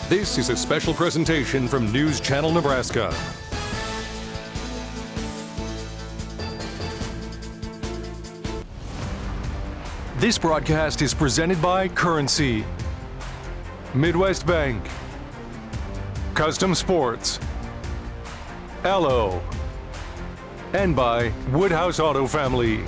This is a special presentation from News Channel Nebraska. This broadcast is presented by Currency, Midwest Bank, Custom Sports, Allo, and by Woodhouse Auto Family.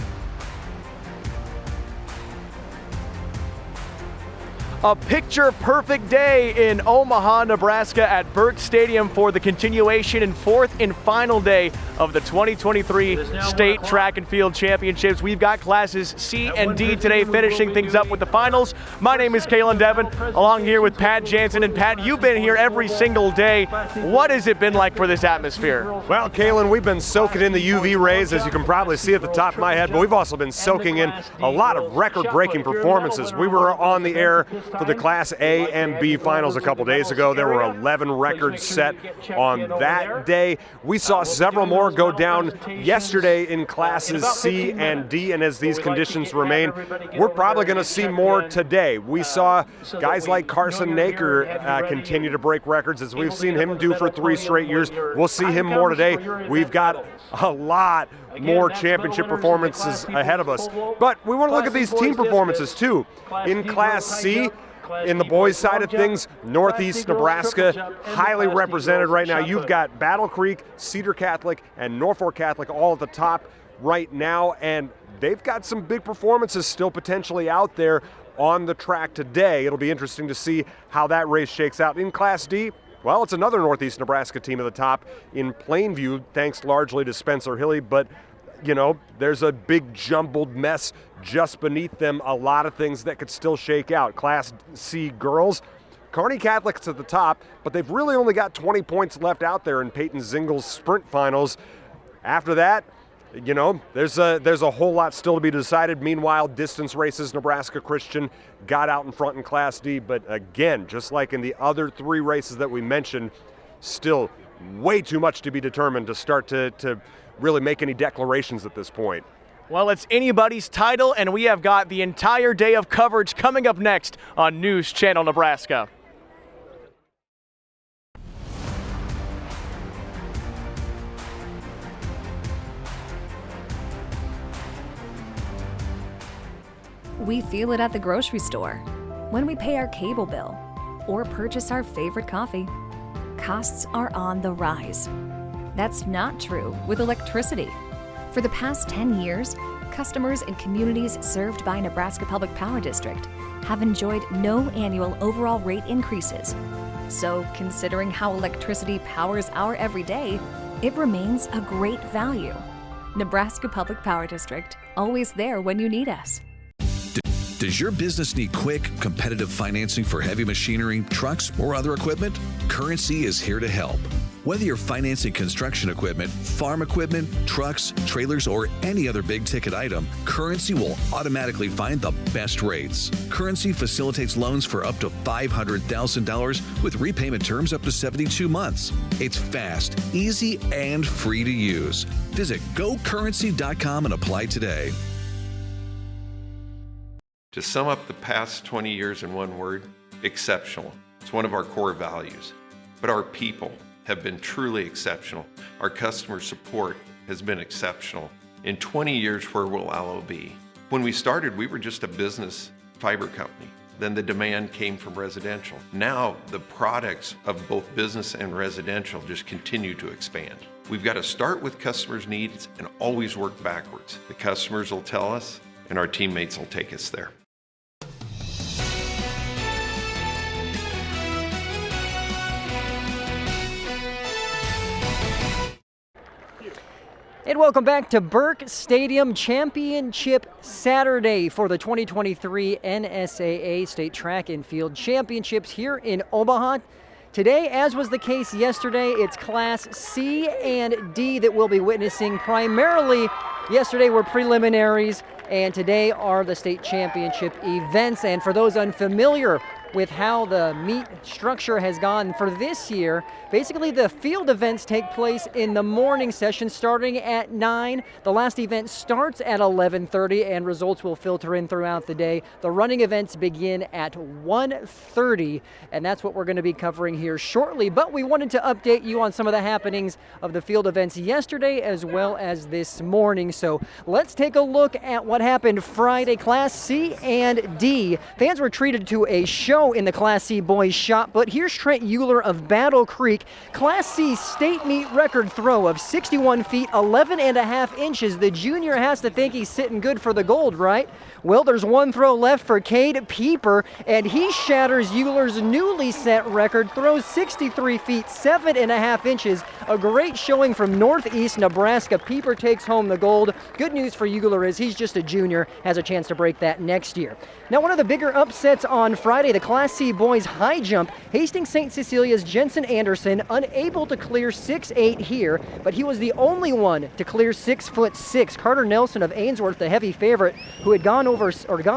A picture-perfect day in Omaha, Nebraska at Burke Stadium for the continuation and fourth and final day of the 2023 State Track and Field Championships. We've got classes C and D today, finishing things up with the finals. My name is Kalen Devin, along here with Pat Jansen. And Pat, you've been here every single day. What has it been like for this atmosphere? Well, Kalen, we've been soaking in the UV rays, as you can probably see at the top of my head, but we've also been soaking in a lot of record-breaking performances. We were on the air for the Class A and B finals a couple days ago. There were 11 records set on that day. We saw several more go down yesterday in classes C and D, and as these conditions remain, we're probably going to see more today. We saw guys like Carson Naker continue to break records, as we've seen him do for 3 straight years. We'll see him more today. We've got a lot more championship performances ahead of us. But we want to look at these team performances too. In Class C, in the boys' side of things, Northeast Nebraska, highly represented right now. You've got Battle Creek, Cedar Catholic, and Norfolk Catholic all at the top right now, and they've got some big performances still potentially out there on the track today. It'll be interesting to see how that race shakes out. In Class D, well, it's another Northeast Nebraska team at the top in Plainview, thanks largely to Spencer Hilly, but you know, there's a big jumbled mess just beneath them, a lot of things that could still shake out. Class C girls, Kearney Catholic's at the top, but they've really only got 20 points left out there in Peyton Zingel's sprint finals. After that, you know, there's a whole lot still to be decided. Meanwhile, distance races, Nebraska Christian got out in front in Class D, but again, just like in the other 3 races that we mentioned, still way too much to be determined to start to really make any declarations at this point. Well, it's anybody's title, and we have got the entire day of coverage coming up next on News Channel Nebraska. We feel it at the grocery store, when we pay our cable bill, or purchase our favorite coffee. Costs are on the rise. That's not true with electricity. For the past 10 years, customers in communities served by Nebraska Public Power District have enjoyed no annual overall rate increases. So, considering how electricity powers our everyday, it remains a great value. Nebraska Public Power District, always there when you need us. Does your business need quick, competitive financing for heavy machinery, trucks, or other equipment? Currency is here to help. Whether you're financing construction equipment, farm equipment, trucks, trailers, or any other big-ticket item, Currency will automatically find the best rates. Currency facilitates loans for up to $500,000 with repayment terms up to 72 months. It's fast, easy, and free to use. Visit gocurrency.com and apply today. To sum up the past 20 years in one word, exceptional. It's one of our core values. But our people have been truly exceptional. Our customer support has been exceptional. In 20 years, where will Allo be? When we started, we were just a business fiber company. Then the demand came from residential. Now the products of both business and residential just continue to expand. We've got to start with customers' needs and always work backwards. The customers will tell us, and our teammates will take us there. And welcome back to Burke Stadium Championship Saturday for the 2023 NSAA State Track and Field Championships here in Omaha. Today, as was the case yesterday, it's Class C and D that we'll be witnessing. Primarily, yesterday were preliminaries, and today are the state championship events. And for those unfamiliar with how the meet structure has gone for this year. Basically, the field events take place in the morning session starting at 9. The last event starts at 11:30, and results will filter in throughout the day. The running events begin at 1:30, and that's what we're going to be covering here shortly. But we wanted to update you on some of the happenings of the field events yesterday as well as this morning. So let's take a look at what happened Friday. Class C and D. Fans were treated to a show in the Class C boys shot put. Here's Trent Euler of Battle Creek. Class C state meet record throw of 61 feet, 11 and a half inches. The junior has to think he's sitting good for the gold, right? Well, there's one throw left for Cade Pieper, and he shatters Euler's newly set record, throws 63 feet, 7 and a half inches. A great showing from Northeast Nebraska. Pieper takes home the gold. Good news for Euler is he's just a junior, has a chance to break that next year. Now, one of the bigger upsets on Friday, the Class C boys high jump. Hastings St. Cecilia's Jensen Anderson unable to clear 6'8" here, but he was the only one to clear 6'6". Carter Nelson of Ainsworth, the heavy favorite, who had gone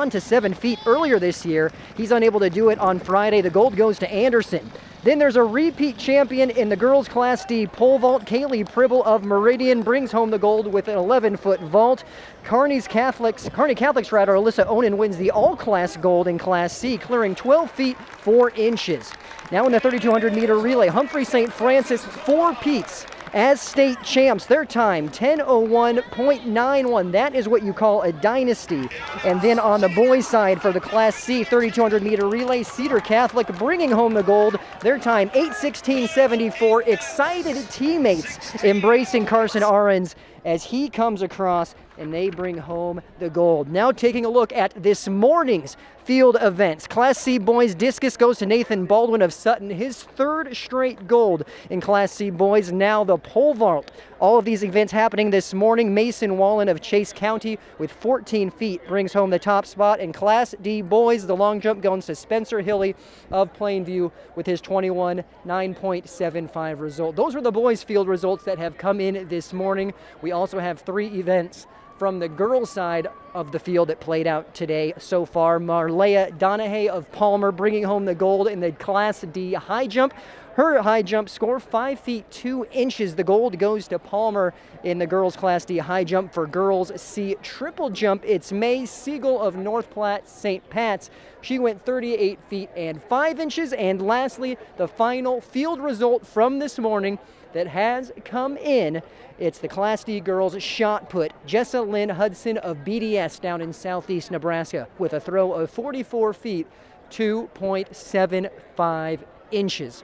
to 7 feet earlier this year, he's unable to do it on Friday. The gold goes to Anderson. Then there's a repeat champion in the girls Class D pole vault. Kaylee Pribble of Meridian brings home the gold with an 11-foot vault. Kearney Catholic's Alyssa Onen wins the all-class gold in Class C, clearing 12 feet 4 inches. Now in the 3,200-meter relay, Humphrey St. Francis, 4 Petes as state champs. Their time, 10:01.91. That is what you call a dynasty. And then on the boys' side for the Class C 3,200-meter relay, Cedar Catholic bringing home the gold. Their time, 8:16.74. Excited teammates embracing Carson Ahrens as he comes across and they bring home the gold. Now taking a look at this morning's field events. Class C boys discus goes to Nathan Baldwin of Sutton, his 3rd straight gold in Class C boys. Now the pole vault. All of these events happening this morning. Mason Wallen of Chase County with 14 feet brings home the top spot. In Class D boys, the long jump goes to Spencer Hilly of Plainview with his 21.975 result. Those were the boys' field results that have come in this morning. We also have 3 events from the girls' side of the field that played out today so far. Marleah Donahue of Palmer bringing home the gold in the Class D high jump. Her high jump score, 5 feet 2 inches. The gold goes to Palmer in the girls' Class D high jump. For girls C triple jump, it's May Siegel of North Platte St. Pat's. She went 38 feet and 5 inches. And lastly, the final field result from this morning that has come in. It's the Class D girls shot put. Jessa Lynn Hudson of BDS down in southeast Nebraska with a throw of 44 feet, 2.75 inches.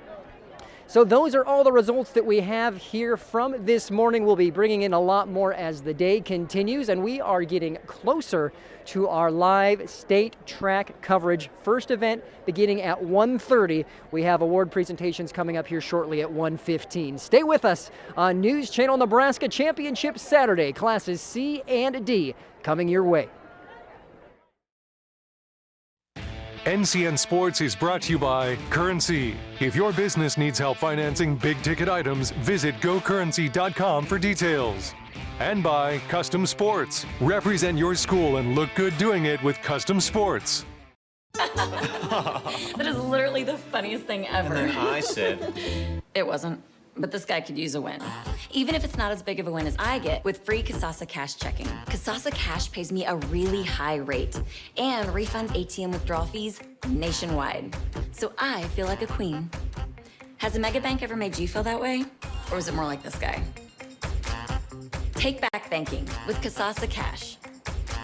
So those are all the results that we have here from this morning. We'll be bringing in a lot more as the day continues, and we are getting closer to our live state track coverage. First event beginning at 1:30. We have award presentations coming up here shortly at 1:15. Stay with us on News Channel Nebraska Championship Saturday, Classes C and D, coming your way. NCN Sports is brought to you by Currency. If your business needs help financing big-ticket items, visit gocurrency.com for details. And by Custom Sports. Represent your school and look good doing it with Custom Sports. That is literally the funniest thing ever. And then I said... It wasn't. But this guy could use a win. Even if it's not as big of a win as I get with free Kasasa Cash checking. Kasasa Cash pays me a really high rate and refunds ATM withdrawal fees nationwide. So I feel like a queen. Has a mega bank ever made you feel that way? Or is it more like this guy? Take back banking with Kasasa Cash.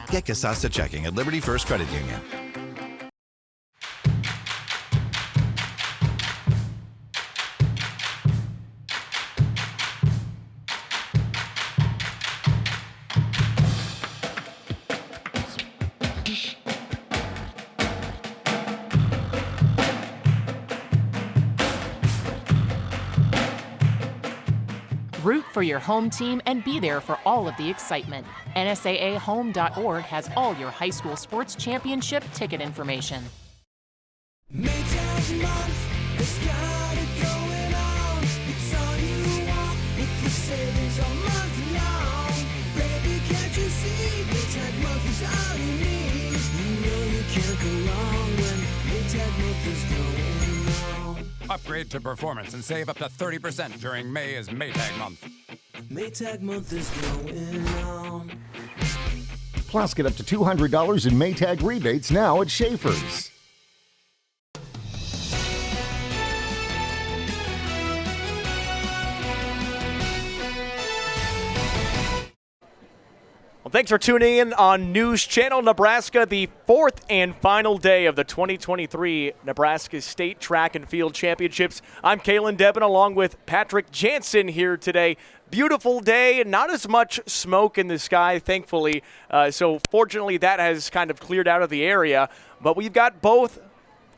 Get Kasasa checking at Liberty First Credit Union. Root for your home team and be there for all of the excitement. NSAAHome.org has all your high school sports championship ticket information. Maytag month has got it going on. It's all you want with the savings all month long. Baby, can't you see? Maytag month is all you need. You know you can't go wrong when Maytag month is Upgrade to Performance and save up to 30% during May is Maytag month. Maytag month is going on. Plus, get up to $200 in Maytag rebates now at Schaefer's. Well, thanks for tuning in on News Channel Nebraska, the fourth and final day of the 2023 Nebraska State Track and Field Championships. I'm Kalen Debin along with Patrick Jansen here today. Beautiful day, not as much smoke in the sky, thankfully. So fortunately, that has kind of cleared out of the area. But we've got both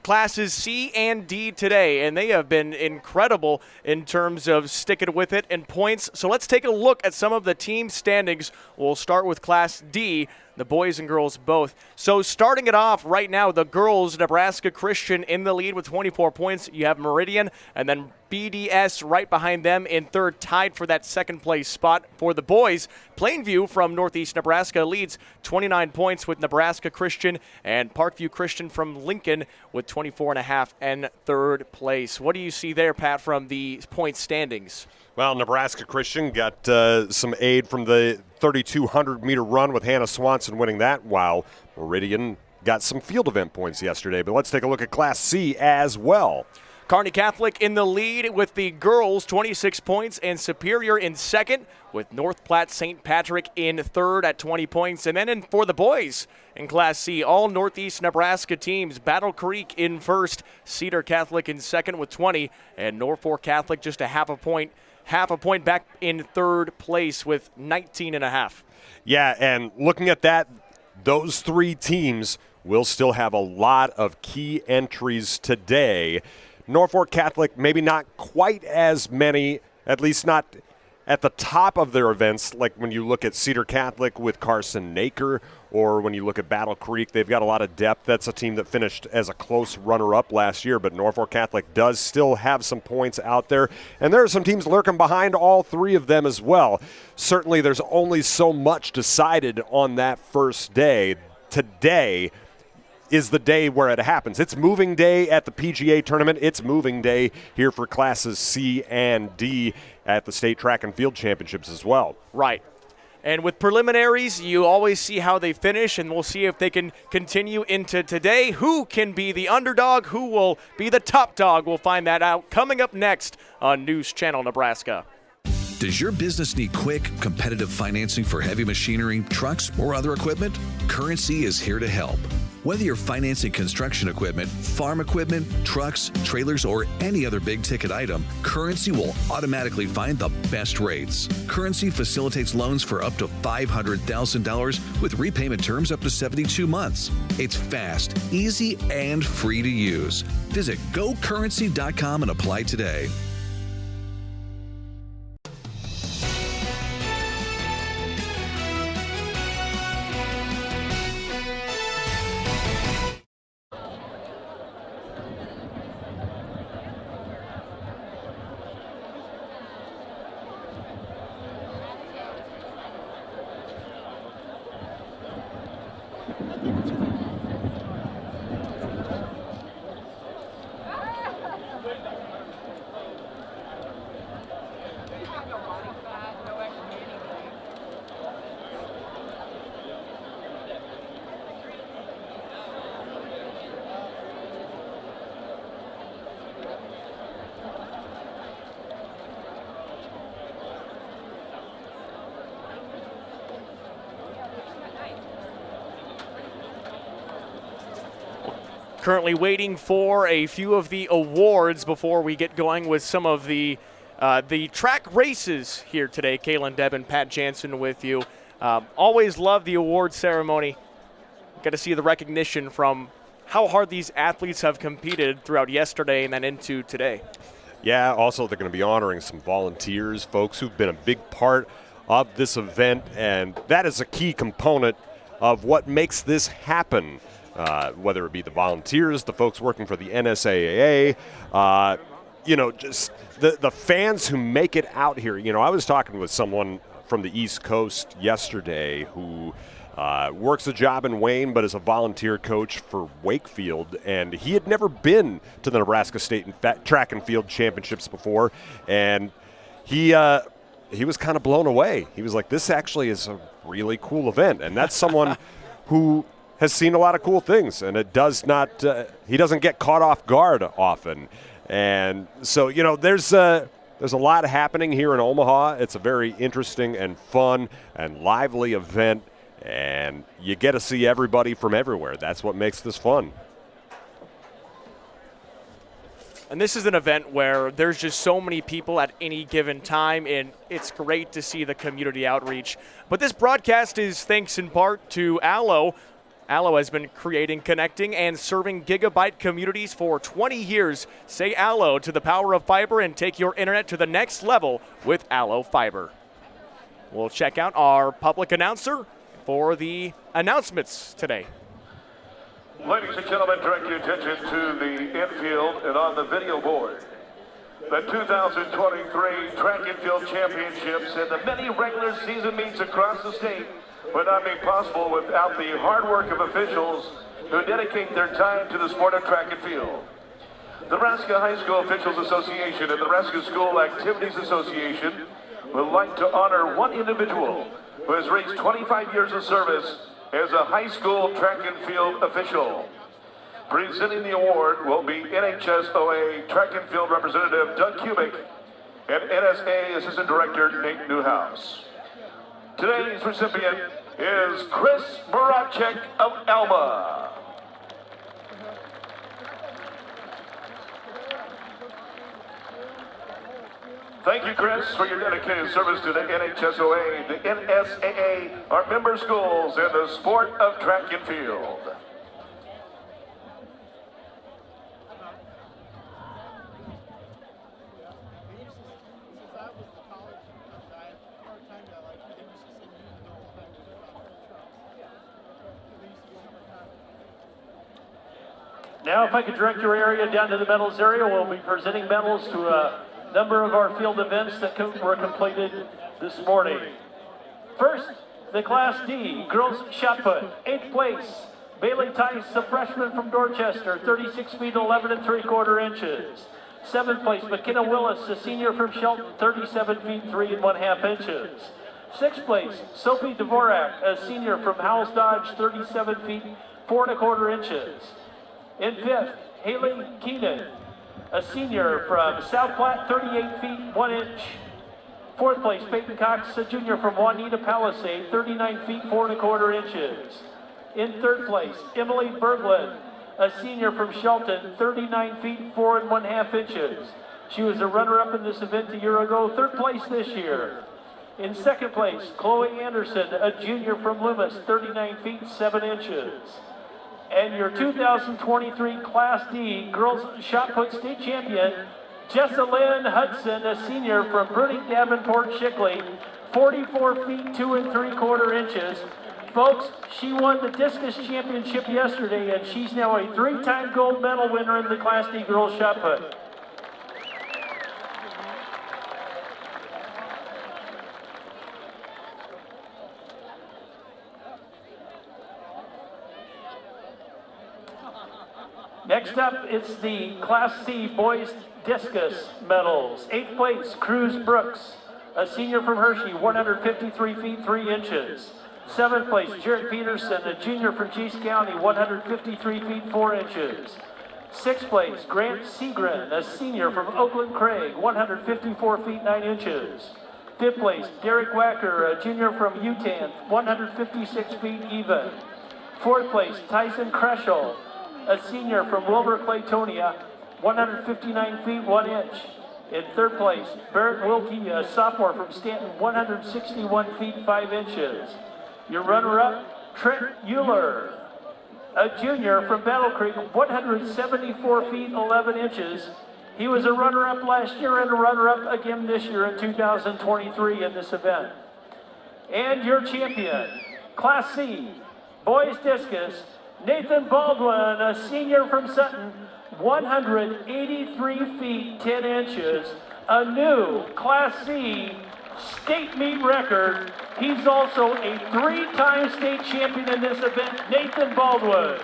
classes C and D today, and they have been incredible in terms of sticking with it and points. So let's take a look at some of the team standings. We'll start with Class D, the boys and girls both. So starting it off right now, the girls, Nebraska Christian in the lead with 24 points. You have Meridian, and then BDS right behind them in third, tied for that second place spot. For the boys, Plainview from Northeast Nebraska leads 29 points with Nebraska Christian, and Parkview Christian from Lincoln with 24.5 and third place. What do you see there, Pat, from the point standings? Well, Nebraska Christian got some aid from the 3,200-meter run with Hannah Swanson winning that, while Meridian got some field event points yesterday. But let's take a look at Class C as well. Kearney Catholic in the lead with the girls, 26 points, and Superior in second with North Platte St. Patrick in third at 20 points. And then for the boys in Class C, all Northeast Nebraska teams, Battle Creek in first, Cedar Catholic in second with 20, and Norfolk Catholic just a half a point back in third place with 19.5. Yeah, and looking at that, those three teams will still have a lot of key entries today. Norfolk Catholic, maybe not quite as many, at least not at the top of their events, like when you look at Cedar Catholic with Carson Naker, or when you look at Battle Creek, they've got a lot of depth. That's a team that finished as a close runner-up last year, but Norfolk Catholic does still have some points out there, and there are some teams lurking behind all three of them as well. Certainly there's only so much decided on that first day. Today is the day where it happens. It's moving day at the PGA tournament. It's moving day here for classes C and D at the State Track and Field Championships as well. Right. And with preliminaries, you always see how they finish, and we'll see if they can continue into today. Who can be the underdog? Who will be the top dog? We'll find that out coming up next on News Channel Nebraska. Does your business need quick, competitive financing for heavy machinery, trucks, or other equipment? Currency is here to help. Whether you're financing construction equipment, farm equipment, trucks, trailers, or any other big-ticket item, Currency will automatically find the best rates. Currency facilitates loans for up to $500,000 with repayment terms up to 72 months. It's fast, easy, and free to use. Visit GoCurrency.com and apply today. Currently waiting for a few of the awards before we get going with some of the track races here today. Kalen Debin, Pat Jansen with you. Always love the award ceremony. Got to see the recognition from how hard these athletes have competed throughout yesterday and then into today. Yeah, also they're going to be honoring some volunteers, folks who've been a big part of this event, and that is a key component of what makes this happen. Whether it be the volunteers, the folks working for the NSAA, just the fans who make it out here. I was talking with someone from the East Coast yesterday who Works a job in Wayne, but is a volunteer coach for Wakefield. And he had never been to the Nebraska State Track and Field Championships before. And he was kind of blown away. He was like, this actually is a really cool event. And that's someone who has seen a lot of cool things. And it does not, he doesn't get caught off guard often. And so, you know, there's a lot happening here in Omaha. It's a very interesting and fun and lively event. And you get to see everybody from everywhere. That's what makes this fun. And this is an event where there's just so many people at any given time, and it's great to see the community outreach. But this broadcast is thanks in part to Allo. Allo has been creating, connecting, and serving gigabyte communities for 20 years. Say Allo to the power of fiber and take your internet to the next level with Allo Fiber. We'll check out our public announcer for the announcements today. Ladies and gentlemen, direct your attention to the infield and on the video board. The 2023 Track and Field Championships and the many regular season meets across the state would not be possible without the hard work of officials who dedicate their time to the sport of track and field. The Nebraska High School Officials Association and the Nebraska School Activities Association would like to honor one individual who has reached 25 years of service as a high school track and field official. Presenting the award will be NHSOA Track and Field Representative Doug Kubik and NSAA Assistant Director Nate Newhouse. Today's recipient is Chris Barachek of Alma. Thank you, Chris, for your dedicated service to the NHSOA, the NSAA, our member schools, and the sport of track and field. Now, if I could direct your area down to the medals area, we'll be presenting medals to a number of our field events that were completed this morning. First, the Class D girls shot put, 8th place, Bailey Tice, a freshman from Dorchester, 36 feet 11 3/4 inches. 7th place, McKenna Willis, a senior from Shelton, 37 feet 3 1/2 inches. 6th place, Sophie Dvorak, a senior from Howells Dodge, 37 feet 4 1/4 inches. In 5th, Haley Keenan, a senior from South Platte, 38 feet 1 inch. 4th place, Peyton Cox, a junior from Juanita Palisade, 39 feet 4 1/4 inches. In 3rd place, Emily Berglund, a senior from Shelton, 39 feet 4 1/2 inches. She was a runner-up in this event a year ago, 3rd place this year. In 2nd place, Chloe Anderson, a junior from Loomis, 39 feet 7 inches. And your 2023 Class D girls shot put state champion, Jessalyn Hudson, a senior from Bruning Davenport Shickley, 44 feet 2 3/4 inches. Folks, she won the discus championship yesterday, and she's now a 3-time gold medal winner in the Class D girls shot put. Next up, it's the Class C boys discus medals. 8th place, Cruz Brooks, a senior from Hershey, 153 feet 3 inches. 7th place, Jarrett Peterson, a junior from East County, 153 feet 4 inches. 6th place, Grant Seagren, a senior from Oakland Craig, 154 feet 9 inches. 5th place, Derek Wacker, a junior from Utan, 156 feet even. 4th place, Tyson Kreschel, a senior from Wilbur Claytonia, 159 feet 1 inch. In 3rd place, Barrett Wilkie, a sophomore from Stanton, 161 feet 5 inches. Your runner-up, Trent Euler, a junior from Battle Creek, 174 feet 11 inches. He was a runner-up last year and a runner-up again this year in 2023 in this event. And your champion, Class C, boys discus, Nathan Baldwin, a senior from Sutton, 183 feet 10 inches, a new Class C state meet record. He's also a 3-time state champion in this event, Nathan Baldwin.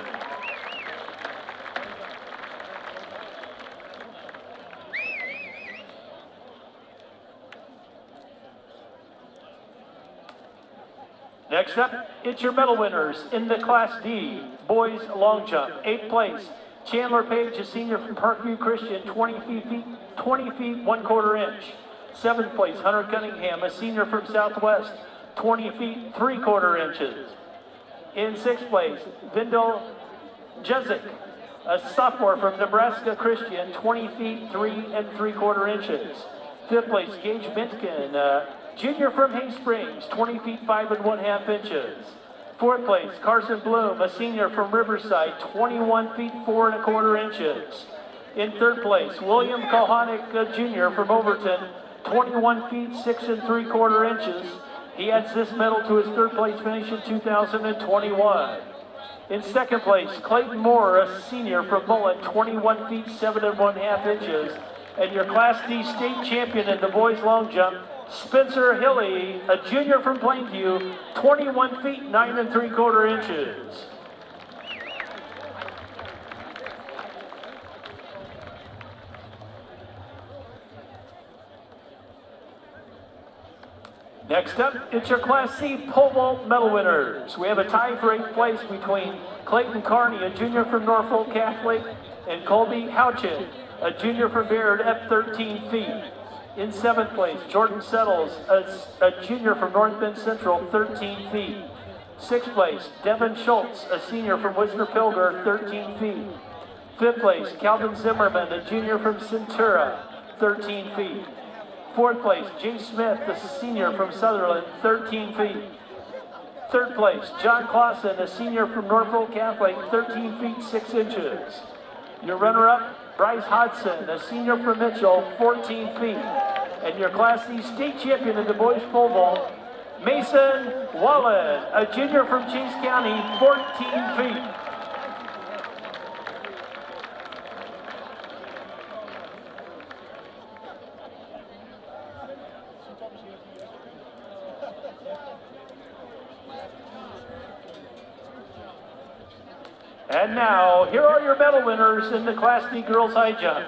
Next up, it's your medal winners in the Class D, boys long jump. 8th place, Chandler Page, a senior from Parkview Christian, 20 feet 1/4 inch. 7th place, Hunter Cunningham, a senior from Southwest, 20 feet 3/4 inches. In 6th place, Vindel Jezik, a sophomore from Nebraska Christian, 20 feet 3 3/4 inches. 5th place, Gage Mintkin, junior from Hay Springs, 20 feet 5 1/2 inches. 4th place, Carson Bloom, a senior from Riverside, 21 feet 4 1/4 inches. In 3rd place, William Kohanic, a junior from Overton, 21 feet 6 3/4 inches. He adds this medal to his 3rd place finish in 2021. In 2nd place, Clayton Moore, a senior from Mullen, 21 feet 7 1/2 inches. And your Class D state champion in the boys long jump, Spencer Hilly, a junior from Plainview, 21 feet 9 3/4 inches. Next up, it's your Class C pole vault medal winners. We have a tie for 8th place between Clayton Carney, a junior from Norfolk Catholic, and Colby Houchin, a junior from Baird at 13 feet. In 7th place, Jordan Settles, a junior from North Bend Central, 13 feet. 6th place, Devin Schultz, a senior from Wisner Pilger, 13 feet. 5th place, Calvin Zimmerman, a junior from Centura, 13 feet. 4th place, Jay Smith, a senior from Sutherland, 13 feet. 3rd place, John Clausen, a senior from Norfolk Catholic, 13 feet 6 inches. Your runner-up, Bryce Hodson, a senior from Mitchell, 14 feet. And your Class C state champion in the boys pole vault, Mason Wallen, a junior from Chase County, 14 feet. And now, here are your medal winners in the Class D girls high jump.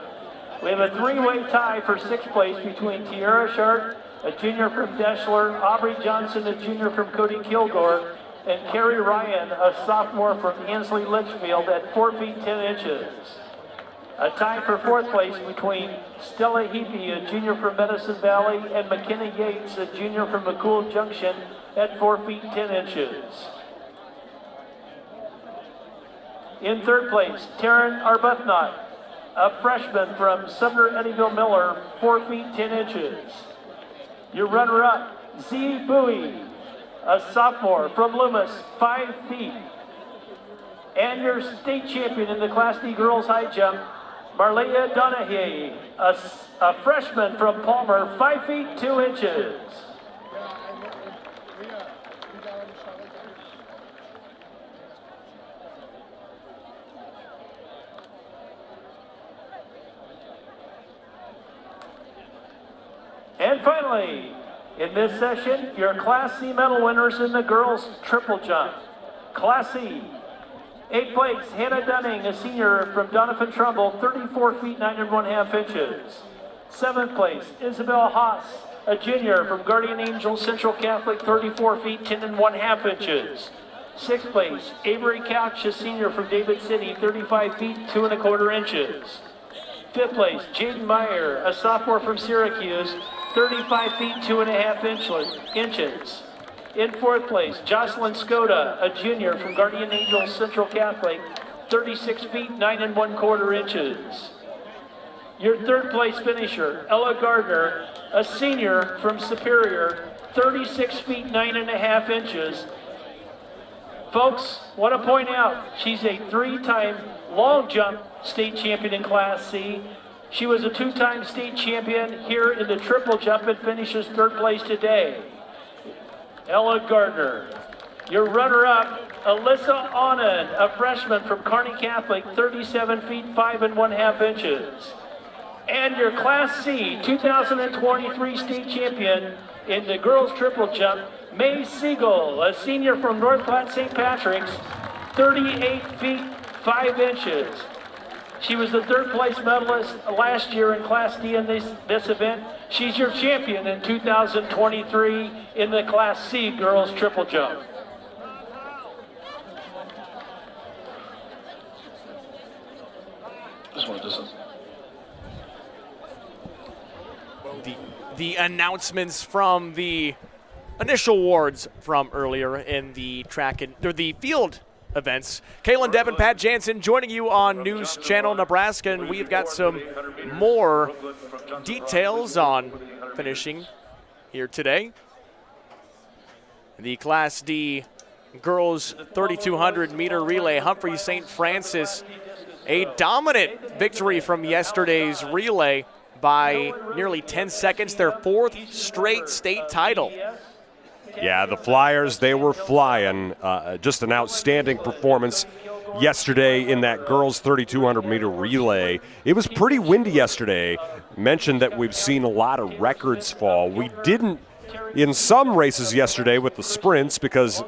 We have a 3-way tie for 6th place between Tiara Sharp, a junior from Deschler, Aubrey Johnson, a junior from Cody Kilgore, and Carrie Ryan, a sophomore from Ansley Litchfield at 4 feet 10 inches. A tie for 4th place between Stella Heapy, a junior from Medicine Valley, and McKenna Yates, a junior from McCool Junction at 4 feet 10 inches. In 3rd place, Taryn Arbuthnot, a freshman from Sumner Eddyville Miller, 4 feet 10 inches. Your runner-up, Z Bowie, a sophomore from Loomis, 5 feet. And your state champion in the Class D girls high jump, Marleya Donahue, a freshman from Palmer, 5 feet 2 inches. And finally, in this session, your Class C medal winners in the girls triple jump. Class C, 8th place, Hannah Dunning, a senior from Donovan Trumbull, 34 feet 9 1/2 inches. 7th place, Isabel Haas, a junior from Guardian Angel Central Catholic, 34 feet 10 1/2 inches. 6th place, Avery Couch, a senior from David City, 35 feet 2 1/4 inches. 5th place, Jaden Meyer, a sophomore from Syracuse, 35 feet 2 1/2 inches. In 4th place, Jocelyn Skoda, a junior from Guardian Angel Central Catholic, 36 feet 9 1/4 inches. Your 3rd place finisher, Ella Gardner, a senior from Superior, 36 feet 9 1/2 inches. Folks, want to point out, she's a 3-time long jump state champion in Class C. She was a 2-time state champion here in the triple jump and finishes 3rd place today. Ella Gardner. Your runner-up, Alyssa Anand, a freshman from Kearney Catholic, 37 feet 5 1/2 inches. And your Class C 2023 state champion, In the girls triple jump, May Siegel, a senior from North Platte St. Patrick's, 38 feet 5 inches. She was the third place medalist last year in Class D in this event. She's your champion in 2023 in the Class C girls triple jump. This one doesn't. The announcements from the initial awards from earlier in the the field events. Kaylin Depp and Pat Jansen joining you on News Channel Nebraska, and we've got some more details on finishing here today. The Class D girls 3,200 meter relay, Humphrey St. Francis, a dominant victory from yesterday's relay by nearly 10 seconds, their 4th straight state title. Yeah, the Flyers, they were flying. Just an outstanding performance yesterday in that girls 3,200 meter relay. It was pretty windy yesterday. Mentioned that we've seen a lot of records fall. We didn't in some races yesterday with the sprints because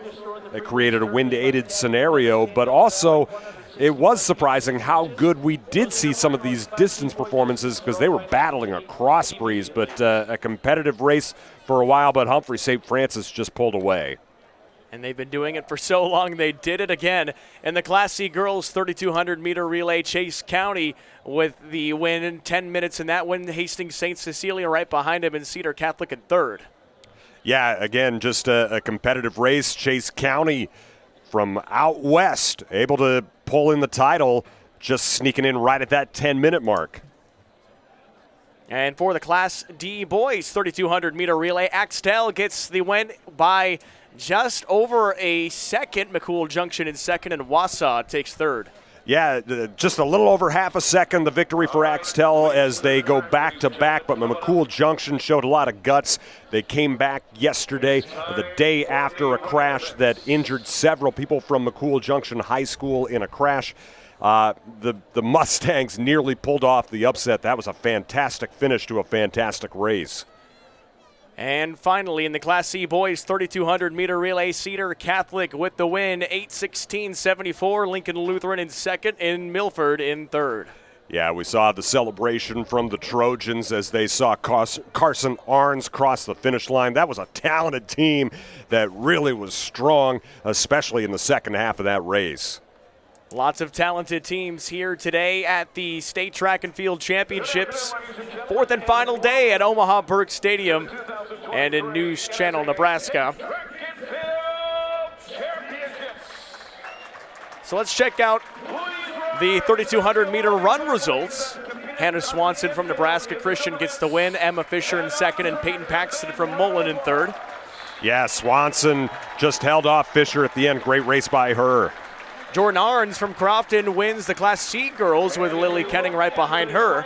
it created a wind-aided scenario, but also it was surprising how good we did see some of these distance performances because they were battling a cross breeze, but a competitive race for a while, but Humphrey St. Francis just pulled away. And they've been doing it for so long, they did it again. In the Class C girls 3,200 meter relay, Chase County with the win in 10 minutes in that one. Hastings St. Cecilia right behind him, and Cedar Catholic in 3rd. Yeah, again, just a competitive race. Chase County from out west able to pull in the title, just sneaking in right at that 10-minute mark. And for the Class D boys 3,200 meter relay, Axtell gets the win by just over a second. McCool Junction in 2nd, and Wausau takes 3rd. Yeah, just a little over half a second, the victory for Axtell as they go back-to-back, but McCool Junction showed a lot of guts. They came back yesterday, the day after a crash that injured several people from McCool Junction High School in a crash. The Mustangs nearly pulled off the upset. That was a fantastic finish to a fantastic race. And finally, in the Class C boys 3,200 meter relay, Cedar Catholic with the win, 8:16.74. Lincoln Lutheran in 2nd, and Milford in 3rd. Yeah, we saw the celebration from the Trojans as they saw Carson Arns cross the finish line. That was a talented team that really was strong, especially in the second half of that race. Lots of talented teams here today at the State Track and Field Championships. 4th and final day at Omaha Burke Stadium and in News Channel Nebraska. So let's check out the 3,200 meter run results. Hannah Swanson from Nebraska Christian gets the win. Emma Fisher in 2nd, and Peyton Paxton from Mullen in 3rd. Yeah, Swanson just held off Fisher at the end. Great race by her. Jordan Arns from Crofton wins the Class C girls with Lily Kenning right behind her.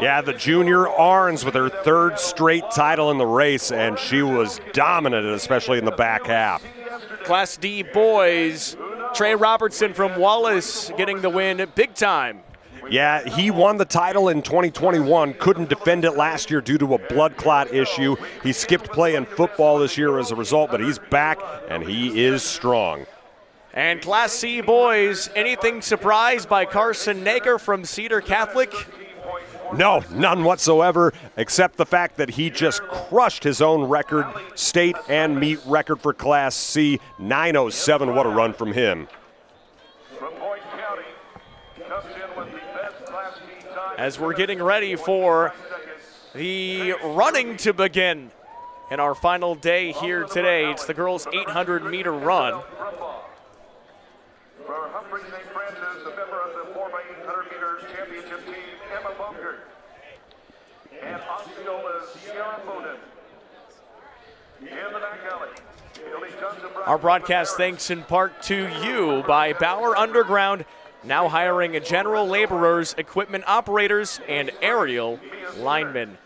Yeah, the junior Arns with her 3rd straight title in the race, and she was dominant, especially in the back half. Class D boys, Trey Robertson from Wallace getting the win big time. Yeah, he won the title in 2021, couldn't defend it last year due to a blood clot issue. He skipped playing football this year as a result, but he's back, and he is strong. And Class C boys, anything surprised by Carson Nager from Cedar Catholic? No, none whatsoever, except the fact that he just crushed his own record, state and meet record for Class C, 9:07. What a run from him. As we're getting ready for the running to begin in our final day here today, it's the girls' 800 meter run. For Humphrey St. Francis, a member of the 4x800 meters championship team, Emma Baumgart. And Osceola's Sierra Bowden. In the back alley, Billy Johnson. Our broadcast thanks in part to you by Bauer Underground, now hiring general laborers, equipment operators, and aerial linemen.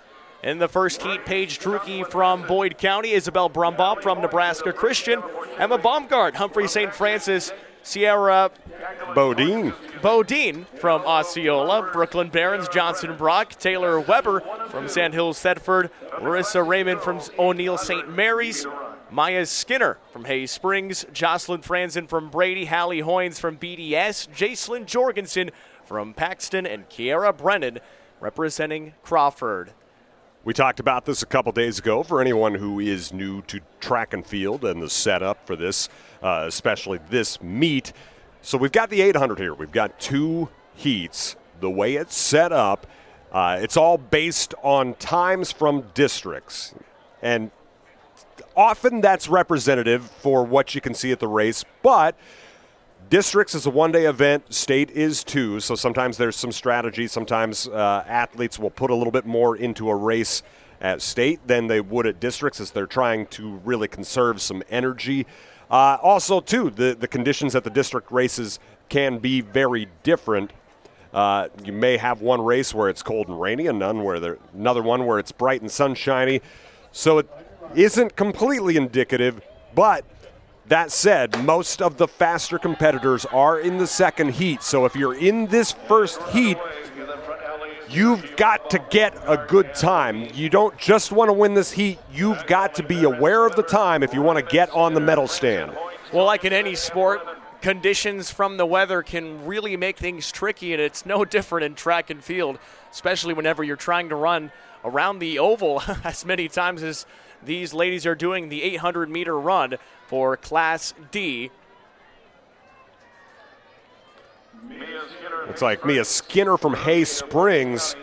In the first heat, Paige Truckee from Boyd County, Isabel Brumbaugh from Nebraska Christian, Emma Baumgart, Humphrey St. Francis, Sierra Bodine from Osceola, Brooklyn Barons, Johnson Brock, Taylor Weber from Sand Hills Thetford, Larissa Raymond from O'Neill St. Mary's, Maya Skinner from Hayes Springs, Jocelyn Franzen from Brady, Hallie Hoynes from BDS, Jacelyn Jorgensen from Paxton, and Kiara Brennan representing Crawford. We talked about this a couple days ago for anyone who is new to track and field and the setup for this, especially this meet. So we've got the 800 here. We've got 2 heats. The way it's set up, it's all based on times from districts. And often that's representative for what you can see at the race, but districts is a one-day event, state is 2, so sometimes there's some strategy. Sometimes athletes will put a little bit more into a race at state than they would at districts as they're trying to really conserve some energy. Also, too, the conditions at the district races can be very different. You may have one race where it's cold and rainy and another one where it's bright and sunshiny. So it isn't completely indicative, but that said, most of the faster competitors are in the second heat. So if you're in this first heat, you've got to get a good time. You don't just want to win this heat. You've got to be aware of the time if you want to get on the medal stand. Well, like in any sport, conditions from the weather can really make things tricky, and it's no different in track and field, especially whenever you're trying to run around the oval as many times as these ladies are doing the 800-meter run for Class D. Looks like Mia Skinner from Hay Springs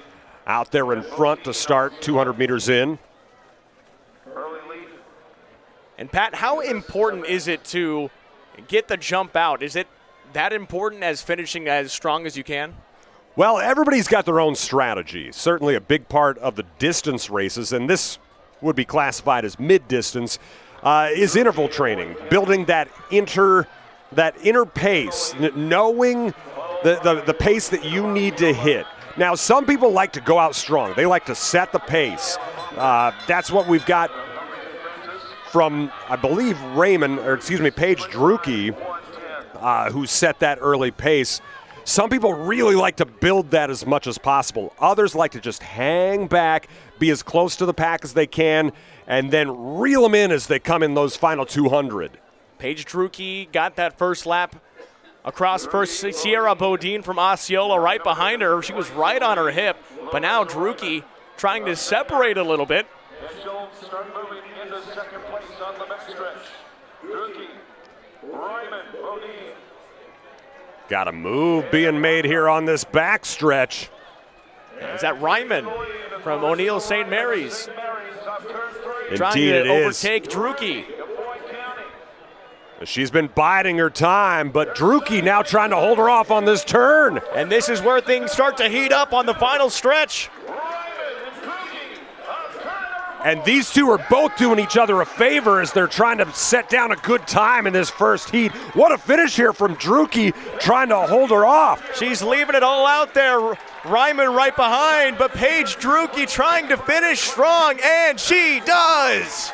out there in front to start 200 meters in. And Pat, how important is it to get the jump out? Is it that important as finishing as strong as you can? Well, everybody's got their own strategy. Certainly a big part of the distance races, and this would be classified as mid-distance, is interval training, building that inner pace, knowing the pace that you need to hit. Now, some people like to go out strong. They like to set the pace. That's what we've got from, I believe, Paige Drucke, who set that early pace. Some people really like to build that as much as possible. Others like to just hang back, be as close to the pack as they can, and then reel them in as they come in those final 200. Paige Drucke got that first lap across first. Sierra Bodine from Osceola right behind her. She was right on her hip, but now Drucke trying to separate a little bit. And she'll start moving into second place on the backstretch. Drucke, Ryman, Bodine. Got a move being made here on this backstretch. Is that Ryman from O'Neill St. Mary's? Trying Indeed, to overtake Drucke. She's been biding her time, but Drucke now trying to hold her off on this turn. And this is where things start to heat up on the final stretch. And these two are both doing each other a favor as they're trying to set down a good time in this first heat. What a finish here from Drucke trying to hold her off. She's leaving it all out there. Ryman right behind, but Paige Drucke trying to finish strong, and she does.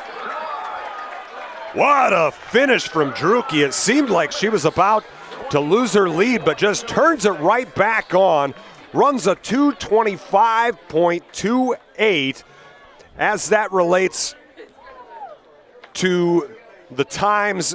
What a finish from Drucke. It seemed like she was about to lose her lead, but just turns it right back on. Runs a 2:25.28. As that relates to the times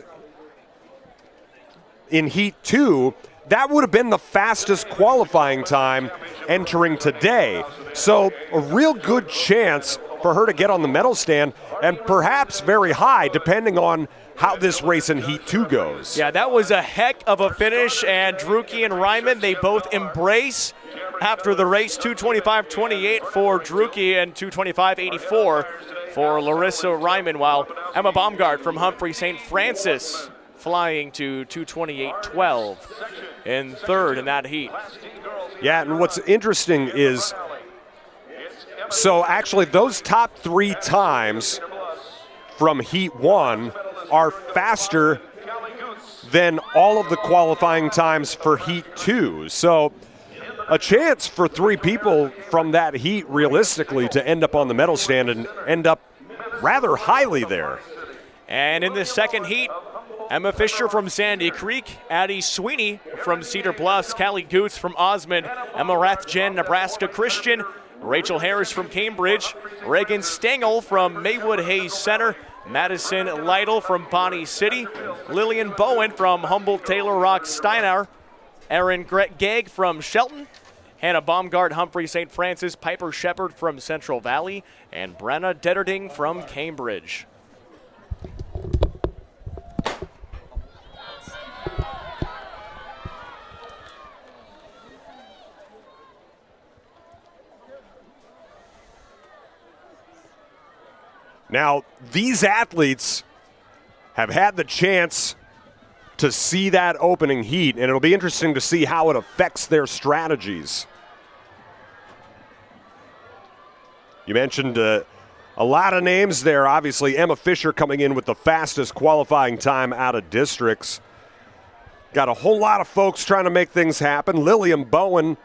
in Heat 2, that would have been the fastest qualifying time entering today. So a real good chance for her to get on the medal stand, and perhaps very high depending on how this race in Heat 2 goes. Yeah, that was a heck of a finish, and Drucke and Ryman, they both embrace after the race. 2:25.28 for Drucke and 2:25.84 for Larissa Ryman, while Emma Baumgart from Humphrey St. Francis flying to 2:28.12 in third in that heat. Yeah, and what's interesting is, so actually those top 3 times from Heat 1 are faster than all of the qualifying times for Heat 2. So a chance for 3 people from that heat realistically to end up on the medal stand and end up rather highly there. And in this second heat, Emma Fisher from Sandy Creek, Addie Sweeney from Cedar Bluffs, Callie Goots from Osmond, Emma Rathjen, Nebraska Christian, Rachel Harris from Cambridge, Reagan Stengel from Maywood Hayes Center, Madison Lytle from Bonnie City, Lillian Bowen from Humboldt Taylor Rock Steinar, Erin Gegg from Shelton, Hannah Baumgart, Humphrey St. Francis, Piper Shepard from Central Valley, and Brenna Detterding from Cambridge. Now, these athletes have had the chance to see that opening heat, and it'll be interesting to see how it affects their strategies. You mentioned a lot of names there. Obviously, Emma Fisher coming in with the fastest qualifying time out of districts. Got a whole lot of folks trying to make things happen. Lillian Bowen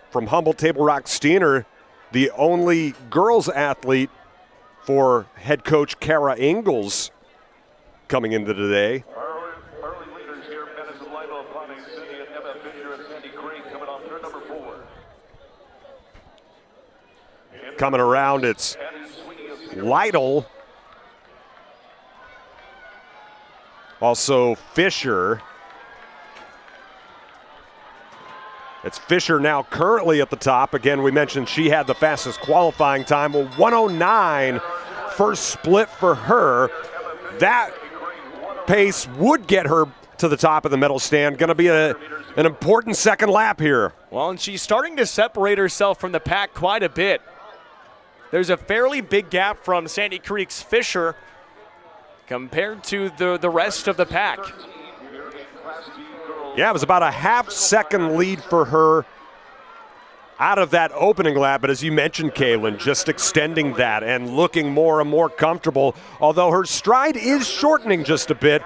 from Humboldt Table Rock Steiner, the only girls athlete for head coach Kara Ingalls coming into today. Early leaders here, Madison Lytle, Bonnie City, and Emma Fisher and Sandy Creek coming off turn number 4. Coming around, it's Lytle. Also Fisher. It's Fisher now currently at the top. Again, we mentioned she had the fastest qualifying time. Well, 109 first split for her. That pace would get her to the top of the medal stand. Going to be an important second lap here. Well, and she's starting to separate herself from the pack quite a bit. There's a fairly big gap from Sandy Creek's Fisher compared to the rest of the pack. Yeah, it was about a half-second lead for her out of that opening lap. But as you mentioned, Kaylin, just extending that and looking more and more comfortable. Although her stride is shortening just a bit.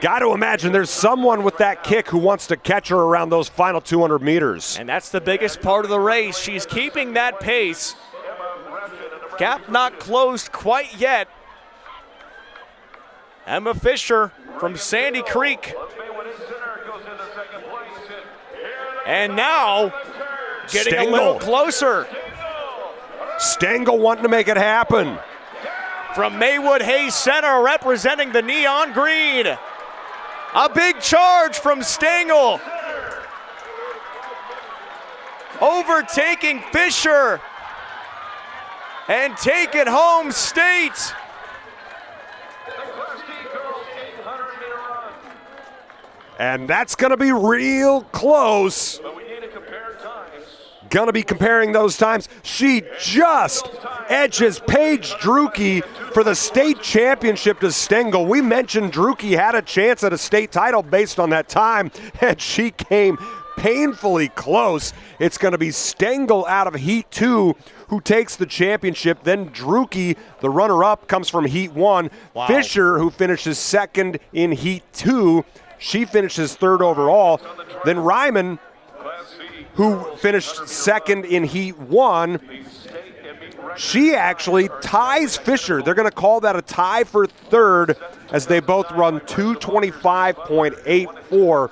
Got to imagine there's someone with that kick who wants to catch her around those final 200 meters. And that's the biggest part of the race. She's keeping that pace. Gap not closed quite yet. Emma Fisher from Sandy Creek. And now, getting a little closer. Stengel wanting to make it happen. From Maywood Hayes Center, representing the neon green. A big charge from Stengel. Overtaking Fisher. And taking home state. And that's going to be real close. Going to be comparing those times. She just edges Paige Drucke for the state championship to Stengel. We mentioned Drucke had a chance at a state title based on that time, and she came painfully close. It's going to be Stengel out of Heat 2 who takes the championship. Then Drucke, the runner-up, comes from Heat 1. Wow. Fisher, who finishes second in Heat 2, she finishes third overall. Then Ryman, who finished second in Heat 1, she actually ties Fisher. They're going to call that a tie for third as they both run 2:25.84.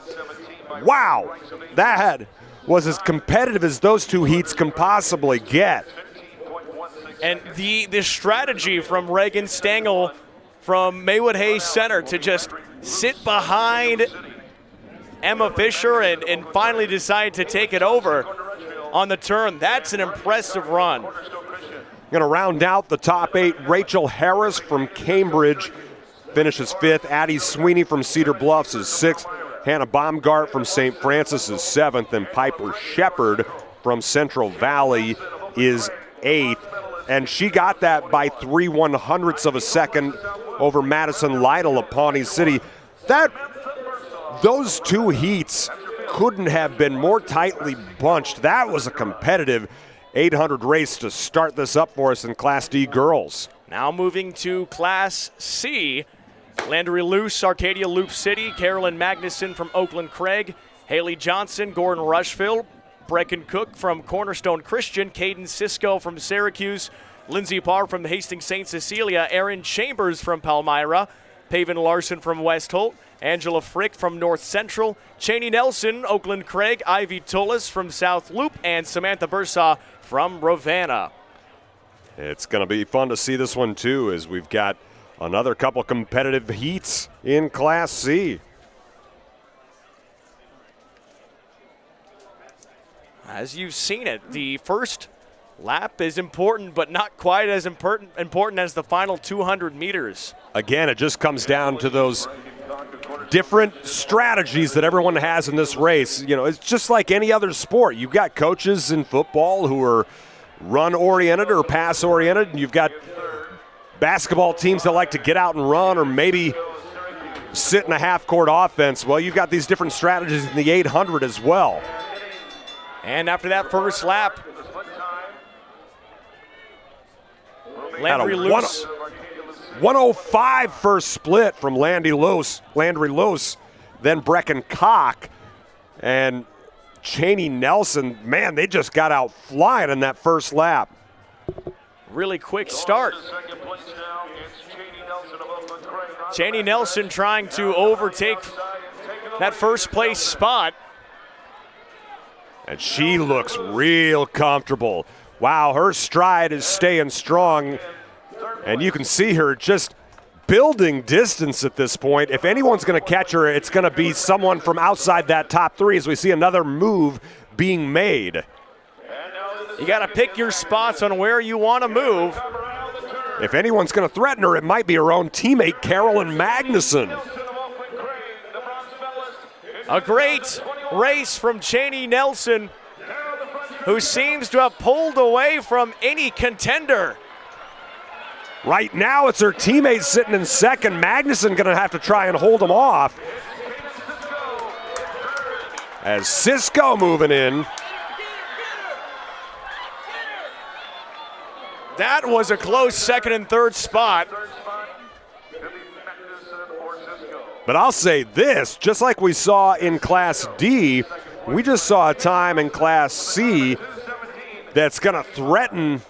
Wow, that was as competitive as those two heats can possibly get. And the strategy from Reagan Stengel from Maywood Hayes Center to just sit behind Emma Fisher and finally decide to take it over on the turn. That's an impressive run. Going to round out the top 8. Rachel Harris from Cambridge finishes 5th. Addie Sweeney from Cedar Bluffs is 6th. Hannah Baumgart from St. Francis is 7th. And Piper Shepard from Central Valley is 8th. And she got that by 3/100ths of a second over Madison Lytle of Pawnee City. Those two heats couldn't have been more tightly bunched. That was a competitive 800 race to start this up for us in Class D girls. Now moving to Class C. Landry Luce, Arcadia Loop City, Carolyn Magnuson from Oakland Craig, Haley Johnson, Gordon Rushville, Brecken Cook from Cornerstone Christian, Caden Cisco from Syracuse, Lindsey Parr from Hastings St. Cecilia, Aaron Chambers from Palmyra, Paven Larson from West Holt, Angela Frick from North Central, Cheney Nelson, Oakland Craig, Ivy Tullis from South Loop, and Samantha Bursaw from Ravenna. It's going to be fun to see this one, too, as we've got another couple competitive heats in Class C. As you've seen it, the first lap is important, but not quite as important as the final 200 meters. Again, it just comes down to those different strategies that everyone has in this race. You know, it's just like any other sport. You've got coaches in football who are run-oriented or pass-oriented, and you've got basketball teams that like to get out and run or maybe sit in a half-court offense. Well, you've got these different strategies in the 800 as well. And after that first lap, Landry Luce. 105 first split from Landry Luce, then Brecken Koch, and Cheney Nelson. Man, they just got out flying in that first lap. Really quick start. Cheney Nelson trying to overtake that first place spot. And she looks real comfortable. Wow, her stride is staying strong. And you can see her just building distance at this point. If anyone's going to catch her, it's going to be someone from outside that top three as we see another move being made. You got to pick your spots on where you want to move. If anyone's going to threaten her, it might be her own teammate, Carolyn Magnuson. A great race from Cheney Nelson, who seems to have pulled away from any contender. Right now, it's her teammate sitting in second. Magnuson going to have to try and hold him off. As Cisco moving in. That was a close second and third spot. But I'll say this, just like we saw in Class D, we just saw a time in Class C that's going to threaten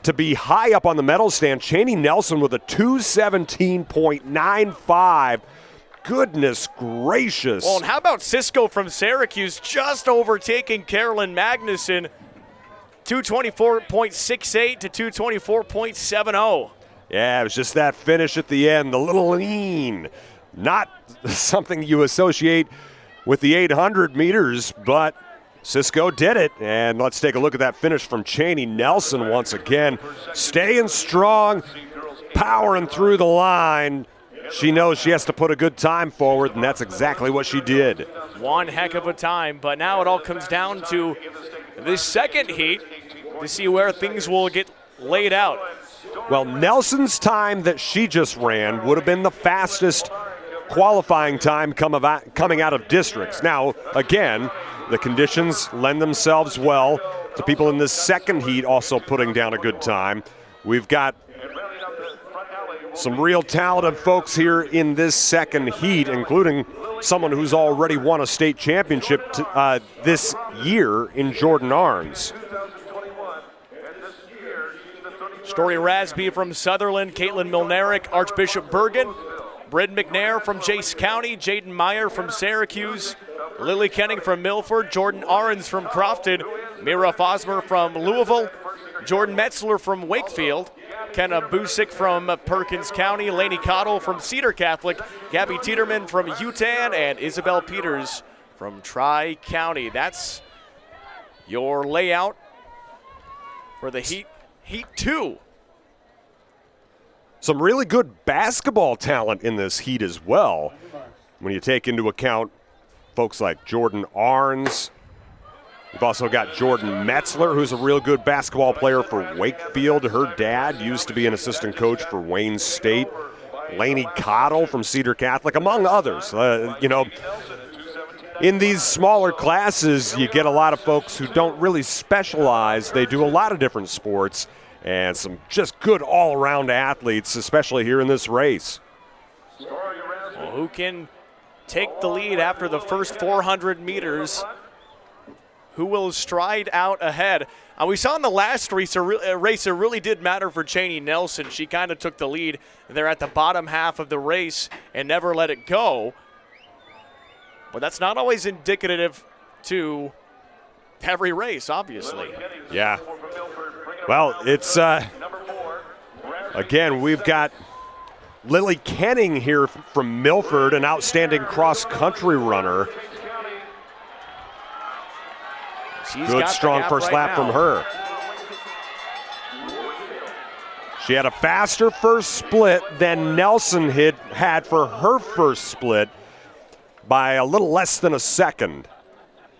to be high up on the medal stand. Cheney Nelson with a 217.95. Goodness gracious. Well, and how about Cisco from Syracuse just overtaking Carolyn Magnuson, 224.68 to 224.70. Yeah, it was just that finish at the end, the little lean. Not something you associate with the 800 meters, but Cisco did it. And let's take a look at that finish from Cheney Nelson once again. Staying strong, powering through the line. She knows she has to put a good time forward, and that's exactly what she did. One heck of a time, but now it all comes down to this second heat to see where things will get laid out. Well, Nelson's time that she just ran would have been the fastest qualifying time coming out of districts. Now, again, the conditions lend themselves well to people in this second heat also putting down a good time. We've got some real talented folks here in this second heat, including someone who's already won a state championship this year in Jordan Arns. Story Rasby from Sutherland, Caitlin Milnerick, Archbishop Bergen, Bryn McNair from Jace County, Jaden Meyer from Syracuse, Lily Kenning from Milford, Jordan Arens from Crofton, Mira Fosmer from Louisville, Jordan Metzler from Wakefield, Kenna Busick from Perkins County, Laney Cottle from Cedar Catholic, Gabby Tieterman from Utan, and Isabel Peters from Tri-County. That's your layout for the Heat 2. Some really good basketball talent in this heat as well. When you take into account folks like Jordan Arns. We've also got Jordan Metzler, who's a real good basketball player for Wakefield. Her dad used to be an assistant coach for Wayne State. Laney Cottle from Cedar Catholic, among others. In these smaller classes, you get a lot of folks who don't really specialize. They do a lot of different sports, and some just good all-around athletes, especially here in this race. Well, who can take the lead after the first 400 meters? who will stride out ahead. We saw in the last race, it really did matter for Cheney Nelson. She kind of took the lead there at the bottom half of the race and never let it go. But that's not always indicative to every race, obviously. Yeah. Well, it's, again, we've got Lily Kenning here from Milford, an outstanding cross-country runner. Good, strong first lap from her. She had a faster first split than Nelson had for her first split by a little less than a second.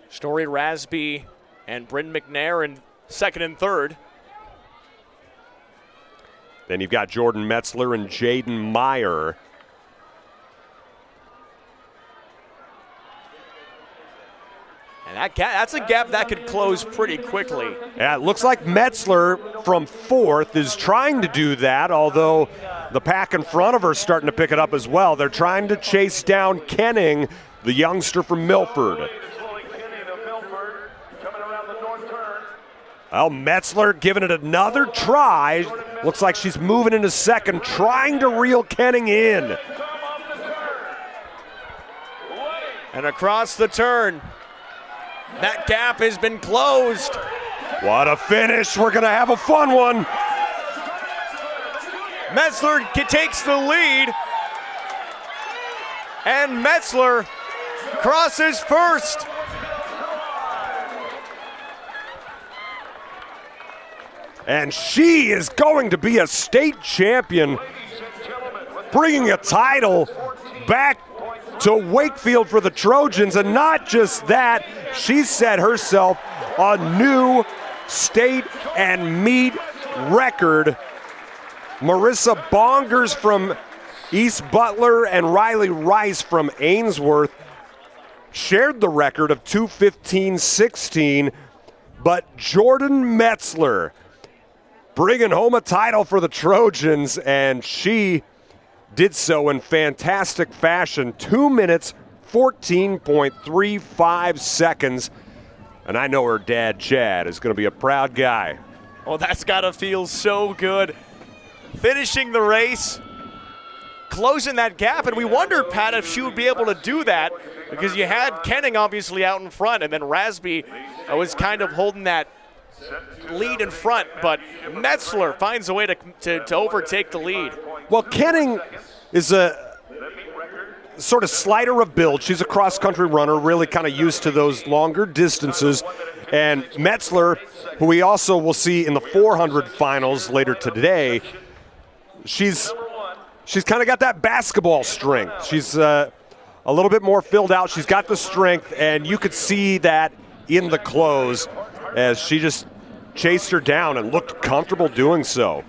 Story Rasby and Bryn McNair in second and third. Then you've got Jordan Metzler and Jaden Meyer. And that's a gap that could close pretty quickly. Yeah, it looks like Metzler from fourth is trying to do that, although the pack in front of her is starting to pick it up as well. They're trying to chase down Kenning, the youngster from Milford. Well, Metzler giving it another try. Looks like she's moving into second, trying to reel Kenning in. And across the turn, that gap has been closed. What a finish. We're going to have a fun one. Metzler takes the lead. And Metzler crosses first. And she is going to be a state champion, bringing a title back to Wakefield for the Trojans. And not just that, she set herself a new state and meet record. Marissa Bongers from East Butler and Riley Rice from Ainsworth shared the record of 2:15.16, but Jordan Metzler bringing home a title for the Trojans, and she did so in fantastic fashion. 2 minutes, 14.35 seconds. And I know her dad, Chad, is going to be a proud guy. Oh, that's got to feel so good. Finishing the race, closing that gap. And we wondered, Pat, if she would be able to do that, because you had Kenning obviously out in front, and then Rasby was kind of holding that lead in front, but Metzler finds a way to overtake the lead. Well, Kenning is a sort of slighter of build. She's a cross-country runner, really kind of used to those longer distances. And Metzler, who we also will see in the 400 finals later today, she's kind of got that basketball strength. She's a little bit more filled out. She's got the strength, and you could see that in the close as she just chased her down and looked comfortable doing so.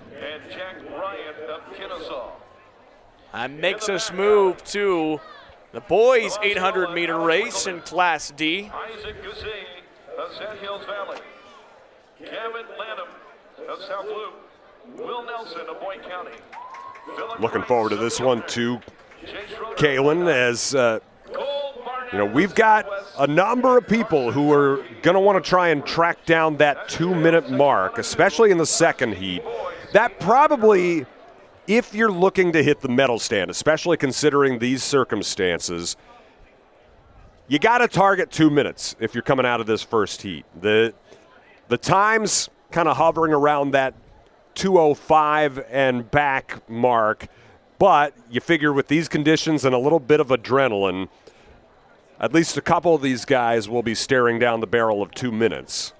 And makes us move to the boys' 800-meter race in Class D. Isaac Guzzi of Sand Hills Valley. Kevin Lanham of South Loop. Will Nelson of Boyd County. Looking forward to this one too, Kaylin, as we've got a number of people who are going to want to try and track down that 2-minute mark, especially in the second heat. That probably, if you're looking to hit the medal stand, especially considering these circumstances, you got to target 2 minutes if you're coming out of this first heat. The time's kind of hovering around that 2:05 and back mark, but you figure with these conditions and a little bit of adrenaline, at least a couple of these guys will be staring down the barrel of 2 minutes.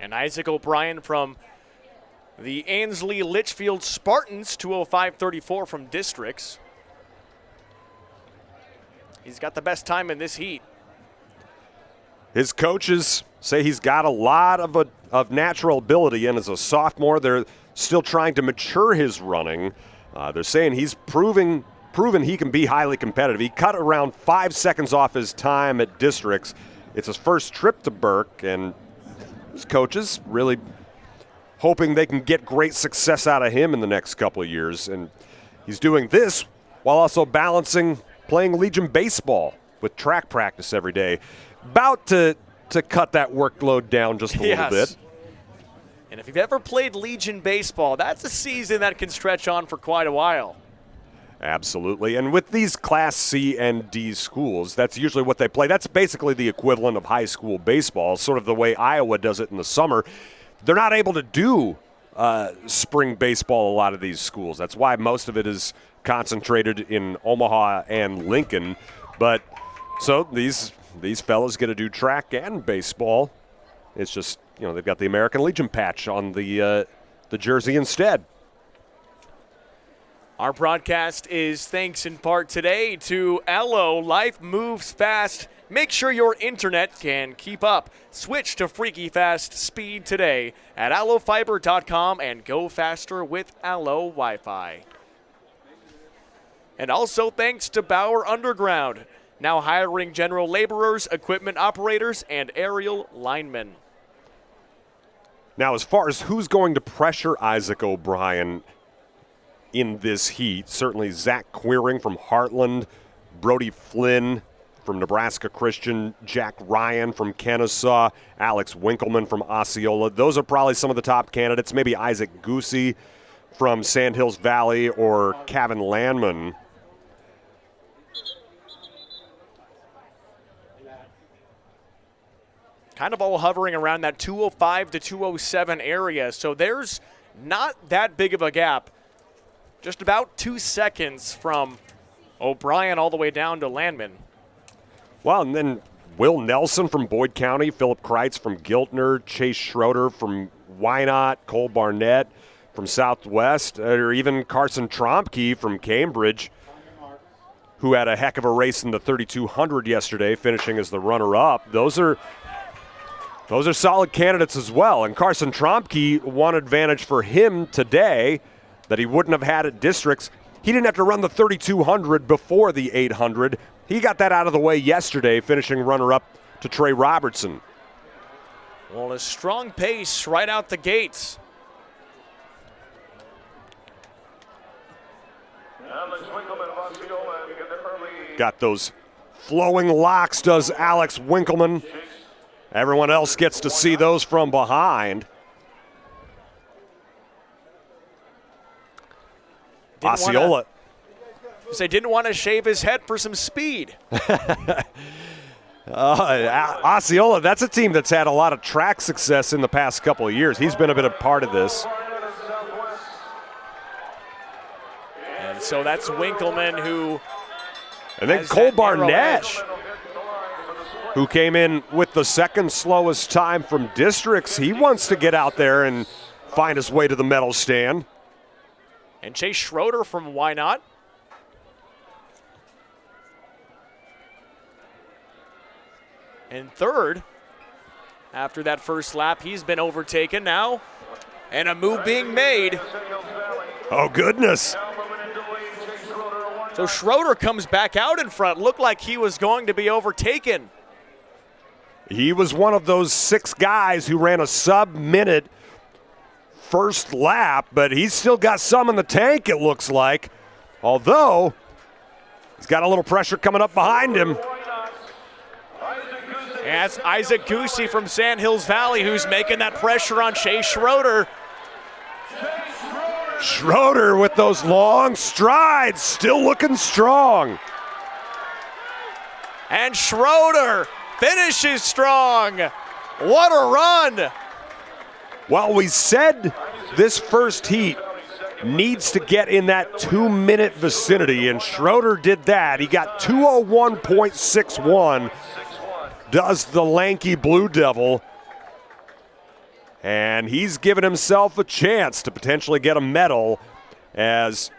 And Isaac O'Brien from the Ansley Litchfield Spartans, 2:05.34 from districts. He's got the best time in this heat. His coaches say he's got a lot of natural ability, and as a sophomore, they're still trying to mature his running. They're saying he's proven he can be highly competitive. He cut around 5 seconds off his time at districts. It's his first trip to Burke, and his coaches really hoping they can get great success out of him in the next couple of years. And he's doing this while also balancing playing Legion baseball with track practice every day. About to to cut that workload down just a little bit. And if you've ever played Legion baseball, that's a season that can stretch on for quite a while. Absolutely. And with these Class C and D schools, that's usually what they play. That's basically the equivalent of high school baseball, sort of the way Iowa does it in the summer. They're not able to do spring baseball, a lot of these schools. That's why most of it is concentrated in Omaha and Lincoln. But so these fellas get to do track and baseball. It's just, they've got the American Legion patch on the jersey instead. Our broadcast is thanks in part today to Allo. Life moves fast. Make sure your internet can keep up. Switch to freaky fast speed today at allofiber.com and go faster with Allo Wi-Fi. And also thanks to Bauer Underground, now hiring general laborers, equipment operators, and aerial linemen. Now, as far as who's going to pressure Isaac O'Brien in this heat, certainly Zach Queering from Heartland, Brody Flynn from Nebraska Christian, Jack Ryan from Kennesaw, Alex Winkleman from Osceola. Those are probably some of the top candidates. Maybe Isaac Goosey from Sandhills Valley or Kevin Landman. Kind of all hovering around that 205 to 207 area, so there's not that big of a gap. Just about 2 seconds from O'Brien all the way down to Landman. Well, and then Will Nelson from Boyd County, Philip Kreitz from Giltner, Chase Schroeder from Wynot, Cole Barnett from Southwest, or even Carson Tromke from Cambridge, who had a heck of a race in the 3200 yesterday, finishing as the runner-up. Those are solid candidates as well. And Carson Tromke, one advantage for him today that he wouldn't have had at districts. He didn't have to run the 3200 before the 800. He got that out of the way yesterday, finishing runner-up to Trey Robertson. Well, a strong pace right out the gates. Got those flowing locks, does Alex Winkleman. Everyone else gets to see those from behind. Osceola. Didn't want to shave his head for some speed. Osceola, that's a team that's had a lot of track success in the past couple of years. He's been a bit of part of this. And so that's Winkleman who. And then Cole Barnett, who came in with the second slowest time from districts. He wants to get out there and find his way to the medal stand. And Chase Schroeder from Wynot. And third, after that first lap, he's been overtaken now. And a move being made. Oh, goodness. So Schroeder comes back out in front. Looked like he was going to be overtaken. He was one of those 6 guys who ran a sub-minute first lap, but he's still got some in the tank, it looks like. Although, he's got a little pressure coming up behind him. And that's Isaac Goosey from Sandhills Valley who's making that pressure on Chase Schroeder. Schroeder with those long strides, still looking strong. And Schroeder finishes strong. What a run. Well, we said this first heat needs to get in that 2-minute vicinity, and Schroeder did that. He got 2:01.61, does the lanky Blue Devil. And he's given himself a chance to potentially get a medal, as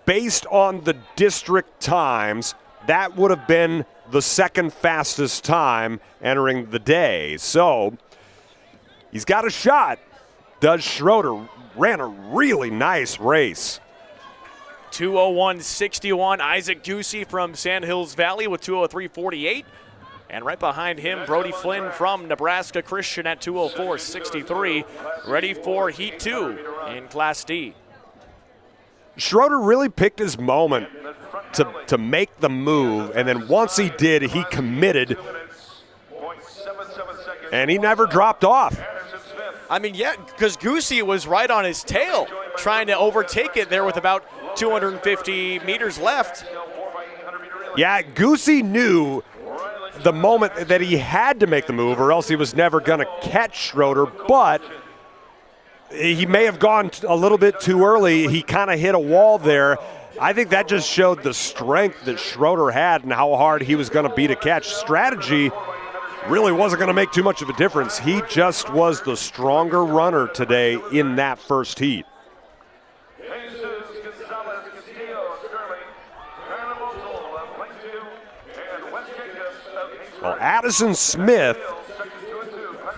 based on the district times, that would have been the second fastest time entering the day. So he's got a shot. Does Schroeder. Ran a really nice race. 2:01.61. Isaac Goosey from Sandhills Valley with 2:03.48. And right behind him, Brody Flynn from Nebraska Christian at 2:04.63. Ready for Heat 2 in Class D. Schroeder really picked his moment to make the move, and then once he did, he committed. And he never dropped off. I mean, yeah, because Goosey was right on his tail trying to overtake it there with about 250 meters left. Yeah, Goosey knew the moment that he had to make the move or else he was never going to catch Schroeder, but he may have gone a little bit too early. He kind of hit a wall there. I think that just showed the strength that Schroeder had and how hard he was going to be to catch. Strategy really wasn't going to make too much of a difference. He just was the stronger runner today in that first heat. Well, Addison Smith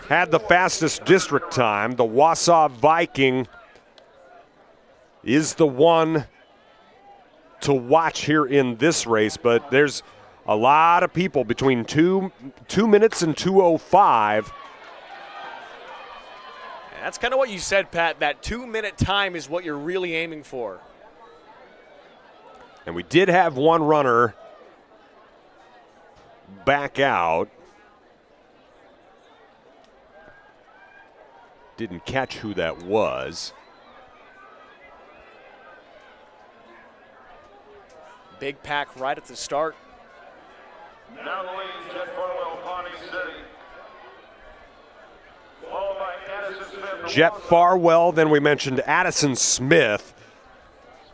had the fastest district time. The Wausau Viking is the one to watch here in this race, but there's a lot of people between 2 minutes and 2:05. That's kind of what you said, Pat. That 2-minute time is what you're really aiming for. And we did have one runner back out. Didn't catch who that was. Big pack right at the start. Now the lead, Jet Farwell, Pawnee City. Followed by Addison Smith. Jet Farwell, then we mentioned Addison Smith.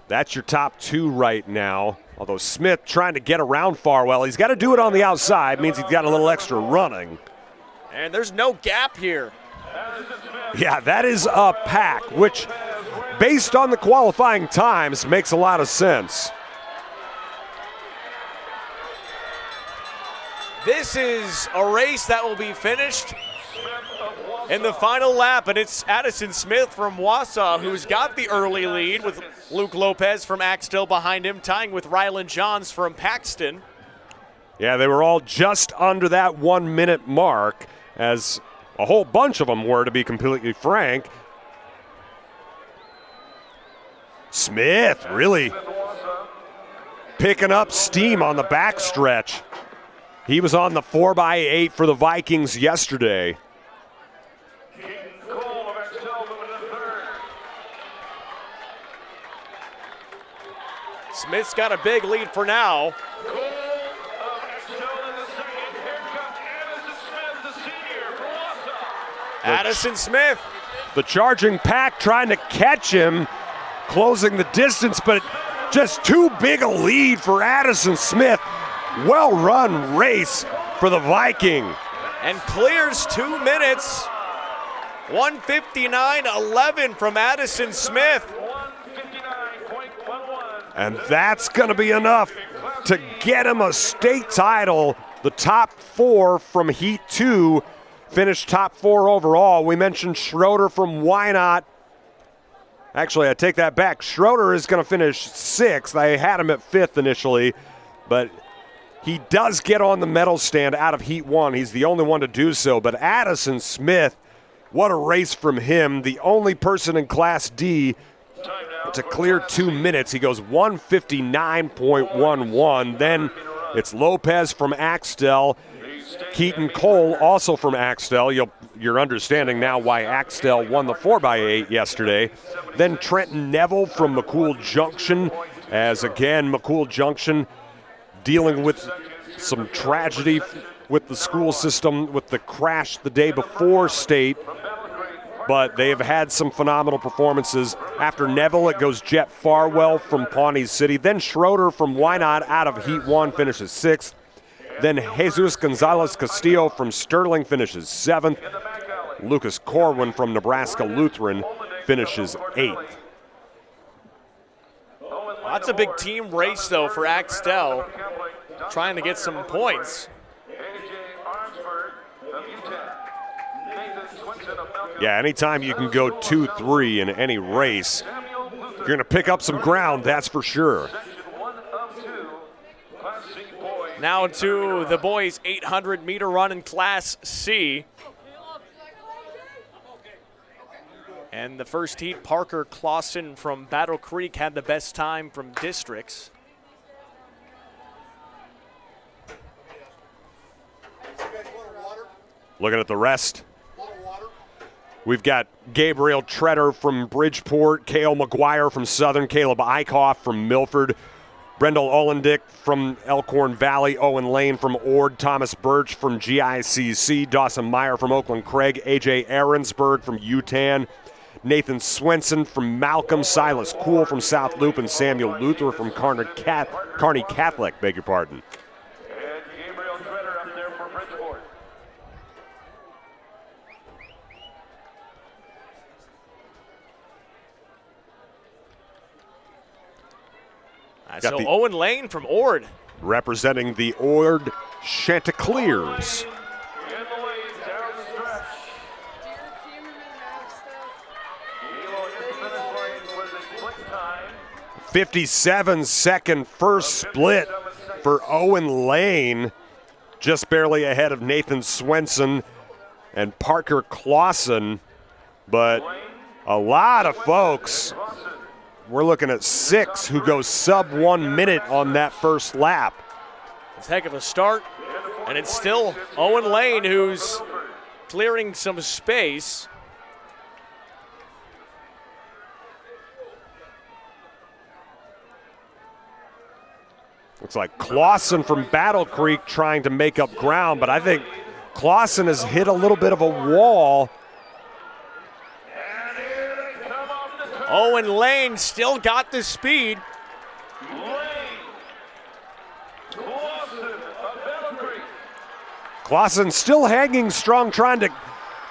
That's your top two right now. Although Smith trying to get around Farwell. He's got to do it on the outside. Means he's got a little extra running. And there's no gap here. Yeah, that is a pack, which based on the qualifying times makes a lot of sense. This is a race that will be finished in the final lap, and it's Addison Smith from Wausau who's got the early lead with Luke Lopez from Axtell behind him, tying with Rylan Johns from Paxton. Yeah, they were all just under that 1 minute mark, as a whole bunch of them were, to be completely frank. Smith really picking up steam on the backstretch. He was on the 4x8 for the Vikings yesterday. Smith's got a big lead for now. Addison Smith. The charging pack trying to catch him, closing the distance, but just too big a lead for Addison Smith. Well-run race for the Viking. And clears 2 minutes. 1:59.11 from Addison Smith. And that's going to be enough to get him a state title. The top four from Heat 2 finished top four overall. We mentioned Schroeder from Wynot. Actually, I take that back. Schroeder is going to finish 6th. I had him at 5th initially, but he does get on the medal stand out of Heat 1. He's the only one to do so. But Addison Smith, what a race from him. The only person in Class D to clear 2 minutes. He goes 1:59.11. Then it's Lopez from Axtell. Keaton Cole, also from Axtell. You're understanding now why Axtell won the 4x8 yesterday. Then Trenton Neville from McCool Junction, as again, McCool Junction dealing with some tragedy with the school system with the crash the day before state. But they have had some phenomenal performances. After Neville, it goes Jet Farwell from Pawnee City. Then Schroeder from Wynot out of Heat 1 finishes 6th. Then Jesus Gonzalez Castillo from Sterling finishes 7th. Lucas Corwin from Nebraska Lutheran finishes 8th. That's a big team race, though, for Axtell, trying to get some points. Yeah, anytime you can go 2-3 in any race, you're going to pick up some ground, that's for sure. Now to the boys' 800-meter run in Class C. And the first heat, Parker Clausen from Battle Creek had the best time from districts. Looking at the rest, we've got Gabriel Tretter from Bridgeport, Kale McGuire from Southern, Caleb Eichhoff from Milford, Brendel Olendick from Elkhorn Valley, Owen Lane from Ord, Thomas Birch from GICC, Dawson Meyer from Oakland Craig, AJ Aaronsburg from UTAN, Nathan Swenson from Malcolm, Silas Kuhl from South Loop, and Samuel Luther from Kearney Catholic, beg your pardon. And Gabriel Tretter up there for Bridgeport. So Owen Lane from Ord. Representing the Ord Chanticleers. 57-second first split for Owen Lane, just barely ahead of Nathan Swenson and Parker Clausen. But a lot of folks, we're looking at 6 who go sub 1 minute on that first lap. It's a heck of a start, and it's still Owen Lane who's clearing some space. Looks like Clausen from Battle Creek trying to make up ground, but I think Clausen has hit a little bit of a wall. Owen Lane still got the speed. Clausen still hanging strong, trying to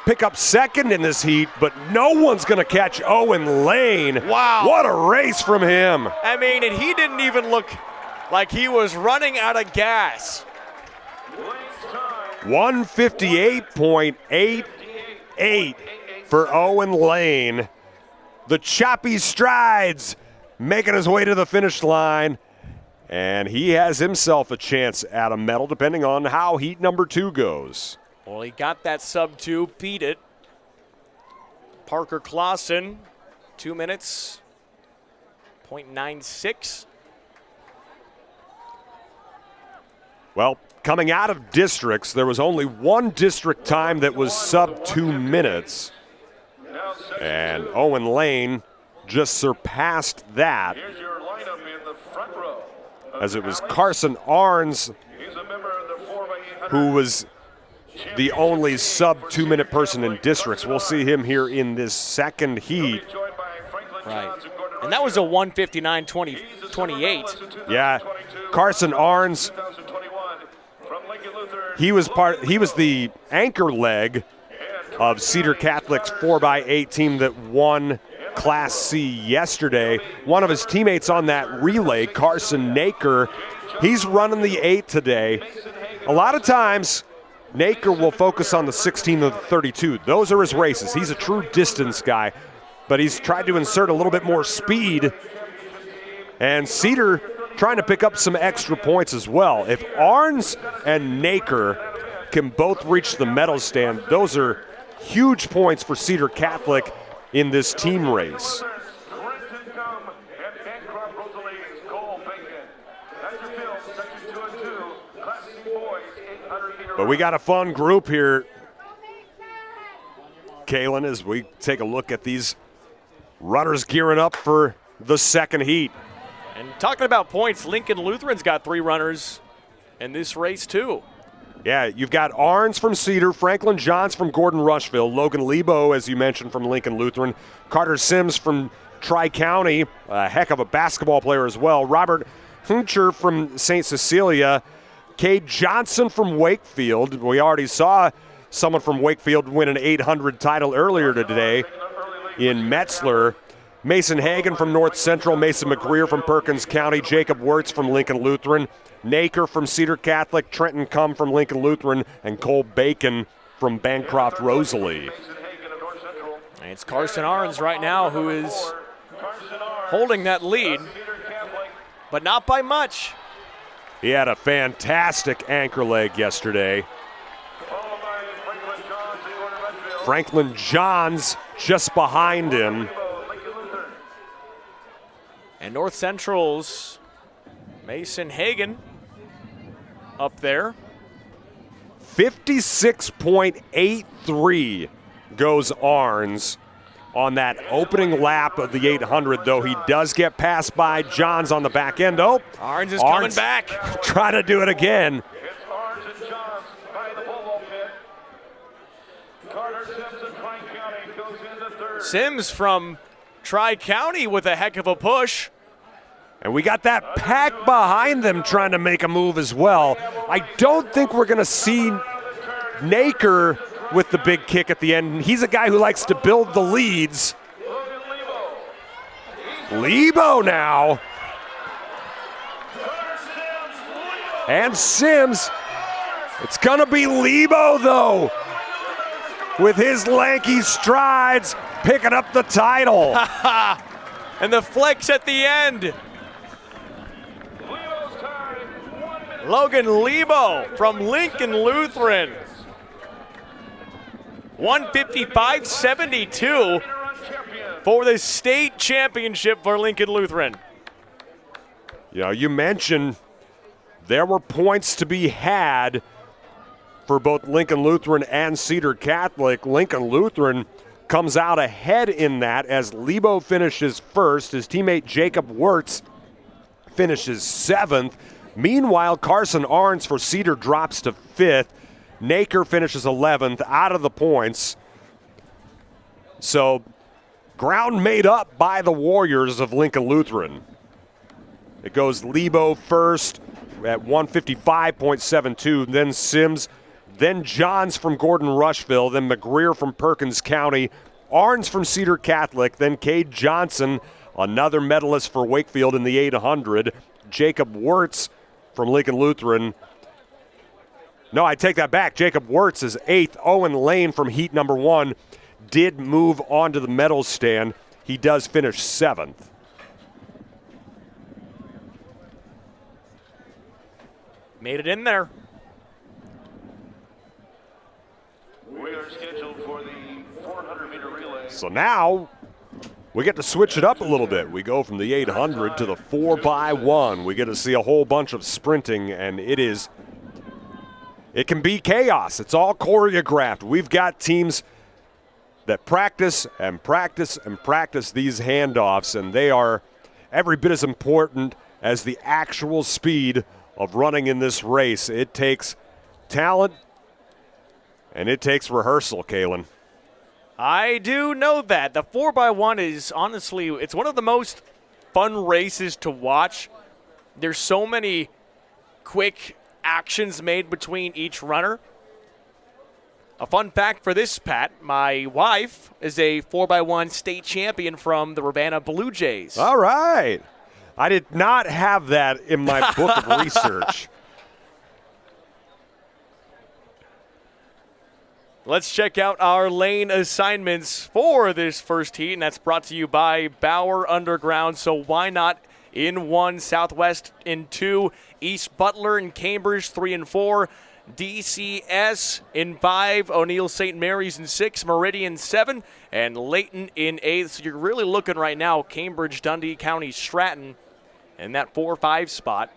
pick up second in this heat, but no one's going to catch Owen Lane. Wow. What a race from him. I mean, and he didn't even look like he was running out of gas. 158.88 for Owen Lane. The choppy strides making his way to the finish line. And he has himself a chance at a medal depending on how heat number 2 goes. Well, he got that sub 2, beat it. Parker Clausen, 2 minutes, 0.96. Well, coming out of districts, there was only one district time that was sub 2 minutes. And Owen Lane just surpassed that, Here's your lineup in the front row. as it was Carson Arns He's a member of the 4x800. who was the only sub 2 minute person in districts. We'll see him here in this second heat. Right. And that was a 159.28. Yeah, Carson Arns, he was the anchor leg of Cedar Catholic's 4x8 team that won Class C yesterday. One of his teammates on that relay, Carson Naker, he's running the 8 today. A lot of times, Naker will focus on the 16 of the 32. Those are his races. He's a true distance guy, but he's tried to insert a little bit more speed. And Cedar trying to pick up some extra points as well. If Arns and Naker can both reach the medal stand, those are huge points for Cedar Catholic in this team race. But we got a fun group here, Kalen, as we take a look at these runners gearing up for the second heat. And talking about points, Lincoln Lutheran's got 3 runners in this race too. Yeah, you've got Arns from Cedar, Franklin Johns from Gordon Rushville, Logan Lebo, as you mentioned, from Lincoln Lutheran, Carter Sims from Tri-County, a heck of a basketball player as well, Robert Huncher from St. Cecilia, Cade Johnson from Wakefield. We already saw someone from Wakefield win an 800 title earlier today in Metzler. Mason Hagan from North Central, Mason McGreer from Perkins County, Jacob Wirtz from Lincoln Lutheran, Naker from Cedar Catholic, Trenton Cum from Lincoln Lutheran, and Cole Bacon from Bancroft Rosalie. It's Carson Arns right now who is holding that lead, but not by much. He had a fantastic anchor leg yesterday. Franklin Johns just behind him. And North Central's Mason Hagan up there. 56.83 goes Arns on that opening lap of the 800, though he does get passed by Johns on the back end. Oh, Arns is coming back. Trying to do it again. It's Arns and Johns by the polo pit. Carter Sims of Tri-County goes into third. Sims from Tri-County with a heck of a push. And we got that pack behind them trying to make a move as well. I don't think we're going to see Naker with the big kick at the end. He's a guy who likes to build the leads. Lebo now. And Sims. It's going to be Lebo, though, with his lanky strides, picking up the title. And the flex at the end. Logan Lebo from Lincoln Lutheran. 155.72 for the state championship for Lincoln Lutheran. You know, you mentioned there were points to be had for both Lincoln Lutheran and Cedar Catholic. Lincoln Lutheran comes out ahead in that as Lebo finishes first. His teammate Jacob Wirtz finishes seventh. Meanwhile, Carson Arns for Cedar drops to fifth. Naker finishes 11th, out of the points. So, ground made up by the Warriors of Lincoln Lutheran. It goes Lebo first at 155.72, then Sims, then Johns from Gordon Rushville, then McGreer from Perkins County, Arns from Cedar Catholic, then Cade Johnson, another medalist for Wakefield in the 800, Jacob Wirtz from Lincoln Lutheran. No, I take that back. Jacob Wirtz is 8th. Owen Lane from heat number 1 did move on to the medal stand. He does finish 7th. Made it in there. We are scheduled for the 400-meter relay. So now we get to switch it up a little bit. We go from the 800 to the 4x1. We get to see a whole bunch of sprinting, and it can be chaos. It's all choreographed. We've got teams that practice and practice and practice these handoffs, and they are every bit as important as the actual speed of running in this race. It takes talent, and it takes rehearsal, Kalen. I do know that. The 4x1 is honestly, it's one of the most fun races to watch. There's so many quick actions made between each runner. A fun fact for this, Pat, my wife is a 4x1 state champion from the Ravenna Blue Jays. All right. I did not have that in my book of research. Let's check out our lane assignments for this first heat, and that's brought to you by Bauer Underground. So why not in 1, Southwest in 2, East Butler and Cambridge 3 and 4, DCS in 5, O'Neill St. Mary's in 6, Meridian 7, and Layton in 8. So you're really looking right now, Cambridge, Dundy County, Stratton in that 4-5 spot.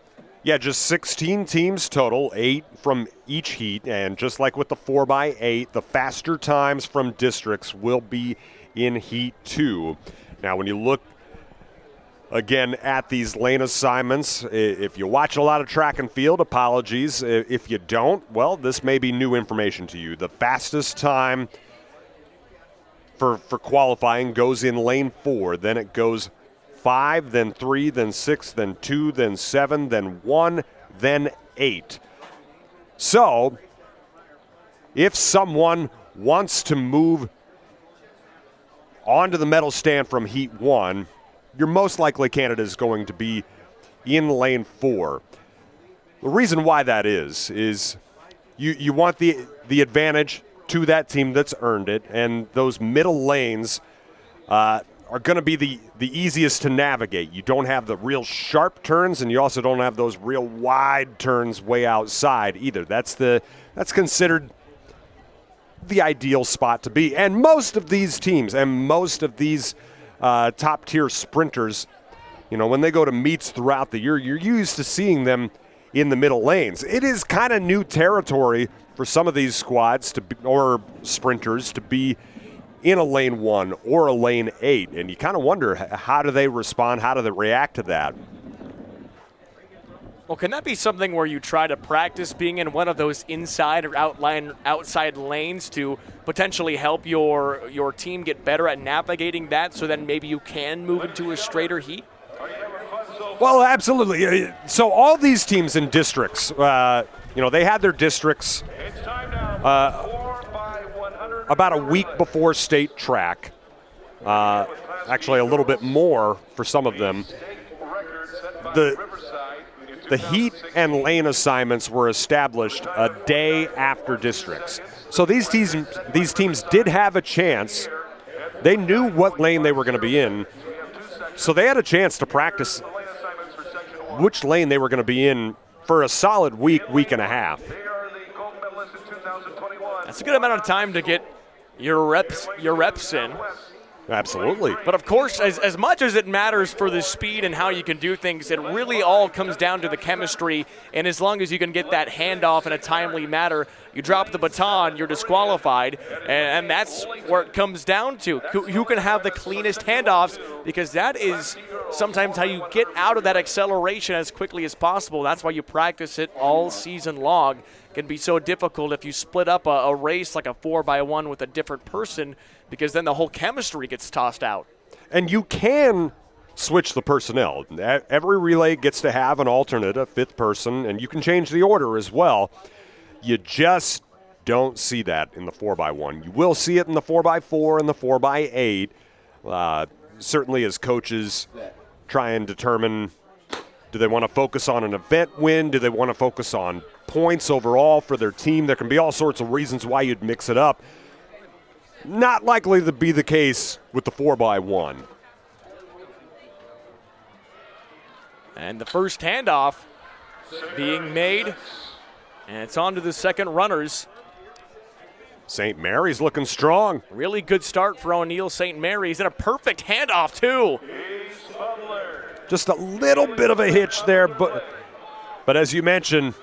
Yeah, just 16 teams total, 8 from each heat, and just like with the 4x8, the faster times from districts will be in Heat 2. Now, when you look again at these lane assignments, if you watch a lot of track and field, apologies. If you don't, well, this may be new information to you. The fastest time for qualifying goes in lane 4, then it goes 5, then 3, then 6, then 2, then 7, then 1, then 8. So, if someone wants to move onto the medal stand from Heat 1, your most likely candidate is going to be in lane 4. The reason why that is you want the advantage to that team that's earned it, and those middle lanes are going to be the easiest to navigate. You don't have the real sharp turns, and you also don't have those real wide turns way outside either. That's considered the ideal spot to be. And most of these teams and most of these top-tier sprinters, you know, when they go to meets throughout the year, you're used to seeing them in the middle lanes. It is kind of new territory for some of these squads or sprinters to be in a lane 1 or a lane 8, and you kind of wonder, how do they respond, how do they react to that? Well, can that be something where you try to practice being in one of those inside or outside lanes to potentially help your team get better at navigating that, so then maybe you can move into a straighter heat? Well, absolutely. So all these teams in districts, they had their districts about a week before state track. Actually, a little bit more for some of them. The heat and lane assignments were established a day after districts. So these teams did have a chance. They knew what lane they were going to be in, so they had a chance to practice which lane they were going to be in for a solid week and a half. That's a good amount of time to get your reps in. Absolutely. But of course, as much as it matters for the speed and how you can do things, it really all comes down to the chemistry. And as long as you can get that handoff in a timely manner, you drop the baton, you're disqualified. And that's where it comes down to. Who can have the cleanest handoffs, because that is sometimes how you get out of that acceleration as quickly as possible. That's why you practice it all season long. It can be so difficult if you split up a race like a 4x1 with a different person, because then the whole chemistry gets tossed out. And you can switch the personnel. Every relay gets to have an alternate, a fifth person, and you can change the order as well. You just don't see that in the 4x1. You will see it in the 4x4 and the 4x8. Certainly as coaches try and determine, do they want to focus on an event win? Do they want to focus on points overall for their team? There can be all sorts of reasons why you'd mix it up. Not likely to be the case with the 4x1. And the first handoff being made, and it's on to the second runners. St. Mary's looking strong. Really good start for O'Neill St. Mary's, and a perfect handoff too. Just a little bit of a hitch there, but as you mentioned,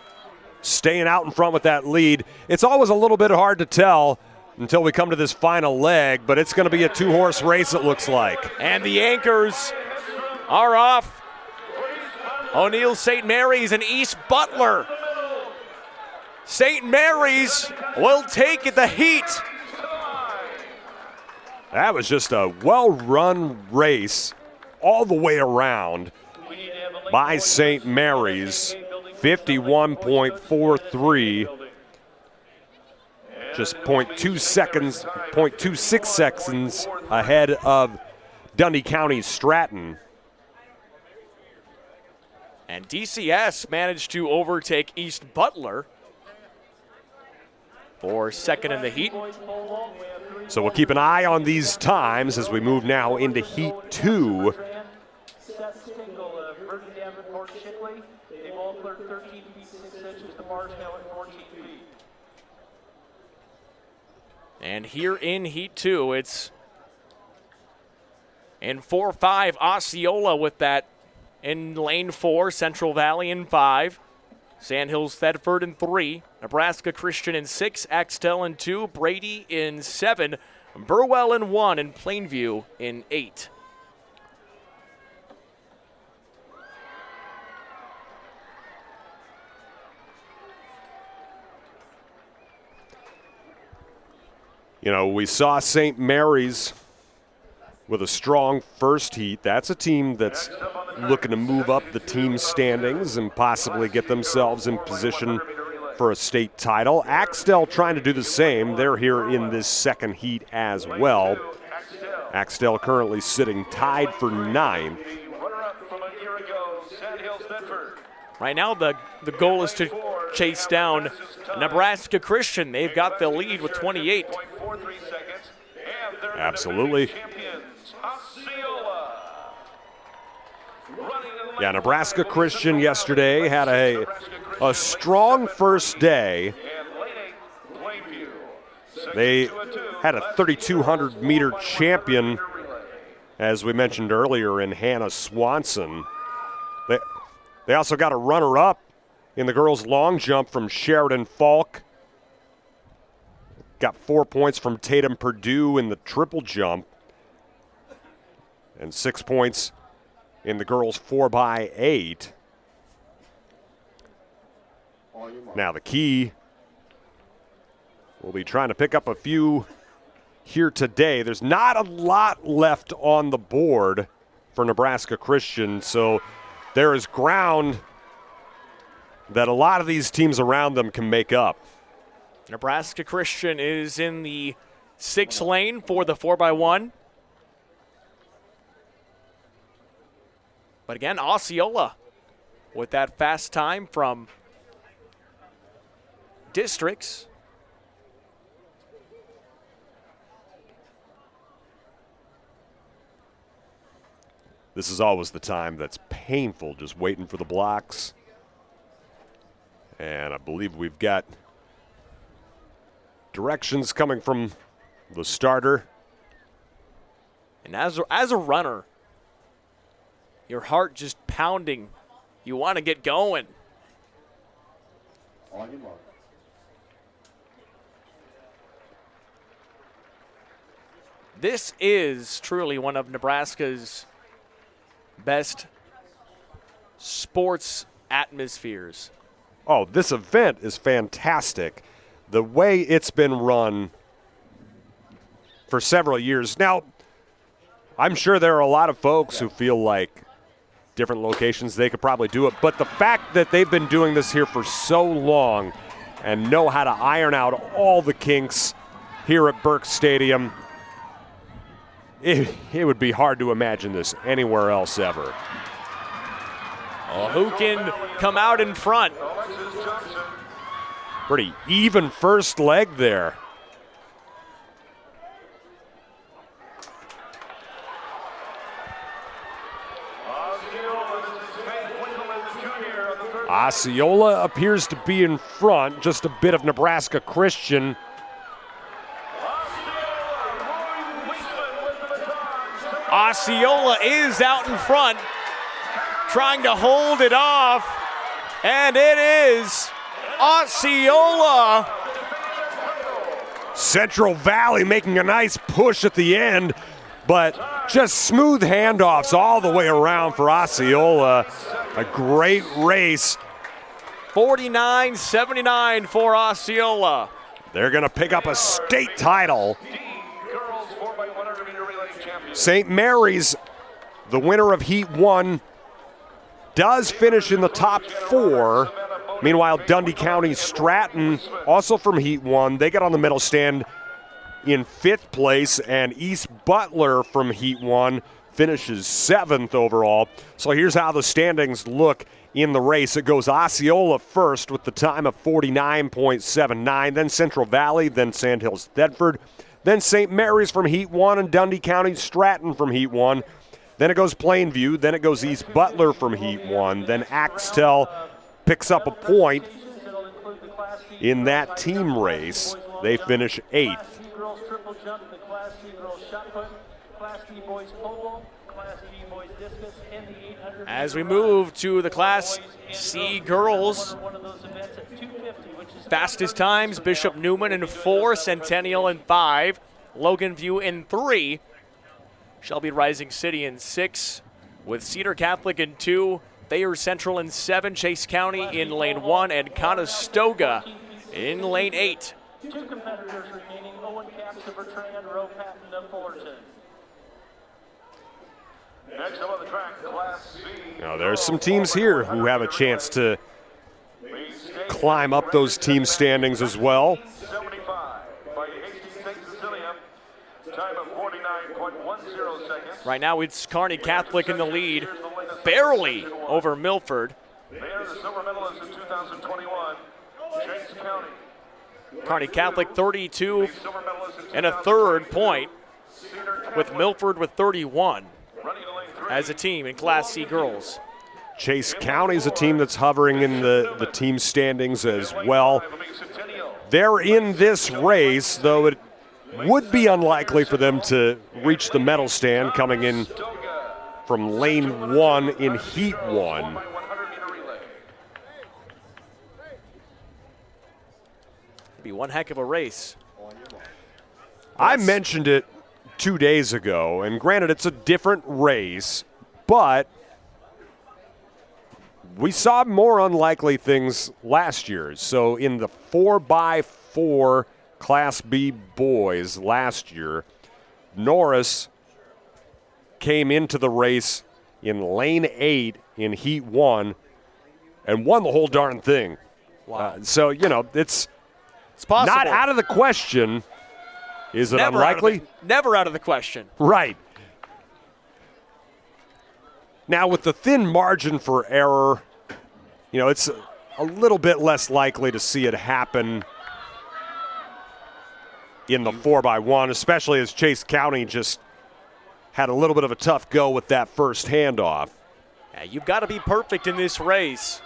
staying out in front with that lead. It's always a little bit hard to tell until we come to this final leg, but it's going to be a two-horse race, it looks like. And the anchors are off. O'Neill St. Mary's and East Butler. St. Mary's will take the heat. That was just a well-run race all the way around by St. Mary's. 51.43. Just 0.26 seconds ahead of Dundy County's Stratton. And DCS managed to overtake East Butler for second in the heat. So we'll keep an eye on these times as we move now into Heat 2. And here in Heat 2, it's in 4-5, Osceola with that in lane 4, Central Valley in 5, Sandhills Thedford in 3, Nebraska Christian in 6, Axtell in 2, Brady in 7, Burwell in 1, and Plainview in 8. You know, we saw St. Mary's with a strong first heat. That's a team that's looking to move up the team standings and possibly get themselves in position for a state title. Axtell trying to do the same. They're here in this second heat as well. Axtell currently sitting tied for 9th. Right now, the goal is to chase down Nebraska Christian. They've got the lead with 28. Absolutely. Yeah, Nebraska Christian yesterday had a strong first day. They had a 3,200-meter champion, as we mentioned earlier, in Hannah Swanson. They also got a runner-up in the girls' long jump from Sheridan Falk. Got 4 points from Tatum Purdue in the triple jump. And 6 points in the girls' 4x8. Now the key will be trying to pick up a few here today. There's not a lot left on the board for Nebraska Christian, so there is ground that a lot of these teams around them can make up. Nebraska Christian is in the 6 lane for the 4x1. But again, Osceola with that fast time from districts. This is always the time that's painful, just waiting for the blocks. And I believe we've got directions coming from the starter. And as a runner, your heart just pounding. You want to get going. This is truly one of Nebraska's best sports atmospheres. Oh, this event is fantastic. The way it's been run for several years. Now, I'm sure there are a lot of folks who feel like different locations they could probably do it, but the fact that they've been doing this here for so long and know how to iron out all the kinks here at Burke Stadium, it would be hard to imagine this anywhere else ever. Oh, who can come out in front? Pretty even first leg there. Osceola appears to be in front, just a bit of Nebraska Christian. Osceola is out in front, trying to hold it off, and it is Osceola. Central Valley making a nice push at the end, but just smooth handoffs all the way around for Osceola. A great race. 49-79 for Osceola. They're going to pick up a state title. St. Mary's, the winner of Heat 1, does finish in the top 4. Meanwhile, Dundy County Stratton, also from Heat 1, they got on the medal stand in 5th place, and East Butler from Heat 1 finishes 7th overall. So here's how the standings look in the race. It goes Osceola first with the time of 49.79, then Central Valley, then Sandhills Thedford, then St. Mary's from Heat 1 and Dundy County Stratton from Heat 1. Then it goes Plainview, then it goes East Butler from Heat 1, then Axtell picks up a point in that team race. They finish 8th. As we move to the Class C girls, fastest times, Bishop Neumann in 4, Centennial in 5, Logan View in 3, Shelby Rising City in 6, with Cedar Catholic in 2, Thayer Central in 7, Chase County in lane 1, and Conestoga in lane 8. 2 competitors remaining, Owen Caps of Bertrand, Roe Patton of Fullerton. Next up on the track, Class C. Now there's some teams here who have a chance to climb up those team standings as well. 75 by Hastings St. Cecilia, time of 49.10 seconds. Right now it's Kearney Catholic in the lead, barely over Milford. They are the silver medalists in 2021, Chase County. Kearney Catholic 32 and a third point, with Milford with 31 as a team in Class C girls. Chase County is a team that's hovering in the team standings as well. They're in this race, though it would be unlikely for them to reach the medal stand coming in from lane 1 in Heat 1. Be one heck of a race. I mentioned it 2 days ago, and granted, it's a different race, but we saw more unlikely things last year. So in the 4x4 Class B boys last year, Norris came into the race in lane 8 in heat 1 and won the whole darn thing. Wow. So, it's possible. Not out of the question. Is it unlikely? Never out of the question. Right. Now, with the thin margin for error, it's a little bit less likely to see it happen in the 4x1, especially as Chase County just had a little bit of a tough go with that first handoff. Yeah, you've got to be perfect in this race.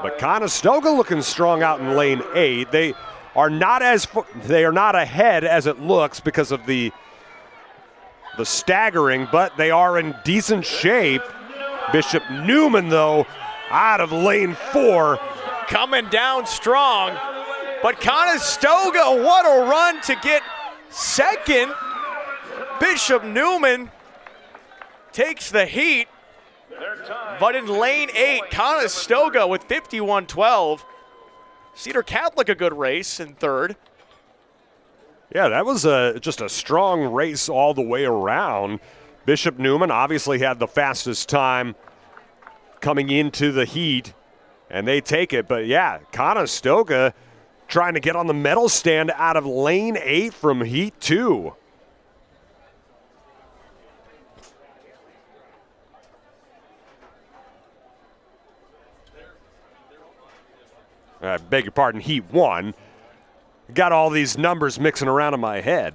But Conestoga looking strong out in lane 8. They are not ahead as it looks because of the staggering, but they are in decent shape. Bishop Newman, though, out of lane 4. Coming down strong. But Conestoga, what a run to get second. Bishop Newman takes the heat. But in lane 8, Conestoga with 51.12. Cedar Catholic a good race in third. Yeah, that was just a strong race all the way around. Bishop Newman obviously had the fastest time coming into the heat, and they take it. But, yeah, Conestoga trying to get on the medal stand out of lane 8 from heat 2. I beg your pardon, heat 1. Got all these numbers mixing around in my head.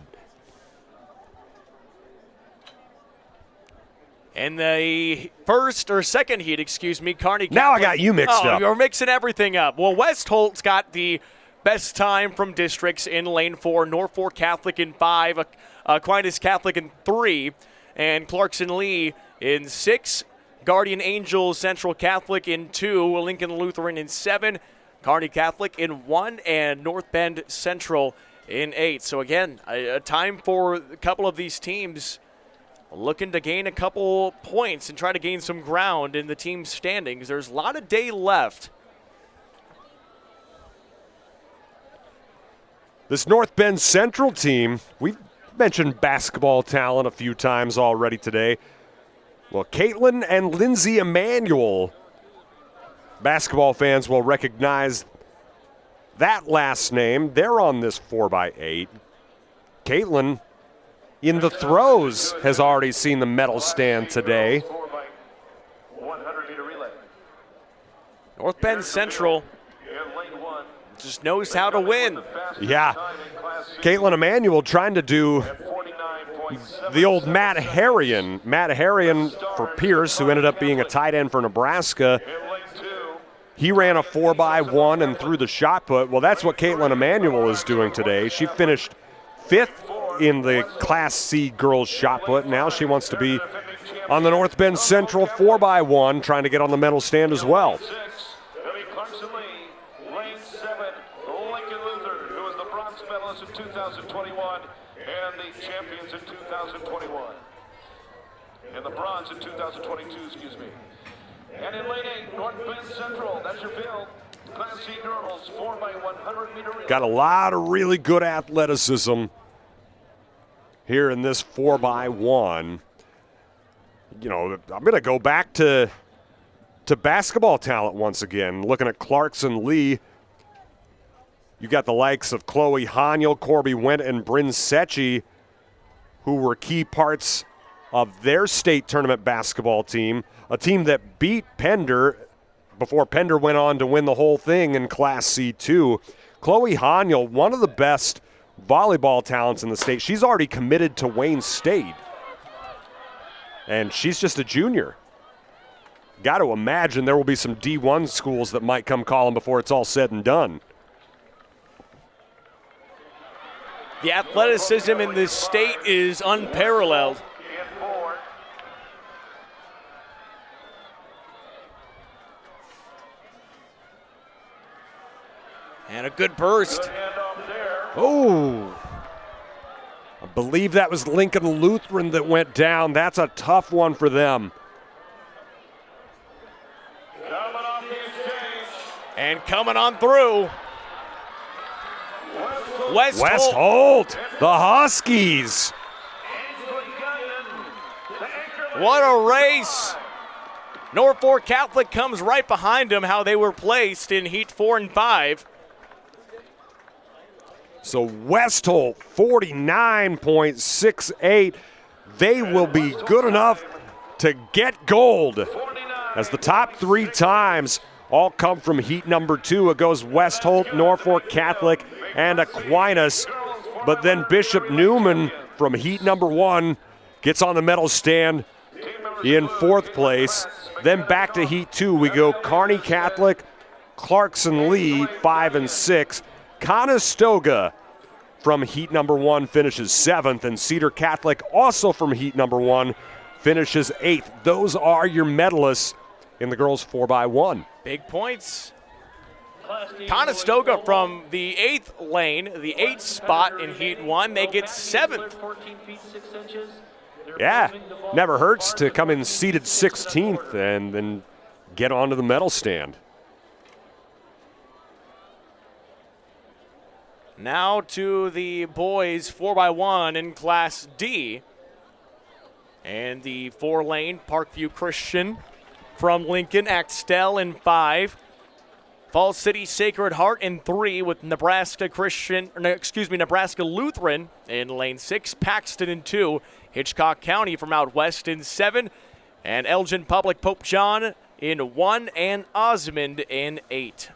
In the first or second heat, Kearney Catholic. Now I got you mixed up. You're mixing everything up. Well, West Holt's got the best time from districts in lane 4, Norfolk Catholic in 5, Aquinas Catholic in 3, and Clarkson Lee in 6, Guardian Angels Central Catholic in 2, Lincoln Lutheran in 7, Kearney Catholic in 1, and North Bend Central in 8. So again, a time for a couple of these teams looking to gain a couple points and try to gain some ground in the team standings. There's a lot of day left. This North Bend Central team, we've mentioned basketball talent a few times already today. Well, Caitlin and Lindsay Emanuel, basketball fans will recognize that last name. They're on this 4x8. Caitlin, in the throws, has already seen the medal stand today. North Bend Central just knows how to win. Yeah. Caitlin Emanuel trying to do the old Matt Harrion. Matt Harrion for Pierce, who ended up being a tight end for Nebraska. He ran a 4x1 and threw the shot put. Well, that's what Caitlin Emanuel is doing today. She finished 5th in the Class C girls shot put. Now she wants to be on the North Bend Central 4x1, trying to get on the medal stand as well. Lane 7, Lincoln Lutheran, who was the bronze medalist in 2021 and the champions in 2021. And the bronze in 2022, excuse me. And in lane 8, North Bend Central, that's your field. Class C girls, 4x100 meter relay. Got a lot of really good athleticism here in this 4x1. You know, I'm going to go back to basketball talent once again. Looking at Clarkson Lee, you got the likes of Chloe Haniel, Corby Wendt, and Bryn Secchi, who were key parts of their state tournament basketball team, a team that beat Pender before Pender went on to win the whole thing in Class C2. Chloe Haniel, one of the best volleyball talents in the state. She's already committed to Wayne State, and she's just a junior. Got to imagine there will be some D1 schools that might come calling before it's all said and done. The athleticism in this state is unparalleled. And a good burst. Oh, I believe that was Lincoln Lutheran that went down. That's a tough one for them. And coming on through, West Holt, the Huskies. What a race. Norfolk Catholic comes right behind them, how they were placed in Heat 4 and 5. So West Holt, 49.68. They will be good enough to get gold, as the top 3 times all come from heat number 2. It goes West Holt, Norfolk Catholic, and Aquinas. But then Bishop Newman from heat number 1 gets on the medal stand in 4th place. Then back to heat 2, we go Kearney Catholic, Clarkson Lee, 5 and 6. Conestoga from heat number 1 finishes 7th, and Cedar Catholic, also from heat number 1, finishes 8th. Those are your medalists in the girls 4x1. Big points. Conestoga from the 8th lane, the 8th spot in heat 1, they get 7th. Yeah, never hurts to come in seated 16th and then get onto the medal stand. Now to the boys 4x1 in Class D. And the 4-lane Parkview Christian from Lincoln, Axtell in 5. Falls City Sacred Heart in 3 with Nebraska Lutheran in lane 6. Paxton in 2. Hitchcock County from out west in 7. And Elgin Public Pope John in 1 and Osmond in 8.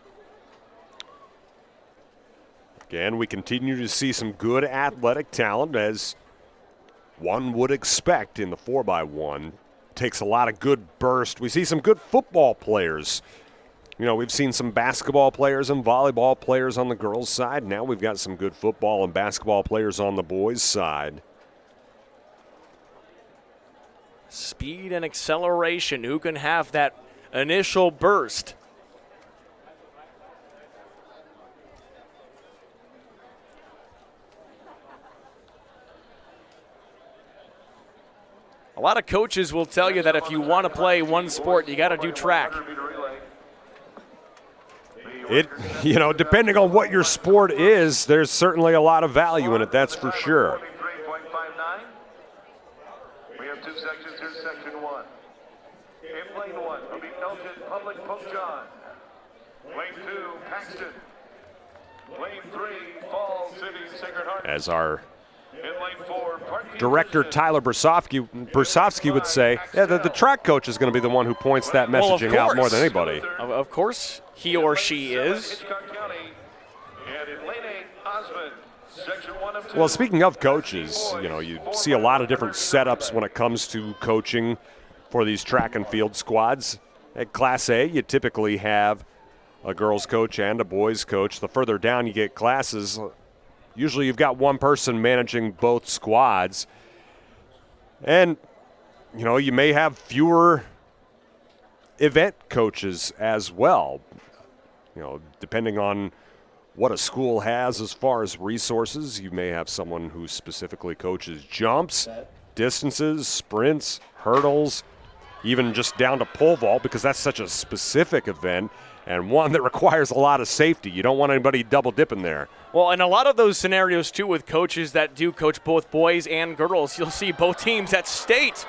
Again, we continue to see some good athletic talent, as one would expect in the 4x1. Takes a lot of good burst. We see some good football players. You know, we've seen some basketball players and volleyball players on the girls' side. Now we've got some good football and basketball players on the boys' side. Speed and acceleration. Who can have that initial burst? A lot of coaches will tell you that if you want to play one sport, you got to do track. Depending on what your sport is, there's certainly a lot of value in it, that's for sure. We have 2 sections here, section 1. In lane 1, will be Elgin Public Pope John. Lane 2, Paxton. Lane 3, Falls City Sacred Heart. As our in lane 4, director Tyler Brusovsky would say, the track coach is going to be the one who points that messaging out more than anybody. Of course, he or she is. And in lane 8, Osmond, section 1 of 2. Well, speaking of coaches, you see a lot of different setups when it comes to coaching for these track and field squads. At Class A, you typically have a girls coach and a boys coach. The further down you get classes, usually you've got one person managing both squads. And, you may have fewer event coaches as well. Depending on what a school has as far as resources, you may have someone who specifically coaches jumps, distances, sprints, hurdles, even just down to pole vault, because that's such a specific event and one that requires a lot of safety. You don't want anybody double dipping there. Well, in a lot of those scenarios, too, with coaches that do coach both boys and girls, you'll see both teams at state.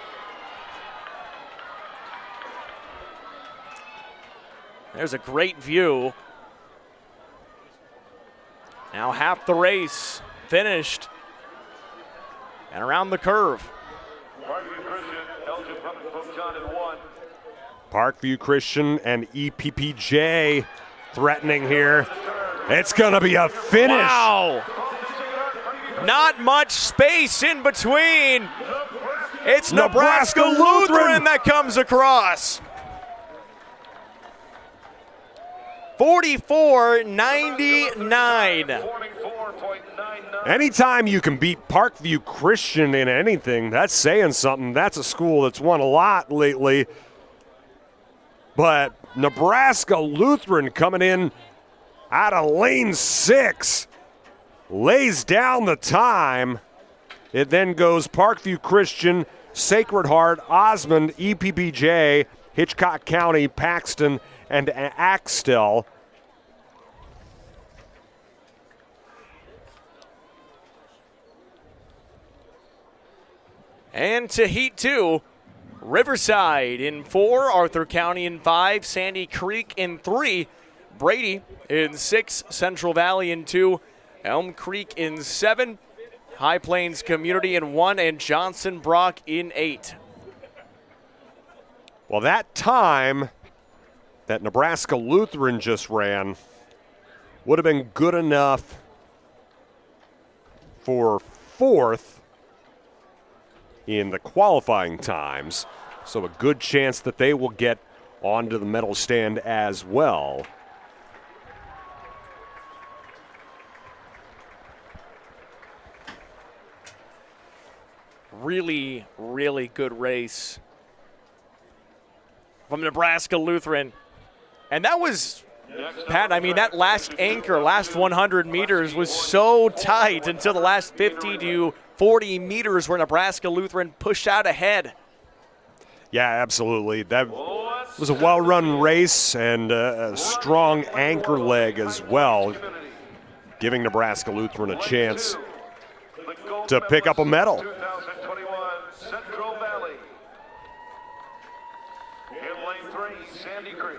There's a great view. Now half the race finished. And around the curve. Parkview Christian and EPPJ threatening here. It's going to be a finish. Wow. Not much space in between. It's Nebraska Lutheran that comes across. 44-99. Anytime you can beat Parkview Christian in anything, that's saying something. That's a school that's won a lot lately. But Nebraska Lutheran coming in out of lane 6. Lays down the time. It then goes Parkview Christian, Sacred Heart, Osmond, EPBJ, Hitchcock County, Paxton, and Axtell. And to Heat 2, Riverside in 4, Arthur County in 5, Sandy Creek in 3, Brady in 6, Central Valley in 2, Elm Creek in 7, High Plains Community in 1, and Johnson Brock in 8. Well, that time that Nebraska Lutheran just ran would have been good enough for 4th in the qualifying times. So a good chance that they will get onto the medal stand as well. Really, really good race from Nebraska Lutheran. And that was, Pat, I mean, that last anchor, last 100 meters was so tight until the last 50 to 40 meters where Nebraska Lutheran pushed out ahead. Yeah, absolutely. That was a well-run race and a strong anchor leg as well, giving Nebraska Lutheran a chance to pick up a medal. 2021 Central Valley. In lane 3, Sandy Creek.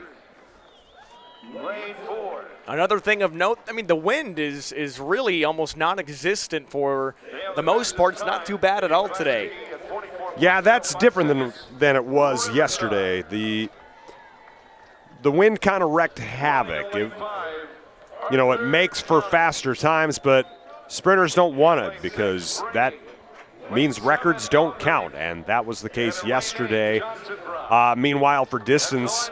Lane 4. Another thing of note, I mean, the wind is really almost non-existent for the most part. It's not too bad at all today. Yeah, that's different than it was yesterday. The wind kind of wreaked havoc. It makes for faster times, but sprinters don't want it because that means records don't count, and that was the case yesterday. Meanwhile, for distance,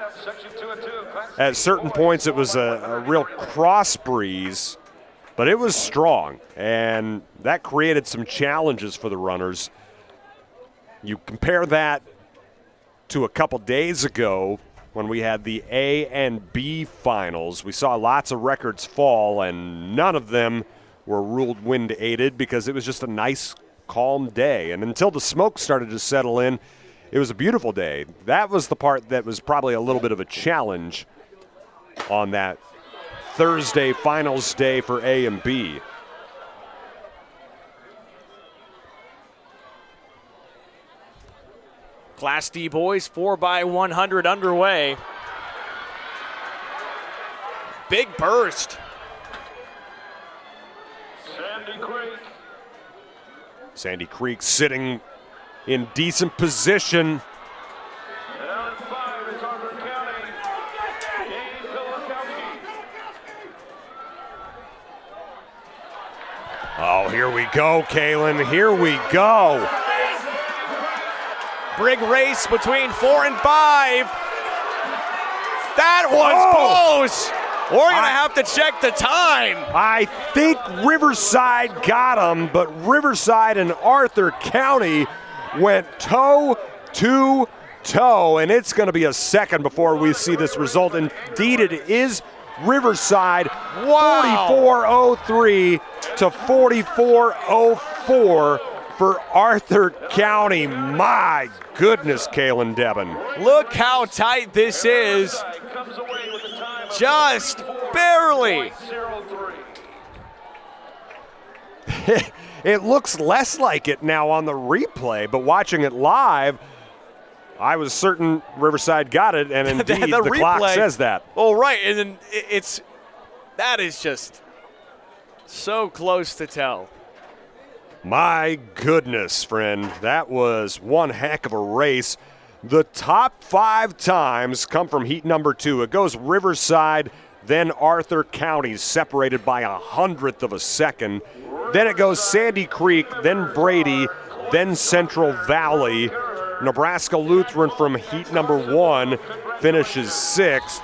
at certain points it was a real cross breeze, but it was strong, and that created some challenges for the runners. You compare that to a couple days ago when we had the A and B finals. We saw lots of records fall, and none of them were ruled wind-aided because it was just a nice, calm day. And until the smoke started to settle in, it was a beautiful day. That was the part that was probably a little bit of a challenge on that Thursday finals day for A and B. Class D boys, 4x100 underway. Big burst. Sandy Creek sitting in decent position. Oh, here we go, Kalen. Here we go. Big race between 4 and 5. That was close. We're going to have to check the time. I think Riverside got him, but Riverside and Arthur County went toe to toe, and it's going to be a second before we see this result. Indeed, it is Riverside. Wow. 44:03 to 44:04 for Arthur County. My goodness, Kalen Devin. Look how tight this is. Just barely. It looks less like it now on the replay, but watching it live, I was certain Riverside got it, and indeed the clock says that. Oh, right, and then that is just so close to tell. My goodness, friend, that was one heck of a race. The top 5 times come from heat number 2. It goes Riverside, then Arthur County, separated by 100th of a second. Then it goes Sandy Creek, then Brady, then Central Valley. Nebraska Lutheran from heat number 1 finishes 6th.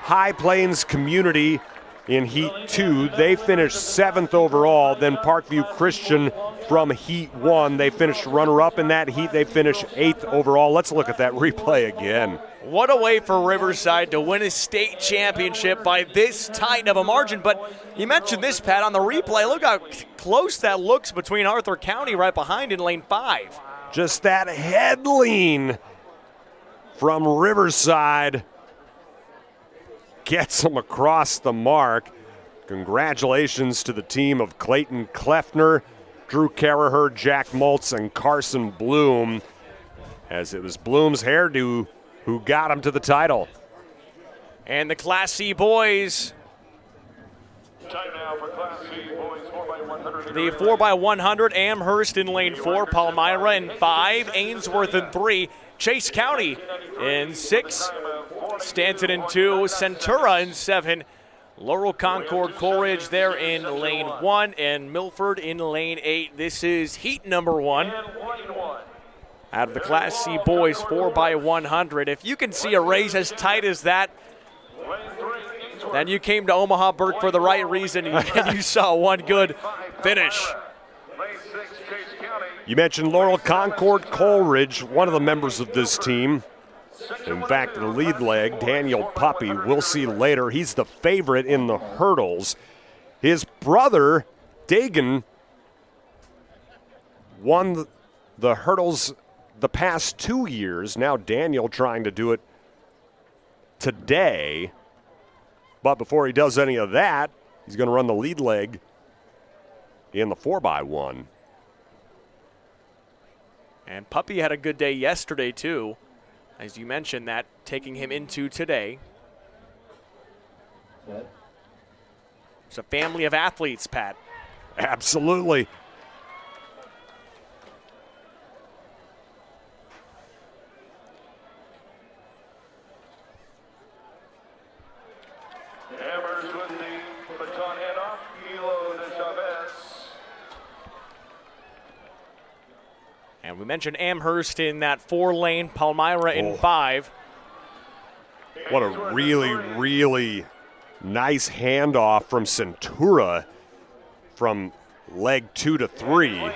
High Plains Community in Heat 2. They finished 7th overall. Then Parkview Christian from Heat 1. They finished runner-up in that heat. They finished 8th overall. Let's look at that replay again. What a way for Riverside to win a state championship by this tight of a margin. But you mentioned this, Pat, on the replay. Look how close that looks between Arthur County right behind in lane 5. Just that head lean from Riverside gets them across the mark. Congratulations to the team of Clayton Kleffner, Drew Caraher, Jack Maltz, and Carson Bloom, as it was Bloom's hairdo who got him to the title. And the Class C boys. Time now for Class C boys 4x100. The 4x100, Amherst in lane 4, Palmyra in 5, Ainsworth in 3, Chase County in 6, Stanton in 2, Centura in 7, Laurel Concord Coleridge there in lane 1, and Milford in lane 8. This is heat number 1. Out of the Class C boys 4x100. If you can see a race as tight as that, then you came to Omaha Burke for the right reason, and you saw one good finish. You mentioned Laurel Concord Coleridge, one of the members of this team. In fact, the lead leg, Daniel Puppy, we'll see later. He's the favorite in the hurdles. His brother, Dagan, won the hurdles the past 2 years. Now Daniel trying to do it today. But before he does any of that, he's going to run the lead leg in the 4x1. And Puppy had a good day yesterday, too. As you mentioned, that taking him into today. It's a family of athletes, Pat. Absolutely. Amherst with the baton handoff. Hilo de Chavez. And we mentioned Amherst in that 4-lane, Palmyra in 5. What a really, really nice handoff from Centura from leg 2 to 3.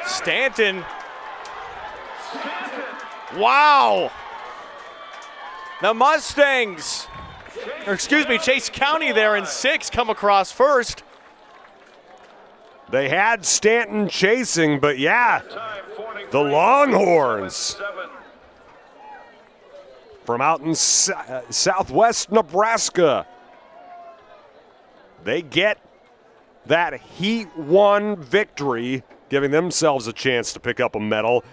Stanton. Wow. The Mustangs, or excuse me, Chase County there in 6 come across first. They had Stanton chasing, but yeah, the Longhorns from out in southwest Nebraska, they get that Heat 1 victory, giving themselves a chance to pick up a medal.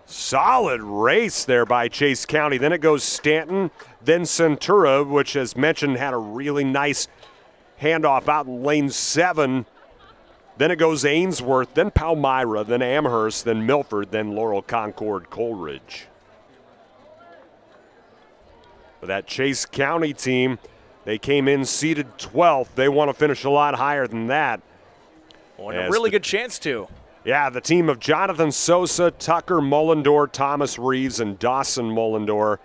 Solid race there by Chase County. Then it goes Stanton, then Centura, which, as mentioned, had a really nice handoff out in lane 7. Then it goes Ainsworth, then Palmyra, then Amherst, then Milford, then Laurel Concord Coleridge. But that Chase County team, they came in seeded 12th. They want to finish a lot higher than that. Oh, and a really good chance to. Yeah, the team of Jonathan Sosa, Tucker Mullendor, Thomas Reeves, and Dawson Mullendor,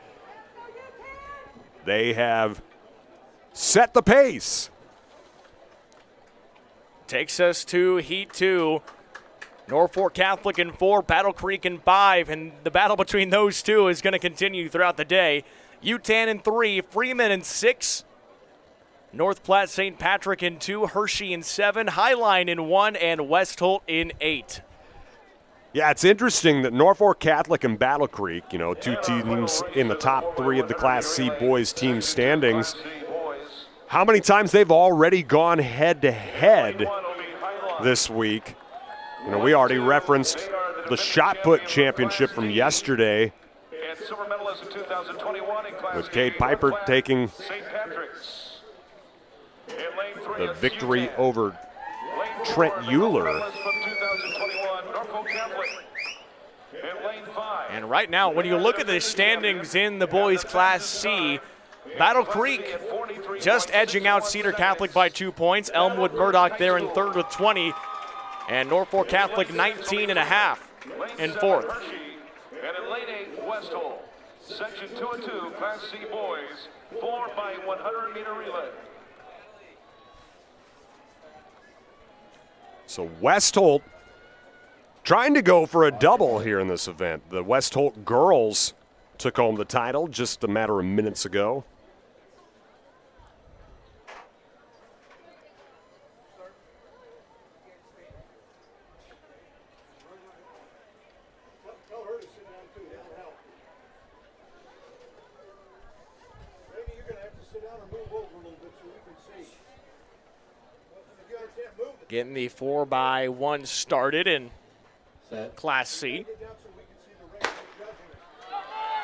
they have set the pace. Takes us to Heat 2. Norfolk Catholic in 4, Battle Creek in 5, and the battle between those two is going to continue throughout the day. Utan in 3, Freeman in 6, North Platte St. Patrick in 2, Hershey in 7, Highline in 1, and West Holt in 8. Yeah, it's interesting that Norfolk Catholic and Battle Creek, you know, two teams in the top 3 of the Class C boys team standings, how many times they've already gone head-to-head this week. You know, we already referenced the shot put championship from yesterday, with Cade Piper taking the victory over Trent Euler. And right now, when you look at the standings in the boys Class C, Battle Creek just edging out Cedar Catholic by 2 points. Elmwood Murdoch there in 3rd with 20. And Norfolk Catholic 19.5 in 4th. And in lane 8, West Holt. Section 202, Class C boys, 4x100 meter relay. So West Holt trying to go for a double here in this event. The West Holt girls took home the title just a matter of minutes ago. Getting the 4x1 started in Class C.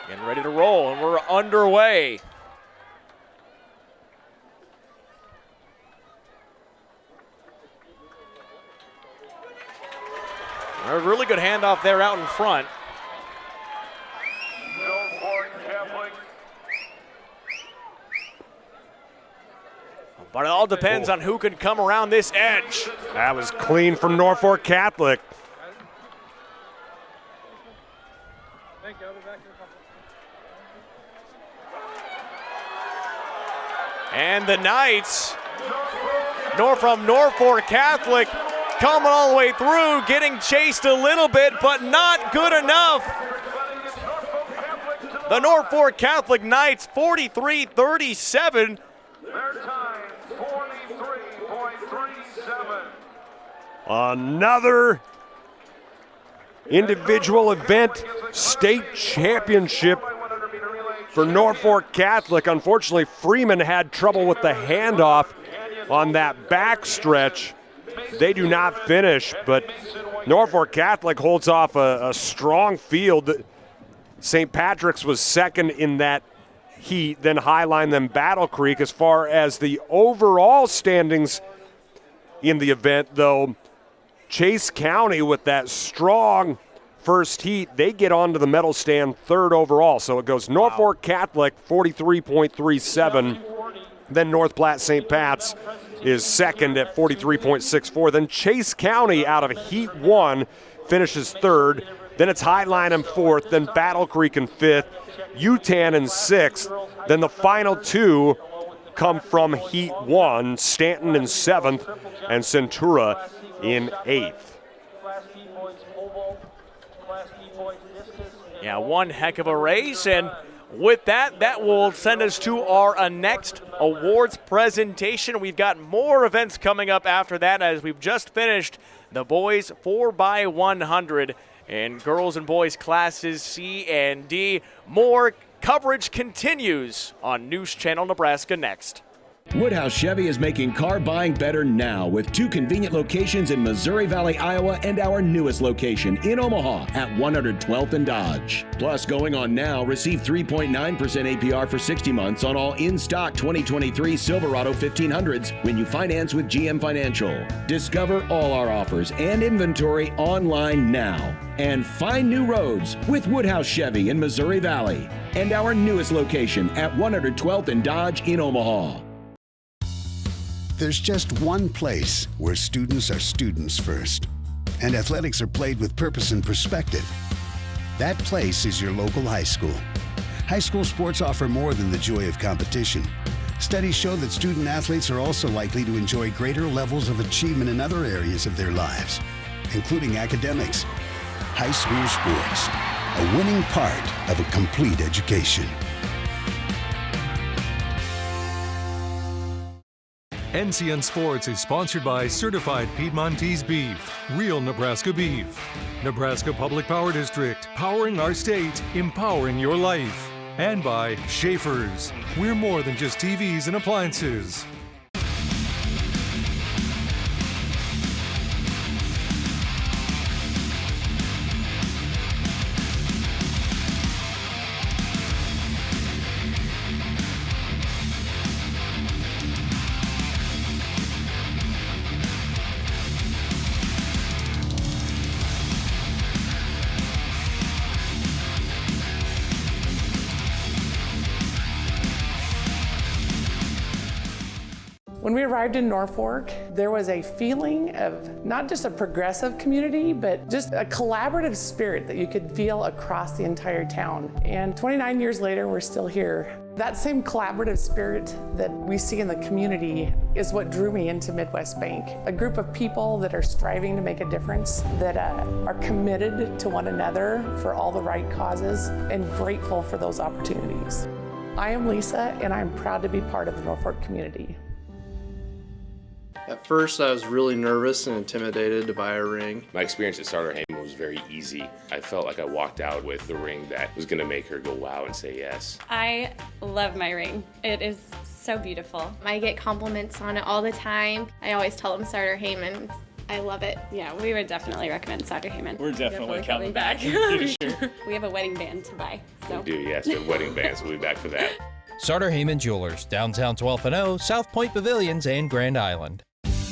Getting ready to roll, and we're underway. A really good handoff there out in front. But it all depends on who can come around this edge. That was clean from Norfolk Catholic. And the Knights, from Norfolk Catholic, coming all the way through, getting chased a little bit, but not good enough. The Norfolk Catholic Knights, 43-37. Their time, 43.37. Another individual event state championship for Norfolk Catholic. Unfortunately, Freeman had trouble with the handoff on that backstretch. They do not finish, but Norfolk Catholic holds off a strong field. St. Patrick's was second in that heat, then Highline, then Battle Creek. As far as the overall standings in the event, though, Chase County with that strong first heat, they get onto the medal stand third overall. So it goes Norfolk Catholic 43.37, then North Platte St. Pat's is second at 43.64. Then Chase County out of heat one finishes third. Then it's Highline in fourth, then Battle Creek in fifth, Utan in sixth. Then the final two come from heat one, Stanton in seventh and Centura in eighth. Yeah, one heck of a race, and with that, that will send us to our next awards presentation. We've got more events coming up after that, as we've just finished the boys 4x100 and girls and boys classes C and D. More coverage continues on News Channel Nebraska next. Woodhouse Chevy is making car buying better now with two convenient locations in Missouri Valley, Iowa, and our newest location in Omaha at 112th and Dodge. Plus, going on now, receive 3.9% APR for 60 months on all in-stock 2023 Silverado 1500s when you finance with GM Financial. Discover all our offers and inventory online now. And find new roads with Woodhouse Chevy in Missouri Valley and our newest location at 112th and Dodge in Omaha. There's just one place where students are students first, and athletics are played with purpose and perspective. That place is your local high school. High school sports offer more than the joy of competition. Studies show that student athletes are also likely to enjoy greater levels of achievement in other areas of their lives, including academics. High school sports, a winning part of a complete education. NCN Sports is sponsored by Certified Piedmontese Beef, real Nebraska beef. Nebraska Public Power District, powering our state, empowering your life. And by Schaefer's. We're more than just TVs and appliances. When we arrived in Norfolk, there was a feeling of not just a progressive community, but just a collaborative spirit that you could feel across the entire town. And 29 years later, we're still here. That same collaborative spirit that we see in the community is what drew me into Midwest Bank. A group of people that are striving to make a difference, that are committed to one another for all the right causes, and grateful for those opportunities. I am Lisa, and I'm proud to be part of the Norfolk community. At first, I was really nervous and intimidated to buy a ring. My experience at Starter Heyman was very easy. I felt like I walked out with the ring that was going to make her go wow and say yes. I love my ring. It is so beautiful. I get compliments on it all the time. I always tell them Starter Heyman. I love it. Yeah, we would definitely recommend Starter Heyman. We're definitely coming back in the future. We have a wedding band to buy. So. We do, yes. The wedding bands will be back for that. Starter Heyman Jewelers, downtown 12th and O, South Point Pavilions, and Grand Island.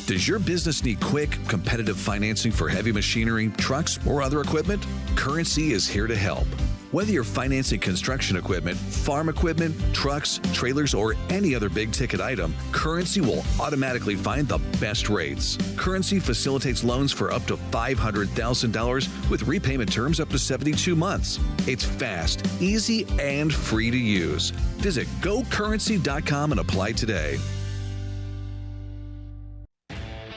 Does your business need quick, competitive financing for heavy machinery, trucks, or other equipment? Currency is here to help. Whether you're financing construction equipment, farm equipment, trucks, trailers, or any other big-ticket item, Currency will automatically find the best rates. Currency facilitates loans for up to $500,000 with repayment terms up to 72 months. It's fast, easy, and free to use. Visit GoCurrency.com and apply today.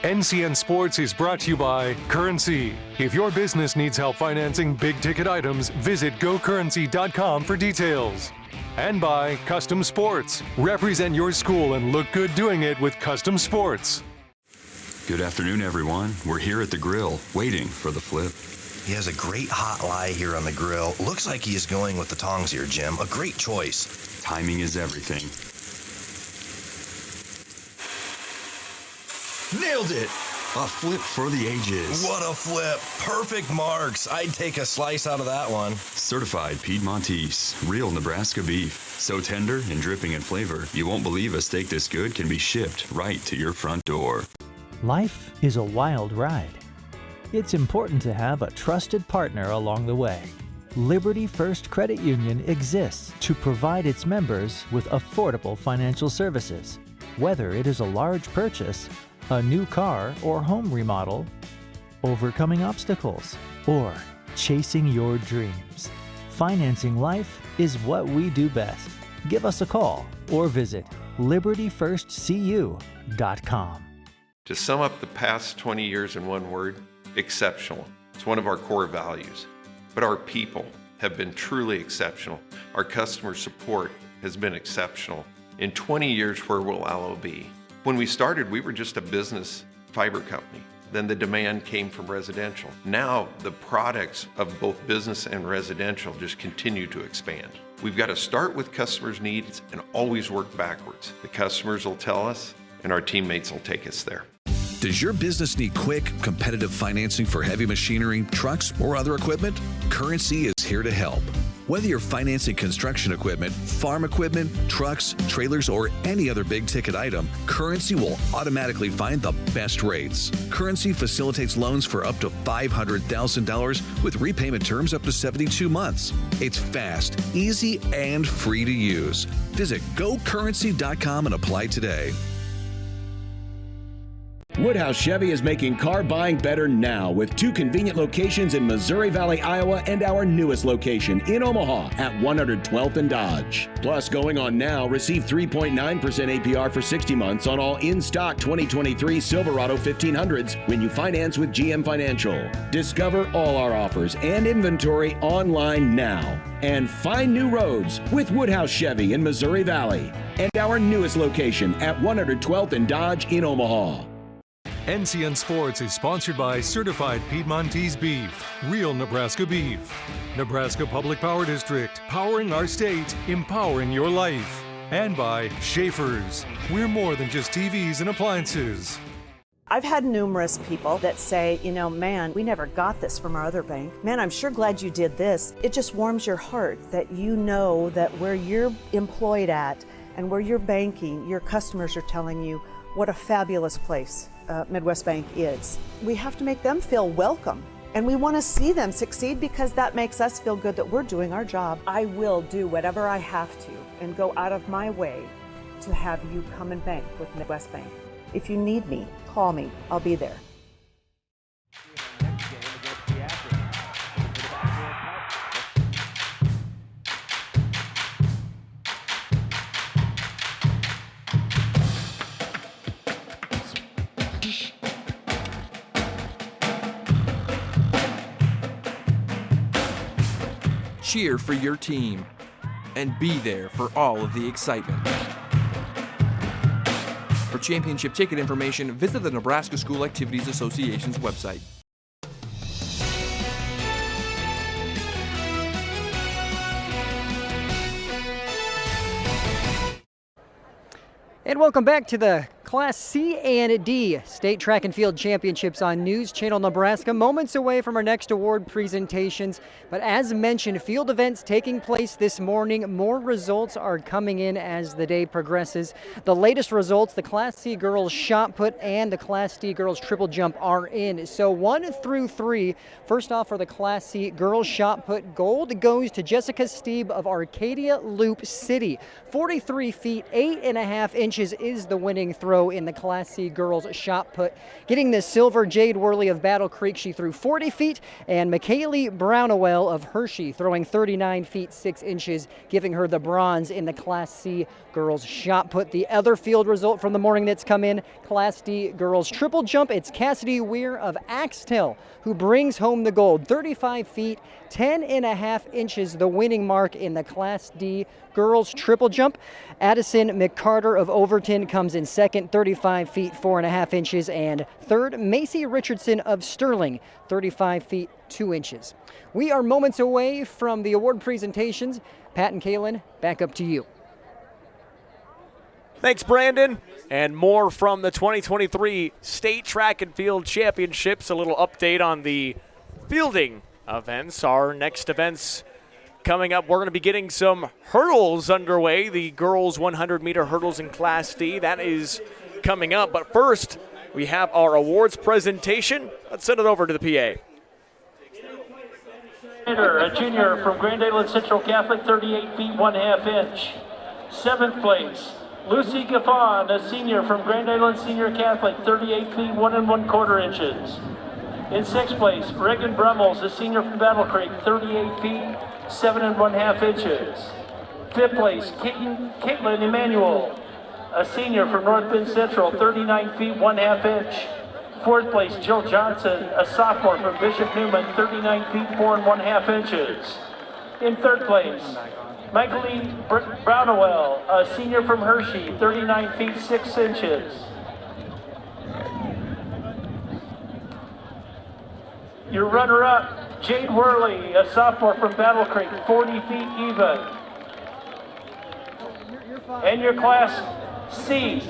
NCN Sports is brought to you by Currency. If your business needs help financing big-ticket items, visit GoCurrency.com for details. And by Custom Sports. Represent your school and look good doing it with Custom Sports. Good afternoon, everyone. We're here at the grill, waiting for the flip. He has a great hot lie here on the grill. Looks like he is going with the tongs here, Jim. A great choice. Timing is everything. Nailed it! A flip for the ages. What a flip. Perfect marks. I'd take a slice out of that one. Certified Piedmontese, real Nebraska beef. So tender and dripping in flavor, you won't believe a steak this good can be shipped right to your front door. Life is a wild ride. It's important to have a trusted partner along the way. Liberty First Credit Union exists to provide its members with affordable financial services. Whether it is a large purchase, a new car or home remodel, overcoming obstacles, or chasing your dreams. Financing life is what we do best. Give us a call or visit libertyfirstcu.com. To sum up the past 20 years in one word, exceptional. It's one of our core values. But our people have been truly exceptional. Our customer support has been exceptional. In 20 years, where will Allo be? When we started, we were just a business fiber company. Then the demand came from residential. Now the products of both business and residential just continue to expand. We've got to start with customers' needs and always work backwards. The customers will tell us, and our teammates will take us there. Does your business need quick, competitive financing for heavy machinery, trucks, or other equipment? Currency is here to help. Whether you're financing construction equipment, farm equipment, trucks, trailers, or any other big-ticket item, Currency will automatically find the best rates. Currency facilitates loans for up to $500,000 with repayment terms up to 72 months. It's fast, easy, and free to use. Visit GoCurrency.com and apply today. Woodhouse Chevy is making car buying better now with 2 convenient locations in Missouri Valley, Iowa, and our newest location in Omaha at 112th and Dodge. Plus, going on now, receive 3.9% APR for 60 months on all in-stock 2023 Silverado 1500s when you finance with GM Financial. Discover all our offers and inventory online now. And find new roads with Woodhouse Chevy in Missouri Valley and our newest location at 112th and Dodge in Omaha. NCN Sports is sponsored by Certified Piedmontese Beef, real Nebraska beef. Nebraska Public Power District, powering our state, empowering your life. And by Schaefer's. We're more than just TVs and appliances. I've had numerous people that say, you know, man, we never got this from our other bank. Man, I'm sure glad you did this. It just warms your heart that you know that where you're employed at and where you're banking, your customers are telling you what a fabulous place Midwest Bank is. We have to make them feel welcome, and we want to see them succeed because that makes us feel good that we're doing our job. I will do whatever I have to and go out of my way to have you come and bank with Midwest Bank. If you need me, call me. I'll be there. Cheer for your team and be there for all of the excitement. For championship ticket information, visit the Nebraska School Activities Association's website. And welcome back to the Class C and D State Track and Field Championships on News Channel Nebraska. Moments away from our next award presentations. But as mentioned, field events taking place this morning. More results are coming in as the day progresses. The latest results, the Class C girls shot put and the Class D girls triple jump are in. So 1 through 3. First off, for the Class C girls shot put, gold goes to Jessica Steeb of Arcadia Loop City. 43 feet, 8.5 inches is the winning throw in the Class C girls shot put. Getting the silver, Jade Worley of Battle Creek, she threw 40 feet, and McKaylee Brownowell of Hershey throwing 39 feet 6 inches, giving her the bronze in the Class C girls shot put. The other field result from the morning that's come in, Class D girls triple jump, it's Cassidy Weir of Axtell who brings home the gold. 35 feet, 10.5 inches, the winning mark in the Class D girls triple jump. Addison McCarter of Overton comes in second, 35 feet, 4.5 inches, and third, Macy Richardson of Sterling, 35 feet, 2 inches. We are moments away from the award presentations. Pat and Kaylin, back up to you. Thanks, Brandon. And more from the 2023 State Track and Field Championships. A little update on the fielding events. Our next events coming up, we're going to be getting some hurdles underway. The girls 100-meter hurdles in Class D. That is coming up. But first, we have our awards presentation. Let's send it over to the PA. A junior from Grand Island Central Catholic, 38 feet, 1/2 inch. 7th place, Lucy Gaffon, a senior from Grand Island Senior Catholic, 38 feet, 1 1/4 inches. In 6th place, Reagan Brummels, a senior from Battle Creek, 38 feet, 7 1/2 inches. 5th place, Caitlin Emanuel, a senior from North Bend Central, 39 feet, 1/2 inch. 4th place, Jill Johnson, a sophomore from Bishop Newman, 39 feet, 4 1/2 inches. In 3rd place, Michaelie Brownowell, a senior from Hershey, 39 feet, 6 inches. Your runner-up, Jade Worley, a sophomore from Battle Creek, 40 feet even. And your Class C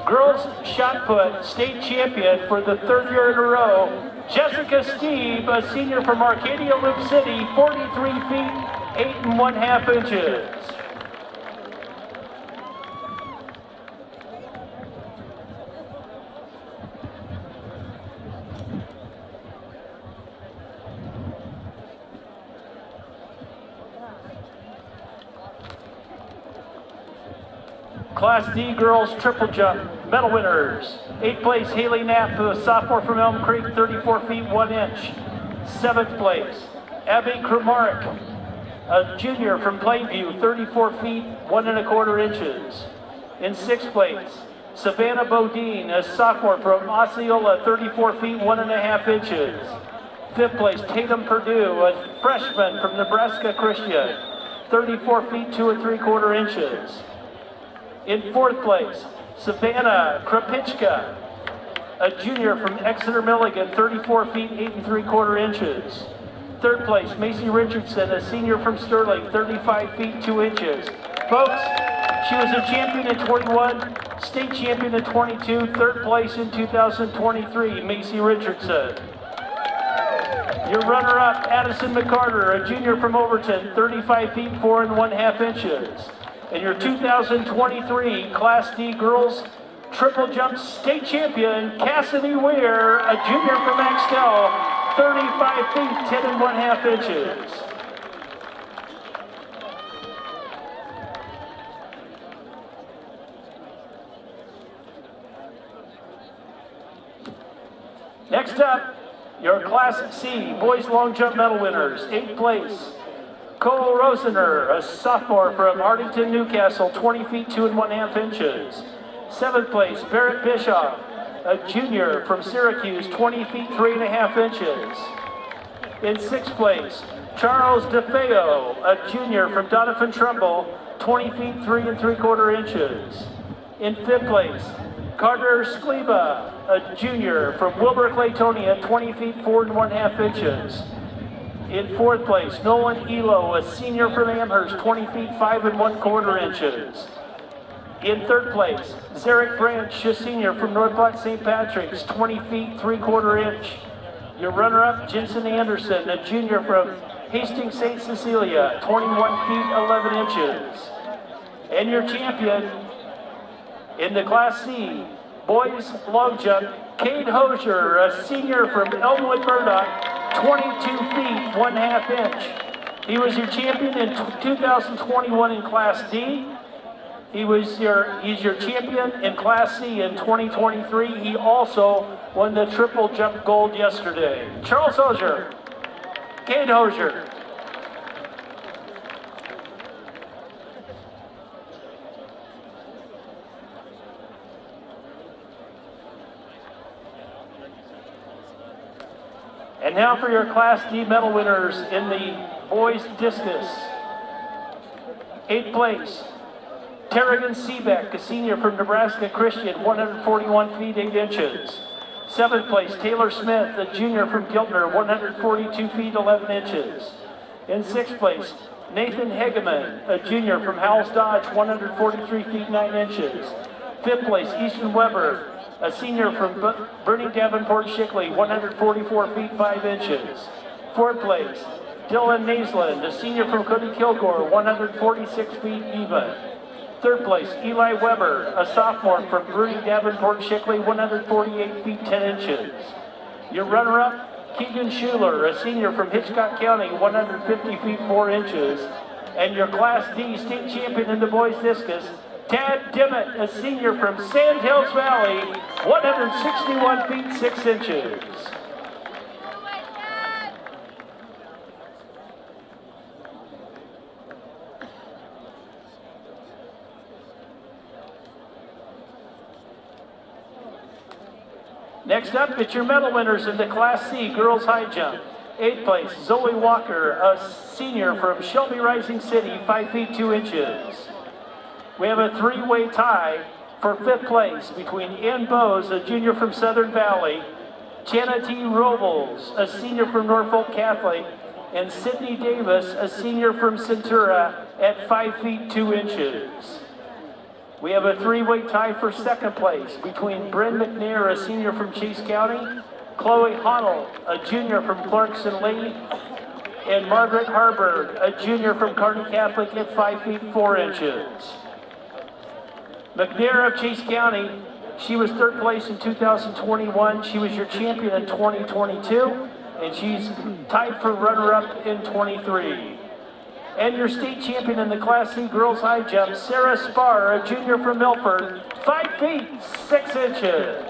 girls shot put state champion for the 3rd year in a row, Jessica Steeb, a senior from Arcadia Loop City, 43 feet, 8 1/2 inches. Class D girls triple jump medal winners. 8th place, Haley Knapp, a sophomore from Elm Creek, 34 feet 1 inch. 7th place, Abby Krumaric, a junior from Plainview, 34 feet 1 1/4 inches. In 6th place, Savannah Bodine, a sophomore from Osceola, 34 feet 1 1/2 inches. 5th place, Tatum Purdue, a freshman from Nebraska Christian, 34 feet 2 3/4 inches. In 4th place, Savannah Krapichka, a junior from Exeter Milligan, 34 feet 8 3/4 inches. 3rd place, Macy Richardson, a senior from Sterling, 35 feet 2 inches. Folks, she was a champion in 21, state champion in 22, 3rd place in 2023, Macy Richardson. Your runner-up, Addison McCarter, a junior from Overton, 35 feet 4 1/2 inches. And your 2023 Class D girls triple jump state champion, Cassidy Weir, a junior from Axtell, 35 feet 10 1/2 inches. Next up, your Class C boys long jump medal winners. 8th place, Cole Rosener, a sophomore from Arlington, Newcastle, 20 feet 2 1/2 inches. 7th place, Barrett Bischoff, a junior from Syracuse, 20 feet 3 1/2 inches. In 6th place, Charles DeFeo, a junior from Donovan Trumbull, 20 feet 3 3/4 inches. In 5th place, Carter Skleba, a junior from Wilbur Claytonia, 20 feet 4 1/2 inches. In 4th place, Nolan Elo, a senior from Amherst, 20 feet 5 1/4 inches. In 3rd place, Zarek Branch, a senior from North Platte St. Patrick's, 20 feet 3/4 inch. Your runner-up, Jensen Anderson, a junior from Hastings St. Cecilia, 21 feet 11 inches. And your champion in the Class C boys long jump, Cade Hosier, a senior from Elmwood Murdoch, 22 feet 1/2 inch. He was your champion in 2021 in Class D. He's your champion in Class C in 2023. He also won the triple jump gold yesterday. Charles Hosier, Cade Hosier. And now for your Class D medal winners in the boys discus. 8th place, Terrigan Seebeck, a senior from Nebraska Christian, 141 feet 8 inches. 7th place, Taylor Smith, a junior from Giltner, 142 feet 11 inches. In 6th place, Nathan Hegeman, a junior from Howells Dodge, 143 feet 9 inches. 5th place, Easton Weber, a senior from Bernie Davenport Shickley, 144 feet 5 inches. 4th place, Dylan Naisland, a senior from Cody Kilgore, 146 feet even. 3rd place, Eli Weber, a sophomore from Bernie Davenport Shickley, 148 feet 10 inches. Your runner-up, Keegan Schuler, a senior from Hitchcock County, 150 feet 4 inches. And your Class D state champion in the boys discus, Tad Dimmitt, a senior from Sand Hills Valley, 161 feet 6 inches. Next up, it's your medal winners in the Class C girls high jump. 8th place, Zoe Walker, a senior from Shelby Rising City, 5 feet 2 inches. We have a 3-way tie for 5th place between Ann Bowes, a junior from Southern Valley, Channa T. Robles, a senior from Norfolk Catholic, and Sydney Davis, a senior from Centura, at 5 feet 2 inches. We have a 3-way tie for 2nd place between Bryn McNair, a senior from Chase County, Chloe Honnell, a junior from Clarkson Lee, and Margaret Harburg, a junior from Kearney Catholic, at 5 feet 4 inches. McNair of Chase County, she was 3rd place in 2021. She was your champion in 2022, and she's tied for runner-up in 23. And your state champion in the Class C girls high jump, Sarah Spar, a junior from Milford, 5 feet 6 inches.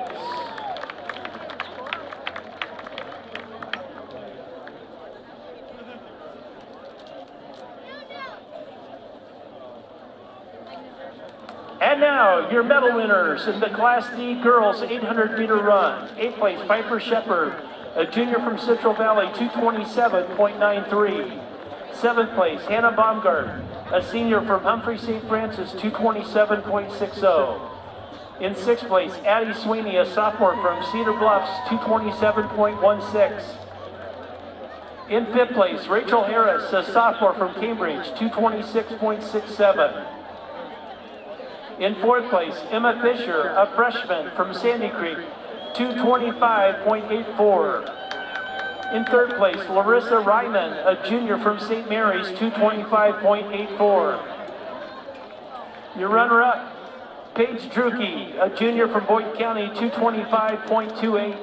And now, your medal winners in the Class D girls 800-meter run. 8th place, Piper Shepard, a junior from Central Valley, 227.93. 7th place, Hannah Baumgart, a senior from Humphrey St. Francis, 227.60. In 6th place, Addie Sweeney, a sophomore from Cedar Bluffs, 227.16. In 5th place, Rachel Harris, a sophomore from Cambridge, 226.67. In 4th place, Emma Fisher, a freshman from Sandy Creek, 225.84. In 3rd place, Larissa Ryman, a junior from St. Mary's, 225.84. Your runner-up, Paige Druke, a junior from Boyd County, 225.28.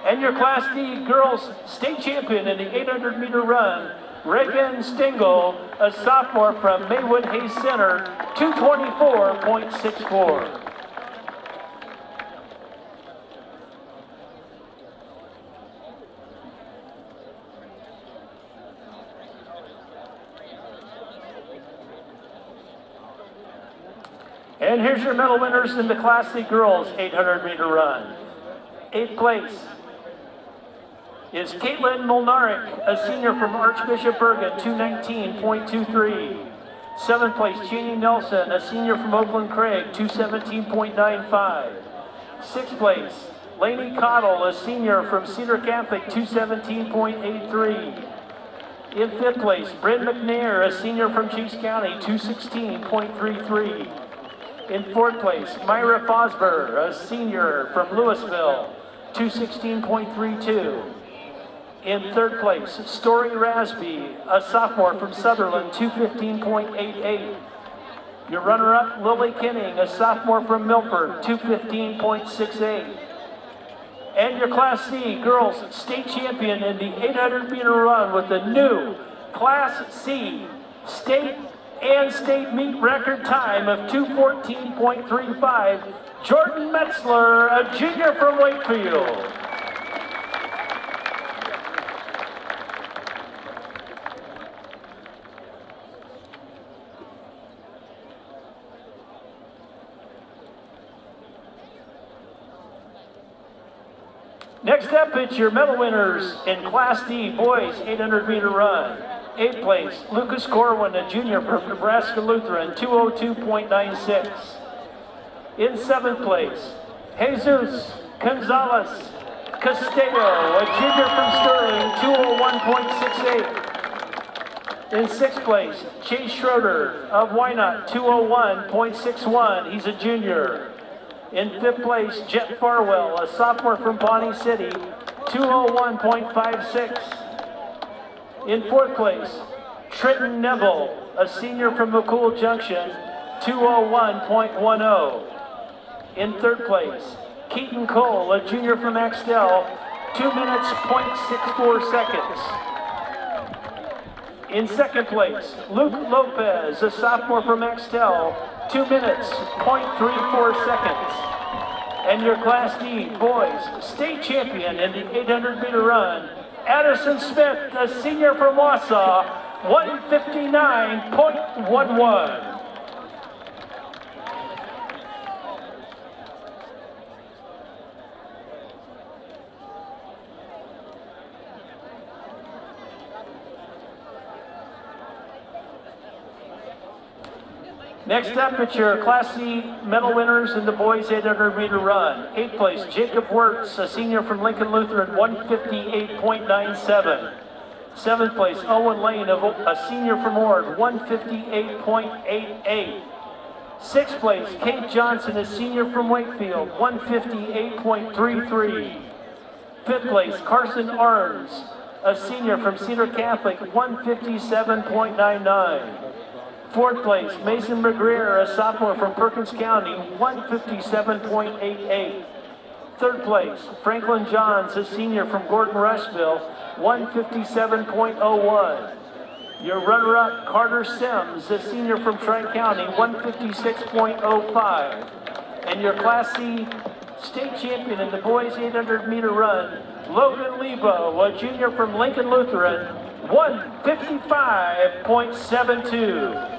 And your Class D girls state champion in the 800-meter run, Reagan Stingle, a sophomore from Maywood Hayes Center, 224.64. And here's your medal winners in the Class C girls 800-meter run. 8th place is Caitlin Molnaric, a senior from Archbishop Bergan, 219.23. 7th place, Jeannie Nelson, a senior from Oakland Craig, 217.95. 6th place, Lainey Cottle, a senior from Cedar Catholic, 217.83. In 5th place, Bryn McNair, a senior from Chase County, 216.33. In 4th place, Myra Fosber, a senior from Louisville, 216.32. In 3rd place, Story Rasby, a sophomore from Sutherland, 215.88. Your runner-up, Lily Kenning, a sophomore from Milford, 215.68. And your Class C girls state champion in the 800-meter run with the new Class C state and state meet record time of 2:14.35, Jordan Metzler, a junior from Wakefield. Next up, it's your medal winners in Class D boys 800-meter run. 8th place, Lucas Corwin, a junior from Nebraska Lutheran, 202.96. In 7th place, Jesus Gonzalez Castillo, a junior from Sterling, 201.68. In 6th place, Chase Schroeder of Wynot, 201.61. He's a junior. In 5th place, Jet Farwell, a sophomore from Pawnee City, 201.56. In 4th place, Trenton Neville, a senior from McCool Junction, 201.10. In 3rd place, Keaton Cole, a junior from Axtell, 2 minutes, 0.64 seconds. In 2nd place, Luke Lopez, a sophomore from Axtell, 2 minutes, 0.34 seconds. And your Class D boys state champion in the 800-meter run, Addison Smith, a senior from Wausau, 159.11. Next up, it's your Class C medal winners in the boys 800-meter run. 8th place, Jacob Wirtz, a senior from Lincoln Lutheran, 158.97. 7th place, Owen Lane, a senior from Ord, 158.88. 6th place, Kate Johnson, a senior from Wakefield, 158.33. 5th place, Carson Arns, a senior from Cedar Catholic, 157.99. 4th place, Mason McGreer, a sophomore from Perkins County, 157.88. 3rd place, Franklin Johns, a senior from Gordon Rushville, 157.01. Your runner-up, Carter Sims, a senior from Tri-County, 156.05. And your Class C state champion in the boys 800-meter run, Logan Lebo, a junior from Lincoln Lutheran, 155.72.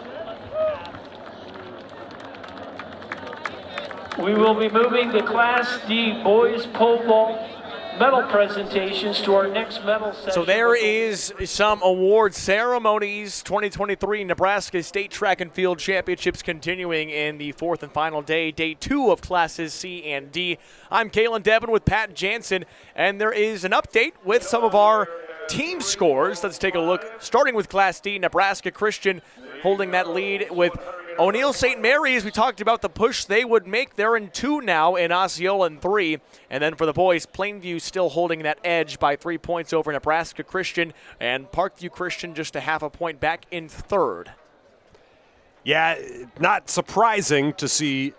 We will be moving the Class D boys pole vault medal presentations to our next medal session. So there is some award ceremonies. 2023 Nebraska State Track and Field Championships continuing in the 4th and final day, day 2 of Classes C and D. I'm Kalen Devin with Pat Jansen, and there is an update with some of our team scores. Let's take a look, starting with Class D. Nebraska Christian holding that lead with O'Neill St. Mary's. We talked about the push they would make. They're in 2 now, and Osceola in 3. And then for the boys, Plainview still holding that edge by 3 points over Nebraska Christian, and Parkview Christian just a half a point back in 3rd. Yeah, not surprising to see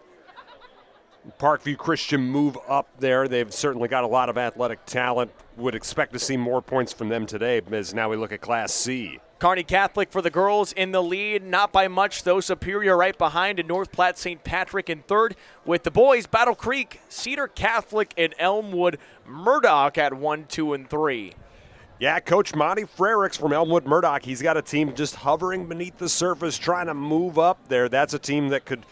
Parkview Christian move up there. They've certainly got a lot of athletic talent. Would expect to see more points from them today as now we look at Class C. Kearney Catholic for the girls in the lead, not by much though. Superior right behind, and North Platte St. Patrick in 3rd. With the boys, Battle Creek, Cedar Catholic, and Elmwood Murdoch at 1, 2, and 3. Yeah, Coach Monty Frericks from Elmwood Murdoch, he's got a team just hovering beneath the surface, trying to move up there. That's a team that could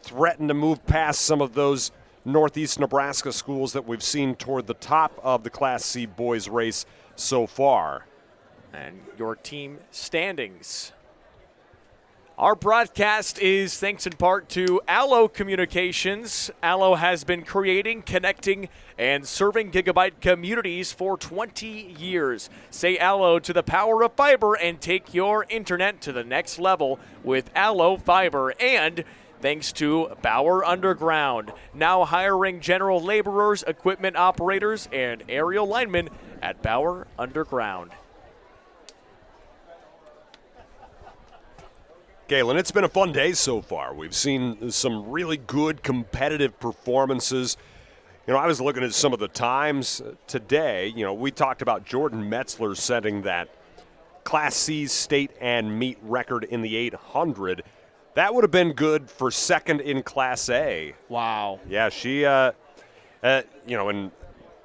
threaten to move past some of those Northeast Nebraska schools that we've seen toward the top of the Class C boys race so far. And your team standings. Our broadcast is thanks in part to Allo Communications. Allo has been creating, connecting, and serving gigabyte communities for 20 years. Say Allo to the power of fiber and take your internet to the next level with Allo Fiber. And thanks to Bauer Underground, now hiring general laborers, equipment operators, and aerial linemen at Bauer Underground. Galen, it's been a fun day so far. We've seen some really good competitive performances. You know, I was looking at some of the times today. You know, we talked about Jordan Metzler setting that Class C state and meet record in the 800. That would have been good for second in Class A. Wow. Yeah, she, and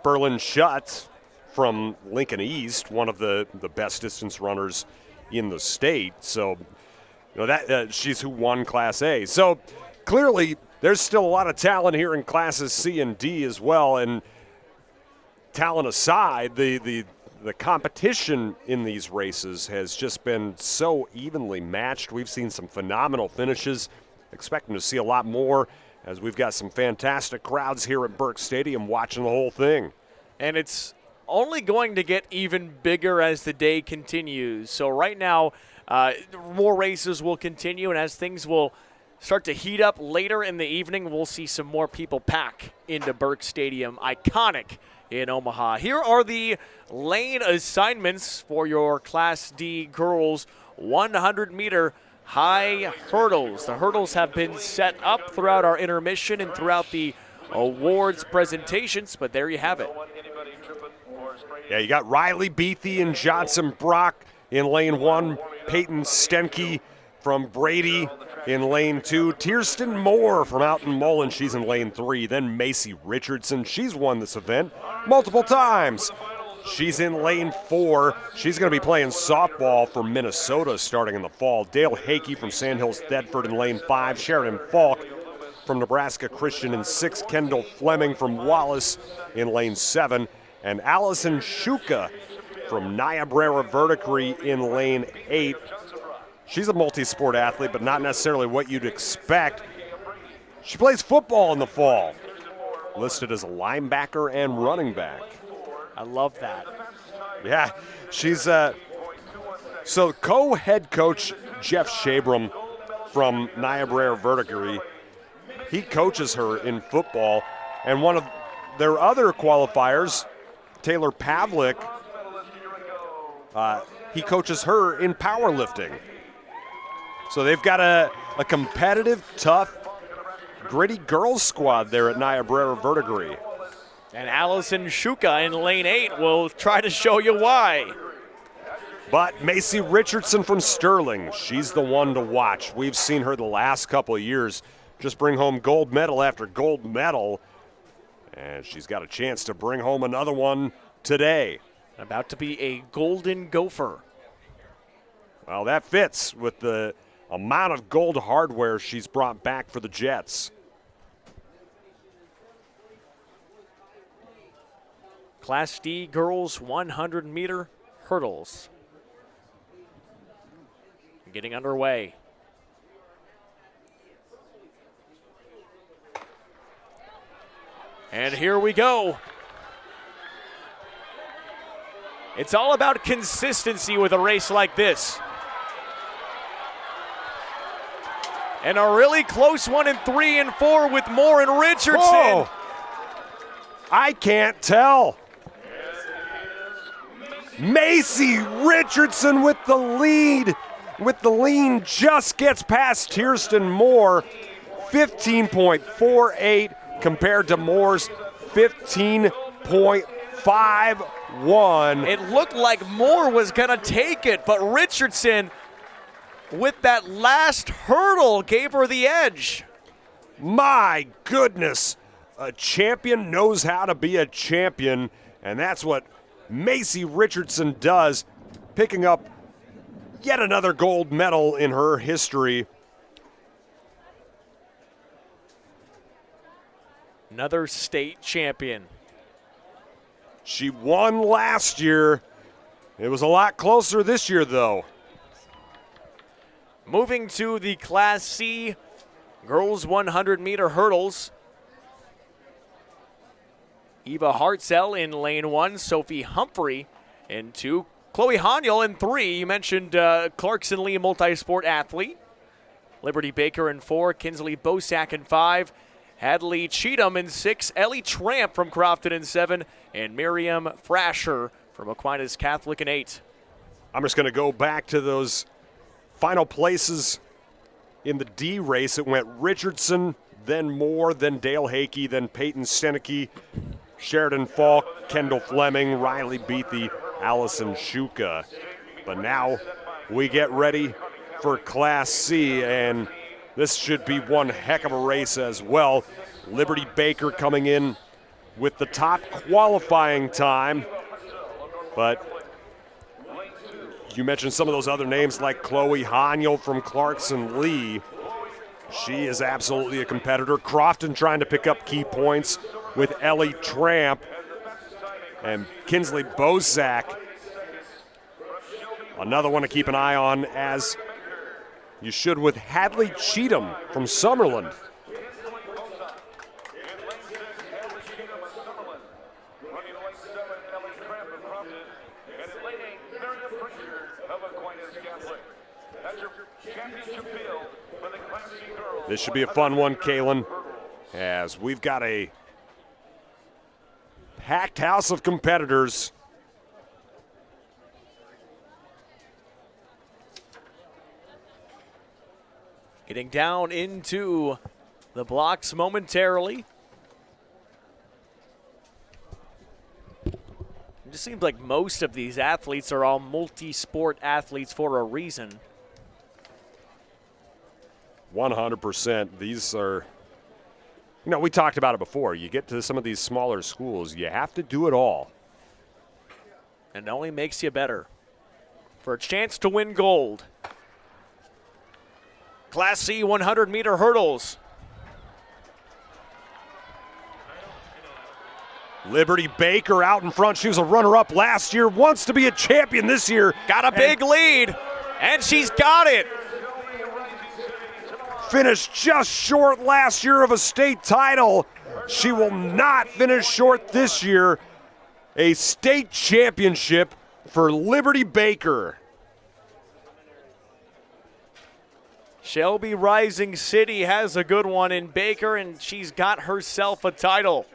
Berlin Schutt from Lincoln East, one of the best distance runners in the state. So, she's who won Class A. So clearly there's still a lot of talent here in Classes C and D as well. And talent aside, the competition in these races has just been so evenly matched. We've seen some phenomenal finishes. Expecting to see a lot more as we've got some fantastic crowds here at Burke Stadium watching the whole thing. And it's only going to get even bigger as the day continues. So right now, more races will continue, and as things will start to heat up later in the evening, we'll see some more people pack into Burke Stadium, iconic in Omaha. Here are the lane assignments for your Class D girls 100-meter high hurdles. The hurdles have been set up throughout our intermission and throughout the awards presentations, but there you have it. Yeah, you got Riley Beathy and Johnson Brock in lane 1, Peyton Stenke from Brady in lane 2, Tierston Moore from out in Mullen, she's in lane 3, then Macy Richardson, she's won this event multiple times. She's in lane 4. She's going to be playing softball for Minnesota starting in the fall. Dale Hakey from Sandhills Thedford in lane 5, Sheridan Falk from Nebraska Christian in 6, Kendall Fleming from Wallace in lane 7, and Allison Shuka from Niobrara Verdigre in lane 8. She's a multi-sport athlete, but not necessarily what you'd expect. She plays football in the fall, listed as a linebacker and running back. I love that. Yeah, she's so co-head coach Jeff Shabram from Niobrara Verdigre, he coaches her in football, and one of their other qualifiers, Taylor Pavlik, he coaches her in powerlifting. So they've got a competitive, tough, gritty girls squad there at Niobrara Verdigre. And Allison Shuka in lane 8 will try to show you why. But Macy Richardson from Sterling, she's the one to watch. We've seen her the last couple of years just bring home gold medal after gold medal. And she's got a chance to bring home another one today. About to be a Golden Gopher. Well, that fits with the amount of gold hardware she's brought back for the Jets. Class D girls 100-meter hurdles. Getting underway. And here we go. It's all about consistency with a race like this. And a really close one in 3 and 4 with Moore and Richardson. Whoa. I can't tell. Macy Richardson with the lead. With the lean, just gets past Tierston Moore. 15.48 compared to Moore's 15.51. It looked like Moore was going to take it, but Richardson, with that last hurdle, gave her the edge. My goodness. A champion knows how to be a champion, and that's what Macy Richardson does, picking up yet another gold medal in her history. another state champion. She won last year. It was a lot closer this year, though. Moving to the Class C girls 100-meter hurdles. Eva Hartzell in lane 1, Sophie Humphrey in 2, Chloe Haniel in 3. You mentioned Clarkson Lee, multi-sport athlete. Liberty Baker in 4, Kinsley Bosack in 5, Hadley Cheatham in 6, Ellie Tramp from Crofton in 7, and Miriam Frasher from Aquinas Catholic in 8. I'm just going to go back to those final places in the D race. It went Richardson, then Moore, then Dale Hakey, then Peyton Seneke, Sheridan Falk, Kendall Fleming, Riley Beathy, Allison Shuka. But now we get ready for Class C, and this should be one heck of a race as well. Liberty Baker coming in with the top qualifying time, but you mentioned some of those other names like Chloe Haniel from Clarkson Lee. She is absolutely a competitor. Crofton trying to pick up key points with Ellie Tramp and Kinsley Bosack. Another one to keep an eye on, as you should with Hadley Cheatham from Summerland. This should be a fun one, Kalen, as we've got a packed house of competitors. Getting down into the blocks momentarily. It just seems like most of these athletes are all multi-sport athletes for a reason. 100%. These are, we talked about it before. You get to some of these smaller schools, you have to do it all. And it only makes you better. For a chance to win gold. Class C 100-meter hurdles. Liberty Baker out in front. She was a runner-up last year, wants to be a champion this year. Got a big lead, and she's got it. Finished just short last year of a state title. She will not finish short this year. A state championship for Liberty Baker. Shelby Rising City has a good one in Baker, and she's got herself a title.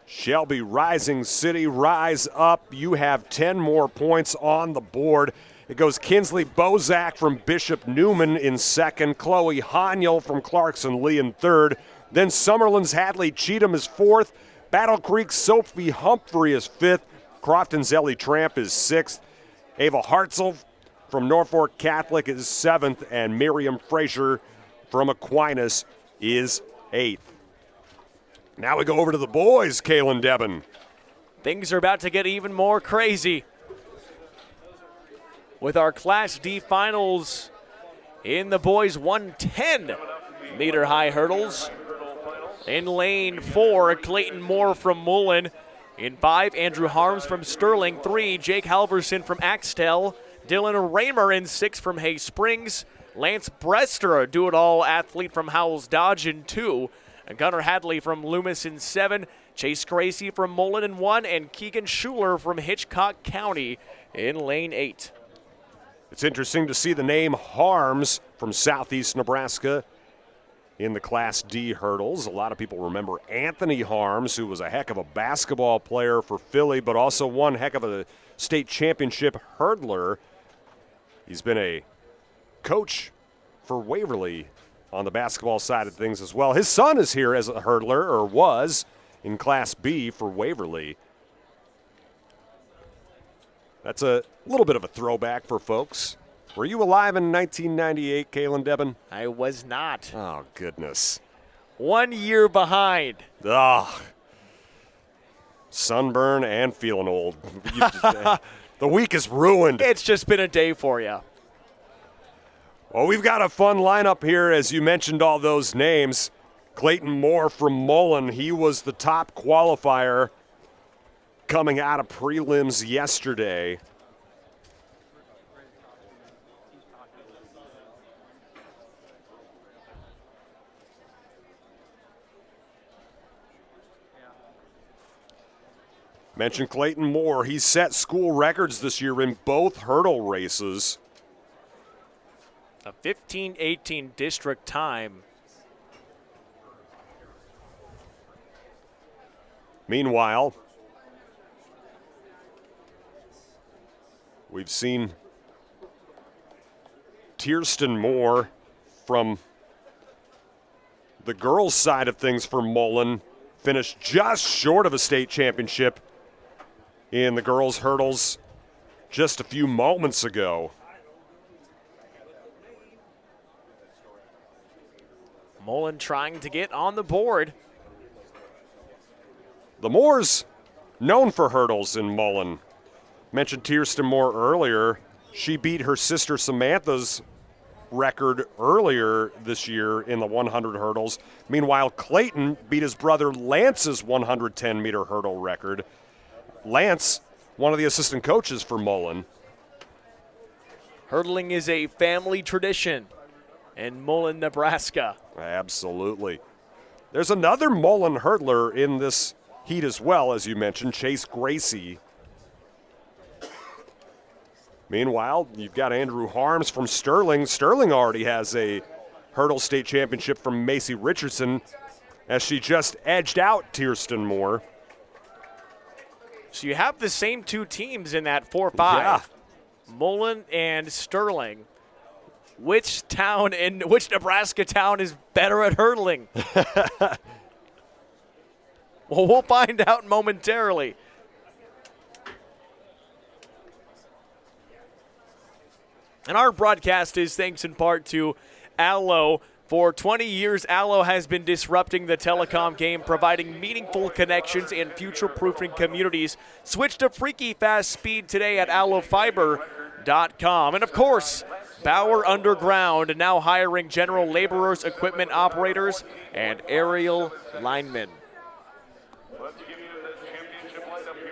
Shelby Rising City, rise up. You have 10 more points on the board. It goes Kinsley Bosack from Bishop Newman in second, Chloe Haniel from Clarkson Lee in third, then Summerland's Hadley Cheatham is fourth, Battle Creek's Sophie Humphrey is fifth, Crofton's Ellie Tramp is sixth, Ava Hartzell from Norfolk Catholic is seventh, and Miriam Frazier from Aquinas is eighth. Now we go over to the boys, Kalen Devin. Things are about to get even more crazy with our Class D finals in the boys 110-meter high hurdles. In lane 4, Clayton Moore from Mullen. In 5, Andrew Harms from Sterling. 3, Jake Halverson from Axtell. Dylan Raymer in 6 from Hay Springs. Lance Brester, a do-it-all athlete from Howells Dodge in 2. And Gunnar Hadley from Loomis in 7. Chase Gracie from Mullen in 1. And Keegan Schuler from Hitchcock County in lane 8. It's interesting to see the name Harms from Southeast Nebraska in the Class D hurdles. A lot of people remember Anthony Harms, who was a heck of a basketball player for Philly, but also one heck of a state championship hurdler. He's been a coach for Waverly on the basketball side of things as well. His son is here as a hurdler, or was, in Class B for Waverly. That's a little bit of a throwback for folks. Were you alive in 1998, Kalen Devin? I was not. Oh, goodness. 1 year behind. Ugh. Sunburn and feeling old. The week is ruined. It's just been a day for you. Well, we've got a fun lineup here, as you mentioned all those names. Clayton Moore from Mullen, he was the top qualifier coming out of prelims yesterday. Mentioned Clayton Moore. He set school records this year in both hurdle races. A 15:18 district time. Meanwhile, we've seen Tierston Moore from the girls' side of things for Mullen finish just short of a state championship in the girls' hurdles just a few moments ago. Mullen trying to get on the board. The Moores known for hurdles in Mullen. Mentioned Tierston Moore earlier. She beat her sister Samantha's record earlier this year in the 100 hurdles. Meanwhile, Clayton beat his brother Lance's 110-meter hurdle record. Lance, one of the assistant coaches for Mullen. Hurdling is a family tradition in Mullen, Nebraska. Absolutely. There's another Mullen hurdler in this heat as well, as you mentioned, Chase Gracie. Meanwhile, you've got Andrew Harms from Sterling. Sterling already has a hurdle state championship from Macy Richardson as she just edged out Tierston Moore. So you have the same two teams in that 4-5. Yeah. Mullen and Sterling. Which Nebraska town is better at hurdling? Well, we'll find out momentarily. And our broadcast is thanks in part to Allo. For 20 years, Allo has been disrupting the telecom game, providing meaningful connections and future-proofing communities. Switch to freaky fast speed today at allofiber.com. And of course, Bauer Underground, now hiring general laborers, equipment operators, and aerial linemen.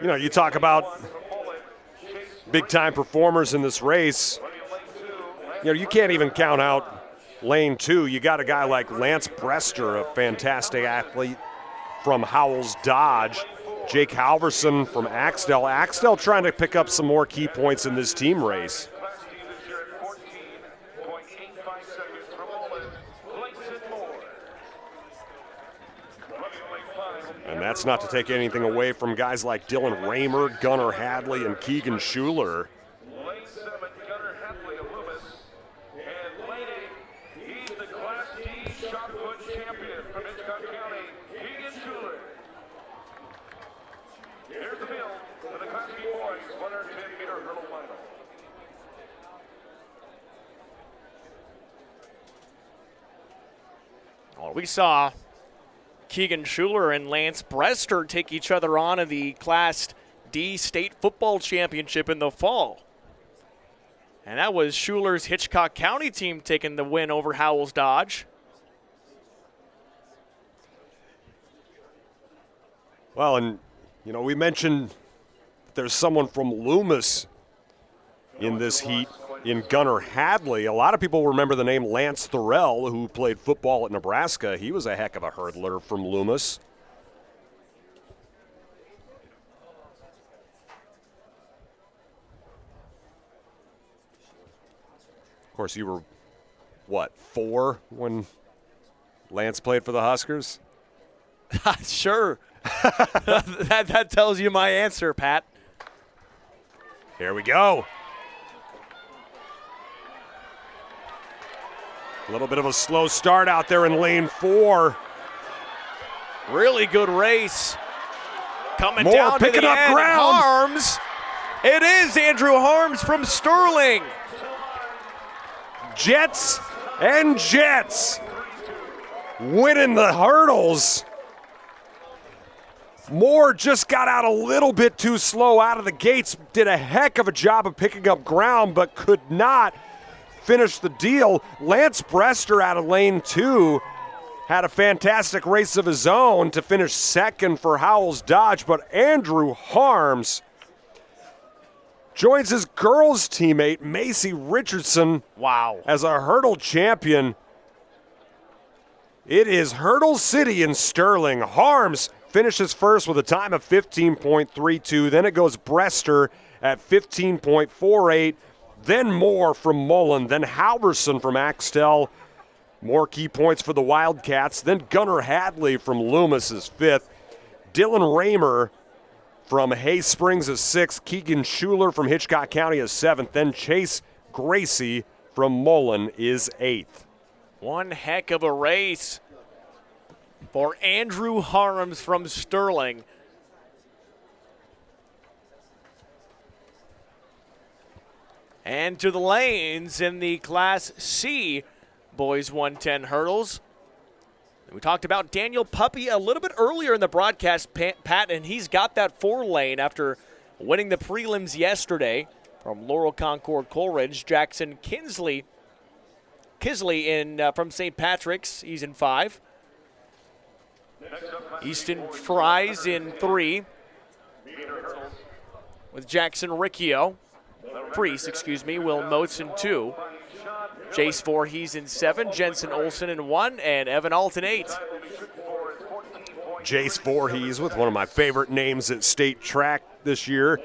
You know, you talk about big-time performers in this race. You know, you can't even count out Lane 2. You got a guy like Lance Brester, a fantastic athlete from Howells Dodge. Jake Halverson from Axtell. Axtell trying to pick up some more key points in this team race. And that's not to take anything away from guys like Dylan Raymer, Gunnar Hadley, and Keegan Schuler. Well, we saw Keegan Schuler and Lance Brester take each other on in the Class D State Football Championship in the fall. And that was Schuler's Hitchcock County team taking the win over Howells Dodge. Well, and, you know, we mentioned there's someone from Loomis in this heat in Gunnar Hadley. A lot of people remember the name Lance Thorell, who played football at Nebraska. He was a heck of a hurdler from Loomis. Of course, you were, what, 4 when Lance played for the Huskers? Sure. that tells you my answer, Pat. Here we go. A little bit of a slow start out there in lane 4. Really good race. Coming Moore down picking to the up end. ground. Harms. It is Andrew Harms from Sterling. Jets and Jets winning the hurdles. Moore just got out a little bit too slow out of the gates, did a heck of a job of picking up ground, but could not finish the deal. Lance Brester out of lane 2 had a fantastic race of his own to finish second for Howells Dodge, but Andrew Harms joins his girls' teammate, Macy Richardson, as a hurdle champion. It is Hurdle City in Sterling. Harms finishes first with a time of 15.32. Then it goes Brester at 15.48. Then Moore from Mullen. Then Halverson from Axtell. More key points for the Wildcats. Then Gunnar Hadley from Loomis is fifth. Dylan Raymer from Hay Springs is sixth. Keegan Schuler from Hitchcock County is seventh. Then Chase Gracie from Mullen is eighth. One heck of a race for Andrew Harms from Sterling. And to the lanes in the Class C Boys 110 hurdles. We talked about Daniel Puppy a little bit earlier in the broadcast, Pat, and he's got that 4-lane after winning the prelims yesterday from Laurel Concord Coleridge. Jackson Kisley from St. Patrick's, he's in 5. Easton Fries in 3 with Jackson Priest, Will Motes in 2. Jace Voorhees in 7, Jensen Olsen in 1, and Evan Alt in 8. Jace Voorhees with one of my favorite names at state track this year.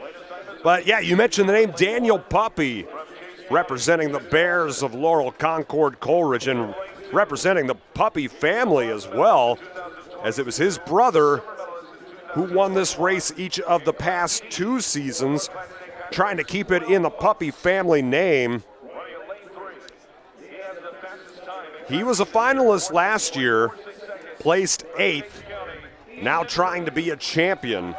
But yeah, you mentioned the name Daniel Puppy, representing the Bears of Laurel Concord Coleridge and representing the Puppy family as well, as it was his brother who won this race each of the past 2 seasons, trying to keep it in the Puppy family name. He was a finalist last year, placed 8th, now trying to be a champion.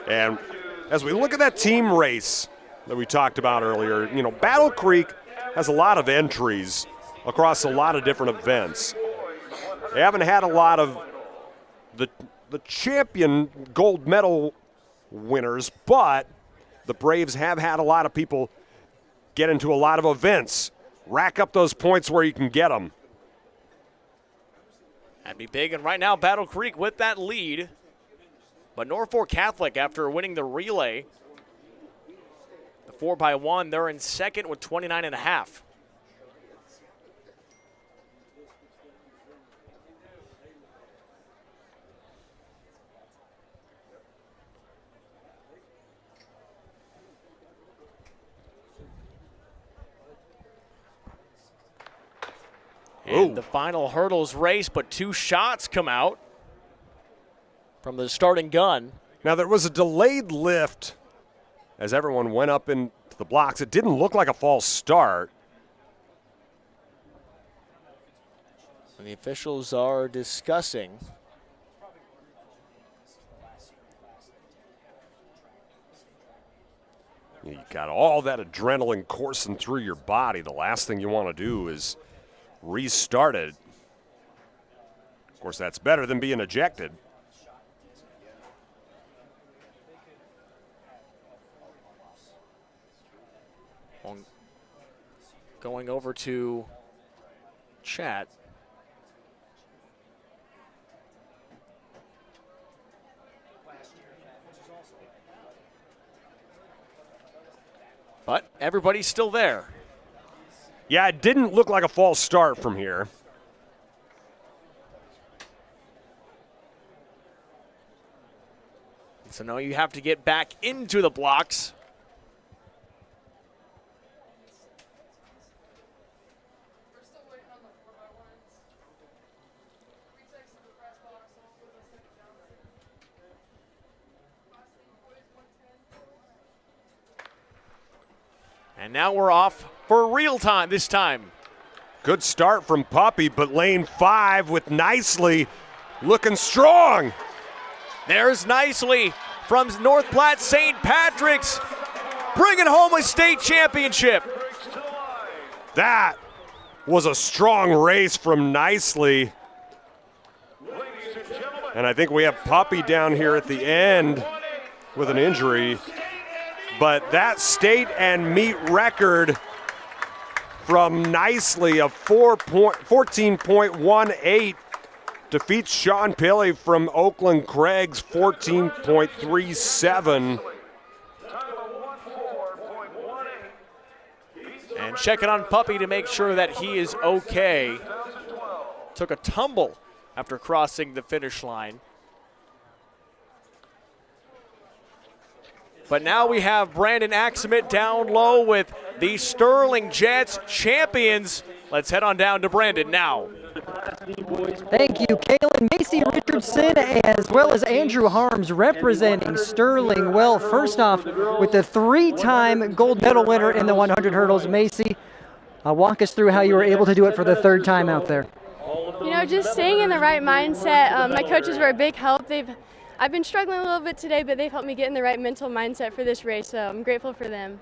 And as we look at that team race that we talked about earlier, Battle Creek has a lot of entries across a lot of different events. They haven't had a lot of the champion gold medal winners, but the Braves have had a lot of people get into a lot of events. Rack up those points where you can get them. That'd be big, and right now Battle Creek with that lead. But Norfolk Catholic, after winning the relay, the 4x1, they're in second with 29.5. And the final hurdles race, but 2 shots come out from the starting gun. Now, there was a delayed lift as everyone went up into the blocks. It didn't look like a false start. And the officials are discussing. You got all that adrenaline coursing through your body. The last thing you want to do is restart it. Of course, that's better than being ejected. Going over to chat. But everybody's still there. Yeah, it didn't look like a false start from here. So now you have to get back into the blocks. And now we're off for real time this time. Good start from Puppy, but lane 5 with Nicely looking strong. There's Nicely from North Platte St. Patrick's, bringing home a state championship. That was a strong race from Nicely. And I think we have Puppy down here at the end with an injury. But that state and meet record from Nicely of 14.18 defeats Sean Pilley from Oakland Craig's 14.37. And checking on Puppy to make sure that he is okay. Took a tumble after crossing the finish line. But now we have Brandon Axemit down low with the Sterling Jets champions. Let's head on down to Brandon now. Thank you, Kalen. Macy Richardson as well as Andrew Harms representing Sterling well. First off, with the 3-time gold medal winner in the 100 hurdles, Macy, walk us through how you were able to do it for the 3rd time out there. You know, just staying in the right mindset. My coaches were a big help. I've been struggling a little bit today, but they've helped me get in the right mental mindset for this race, so I'm grateful for them.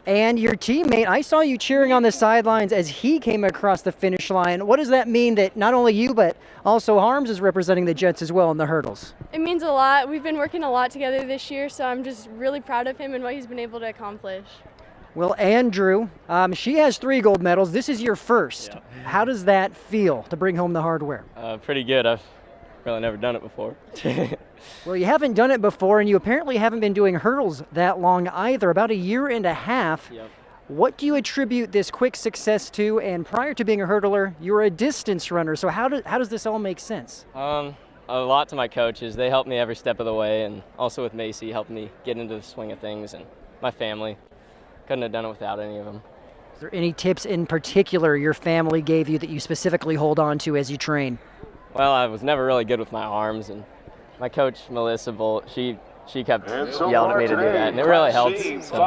And your teammate, I saw you cheering on the sidelines as he came across the finish line. What does that mean that not only you, but also Harms is representing the Jets as well in the hurdles? It means a lot. We've been working a lot together this year, so I'm just really proud of him and what he's been able to accomplish. Well, Andrew, she has 3 gold medals. This is your first. Yeah. How does that feel to bring home the hardware? Pretty good. I've really never done it before. Well, you haven't done it before, and you apparently haven't been doing hurdles that long either, about 1.5 years. Yep. What do you attribute this quick success to? And prior to being a hurdler, you were a distance runner. So how does this all make sense? A lot to my coaches. They helped me every step of the way, and also with Macy, helped me get into the swing of things, and my family. Couldn't have done it without any of them. Is there any tips in particular your family gave you that you specifically hold on to as you train? Well, I was never really good with my arms, and my coach, Melissa Bolt, she kept yelling at me to do that, and it really helped. So.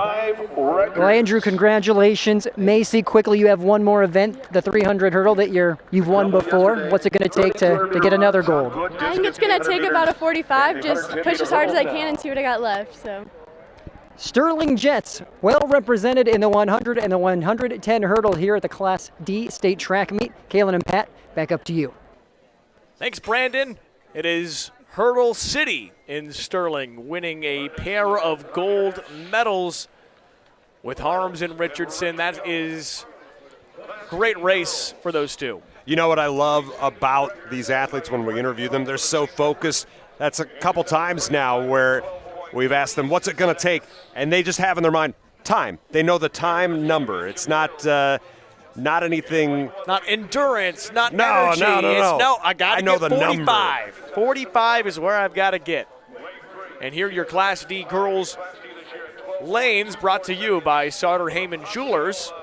Well, Andrew, congratulations. Macy, quickly, you have one more event, the 300 hurdle that you've won before. What's it going to take to get another gold? I think it's going to take about a 45, just push as hard as I can and see what I got left. So. Sterling Jets, well represented in the 100 and the 110 hurdle here at the Class D state track meet. Kalen and Pat, back up to you. Thanks, Brandon. It is Hurdle City in Sterling, winning a pair of gold medals with Harms and Richardson. That is a great race for those two. You know what I love about these athletes when we interview them? They're so focused. That's a couple times now where we've asked them, what's it going to take? And they just have in their mind, time. They know the time number. It's not anything. Not endurance, not energy. No. I got to get 45. 45 is where I've got to get. And here your Class D girls lanes brought to you by Sauter Heyman Jewelers.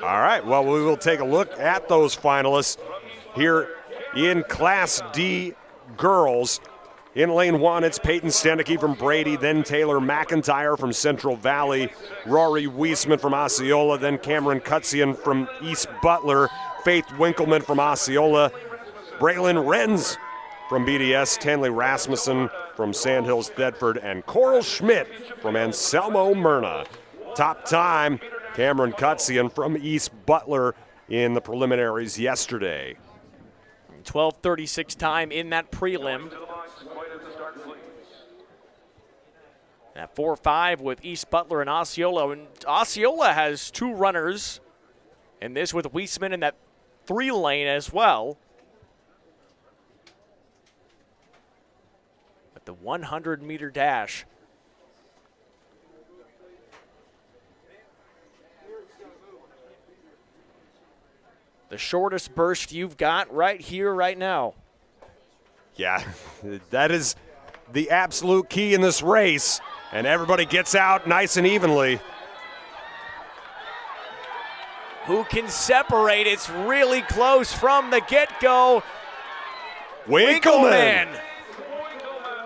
All right, well, we will take a look at those finalists here in Class D girls. In lane 1, it's Peyton Stenicky from Brady, then Taylor McIntyre from Central Valley, Rory Wiesman from Osceola, then Cameron Cutzian from East Butler, Faith Winkleman from Osceola, Braylon Renz from BDS, Tanley Rasmussen from Sandhills Thedford, and Coral Schmidt from Anselmo Myrna. Top time, Cameron Cutzian from East Butler in the preliminaries yesterday. 12:36 time in that prelim. At 4-5 with East Butler and Osceola. And Osceola has 2 runners in this with Wiesman in that 3 lane as well. At the 100-meter dash. The shortest burst you've got right here, right now. Yeah, that is the absolute key in this race. And everybody gets out nice and evenly. Who can separate? It's really close from the get-go. Winkleman.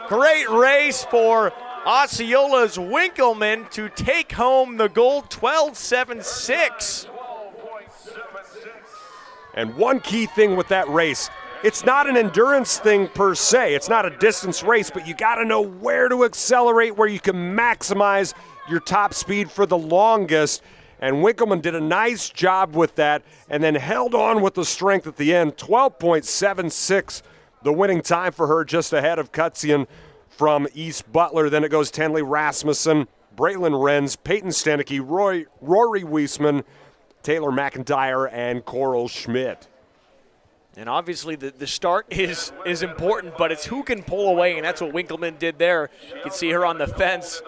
Great race for Osceola's Winkleman to take home the gold, 12.76. And one key thing with that race, it's not an endurance thing per se. It's not a distance race, but you got to know where to accelerate, where you can maximize your top speed for the longest. And Winkleman did a nice job with that and then held on with the strength at the end. 12.76, the winning time for her, just ahead of Cutzian from East Butler. Then it goes Tenley Rasmussen, Braylon Renz, Peyton Stenicky, Rory Wiesman, Taylor McIntyre, and Coral Schmidt. And obviously the start is important, but it's who can pull away, and that's what Winkleman did there. You can see her on the fence.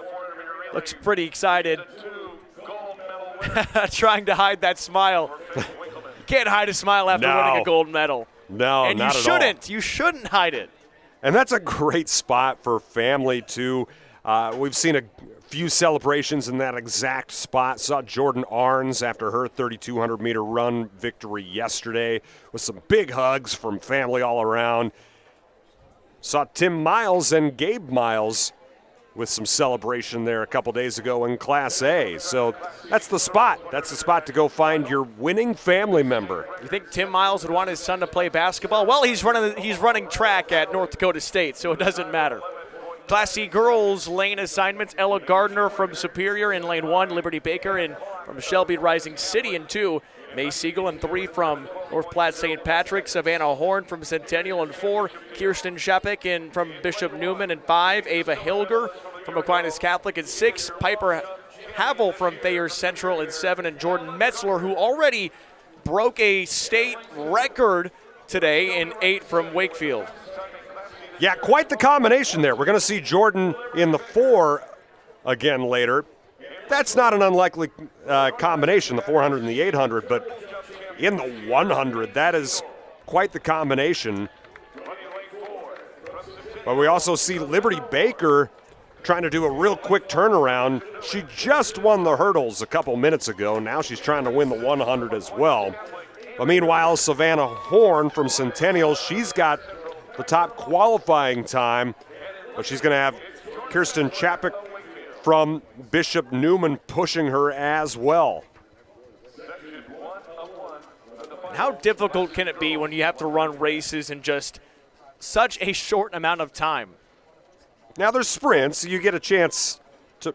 Looks pretty excited. Trying to hide that smile. You can't hide a smile after winning a gold medal. No, and not you at shouldn't. all. You shouldn't hide it. And that's a great spot for family, too. We've seen a few celebrations in that exact spot. Saw Jordan Arns after her 3,200-meter run victory yesterday with some big hugs from family all around. Saw Tim Miles and Gabe Miles with some celebration there a couple days ago in Class A. So that's the spot. That's the spot to go find your winning family member. You think Tim Miles would want his son to play basketball? Well, he's running track at North Dakota State, so it doesn't matter. Class C girls lane assignments: Ella Gardner from Superior in lane 1, Liberty Baker from Shelby Rising City in 2, May Siegel in 3 from North Platte St. Patrick, Savannah Horn from Centennial in 4, Kirsten Shepik from Bishop Newman in 5, Ava Hilger from Aquinas Catholic in 6, Piper Havel from Thayer Central in 7, and Jordan Metzler, who already broke a state record today in 8 from Wakefield. Yeah, quite the combination there. We're going to see Jordan in the 4 again later. That's not an unlikely combination, the 400 and the 800, but in the 100, that is quite the combination. But we also see Liberty Baker trying to do a real quick turnaround. She just won the hurdles a couple minutes ago. Now she's trying to win the 100 as well. But meanwhile, Savannah Horn from Centennial, she's got the top qualifying time, but she's going to have Kirsten Chapik from Bishop Newman pushing her as well. How difficult can it be when you have to run races in just such a short amount of time? Now there's sprints, so you get a chance to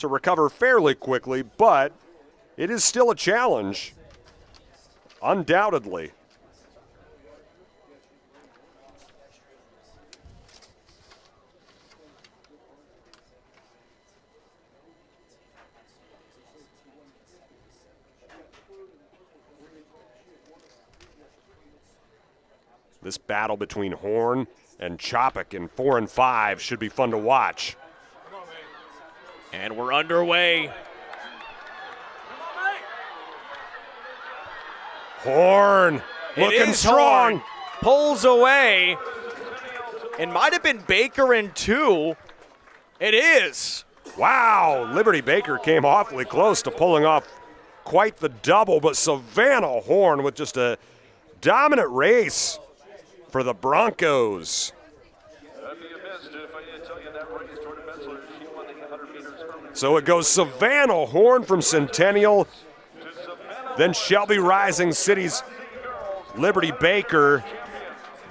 recover fairly quickly, but it is still a challenge, undoubtedly. This battle between Horn and Chopik in 4 and 5 should be fun to watch. And we're underway. Horn looking strong. Horn. Pulls away. It might have been Baker in 2. It is. Wow, Liberty Baker came awfully close to pulling off quite the double, but Savannah Horn with just a dominant race for the Broncos. So it goes Savannah Horn from Centennial, then Shelby Rising City's Liberty Baker,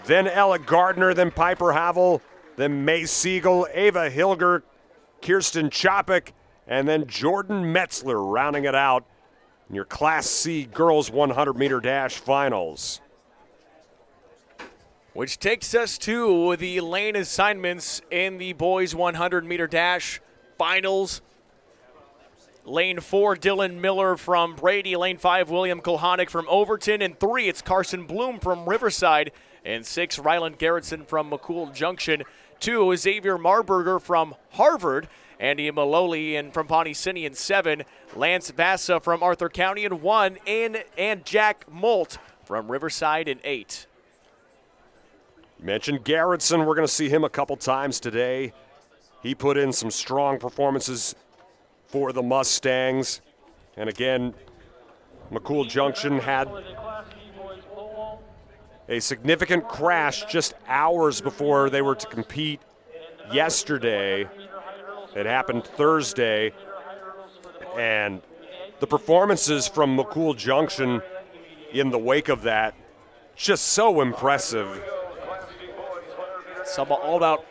then Ella Gardner, then Piper Havel, then May Siegel, Ava Hilger, Kirsten Chopik, and then Jordan Metzler rounding it out in your Class C girls 100-meter dash finals. Which takes us to the lane assignments in the boys 100-meter dash finals. Lane 4, Dylan Miller from Brady. Lane 5, William Kulhanek from Overton. And 3, it's Carson Bloom from Riverside. And 6, Ryland Garrettson from McCool Junction. 2, Xavier Marburger from Harvard. Andy Maloli and from Pawnee City in 7. Lance Vassa from Arthur County in 1. And Jack Molt from Riverside in 8. You mentioned Garrettson. We're going to see him a couple times today. He put in some strong performances for the Mustangs. And again, McCool Junction had a significant crash just hours before they were to compete yesterday. It happened Thursday. And the performances from McCool Junction in the wake of that just so impressive. It's all about,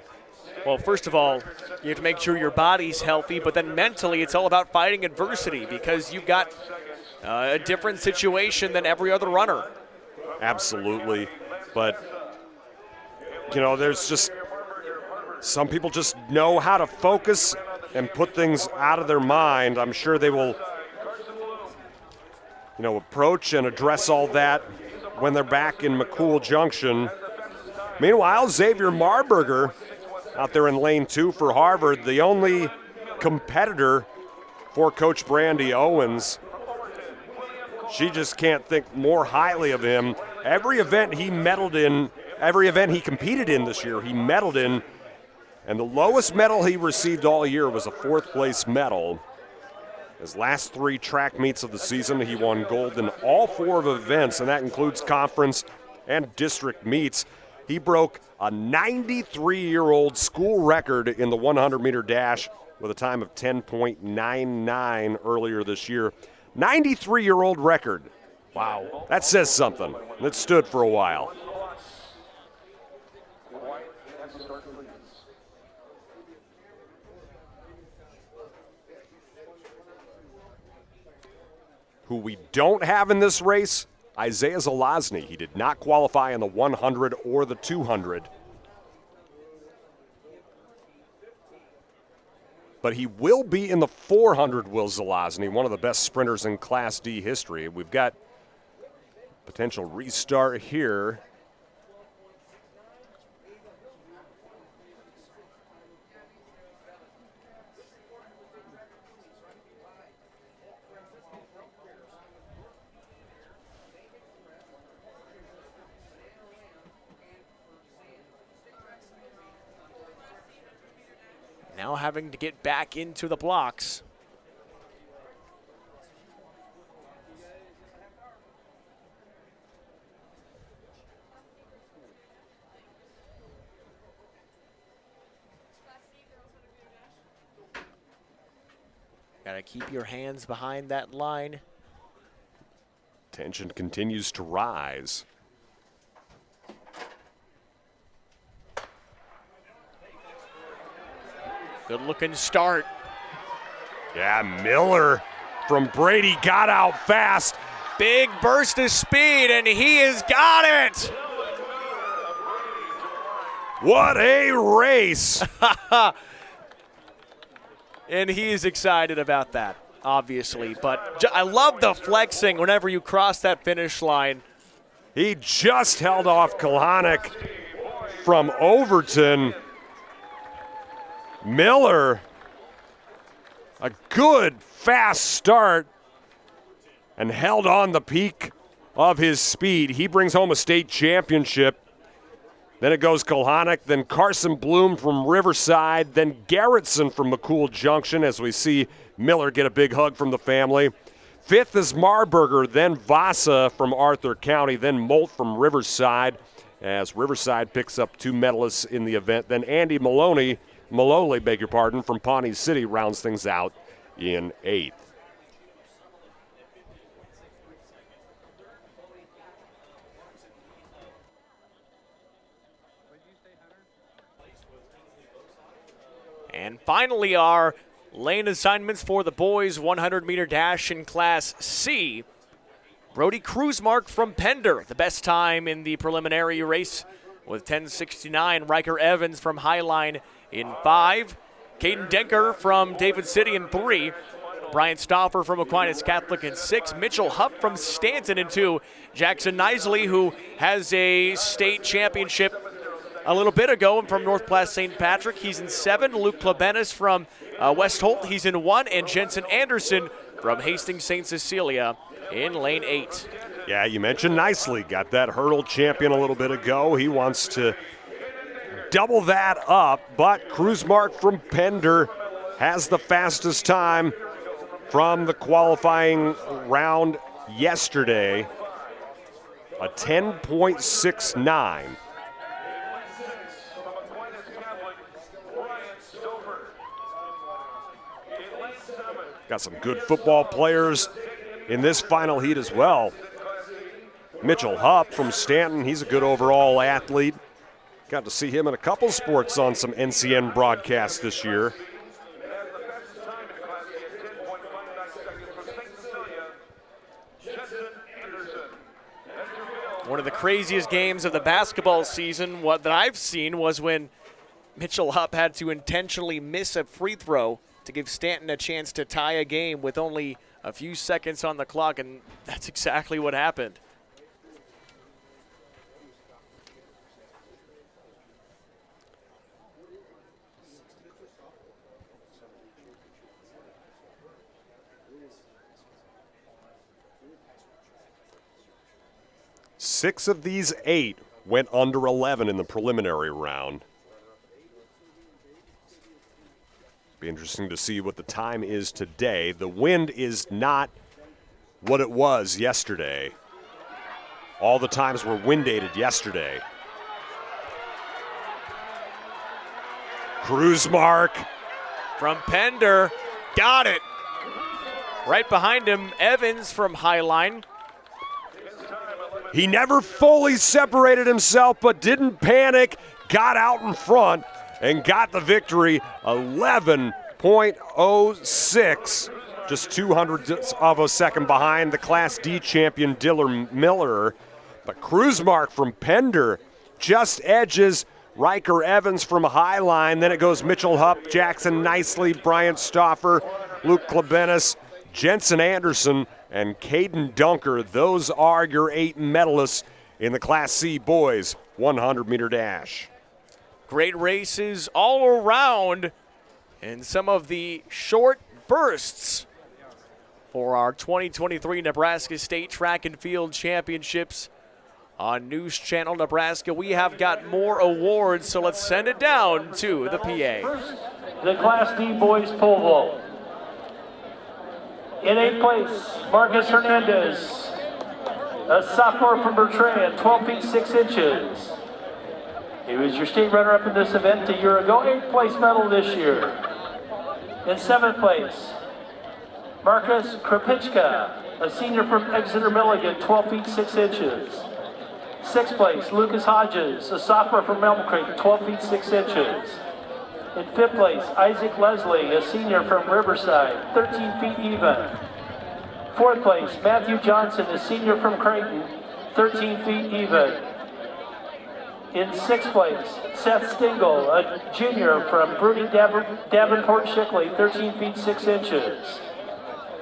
well, first of all, you have to make sure your body's healthy, but then mentally it's all about fighting adversity because you've got a different situation than every other runner. Absolutely. But, you know, there's just some people just know how to focus and put things out of their mind. I'm sure they will, you know, approach and address all that when they're back in McCool Junction. Meanwhile, Xavier Marburger out there in lane 2 for Harvard, the only competitor for Coach Brandy Owens. She just can't think more highly of him. Every event he medaled in, every event he competed in this year, he medaled in, and the lowest medal he received all year was a 4th place medal. His last 3 track meets of the season, he won gold in all 4 of events, and that includes conference and district meets. He broke a 93-year-old school record in the 100-meter dash with a time of 10.99 earlier this year. 93-year-old record. Wow. That says something. It stood for a while. Who we don't have in this race, Isaiah Zelazny. He did not qualify in the 100 or the 200. But he will be in the 400, Will Zelazny, one of the best sprinters in Class D history. We've got potential restart here. Now having to get back into the blocks. Got to keep your hands behind that line. Tension continues to rise. Good looking start. Yeah, Miller from Brady got out fast. Big burst of speed, and he has got it. What a race. And he is excited about that, obviously. But I love the flexing whenever you cross that finish line. He just held off Kalanick from Overton. Miller, a good fast start, and held on the peak of his speed. He brings home a state championship. Then it goes Kalanick, then Carson Bloom from Riverside, then Garrettson from McCool Junction as we see Miller get a big hug from the family. 5th is Marburger, then Vasa from Arthur County, then Molt from Riverside as Riverside picks up 2 medalists in the event. Then Andy Maloley, from Pawnee City rounds things out in 8th. And finally, our lane assignments for the boys 100-meter dash in Class C. Brody Kruzmark from Pender, the best time in the preliminary race with 10:69. Riker Evans from Highline in 5. Caden Denker from David City in 3. Brian Stauffer from Aquinas Catholic in 6. Mitchell Hupp from Stanton in 2. Jackson Nisley, who has a state championship a little bit ago from North Platte St. Patrick, he's in 7. Luke Klebenis from West Holt, he's in 1. And Jensen Anderson from Hastings St. Cecilia in lane 8. Yeah, you mentioned Nicely. Got that hurdle champion a little bit ago. He wants to double that up, but Kruzmark from Pender has the fastest time from the qualifying round yesterday, a 10.69. Got some good football players in this final heat as well. Mitchell Hupp from Stratton, he's a good overall athlete. Got to see him in a couple sports on some NCN broadcasts this year. One of the craziest games of the basketball season that I've seen was when Mitchell Hupp had to intentionally miss a free throw to give Stratton a chance to tie a game with only a few seconds on the clock, and that's exactly what happened. Six of these 8 went under 11 in the preliminary round. Be interesting to see what the time is today. The wind is not what it was yesterday. All the times were wind-aided yesterday. Cruise mark from Pender. Got it. Right behind him, Evans from Highline. He never fully separated himself, but didn't panic, got out in front, and got the victory, 11.06, just 200ths of a second behind the Class D champion Diller Miller. But cruise mark from Pender just edges Riker Evans from Highline. Then it goes Mitchell Hupp, Jackson Nicely, Bryant Stauffer, Luke Klebenis, Jensen Anderson, and Caden Dunker. Those are your 8 medalists in the Class C boys 100-meter dash. Great races all around, and some of the short bursts for our 2023 Nebraska State Track and Field Championships on News Channel Nebraska. We have got more awards, so let's send it down to the PA. First, the Class D boys pole vault. In 8th place, Marcus Hernandez, a sophomore from Bertrand, 12 feet 6 inches. He was your state runner-up in this event a year ago, 8th place medal this year. In 7th place, Marcus Krapichka, a senior from Exeter Milligan, 12 feet 6 inches. 6th place, Lucas Hodges, a sophomore from Elm Creek, 12 feet 6 inches. In 5th place, Isaac Leslie, a senior from Riverside, 13 feet even. 4th place, Matthew Johnson, a senior from Creighton, 13 feet even. In 6th place, Seth Stingle, a junior from Broody Davenport Shickley, 13 feet 6 inches.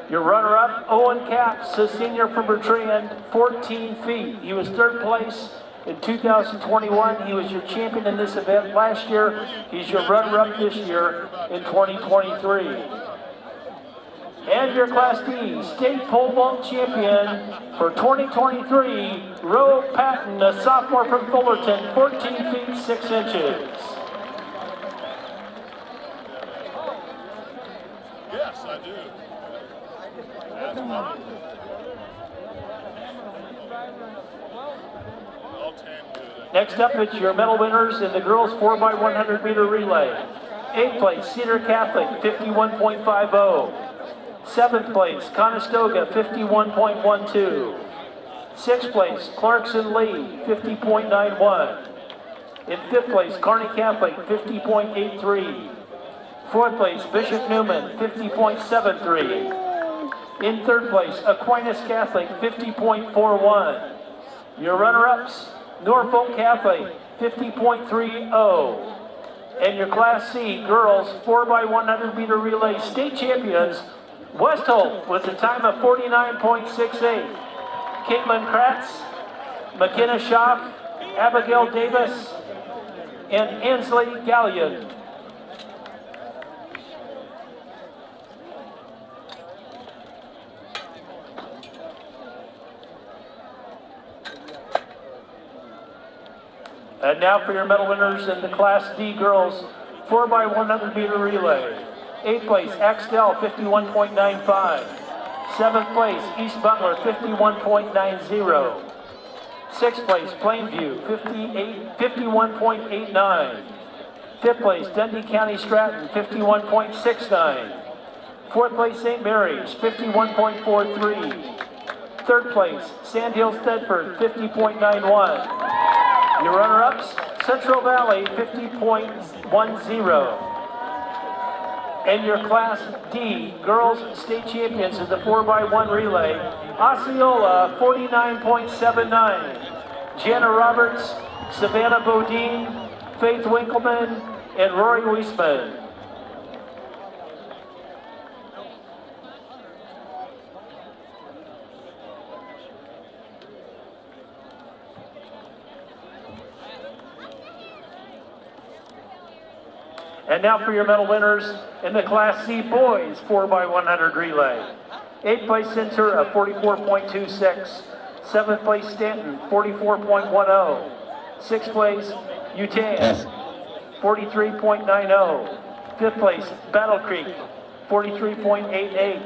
Your runner-up, Owen Capps, a senior from Bertrand, 14 feet. He was 3rd place in 2021. He was your champion in this event last year. He's your runner-up this year in 2023. And your Class D state pole vault champion for 2023, Roe Patton, a sophomore from Fullerton, 14 feet 6 inches. Yes, I do. Next up, it's your medal winners in the girls 4x100 meter relay. 8th place, Cedar Catholic, 51.50. 7th place, Conestoga, 51.12. 6th place, Clarkson Lee, 50.91. In 5th place, Kearney Catholic, 50.83. 4th place, Bishop Newman, 50.73. In 3rd place, Aquinas Catholic, 50.41. Your runner-ups, Norfolk Catholic, 50.30. And your Class C girls 4x100 meter relay state champions, Westholt with a time of 49.68. Caitlin Kratz, McKenna Schaff, Abigail Davis, and Ansley Gallion. And now for your medal winners in the Class D girls 4x100 meter relay. 8th place, Axtell, 51.95. 7th place, East Butler, 51.90. 6th place, Plainview, 51.89. 5th place, Dundy County Stratton, 51.69. 4th place, St. Mary's, 51.43. Third place, Sandhill Thedford, 50.91. Your runner-ups, Central Valley, 50.10. And your Class D girls state champions in the 4x1 relay, Osceola, 49.79. Jenna Roberts, Savannah Bodine, Faith Winkleman, and Rory Wiesman. And now for your medal winners in the Class C boys 4x100 relay. 8th place Centura, 44.26. 7th place Stanton, 44.10. 6th place UTAN, 43.90. 5th place Battle Creek, 43.88.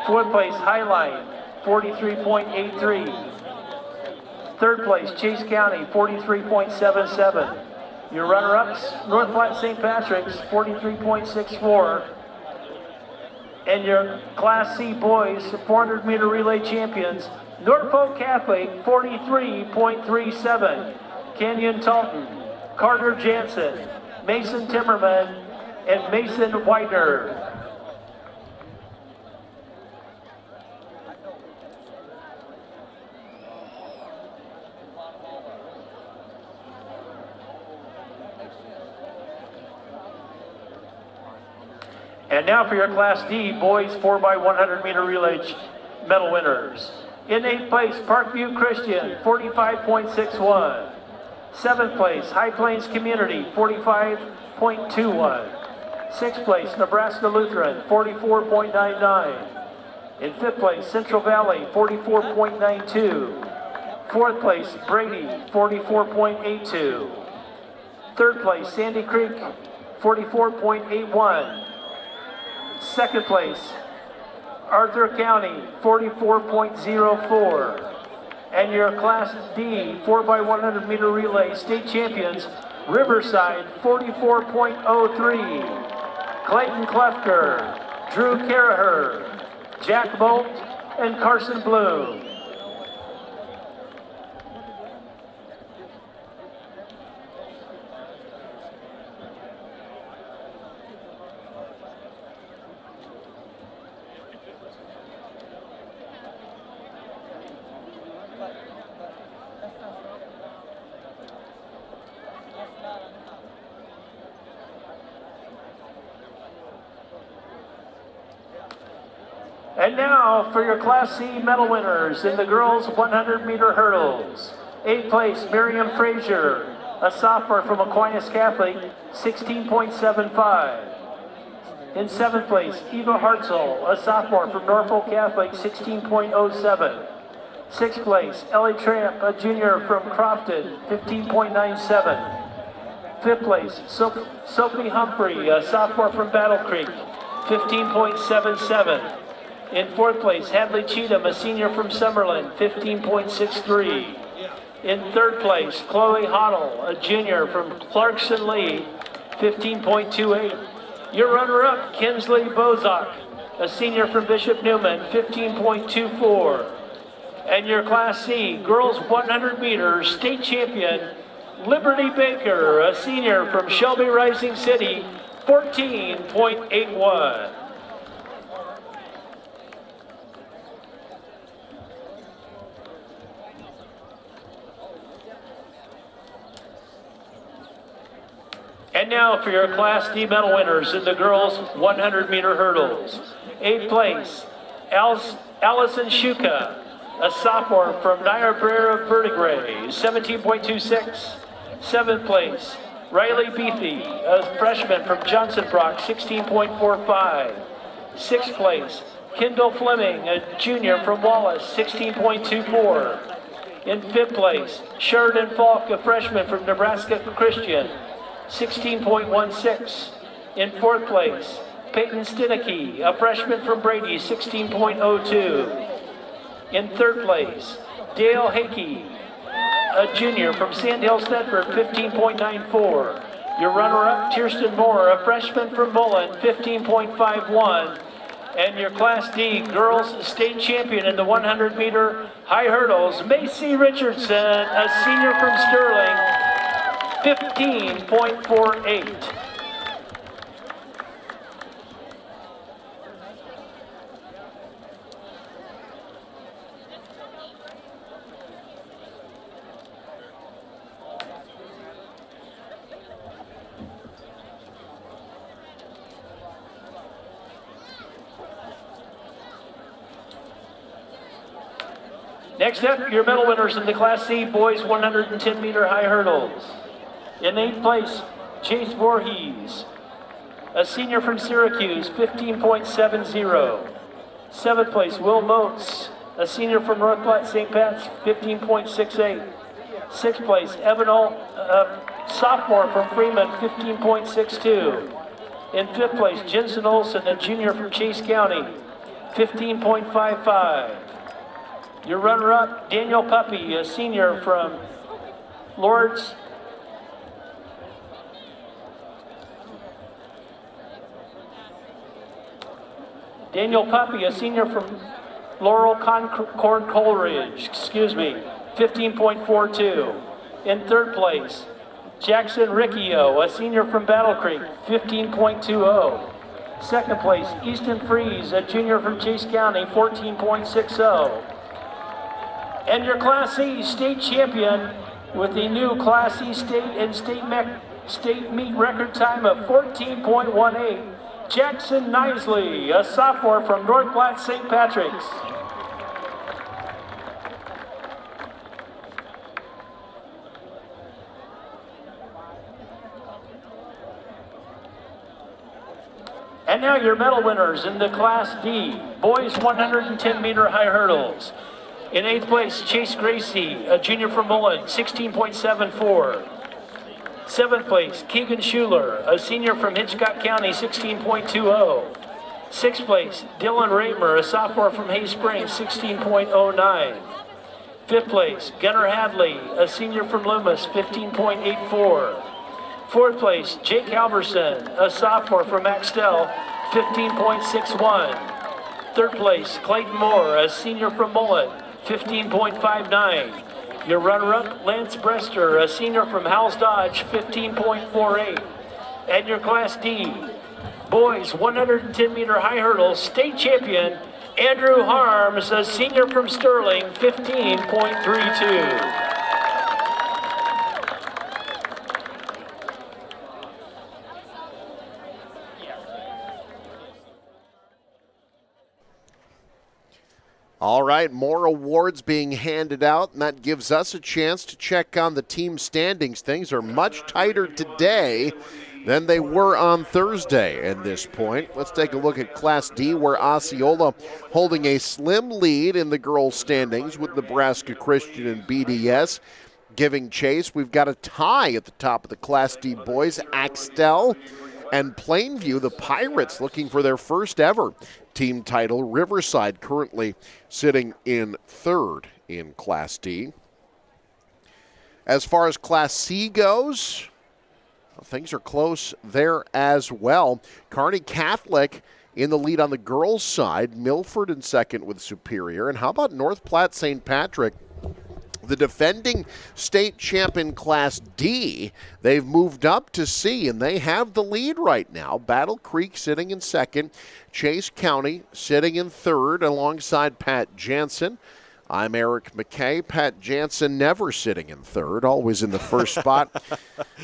4th place Highline, 43.83. 3rd place Chase County, 43.77. Your runner-ups, North Platte St. Patrick's, 43.64. And your Class C boys 400-meter relay champions, Norfolk Catholic, 43.37. Kenyon Talton, Carter Jansen, Mason Timmerman, and Mason Whitener. And now for your Class D boys 4x100 meter relay medal winners. In 8th place, Parkview Christian, 45.61. 7th place, High Plains Community, 45.21. 6th place, Nebraska Lutheran, 44.99. In 5th place, Central Valley, 44.92. 4th place, Brady, 44.82. 3rd place, Sandy Creek, 44.81. 2nd place, Arthur County, 44.04. And your Class D 4x100 meter relay state champions, Riverside, 44.03. Clayton Klefker, Drew Caraher, Jack Bolt, and Carson Bloom. And now for your Class C medal winners in the girls 100-meter hurdles. 8th place, Miriam Frazier, a sophomore from Aquinas Catholic, 16.75. In 7th place, Eva Hartzell, a sophomore from Norfolk Catholic, 16.07. 6th place, Ellie Tramp, a junior from Crofton, 15.97. 5th place, Sophie Humphrey, a sophomore from Battle Creek, 15.77. In 4th place, Hadley Cheatham, a senior from Summerlin, 15.63. In 3rd place, Chloe Hoddle, a junior from Clarkson Lee, 15.28. Your runner-up, Kinsley Bozak, a senior from Bishop Newman, 15.24. And your Class C girls 100 meters state champion, Liberty Baker, a senior from Shelby Rising City, 14.81. And now for your Class D medal winners in the girls 100-meter hurdles. 8th place, Allison Shuka, a sophomore from Niobrara Verdigre, 17.26. 7th place, Riley Beathy, a freshman from Johnson Brock, 16.45. 6th place, Kendall Fleming, a junior from Wallace, 16.24. In 5th place, Sheridan Falk, a freshman from Nebraska Christian, 16.16. In 4th place, Peyton Stinicky, a freshman from Brady, 16.02. In 3rd place, Dale Hakey, a junior from Sandhill Stedford, 15.94. Your runner-up, Kirsten Moore, a freshman from Mullen, 15.51. And your Class D girls state champion in the 100-meter high hurdles, Macy Richardson, a senior from Sterling, 15.48. Next up, your medal winners in the Class C boys 110-meter high hurdles. In 8th place, Chase Voorhees, a senior from Syracuse, 15.70. 7th place, Will Moats, a senior from North Platte St. Pat's, 15.68. 6th place, Evan sophomore from Freeman, 15.62. In 5th place, Jensen Olson, a junior from Chase County, 15.55. Your runner-up, Daniel Puppy, a senior from Lords. Daniel Puppy, a senior from Laurel Concord Coleridge, 15.42. In 3rd place, Jackson Riccio, a senior from Battle Creek, 15.20. 2nd place, Easton Freeze, a junior from Chase County, 14.60. And your Class C state champion with the new Class C state and state meet record time of 14.18, Jackson Nisley, a sophomore from North Platte St. Patrick's. And now your medal winners in the Class D, boys 110-meter high hurdles. In 8th place, Chase Gracie, a junior from Mullen, 16.74. 7th place, Keegan Schuler, a senior from Hitchcock County, 16.20. 6th place, Dylan Raymer, a sophomore from Hay Springs, 16.09. 5th place, Gunnar Hadley, a senior from Loomis, 15.84. 4th place, Jake Halverson, a sophomore from Axtell, 15.61. 3rd place, Clayton Moore, a senior from Mullen, 15.59. Your runner-up, Lance Brester, a senior from Howells Dodge, 15.48. And your Class D, boys 110-meter high hurdles state champion, Andrew Harms, a senior from Sterling, 15.32. All right, more awards being handed out, and that gives us a chance to check on the team standings. Things are much tighter today than they were on Thursday at this point. Let's take a look at Class D, where Osceola holding a slim lead in the girls' standings with Nebraska Christian and BDS giving chase. We've got a tie at the top of the Class D boys, Axtell and Plainview, the Pirates, looking for their first ever team title. Riverside currently sitting in 3rd in Class D. As far as Class C goes, things are close there as well. Kearney Catholic in the lead on the girls' side. Milford in 2nd with Superior. And how about North Platte St. Patrick? The defending state champion Class D, they've moved up to C, and they have the lead right now. Battle Creek sitting in 2nd. Chase County sitting in 3rd alongside Pat Jansen. I'm Eric McKay. Pat Jansen never sitting in 3rd, always in the first spot.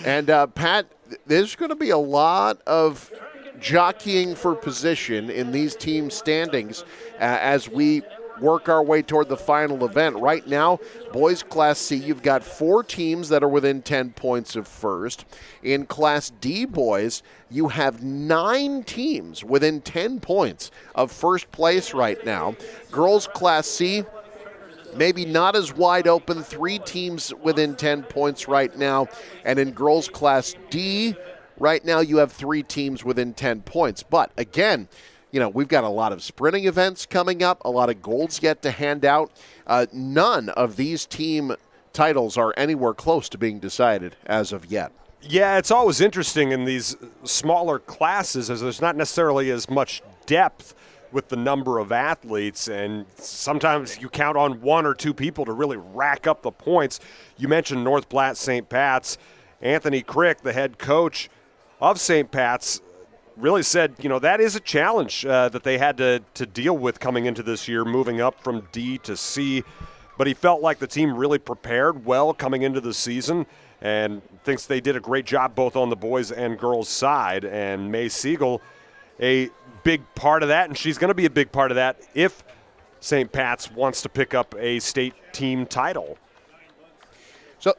And Pat, there's going to be a lot of jockeying for position in these team standings as we work our way toward the final event. Right now, boys Class C, you've got 4 teams that are within 10 points of first. In Class D boys, you have 9 teams within 10 points of first place right now. Girls Class C, maybe not as wide open, 3 teams within 10 points right now. And in girls Class D, right now you have 3 teams within 10 points. But again, you know, we've got a lot of sprinting events coming up, a lot of golds yet to hand out. None of these team titles are anywhere close to being decided as of yet. Yeah, it's always interesting in these smaller classes as there's not necessarily as much depth with the number of athletes, and sometimes you count on one or two people to really rack up the points. You mentioned North Platte St. Pat's. Anthony Crick, the head coach of St. Pat's, really said, that is a challenge that they had to deal with coming into this year, moving up from D to C. But he felt like the team really prepared well coming into the season and thinks they did a great job both on the boys and girls side. And May Siegel, a big part of that, and she's going to be a big part of that if St. Pat's wants to pick up a state team title. So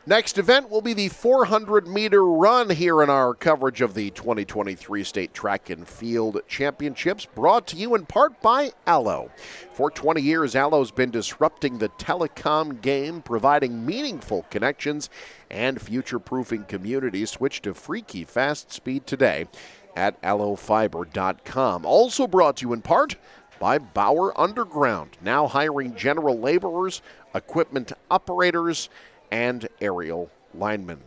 next event will be the 400-meter run here in our coverage of the 2023 State Track and Field Championships, brought to you in part by Allo. For 20 years, Allo's been disrupting the telecom game, providing meaningful connections and future-proofing communities. Switch to freaky fast speed today at allofiber.com. Also brought to you in part by Bauer Underground, now hiring general laborers, equipment operators, and aerial linemen.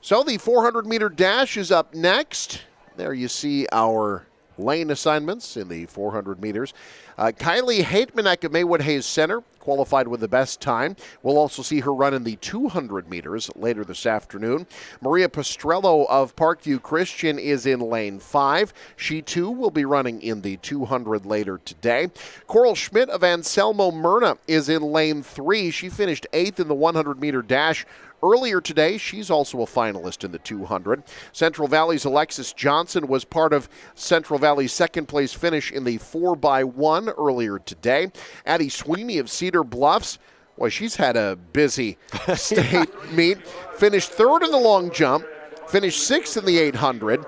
So the 400-meter dash is up next. There you see our lane assignments in the 400 meters. Kylie Haitmanek of Maywood Hayes Center qualified with the best time. We'll also see her run in the 200 meters later this afternoon. Maria Pastrello of Parkview Christian is in lane 5. She too will be running in the 200 later today. Coral Schmidt of Anselmo Myrna is in lane 3. She finished 8th in the 100-meter dash earlier today. She's also a finalist in the 200. Central Valley's Alexis Johnson was part of Central Valley's second-place finish in the 4x1 earlier today. Addie Sweeney of Cedar Bluffs, well, she's had a busy state meet. Finished 3rd in the long jump, finished 6th in the 800,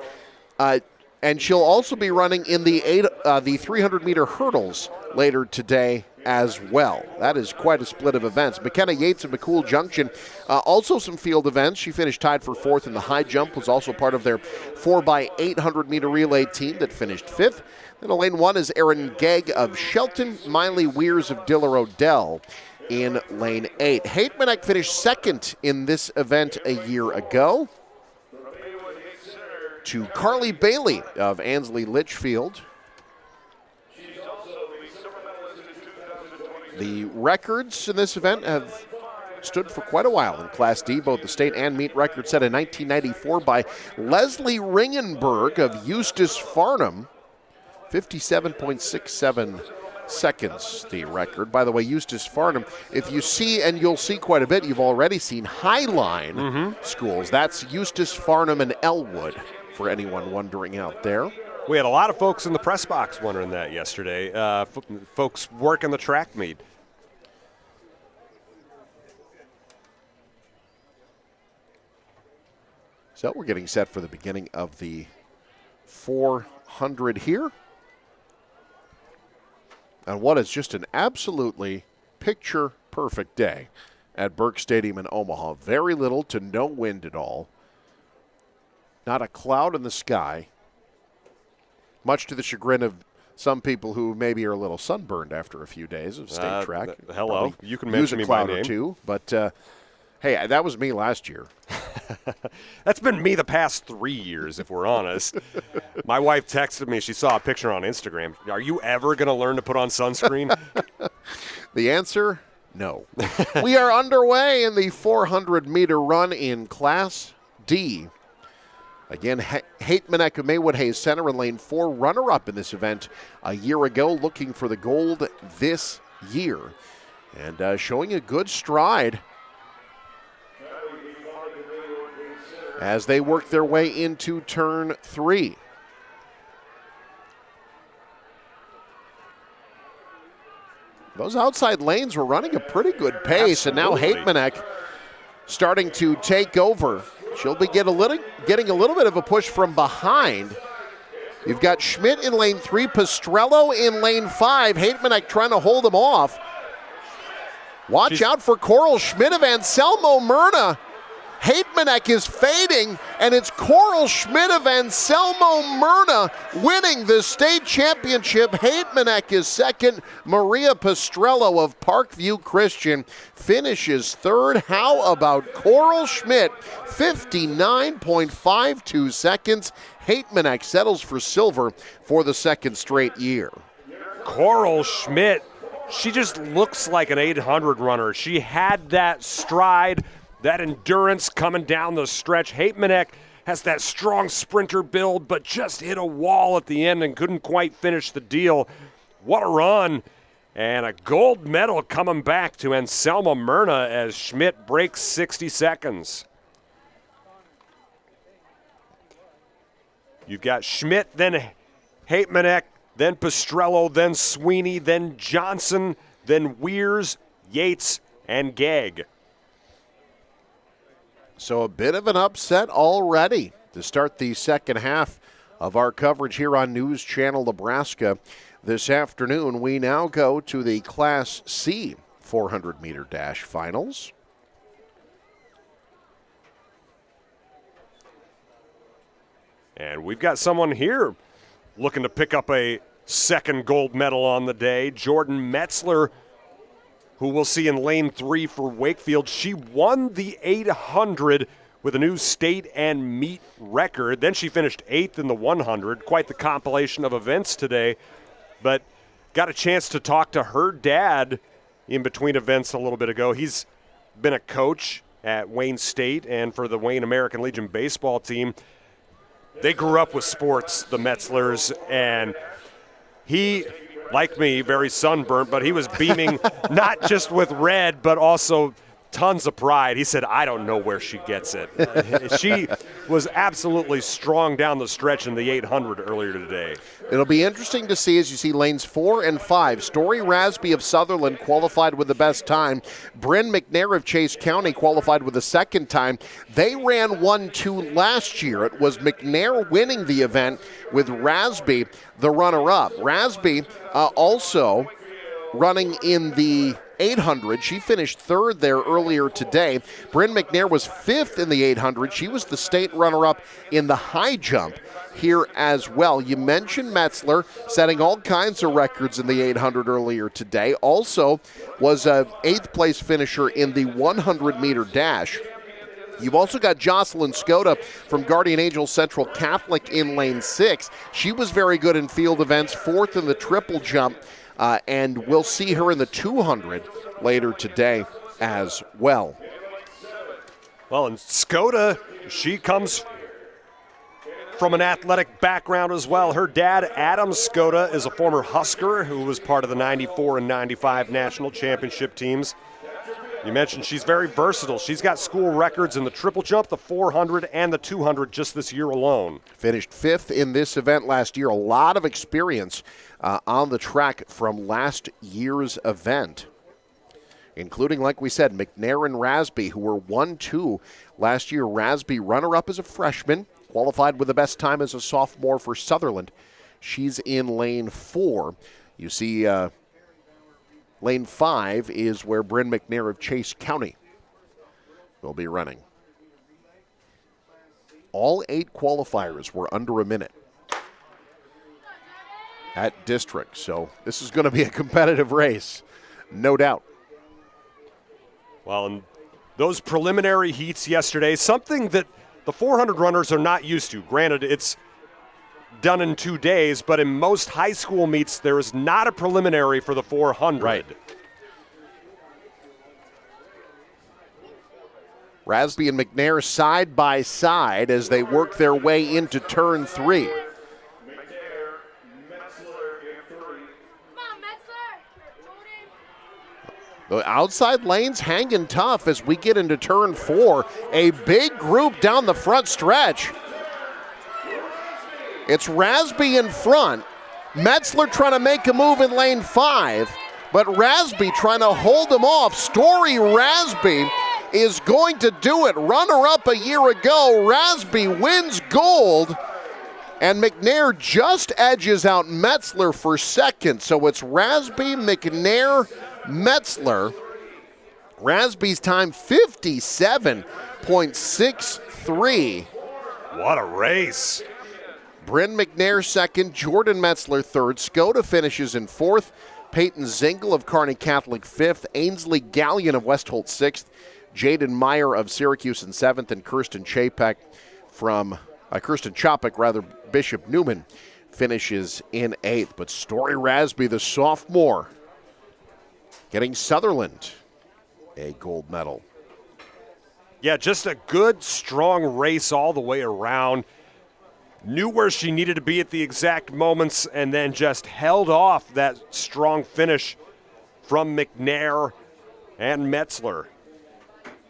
and she'll also be running in the 300-meter hurdles later today as well. That is quite a split of events. McKenna Yates of McCool Junction, also some field events. She finished tied for 4th in the high jump, was also part of their 4x800-meter relay team that finished 5th. Then in lane 1 is Erin Gegg of Shelton, Miley Weirs of Diller Odell in lane 8. Haitmanek finished 2nd in this event a year ago to Carly Bailey of Ansley Litchfield. The records in this event have stood for quite a while in Class D. Both the state and meet record set in 1994 by Leslie Ringenberg of Eustis Farnham. 57.67 seconds, the record. By the way, Eustis Farnham, if you see, and you'll see quite a bit, you've already seen Highline schools. That's Eustis Farnham and Elwood, for anyone wondering out there. We had a lot of folks in the press box wondering that yesterday. Folks working the track meet. So we're getting set for the beginning of the 400 here. And what is just an absolutely picture-perfect day at Burke Stadium in Omaha. Very little to no wind at all. Not a cloud in the sky. Much to the chagrin of some people who maybe are a little sunburned after a few days of state track. Hello, you can mention me by name. Use a cloud or two, but hey, that was me last year. That's been me the past 3 years, if we're honest. My wife texted me. She saw a picture on Instagram. Are you ever going to learn to put on sunscreen? The answer, no. We are underway in the 400-meter run in Class D. Again, Haitmanek of Maywood Hayes Center in lane 4, runner-up in this event a year ago, looking for the gold this year. And showing a good stride as they work their way into turn 3. Those outside lanes were running a pretty good pace, Absolutely. And now Haitmanek starting to take over. She'll be getting a little bit of a push from behind. You've got Schmidt in lane 3, Pastrello in lane 5. Haitmanek trying to hold them off. Watch out for Coral Schmidt of Anselmo Myrna. Haitmanek is fading, and it's Coral Schmidt of Anselmo Myrna winning the state championship. Haitmanek is second. Maria Pastrello of Parkview Christian finishes third. How about Coral Schmidt? 59.52 seconds. Haitmanek settles for silver for the second straight year. Coral Schmidt, she just looks like an 800 runner. She had that stride, that endurance coming down the stretch. Haitmanek has that strong sprinter build, but just hit a wall at the end and couldn't quite finish the deal. What a run. And a gold medal coming back to Anselmo Myrna as Schmidt breaks 60 seconds. You've got Schmidt, then Haitmanek, then Pastrello, then Sweeney, then Johnson, then Weirs, Yates, and Gegg. So a bit of an upset already to start the second half of our coverage here on News Channel Nebraska. This afternoon, we now go to the Class C 400-meter dash finals. And we've got someone here looking to pick up a second gold medal on the day. Jordan Metzler, who we'll see in lane 3 for Wakefield. She won the 800 with a new state and meet record. Then she finished 8th in the 100. Quite the compilation of events today. But got a chance to talk to her dad in between events a little bit ago. He's been a coach at Wayne State and for the Wayne American Legion baseball team. They grew up with sports, the Metzlers, and he, like me, very sunburnt, but he was beaming not just with red, but also tons of pride. He said, I don't know where she gets it. She was absolutely strong down the stretch in the 800 earlier today. It'll be interesting to see as you see lanes 4 and 5. Story Rasby of Sutherland qualified with the best time. Bryn McNair of Chase County qualified with the second time. They ran 1-2 last year. It was McNair winning the event with Rasby the runner-up. Rasby also running in the 800. She finished third there earlier today. Bryn McNair was 5th in the 800. She was the state runner-up in the high jump here as well. You mentioned Metzler setting all kinds of records in the 800 earlier today. Also was a 8th place finisher in the 100-meter dash. You've also got Jocelyn Skoda from Guardian Angel Central Catholic in lane 6. She was very good in field events, 4th in the triple jump. And we'll see her in the 200 later today as well. Well, and Skoda, she comes from an athletic background as well. Her dad, Adam Skoda, is a former Husker who was part of the 94 and 95 national championship teams. You mentioned she's very versatile. She's got school records in the triple jump, the 400, and the 200 just this year alone. Finished 5th in this event last year. A lot of experience on the track from last year's event, including, like we said, McNair and Rasby, who were 1-2 last year. Rasby runner-up as a freshman, qualified with the best time as a sophomore for Sutherland. She's in lane 4. You see lane 5 is where Bryn McNair of Chase County will be running. All 8 qualifiers were under a minute at district, so this is going to be a competitive race, no doubt. Well, and those preliminary heats yesterday, something that the 400 runners are not used to. Granted, it's done in 2 days, but in most high school meets, there is not a preliminary for the 400. Right. Rasby and McNair side by side as they work their way into turn 3. The outside lanes hanging tough as we get into turn 4. A big group down the front stretch. It's Rasby in front. Metzler trying to make a move in lane 5, but Rasby trying to hold him off. Story Rasby is going to do it. Runner-up a year ago, Rasby wins gold, and McNair just edges out Metzler for second. So it's Rasby, McNair, Metzler Rasby's time 57.63. What a race. Bryn McNair second, Jordan Metzler third. Skoda finishes in fourth. Peyton Zingle of Kearney Catholic fifth. Ainsley Gallion of Westholt sixth. Jaden Meyer of Syracuse in seventh. And Kirsten Chapek Bishop Newman finishes in eighth. But Story Rasby, the sophomore, getting Sutherland a gold medal. Yeah, just a good, strong race all the way around. Knew where she needed to be at the exact moments and then just held off that strong finish from McNair and Metzler.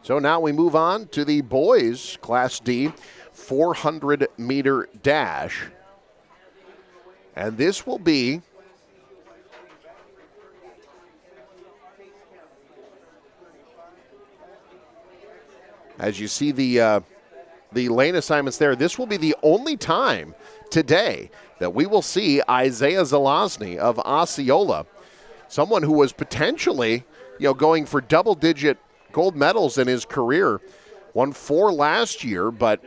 So now we move on to the boys' Class D 400-meter dash. And this will be as you see the lane assignments there, this will be the only time today that we will see Isaiah Zelazny of Osceola, someone who was potentially, going for double-digit gold medals in his career. Won 4 last year, but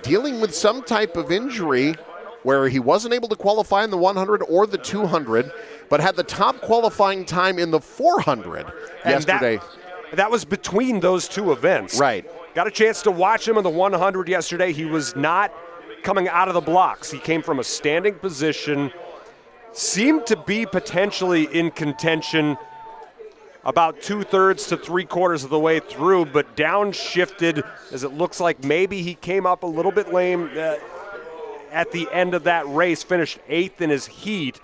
dealing with some type of injury where he wasn't able to qualify in the 100 or the 200, but had the top qualifying time in the 400 yesterday. That was between those two events. Right. Got a chance to watch him in the 100 yesterday. He was not coming out of the blocks. He came from a standing position, seemed to be potentially in contention about 2/3 to 3/4 of the way through, but downshifted as it looks like maybe he came up a little bit lame at the end of that race, finished 8th in his heat.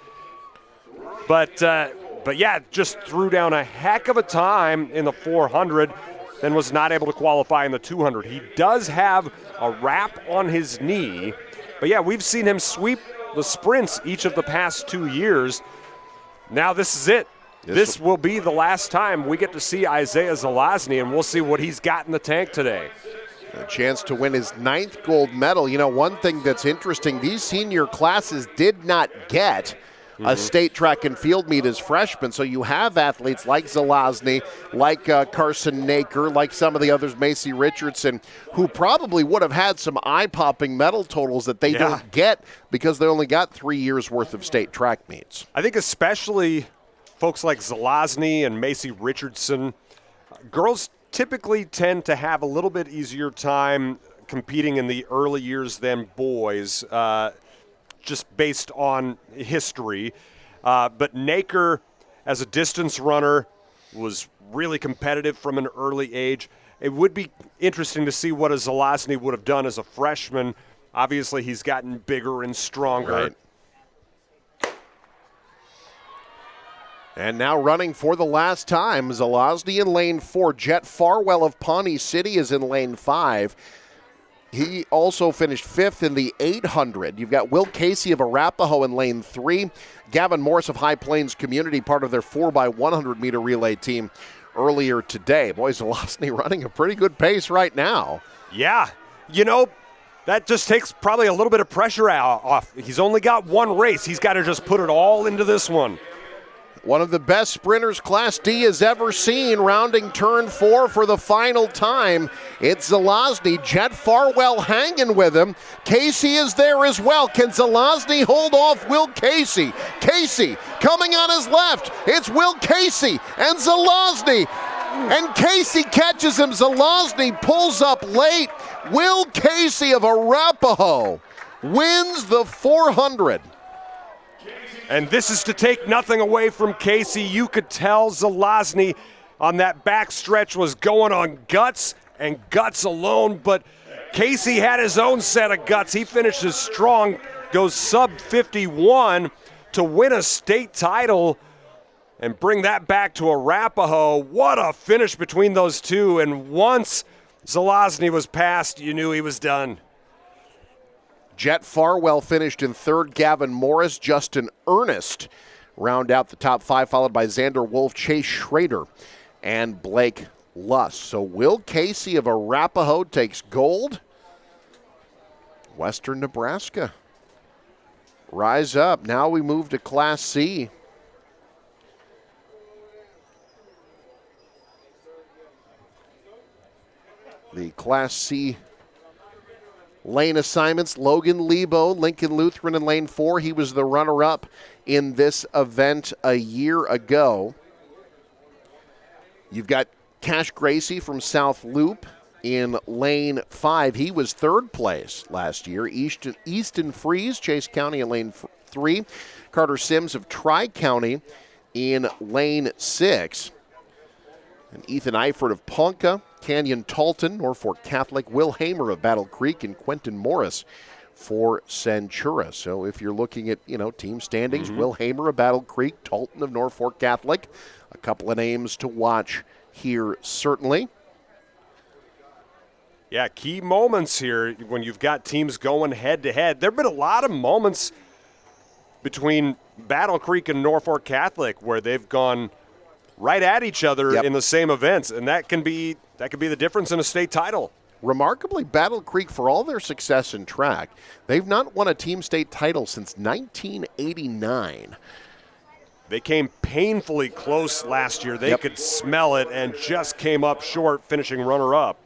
But yeah, just threw down a heck of a time in the 400, then was not able to qualify in the 200. He does have a wrap on his knee, but yeah, we've seen him sweep the sprints each of the past 2 years. Now this is it. This will be the last time we get to see Isaiah Zelazny, and we'll see what he's got in the tank today. A chance to win his 9th gold medal. One thing that's interesting, these senior classes did not get a state track and field meet as freshmen. So you have athletes like Zelazny, like Carson Naker, like some of the others, Macy Richardson, who probably would have had some eye-popping medal totals that they don't get because they only got 3 years' worth of state track meets. I think especially folks like Zelazny and Macy Richardson, girls typically tend to have a little bit easier time competing in the early years than boys, just based on history. But Naker, as a distance runner, was really competitive from an early age. It would be interesting to see what a Zelazny would have done as a freshman. Obviously, he's gotten bigger and stronger. Right. And now running for the last time, Zelazny in lane 4. Jet Farwell of Pawnee City is in lane 5. He also finished 5th in the 800. You've got Will Casey of Arapahoe in lane 3. Gavin Morris of High Plains Community, part of their 4x100 meter relay team earlier today. Boy, Zelazny running a pretty good pace right now. Yeah, that just takes probably a little bit of pressure off. He's only got one race. He's got to just put it all into this one. One of the best sprinters Class D has ever seen, rounding turn 4 for the final time. It's Zelazny. Jet Farwell hanging with him. Casey is there as well. Can Zelazny hold off Will Casey? Casey coming on his left. It's Will Casey and Zelazny. And Casey catches him. Zelazny pulls up late. Will Casey of Arapahoe wins the 400. And this is to take nothing away from Casey. You could tell Zelazny on that back stretch was going on guts and guts alone, but Casey had his own set of guts. He finishes strong, goes sub 51 to win a state title and bring that back to Arapahoe. What a finish between those two, and once Zelazny was passed, you knew he was done. Jet Farwell finished in 3rd. Gavin Morris, Justin Ernest round out the top 5, followed by Xander Wolf, Chase Schrader, and Blake Luss. So Will Casey of Arapahoe takes gold. Western Nebraska rise up. Now we move to Class C. The Class C lane assignments, Logan Lebo, Lincoln Lutheran in lane 4. He was the runner-up in this event a year ago. You've got Cash Gracie from South Loop in lane 5. He was third place last year. Easton Freeze, Chase County in lane 3. Carter Sims of Tri-County in lane 6. And Ethan Eifert of Ponca, Canyon Talton, Norfolk Catholic, Will Hamer of Battle Creek, and Quentin Morris for Centura. So if you're looking at, team standings, Will Hamer of Battle Creek, Talton of Norfolk Catholic, a couple of names to watch here certainly. Yeah, key moments here when you've got teams going head-to-head. There have been a lot of moments between Battle Creek and Norfolk Catholic where they've gone right at each other in the same events, and that can be the difference in a state title. Remarkably, Battle Creek, for all their success in track, they've not won a team state title since 1989. They came painfully close last year. They could smell it and just came up short, finishing runner-up.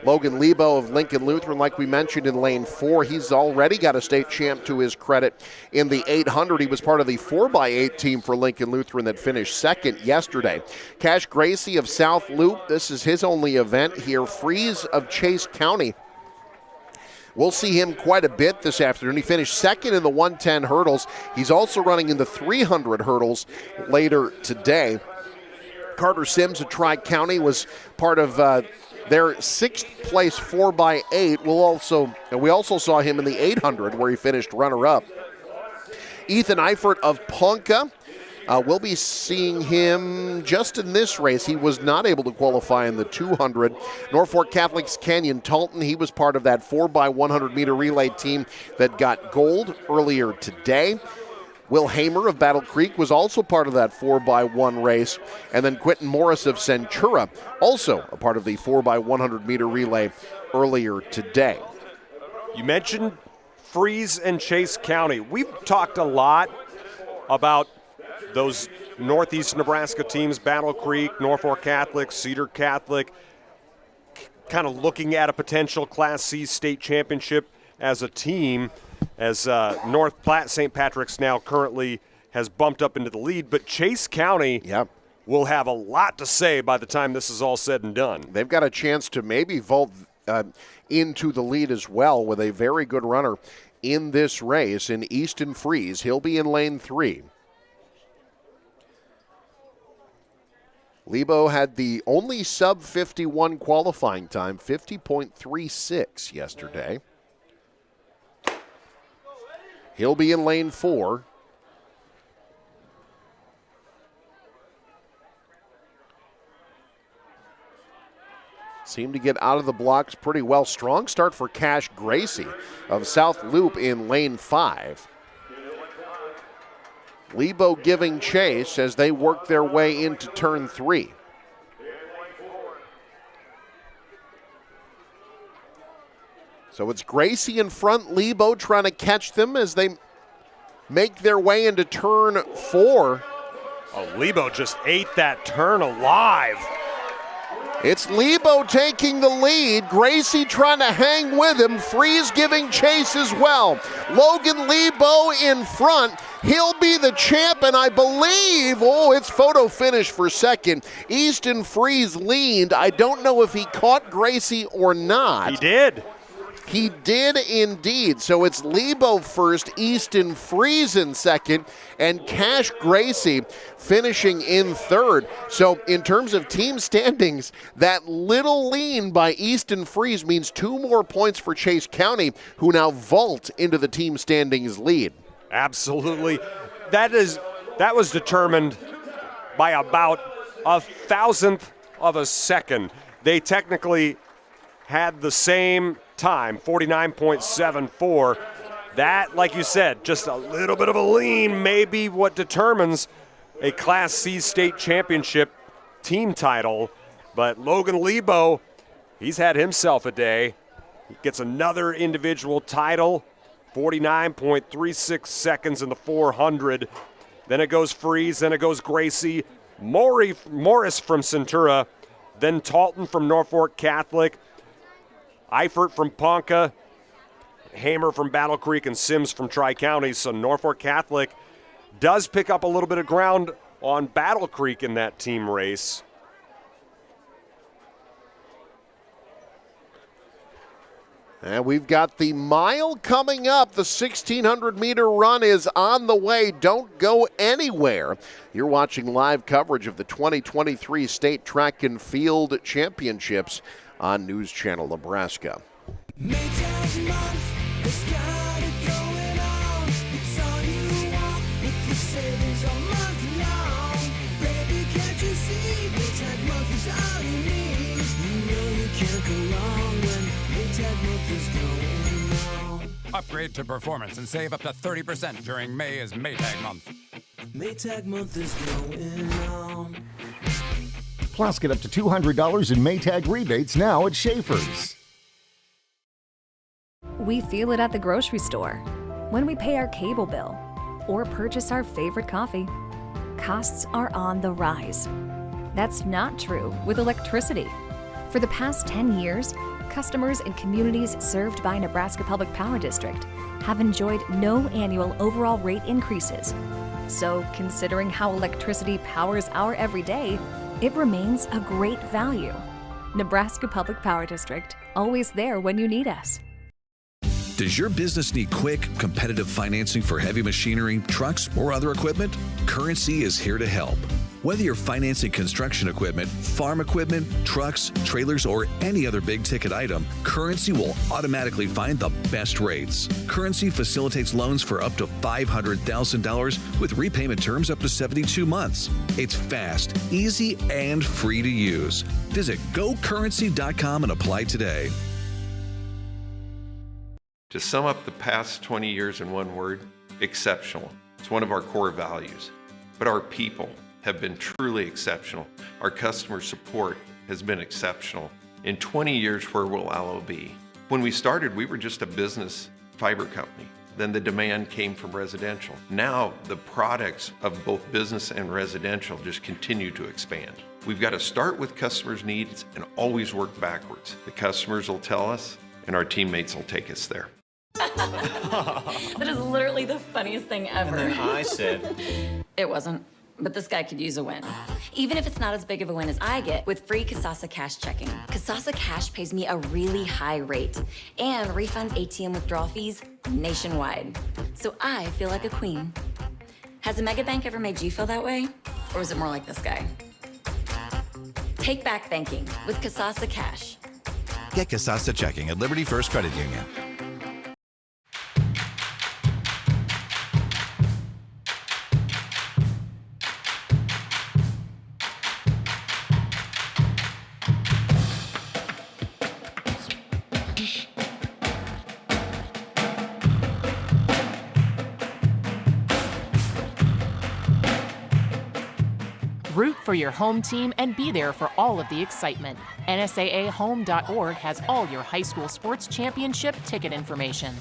Logan Lebo of Lincoln Lutheran, like we mentioned, in lane 4. He's already got a state champ to his credit in the 800. He was part of the 4x8 team for Lincoln Lutheran that finished second yesterday. Cash Gracie of South Loop, this is his only event here. Freeze of Chase County. We'll see him quite a bit this afternoon. He finished second in the 110 hurdles. He's also running in the 300 hurdles later today. Carter Sims of Tri-County was part of their 6th place 4x8. We also saw him in the 800 where he finished runner-up. Ethan Eifert of Ponca, we'll be seeing him just in this race. He was not able to qualify in the 200. Norfolk Catholic's Canyon Talton, he was part of that 4x100 meter relay team that got gold earlier today. Will Hamer of Battle Creek was also part of that 4x1 race. And then Quentin Morris of Centura, also a part of the 4x100 meter relay earlier today. You mentioned Freeze and Chase County. We've talked a lot about those Northeast Nebraska teams, Battle Creek, Norfolk Catholic, Cedar Catholic, kind of looking at a potential Class C state championship as a team, as North Platte St. Patrick's now currently has bumped up into the lead. But Chase County will have a lot to say by the time this is all said and done. They've got a chance to maybe vault into the lead as well with a very good runner in this race in Easton Freeze. He'll be in lane 3. Lebo had the only sub-51 qualifying time, 50.36 yesterday. He'll be in lane 4. Seemed to get out of the blocks pretty well. Strong start for Cash Gracie of South Loop in lane 5. Lebo giving chase as they work their way into turn 3. So it's Gracie in front, Lebo trying to catch them as they make their way into turn 4. Oh, Lebo just ate that turn alive. It's Lebo taking the lead. Gracie trying to hang with him. Freeze giving chase as well. Logan Lebo in front. He'll be the champ, and I believe, it's photo finish for second. Easton Freeze leaned. I don't know if he caught Gracie or not. He did. He did indeed. So it's Lebo first, Easton Freeze in second, and Cash Gracie finishing in third. So in terms of team standings, that little lean by Easton Freeze means 2 more points for Chase County, who now vault into the team standings lead. Absolutely. That was determined by about 1,000th of a second. They technically had the same time, 49.74. That, like you said, just a little bit of a lean may be what determines a Class C state championship team title. But Logan Lebo, he's had himself a day. He gets another individual title, 49.36 seconds in the 400. Then it goes Freeze, then it goes Gracie, Morris from Centura, then Talton from Norfolk Catholic, Eifert from Ponca, Hamer from Battle Creek, and Sims from Tri-County. So Norfolk Catholic does pick up a little bit of ground on Battle Creek in that team race. And we've got the mile coming up. The 1,600-meter run is on the way. Don't go anywhere. You're watching live coverage of the 2023 State Track and Field Championships on News Channel Nebraska. Upgrade to performance and save up to 30% during May is Maytag month. Maytag month is going on. Plus, get up to $200 in Maytag rebates now at Schaefer's. We feel it at the grocery store, when we pay our cable bill, or purchase our favorite coffee. Costs are on the rise. That's not true with electricity. For the past 10 years, customers in communities served by Nebraska Public Power District have enjoyed no annual overall rate increases. So, considering how electricity powers our everyday, it remains a great value. Nebraska Public Power District, always there when you need us. Does your business need quick, competitive financing for heavy machinery, trucks, or other equipment? Currency is here to help. Whether you're financing construction equipment, farm equipment, trucks, trailers, or any other big-ticket item, Currency will automatically find the best rates. Currency facilitates loans for up to $500,000 with repayment terms up to 72 months. It's fast, easy, and free to use. Visit GoCurrency.com and apply today. To sum up the past 20 years in one word, exceptional. It's one of our core values. But our people have been truly exceptional. Our customer support has been exceptional. In 20 years, where will Allo be? When we started, we were just a business fiber company. Then the demand came from residential. Now the products of both business and residential just continue to expand. We've got to start with customers' needs and always work backwards. The customers will tell us, and our teammates will take us there. That is literally the funniest thing ever. And then I said, it wasn't, but this guy could use a win. Even if it's not as big of a win as I get with free Kasasa Cash checking. Kasasa Cash pays me a really high rate and refunds ATM withdrawal fees nationwide. So I feel like a queen. Has a mega bank ever made you feel that way? Or is it more like this guy? Take back banking with Kasasa Cash. Get Kasasa checking at Liberty First Credit Union. Root for your home team and be there for all of the excitement. NSAAhome.org has all your high school sports championship ticket information.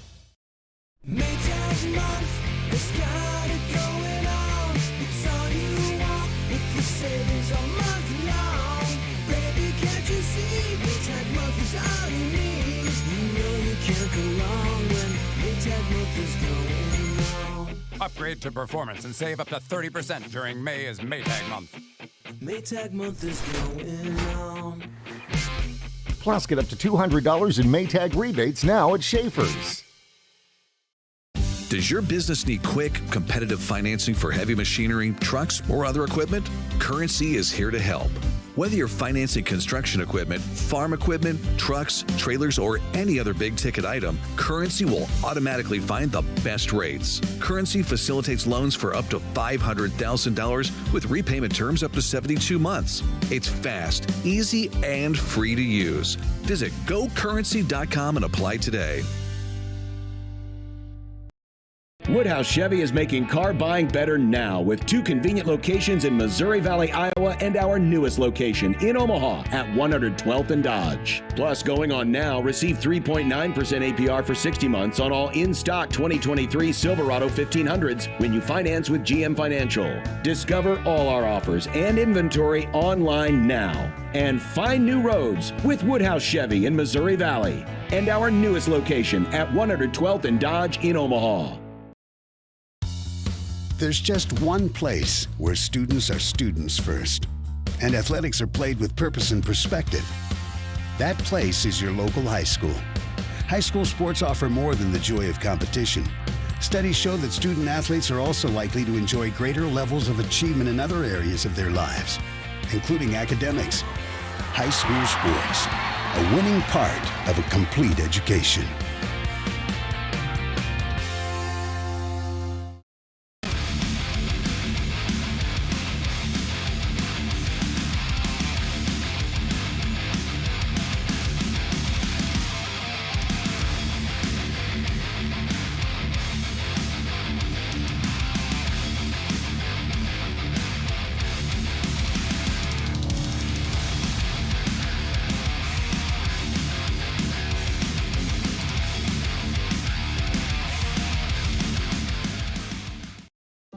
Maytag month has got it going on. It's all you want with the savings all month long. Baby, can't you see? Maytag month is all you need. You know you can't go wrong when Maytag month is going on. Upgrade to performance and save up to 30% during May is Maytag month. Maytag month is going on. Plus, get up to $200 in Maytag rebates now at Schaefer's. Does your business need quick, competitive financing for heavy machinery, trucks, or other equipment? Currency is here to help. Whether you're financing construction equipment, farm equipment, trucks, trailers, or any other big-ticket item, Currency will automatically find the best rates. Currency facilitates loans for up to $500,000 with repayment terms up to 72 months. It's fast, easy, and free to use. Visit GoCurrency.com and apply today. Woodhouse Chevy is making car buying better now with 2 convenient locations in Missouri Valley, Iowa, and our newest location in Omaha at 112th and Dodge. Plus, going on now, receive 3.9% APR for 60 months on all in-stock 2023 Silverado 1500s when you finance with GM Financial. Discover all our offers and inventory online now. And find new roads with Woodhouse Chevy in Missouri Valley and our newest location at 112th and Dodge in Omaha. There's just one place where students are students first, and athletics are played with purpose and perspective. That place is your local high school. High school sports offer more than the joy of competition. Studies show that student athletes are also likely to enjoy greater levels of achievement in other areas of their lives, including academics. High school sports, a winning part of a complete education.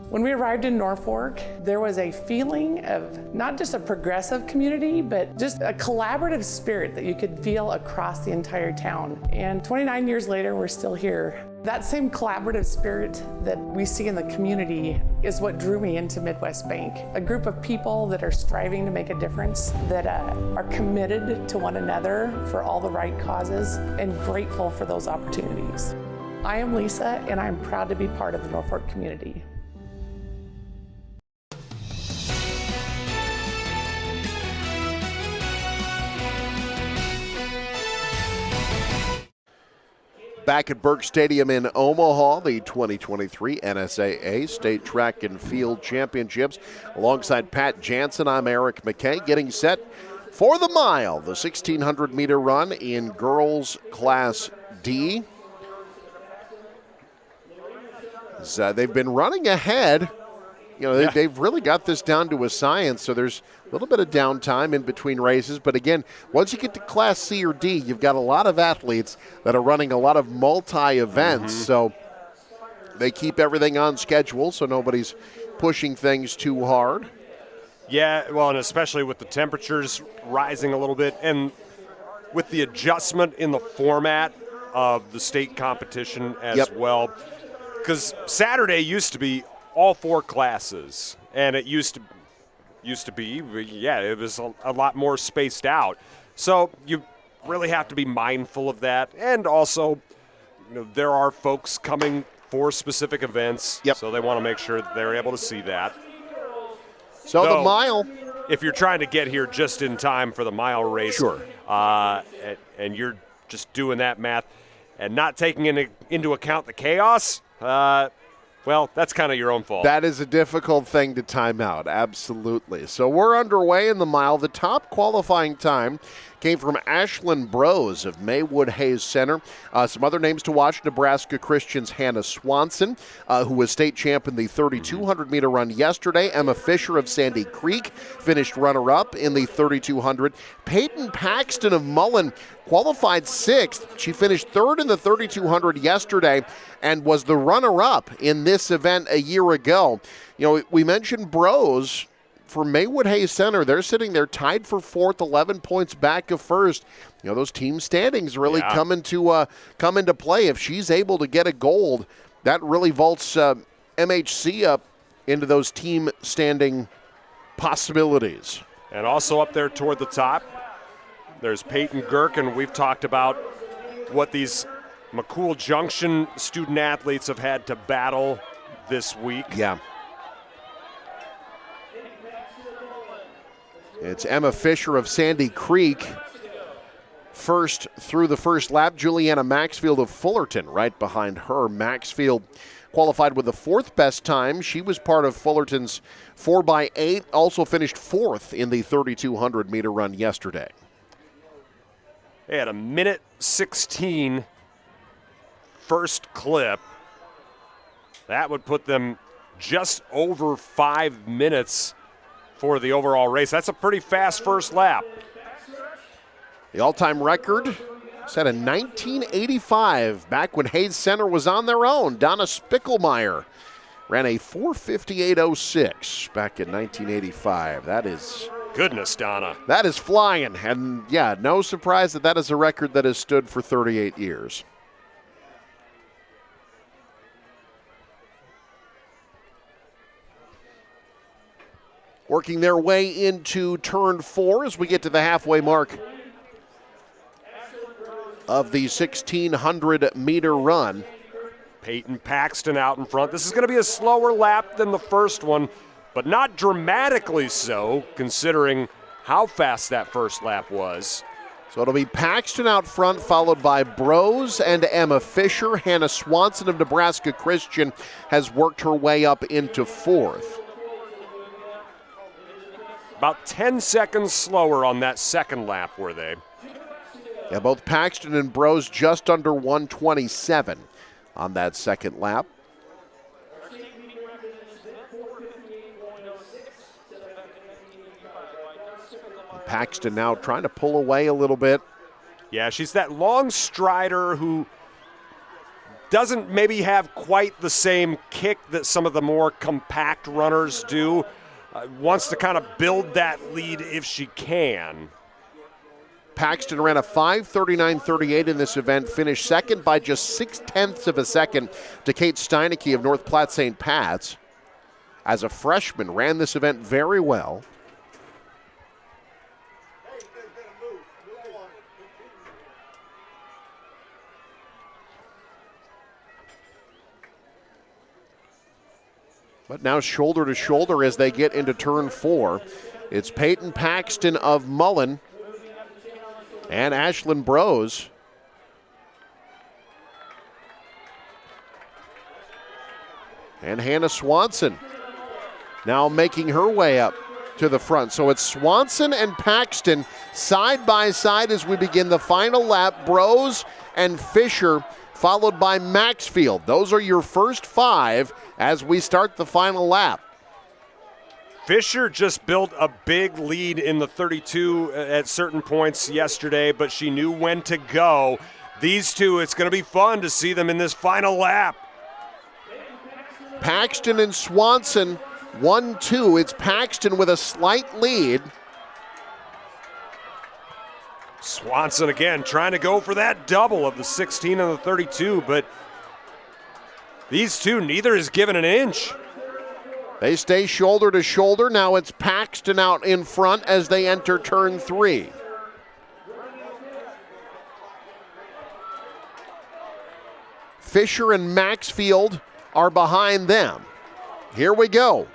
When we arrived in Norfolk, there was a feeling of not just a progressive community, but just a collaborative spirit that you could feel across the entire town. And 29 years later, we're still here. That same collaborative spirit that we see in the community is what drew me into Midwest Bank. A group of people that are striving to make a difference, that are committed to one another for all the right causes, and grateful for those opportunities. I am Lisa, and I'm proud to be part of the Norfolk community. Back at Burke Stadium in Omaha, the 2023 NSAA State Track and Field Championships. Alongside Pat Jansen, I'm Eric McKay, getting set for the mile, the 1,600-meter run in girls Class D. So they've been running ahead. You know, they've really got this down to a science, so there's a little bit of downtime in between races. But again, once you get to Class C or D, you've got a lot of athletes that are running a lot of multi-events. So they keep everything on schedule, so nobody's pushing things too hard. Yeah, well, and especially with the temperatures rising a little bit and with the adjustment in the format of the state competition as well. Because Saturday used to be all 4 classes, and it used to be, it was a lot more spaced out. So you really have to be mindful of that. And also, you know, there are folks coming for specific events, so they want to make sure that they're able to see that. So the mile, if you're trying to get here just in time for the mile race, and you're just doing that math and not taking into account the chaos, well, that's kind of your own fault. That is a difficult thing to time out, absolutely. So we're underway in the mile. The top qualifying time came from Ashlyn Brose of Maywood Hayes Center. Some other names to watch: Nebraska Christian's Hannah Swanson, who was state champ in the 3,200-meter run yesterday. Emma Fisher of Sandy Creek finished runner-up in the 3,200. Peyton Paxton of Mullen qualified 6th. She finished 3rd in the 3,200 yesterday and was the runner-up in this event a year ago. You know, we mentioned Brose. For Maywood Hayes Center, they're sitting there tied for 4th, 11 points back of 1st. You know, those team standings really come into play. If she's able to get a gold, that really vaults MHC up into those team standing possibilities. And also up there toward the top, there's Peyton Gherkin. We've talked about what these McCool Junction student athletes have had to battle this week. Yeah. It's Emma Fisher of Sandy Creek first through the first lap. Juliana Maxfield of Fullerton right behind her. Maxfield qualified with the 4th best time. She was part of Fullerton's 4x8, also finished 4th in the 3,200-meter run yesterday. They had a minute 16 first clip. That would put them just over 5 minutes for the overall race. That's a pretty fast first lap. The all-time record set in 1985, back when Hayes Center was on their own. Donna Spickelmeyer ran a 4:58.06 back in 1985. That is... Goodness, Donna. That is flying. And, yeah, no surprise that that is a record that has stood for 38 years. Working their way into turn 4 as we get to the halfway mark of the 1,600-meter run. Peyton Paxton out in front. This is going to be a slower lap than the first one, but not dramatically so, considering how fast that first lap was. So it'll be Paxton out front, followed by Brose and Emma Fisher. Hannah Swanson of Nebraska Christian has worked her way up into 4th. About 10 seconds slower on that second lap, were they? Yeah, both Paxton and Brose just under 127 on that second lap. Paxton now trying to pull away a little bit. Yeah, she's that long strider who doesn't maybe have quite the same kick that some of the more compact runners do. Wants to kind of build that lead if she can. Paxton ran a 5:39.38 in this event, finished second by just 0.6 of a second to Kate Steinecke of North Platte St. Pat's. As a freshman, ran this event very well. But now shoulder to shoulder as they get into turn 4. It's Peyton Paxton of Mullen and Ashlyn Brose. And Hannah Swanson now making her way up to the front. So it's Swanson and Paxton side by side as we begin the final lap. Brose and Fisher followed by Maxfield. Those are your first 5 as we start the final lap. Fisher just built a big lead in the 32 at certain points yesterday, but she knew when to go. These two, it's going to be fun to see them in this final lap. Paxton and Swanson, 1-2. It's Paxton with a slight lead. Swanson again trying to go for that double of the 16 and the 32, but these two, neither is given an inch. They stay shoulder to shoulder. Now it's Paxton out in front as they enter turn 3. Fisher and Maxfield are behind them. Here we go.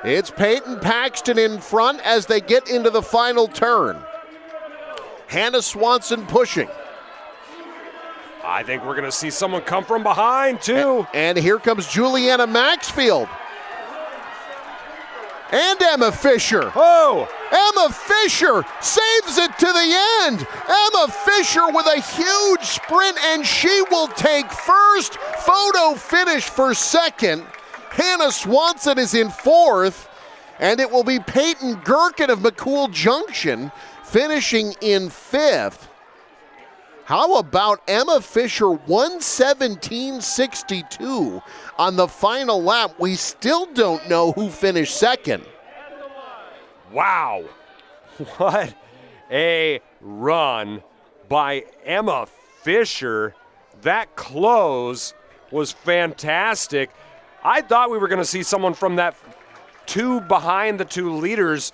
It's Peyton Paxton in front as they get into the final turn. Hannah Swanson pushing. I think we're going to see someone come from behind, too. And here comes Juliana Maxfield. And Emma Fisher. Oh! Emma Fisher saves it to the end. Emma Fisher with a huge sprint, and she will take first. Photo finish for second. Hannah Swanson is in 4th. And it will be Peyton Gherkin of McCool Junction finishing in 5th. How about Emma Fisher, 1:17.62 on the final lap? We still don't know who finished second. Wow. What a run by Emma Fisher. That close was fantastic. I thought we were going to see someone from that 2 behind the 2 leaders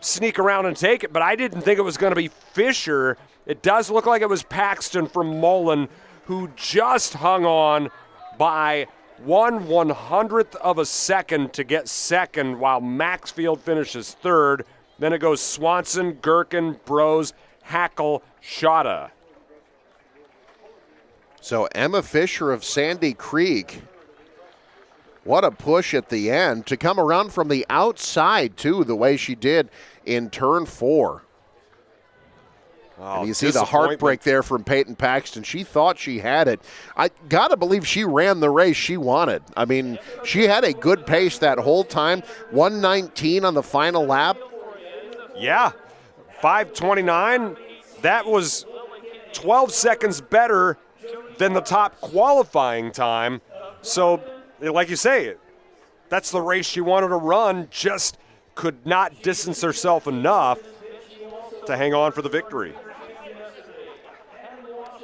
sneak around and take it, but I didn't think it was going to be Fisher. It does look like it was Paxton from Mullen who just hung on by 1/100th of a second to get second while Maxfield finishes 3rd. Then it goes Swanson, Gherkin, Brose, Hackle, Shada. So Emma Fisher of Sandy Creek, what a push at the end to come around from the outside too, the way she did in turn 4. And you see the heartbreak there from Peyton Paxton. She thought she had it. I got to believe she ran the race she wanted. I mean, she had a good pace that whole time. 1:19 on the final lap. Yeah, 5:29. That was 12 seconds better than the top qualifying time. So, like you say, that's the race she wanted to run, just could not distance herself enough to hang on for the victory.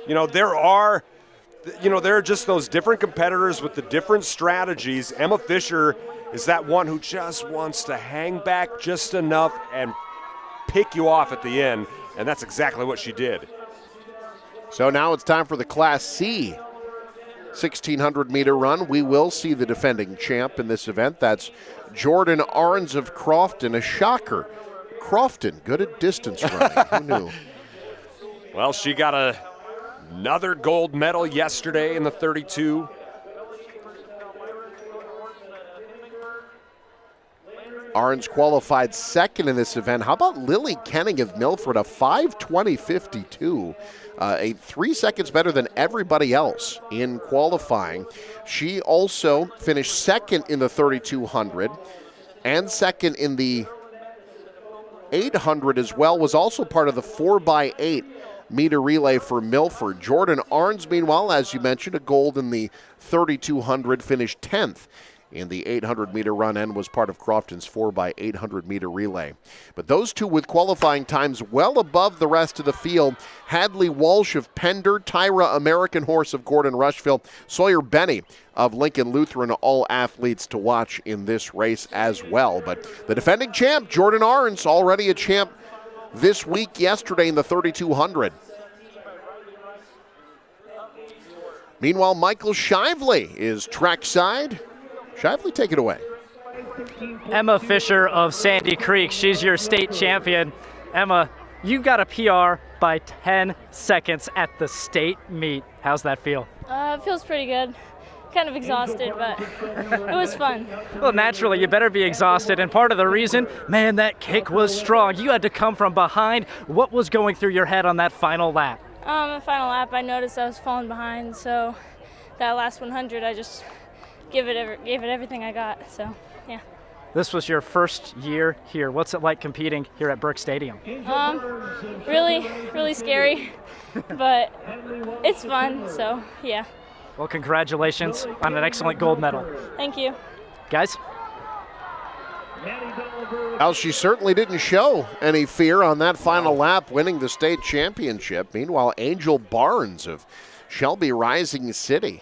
There are just those different competitors with the different strategies. Emma Fisher is that one who just wants to hang back just enough and pick you off at the end, and that's exactly what she did. So now it's time for the Class C 1,600-meter run. We will see the defending champ in this event. That's Jordan Arns of Crofton, a shocker. Crofton, good at distance running. Who knew? Well, she got another gold medal yesterday in the 32. Arns qualified second in this event. How about Lily Kenning of Milford, a 5:20.52, 3 seconds better than everybody else in qualifying. She also finished second in the 3,200 and second in the 800 as well, was also part of the 4x8 meter relay for Milford. Jordan Arns, meanwhile, as you mentioned, a gold in the 3,200, finished 10th in the 800-meter run and was part of Crofton's 4x800-meter relay. But those two with qualifying times well above the rest of the field. Hadley Walsh of Pender, Tyra American Horse of Gordon Rushville, Sawyer Benny of Lincoln Lutheran, all athletes to watch in this race as well. But the defending champ, Jordan Arns, already a champ this week, yesterday in the 3,200. Meanwhile, Michael Shively is trackside. Shively, take it away. Emma Fisher of Sandy Creek, she's your state champion. Emma, you got a PR by 10 seconds at the state meet. How's that feel? It feels pretty good. Kind of exhausted, but it was fun. Well, naturally, you better be exhausted, and part of the reason, man, that kick was strong. You had to come from behind. What was going through your head on that final lap? The final lap, I noticed I was falling behind, so that last 100, I just gave it everything I got, so yeah. This was your first year here. What's it like competing here at Burke Stadium? Really, really scary, but it's fun, so yeah. Well, congratulations on an excellent gold medal. Thank you. Guys? Well, she certainly didn't show any fear on that final lap, winning the state championship. Meanwhile, Angel Barnes of Shelby Rising City,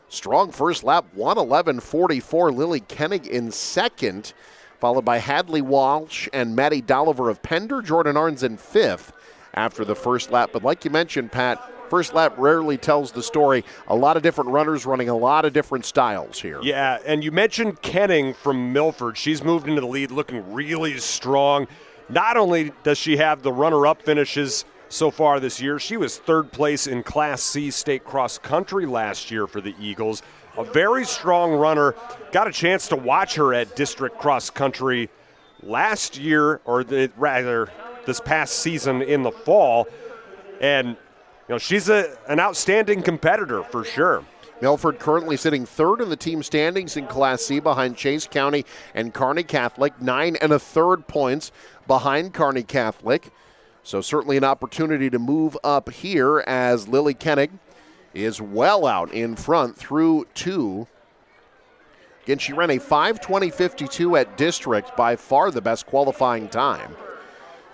strong first lap, 1:11.44. Lily Kennig in second, followed by Hadley Walsh and Maddie Dolliver of Pender. Jordan Arns in fifth after the first lap. But like you mentioned, Pat, first lap rarely tells the story. A lot of different runners running a lot of different styles here. Yeah, and you mentioned Kenning from Milford. She's moved into the lead looking really strong. Not only does she have the runner-up finishes so far this year, she was third place in Class C state cross country last year for the Eagles. A very strong runner. Got a chance to watch her at district cross country last year, or rather this past season in the fall. And she's an outstanding competitor for sure. Milford currently sitting third in the team standings in Class C behind Chase County and Kearney Catholic, 9 1/3 points behind Kearney Catholic. So certainly an opportunity to move up here as Lily Kennig is well out in front through two. Again, she ran a 5:20.52 at district, by far the best qualifying time.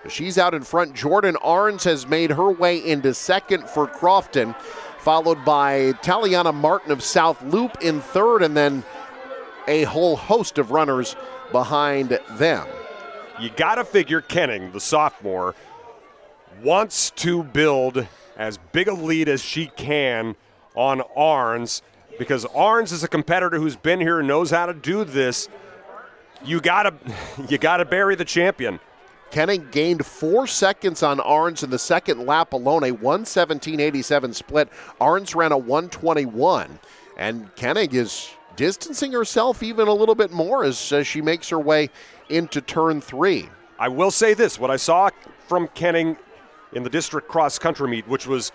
She's out in front. Jordan Arns has made her way into second for Crofton, followed by Taliana Martin of South Loop in third, and then a whole host of runners behind them. You got to figure Kenning, the sophomore, wants to build as big a lead as she can on Arns, because Arns is a competitor who's been here and knows how to do this. You gotta bury the champion. Kenning gained 4 seconds on Arns in the second lap alone, a 1:17.87 split. Arns ran a 1:21, and Kenning is distancing herself even a little bit more as she makes her way into turn 3. I will say this, what I saw from Kenning in the district cross-country meet, which was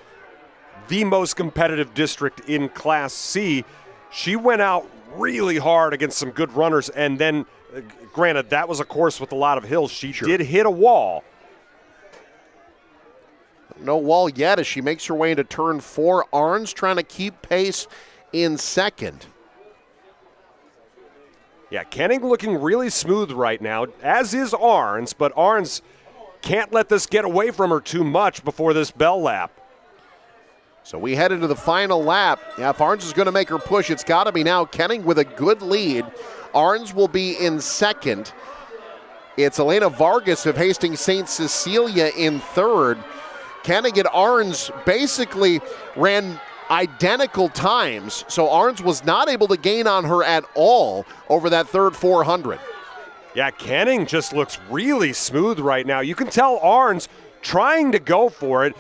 the most competitive district in Class C. She went out really hard against some good runners, and then, granted, that was a course with a lot of hills. She did hit a wall. No wall yet as she makes her way into turn 4. Arns trying to keep pace in second. Yeah, Kenning looking really smooth right now, as is Arns, but Arns can't let this get away from her too much before this bell lap. So we head into the final lap. Yeah, if Arns is going to make her push, it's got to be now. Kenning with a good lead. Arns will be in second. It's Elena Vargas of Hastings St. Cecilia in third. Kenning and Arns basically ran identical times, so Arns was not able to gain on her at all over that third 400. Yeah, Kenning just looks really smooth right now. You can tell Arns trying to go for it.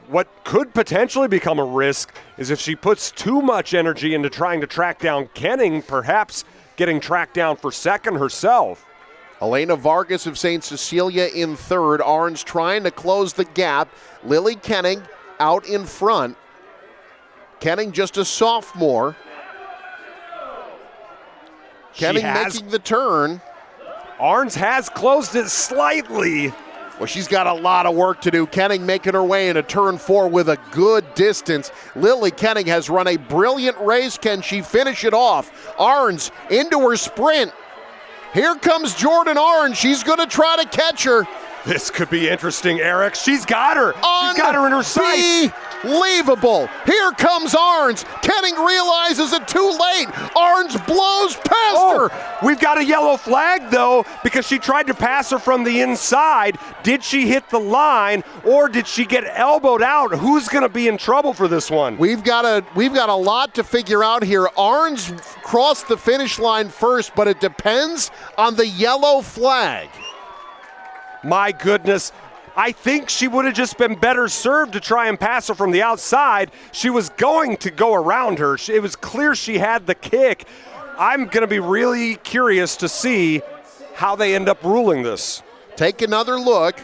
What could potentially become a risk is if she puts too much energy into trying to track down Kenning, perhaps getting tracked down for second herself. Elena Vargas of St. Cecilia in third. Arns trying to close the gap. Lily Kenning out in front. Kenning just a sophomore. Kenning making the turn. Arns has closed it slightly. Well, she's got a lot of work to do. Kenning making her way into turn 4 with a good distance. Lily Kenning has run a brilliant race. Can she finish it off? Arns into her sprint. Here comes Jordan Arns. She's going to try to catch her. This could be interesting, Eric. She's got her. She's got her in her sights. Unbelievable. Here comes Arns. Kenning realizes it too late. Arns blows past her. We've got a yellow flag, though, because she tried to pass her from the inside. Did she hit the line, or did she get elbowed out? Who's going to be in trouble for this one? We've got a lot to figure out here. Arns crossed the finish line first, but it depends on the yellow flag. My goodness. I think she would have just been better served to try and pass her from the outside. She was going to go around her. It was clear she had the kick. I'm going to be really curious to see how they end up ruling this. Take another look.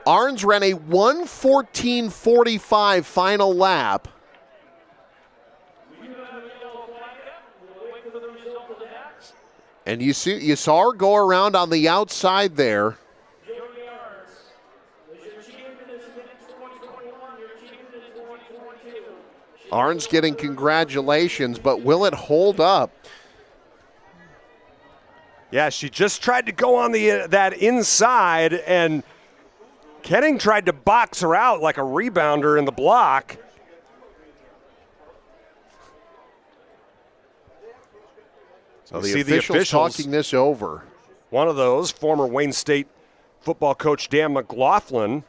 Arns ran a 1:14.45 final lap. And you saw her go around on the outside there. Arns getting congratulations, but will it hold up? Yeah, she just tried to go on that inside, and Kenning tried to box her out like a rebounder in the block. So the officials talking this over. One of those, former Wayne State football coach Dan McLaughlin.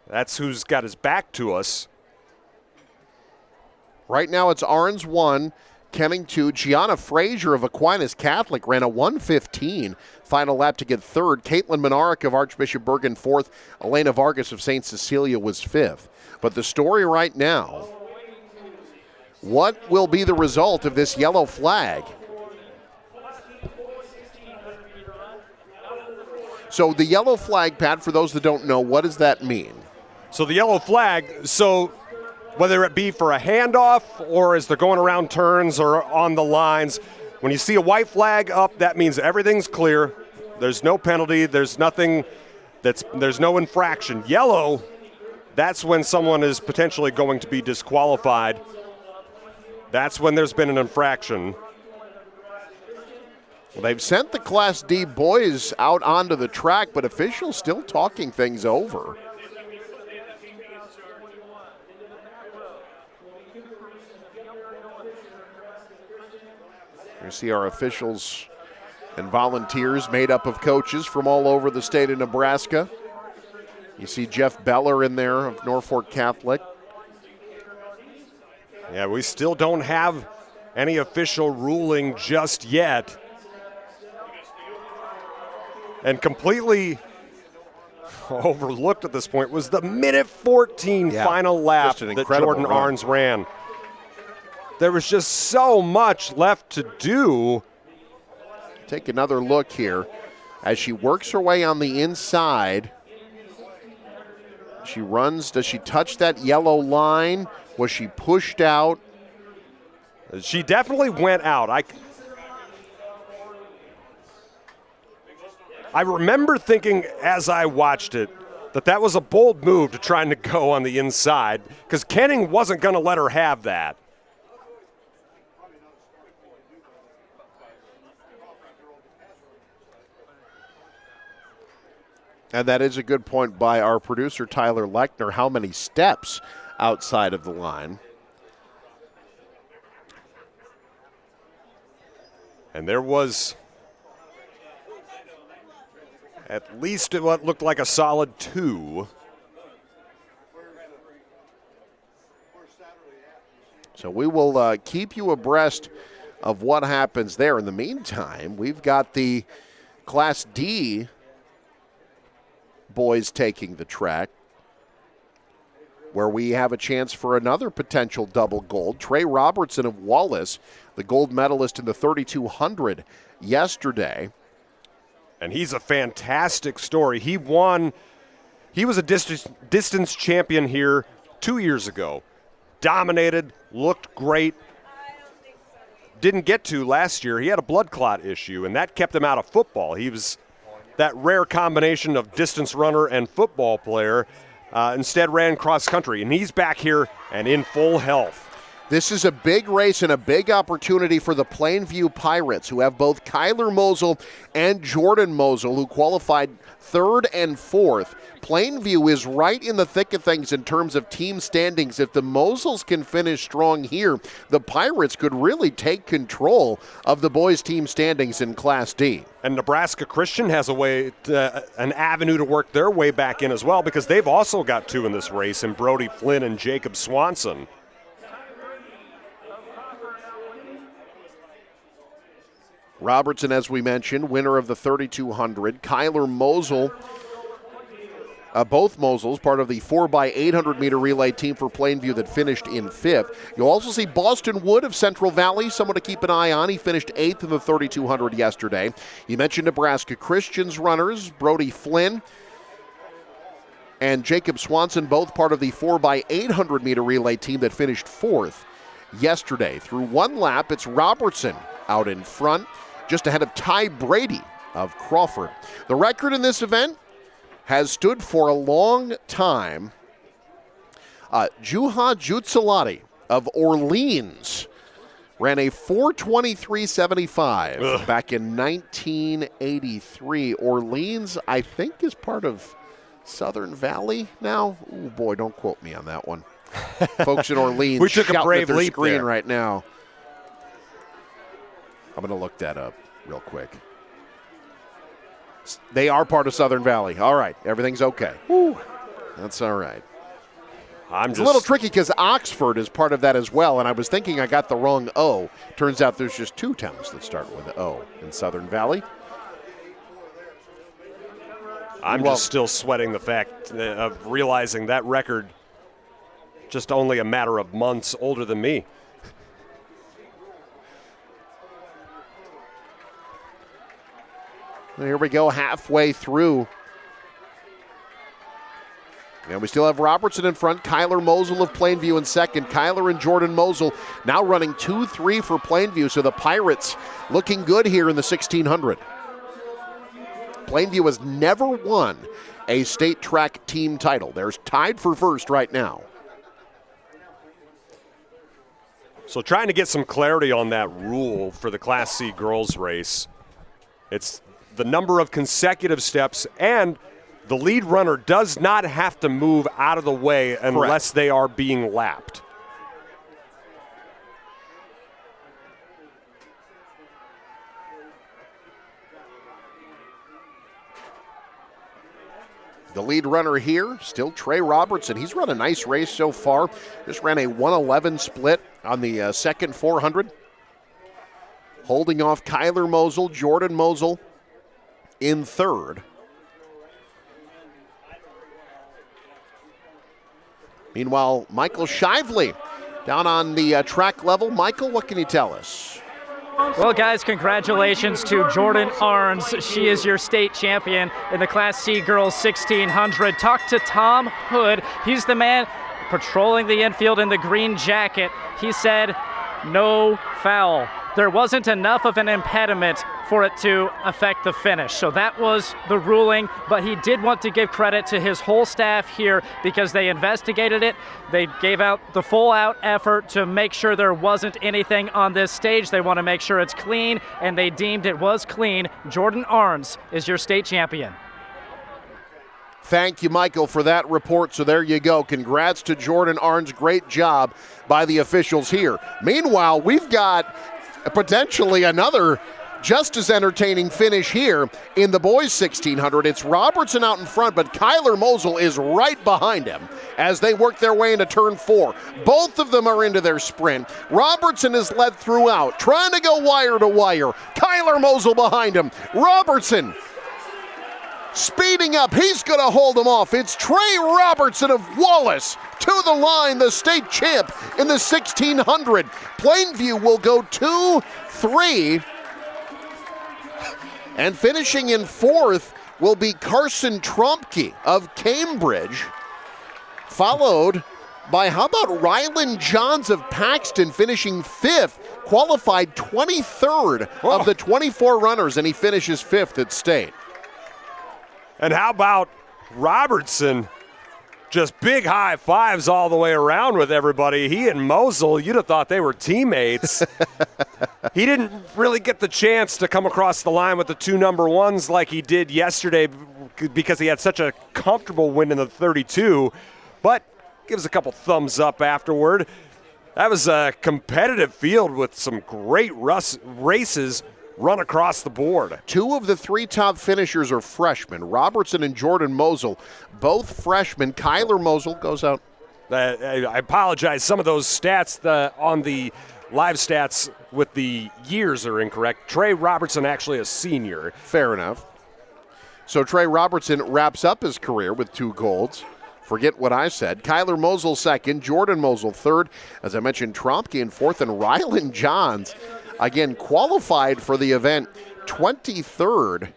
That's who's got his back to us. Right now it's Arns 1, Kenning 2. Gianna Frazier of Aquinas Catholic ran a 1:15 final lap to get third. Caitlin Monarch of Archbishop Bergen fourth. Elena Vargas of St. Cecilia was fifth. But the story right now, what will be the result of this yellow flag? So the yellow flag, Pat, for those that don't know, what does that mean? So the yellow flag, whether it be for a handoff or as they're going around turns or on the lines, when you see a white flag up, that means everything's clear. There's no penalty. There's nothing. There's no infraction. Yellow, that's when someone is potentially going to be disqualified. That's when there's been an infraction. Well, they've sent the Class D boys out onto the track, but officials still talking things over. You see our officials and volunteers made up of coaches from all over the state of Nebraska. You see Jeff Beller in there of Norfolk Catholic. Yeah, we still don't have any official ruling just yet. And completely overlooked at this point was the minute 14 final lap that Jordan Arns ran. There was just so much left to do. Take another look here as she works her way on the inside. She runs. Does she touch that yellow line? Was she pushed out? She definitely went out. I remember thinking as I watched it that was a bold move to trying to go on the inside because Kenning wasn't going to let her have that. And that is a good point by our producer, Tyler Lechner. How many steps outside of the line? And there was at least what looked like a solid 2. So we will keep you abreast of what happens there. In the meantime, we've got the Class D boys taking the track, where we have a chance for another potential double gold. Trey Robertson of Wallace, the gold medalist in the 3200 yesterday. And he's a fantastic story. He won. He was a distance champion here 2 years ago. Dominated, looked great. Didn't get to last year. He had a blood clot issue, and that kept him out of football. He was that rare combination of distance runner and football player. Instead ran cross country, and he's back here and in full health. This is a big race and a big opportunity for the Plainview Pirates, who have both Kyler Mosel and Jordan Mosel, who qualified 3rd and 4th. Plainview is right in the thick of things in terms of team standings. If the Mosels can finish strong here, the Pirates could really take control of the boys' team standings in Class D. And Nebraska Christian has an avenue to work their way back in as well, because they've also got 2 in this race, in Brody Flynn and Jacob Swanson. Robertson, as we mentioned, winner of the 3200. Kyler Mosel, both Mosels, part of the 4x800 meter relay team for Plainview that finished in 5th. You'll also see Boston Wood of Central Valley, someone to keep an eye on. He finished 8th in the 3200 yesterday. You mentioned Nebraska Christian's runners, Brody Flynn and Jacob Swanson, both part of the 4x800 meter relay team that finished 4th yesterday. Through one lap, it's Robertson out in front, just ahead of Ty Brady of Crawford. The record in this event has stood for a long time. Juha Jutsalati of Orleans ran a 4:23.75 back in 1983. Orleans, I think, is part of Southern Valley now. Oh boy, don't quote me on that one. Folks in Orleans, we took a brave at their leap screen there. right now. I'm going to look that up real quick. They are part of Southern Valley. All right, everything's okay. Woo. That's all right. It's a little tricky because Oxford is part of that as well, and I was thinking I got the wrong O. Turns out there's just 2 towns that start with an O in Southern Valley. I'm just still sweating the fact of realizing that record just only a matter of months older than me. Here we go, halfway through. And we still have Robertson in front, Kyler Mosel of Plainview in second. Kyler and Jordan Mosel now running 2-3 for Plainview, so the Pirates looking good here in the 1600. Plainview has never won a state track team title. They're tied for first right now. So trying to get some clarity on that rule for the Class C girls race. It's the number of consecutive steps, and the lead runner does not have to move out of the way unless they are being lapped. The lead runner here, still Trey Robertson. He's run a nice race so far. Just ran a 1:11 split on the second 400. Holding off Kyler Mosel, Jordan Mosel in third. Meanwhile, Michael Shively down on the track level. Michael, what can you tell us? Well, guys, congratulations to Jordan Arns. She is your state champion in the Class C Girls 1600. Talk to Tom Hood. He's the man patrolling the infield in the green jacket. He said, no foul. There wasn't enough of an impediment for it to affect the finish. So that was the ruling, but he did want to give credit to his whole staff here because they investigated it. They gave out the full out effort to make sure there wasn't anything on this stage. They want to make sure it's clean, and they deemed it was clean. Jordan Arns is your state champion. Thank you, Michael, for that report. So there you go. Congrats to Jordan Arns. Great job by the officials here. Meanwhile, we've got potentially another just as entertaining finish here in the boys 1600. It's Robertson out in front, but Kyler Mosel is right behind him as they work their way into turn 4. Both of them are into their sprint. Robertson is led throughout, trying to go wire to wire. Kyler Mosel behind him. Robertson speeding up. He's going to hold him off. It's Trey Robertson of Wallace to the line, the state champ in the 1600. Plainview will go 2-3. And finishing in 4th will be Carson Trompke of Cambridge, followed by, how about Rylan Johns of Paxton finishing 5th, qualified 23rd of the 24 runners, and he finishes 5th at state. And how about Robertson? Just big high fives all the way around with everybody. He and Mosel, you'd have thought they were teammates. He didn't really get the chance to come across the line with the 2 number 1s like he did yesterday because he had such a comfortable win in the 32, but gives a couple thumbs up afterward. That was a competitive field with some great races run across the board. 2 of the 3 top finishers are freshmen, Robertson and Jordan Mosel, both freshmen. Kyler Mosel goes out. I apologize. Some of those stats on the live stats with the years are incorrect. Trey Robertson actually a senior. Fair enough. So Trey Robertson wraps up his career with 2 golds. Forget what I said. Kyler Mosel 2nd, Jordan Mosel 3rd. As I mentioned, Trompke in 4th, and Rylan Johns, again, qualified for the event 23rd.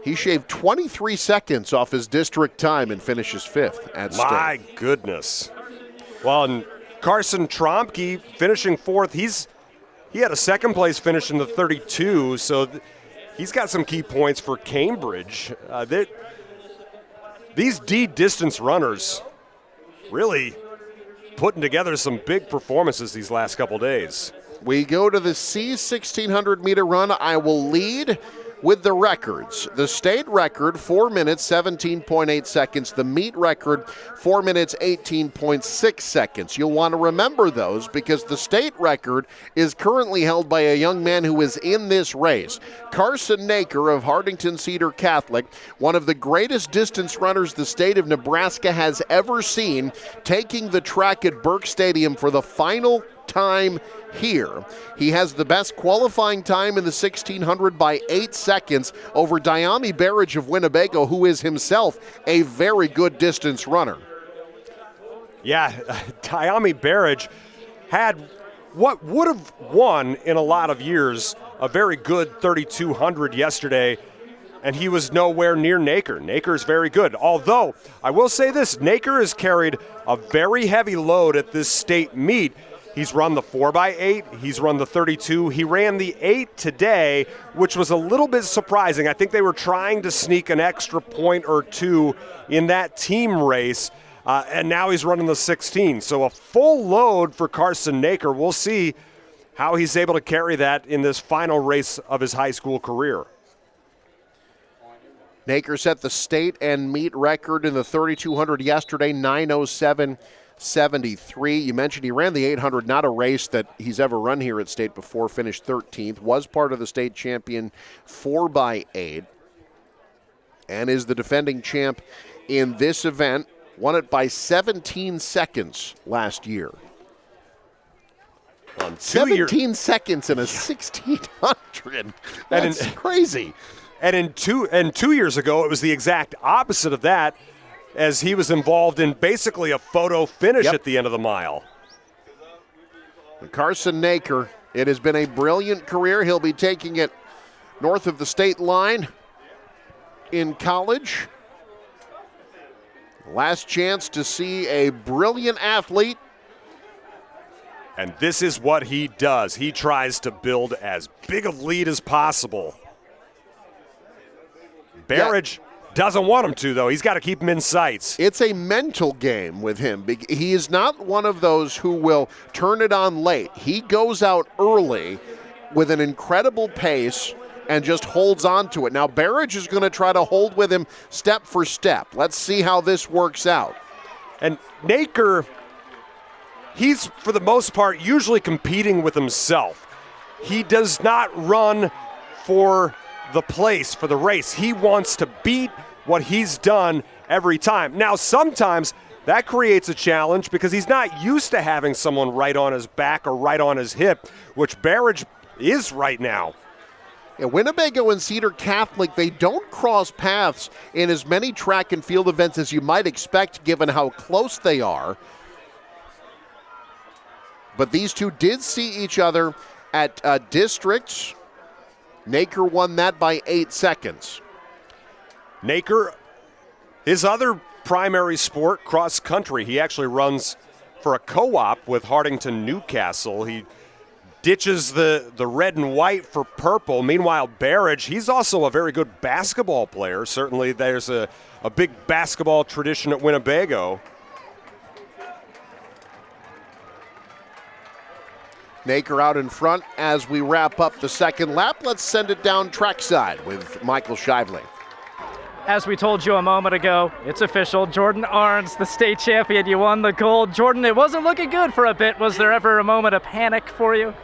He shaved 23 seconds off his district time and finishes 5th at state. My goodness. Well, and Carson Trompke finishing 4th. He had a 2nd place finish in the 32, so he's got some key points for Cambridge. These D-distance runners really putting together some big performances these last couple days. We go to the C 1600 meter run. I will lead with the records. The state record, 4 minutes, 17.8 seconds. The meet record, 4 minutes, 18.6 seconds. You'll want to remember those because the state record is currently held by a young man who is in this race. Carson Naker of Hardington Cedar Catholic, one of the greatest distance runners the state of Nebraska has ever seen, taking the track at Burke Stadium for the final time here. He has the best qualifying time in the 1600 by 8 seconds over Diami Barrage of Winnebago, who is himself a very good distance runner. Yeah, Diami Barrage had what would have won in a lot of years a very good 3200 yesterday, and he was nowhere near Naker. Naker's very good. Although, I will say this, Naker has carried a very heavy load at this state meet. He's run the 4x8, he's run the 32, he ran the 8 today, which was a little bit surprising. I think they were trying to sneak an extra point or 2 in that team race, and now he's running the 16. So a full load for Carson Naker. We'll see how he's able to carry that in this final race of his high school career. Naker set the state and meet record in the 3200 yesterday, 9:07.73. You mentioned he ran the 800, not a race that he's ever run here at state before, finished 13th, was part of the state champion 4x8, and is the defending champ in this event. Won it by 17 seconds last year. 17 seconds in a 1600. That's crazy. And 2 years ago, it was the exact opposite of that, as he was involved in basically a photo finish at the end of the mile. Carson Naker It has been a brilliant career. He'll be taking it north of the state line in college. Last chance to see a brilliant athlete. And this is what he does. He tries to build as big a lead as possible. Barrage doesn't want him to, though. He's got to keep him in sights. It's a mental game with him. He is not one of those who will turn it on late. He goes out early with an incredible pace and just holds on to it. Now, Barrage is going to try to hold with him step for step. Let's see how this works out. And Naker, he's, for the most part, usually competing with himself. He does not run for the place, for the race. He wants to beat what he's done every time. Now, sometimes that creates a challenge because he's not used to having someone right on his back or right on his hip, which Barrage is right now. Yeah, Winnebago and Cedar Catholic, they don't cross paths in as many track and field events as you might expect given how close they are. But these two did see each other at districts. Naker won that by 8 seconds. Naker, his other primary sport, cross country, he actually runs for a co-op with Hartington Newcastle. He ditches the red and white for purple. Meanwhile, Barrage, he's also a very good basketball player. Certainly there's a big basketball tradition at Winnebago. Naker out in front as we wrap up the second lap. Let's send it down trackside with Michael Shively. As we told you a moment ago, it's official. Jordan Arns, the state champion. You won the gold. Jordan, it wasn't looking good for a bit. Was there ever a moment of panic for you?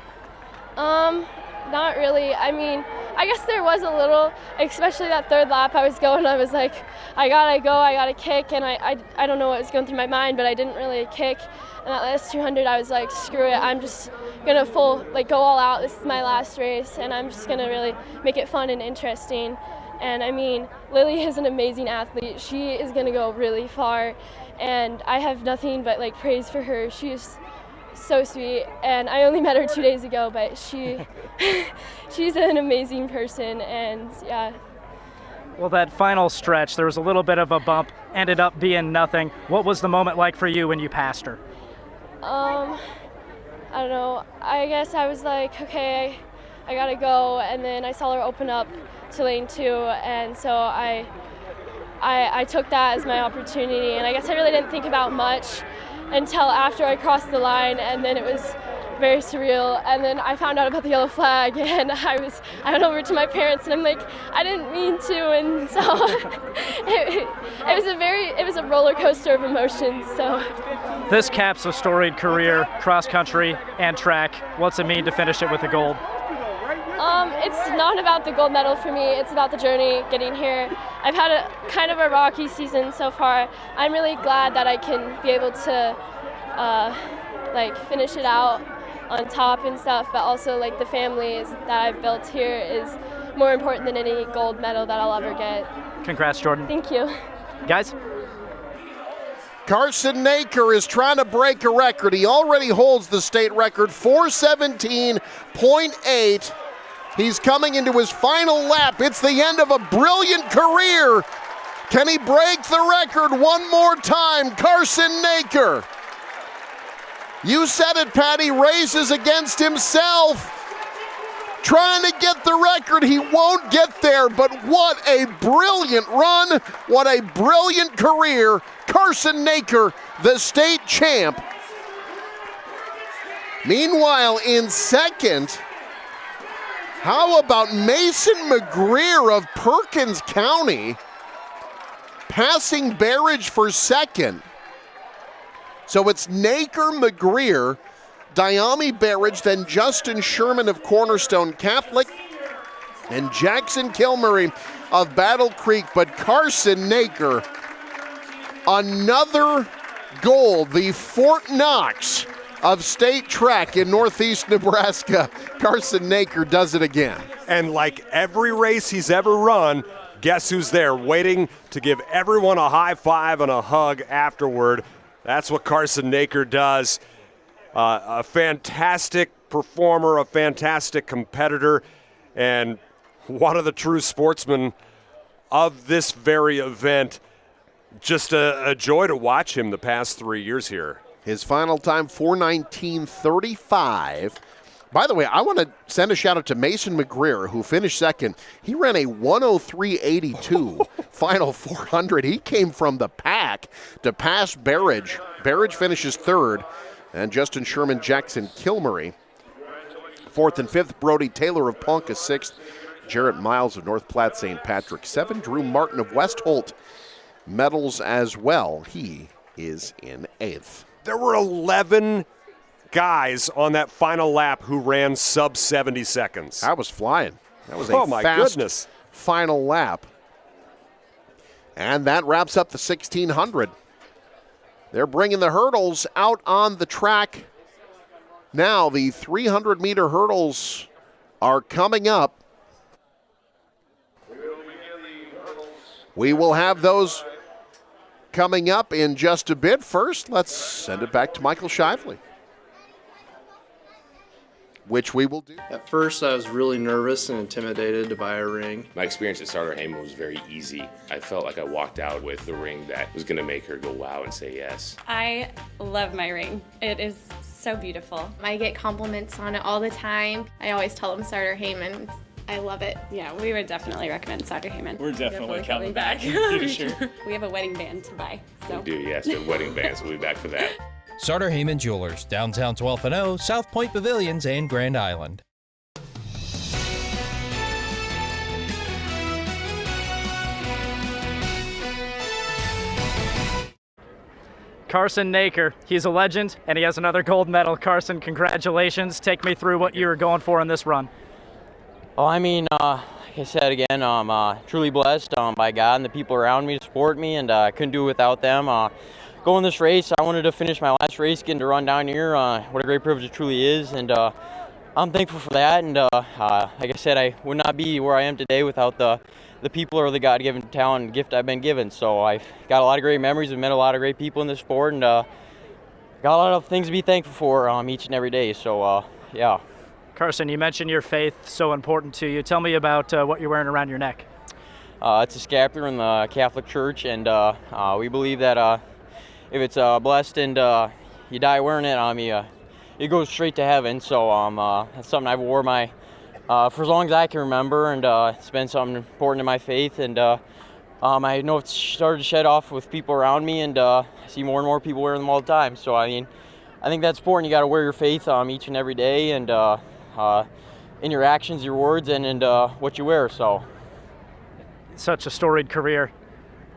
Not really. I mean, I guess there was a little, especially that third lap I was going. I was like, I gotta go, I gotta kick, and I don't know what was going through my mind, but I didn't really kick. And that last 200, I was like, screw it, I'm just gonna go all out. This is my last race, and I'm just gonna really make it fun and interesting. And I mean, Lily is an amazing athlete. She is gonna go really far, and I have nothing but praise for her. She is so sweet, and I only met her 2 days ago, but she's an amazing person, and yeah. Well, that final stretch, there was a little bit of a bump, ended up being nothing. What was the moment like for you when you passed her? I don't know. I guess I was like, okay, I gotta go, and then I saw her open up to lane 2, and so I took that as my opportunity, and I guess I really didn't think about much until after I crossed the line, and then it was very surreal. And then I found out about the yellow flag, and I went over to my parents, and I'm like, I didn't mean to, and so it was a roller coaster of emotions. So this caps a storied career, cross country and track. What's it mean to finish it with the gold? It's not about the gold medal for me. It's about the journey getting here. I've had a kind of a rocky season so far. I'm really glad that I can be able to finish it out on top and stuff, but also the families that I've built here is more important than any gold medal that I'll ever get. Congrats, Jordan. Thank you. Guys? Carson Naker is trying to break a record. He already holds the state record, 4:17.8. He's coming into his final lap. It's the end of a brilliant career. Can he break the record one more time? Carson Naker. You said it, Patty, races against himself. Trying to get the record. He won't get there, but what a brilliant run. What a brilliant career. Carson Naker, the state champ. Meanwhile, in second, how about Mason McGreer of Perkins County passing Barrage for second? So it's Naker, McGreer, Diami Barrage, then Justin Sherman of Cornerstone Catholic, and Jackson Kilmurray of Battle Creek. But Carson Naker, another gold, the Fort Knox of state track in Northeast Nebraska. Carson Naker does it again. And like every race he's ever run, guess who's there waiting to give everyone a high five and a hug afterward. That's what Carson Naker does. A fantastic performer, a fantastic competitor, and one of the true sportsmen of this very event. Just a joy to watch him the past 3 years here. His final time, 4:19.35. By the way, I want to send a shout out to Mason McGreer, who finished second. He ran a 1:03.82 final 400. He came from the pack to pass Barrage. Barrage finishes third, and Justin Sherman, Jackson Kilmurray fourth and fifth. Brody Taylor of Ponca sixth. Jarrett Miles of North Platte St. Patrick seven. Drew Martin of West Holt medals as well. He is in eighth. There were 11 guys on that final lap who ran sub 70 seconds. I was flying. That was a fast final lap. And that wraps up the 1600. They're bringing the hurdles out on the track. Now the 300-meter hurdles are coming up. We will have those coming up in just a bit. First, let's send it back to Michael Shively, which we will do. At first, I was really nervous and intimidated to buy a ring. My experience at Starter Heyman was very easy. I felt like I walked out with the ring that was going to make her go wow and say yes. I love my ring. It is so beautiful. I get compliments on it all the time. I always tell them Starter Heyman. I love it. Yeah, we would definitely recommend Starter Heyman. We're definitely coming back. Sure. We have a wedding band to buy. So. We do, yes, the wedding bands. We'll be back for that. Starter Heyman Jewelers, downtown 12th and O, South Point Pavilions, and Grand Island. Carson Naker, he's a legend, and he has another gold medal. Carson, congratulations. Take me through what you were going for in this run. Oh, I mean, like I said again, I'm truly blessed by God and the people around me to support me, and I couldn't do it without them. Going this race, I wanted to finish my last race, getting to run down here. What a great privilege it truly is, and I'm thankful for that. And like I said, I would not be where I am today without the people or the God-given talent and gift I've been given. So I've got a lot of great memories. I've met a lot of great people in this sport, and got a lot of things to be thankful for each and every day. So yeah. Carson, you mentioned your faith, so important to you. Tell me about what you're wearing around your neck. It's a scapular in the Catholic Church, and we believe that if it's blessed and you die wearing it, it goes straight to heaven. So that's something I've wore for as long as I can remember, and it's been something important in my faith. And I know it's started to shed off with people around me, and I see more and more people wearing them all the time. So I think that's important. You got to wear your faith each and every day, and in your actions, your words, and in what you wear. So, such a storied career.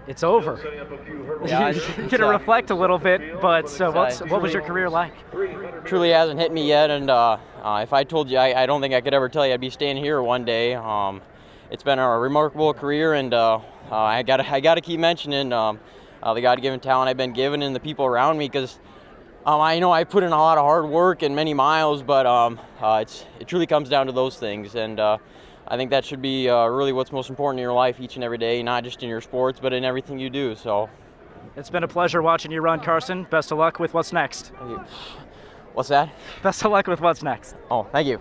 It's over. Yeah, you're gonna reflect a little bit, but what was your career like? Truly hasn't hit me yet, and if I told you, I don't think I could ever tell you I'd be standing here one day. It's been a remarkable career, and I gotta keep mentioning the God-given talent I've been given and the people around me, because I know I put in a lot of hard work and many miles, but it truly comes down to those things, and I think that should be really what's most important in your life each and every day, not just in your sports, but in everything you do. So, it's been a pleasure watching you run, Carson. Best of luck with what's next. Thank you. What's that? Best of luck with what's next. Oh, thank you.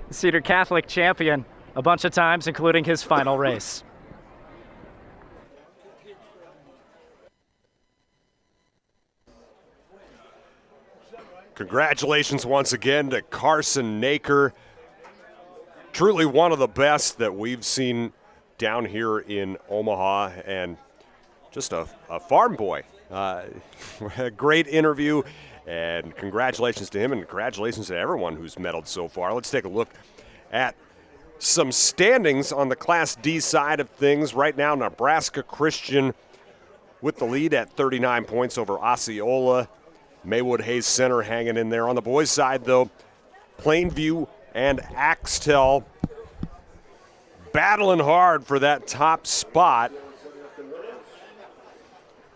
Cedar Catholic champion a bunch of times, including his final race. Congratulations once again to Carson Naker. Truly one of the best that we've seen down here in Omaha, and just a farm boy. A great interview, and congratulations to him, and congratulations to everyone who's medaled so far. Let's take a look at some standings on the Class D side of things. Right now, Nebraska Christian with the lead at 39 points over Osceola. Maywood Hayes Center hanging in there. On the boys' side, though, Plainview and Axtell battling hard for that top spot,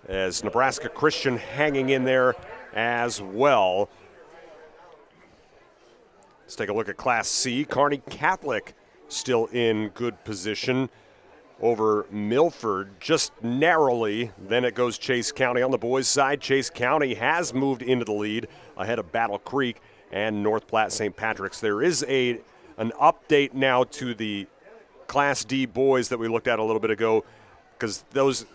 as Nebraska Christian hanging in there as well. Let's take a look at Class C. Kearney Catholic still in good position over Milford, just narrowly. Then it goes Chase County. On the boys' side, Chase County has moved into the lead ahead of Battle Creek, and North Platte St. Patrick's. There is an update now to the Class D boys that we looked at a little bit ago, because those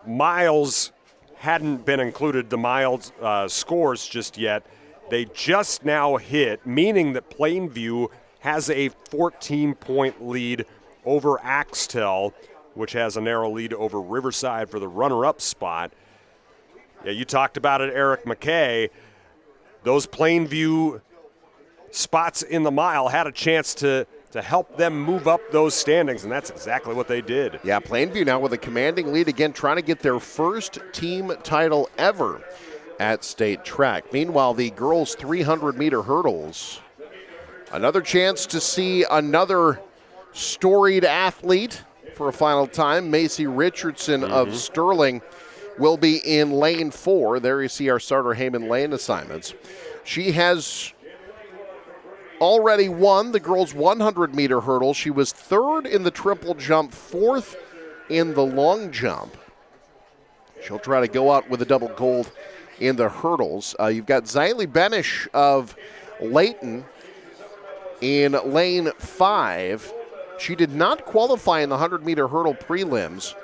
miles hadn't been included, the miles scores just yet. They just now hit, meaning that Plainview has a 14-point lead over Axtell, which has a narrow lead over Riverside for the runner-up spot. Yeah, you talked about it, Eric McKay. Those Plainview spots in the mile had a chance to help them move up those standings, and that's exactly what they did. Yeah, Plainview now with a commanding lead again, trying to get their first team title ever at state track. Meanwhile, the girls' 300-meter hurdles, another chance to see another storied athlete for a final time. Macy Richardson of Sterling will be in lane 4. There you see our starter Heyman lane assignments. She has already won the girls' 100-meter hurdle. She was 3rd in the triple jump, 4th in the long jump. She'll try to go out with a double gold in the hurdles. You've got Xylee Benish of Layton in lane 5. She did not qualify in the 100-meter hurdle prelims.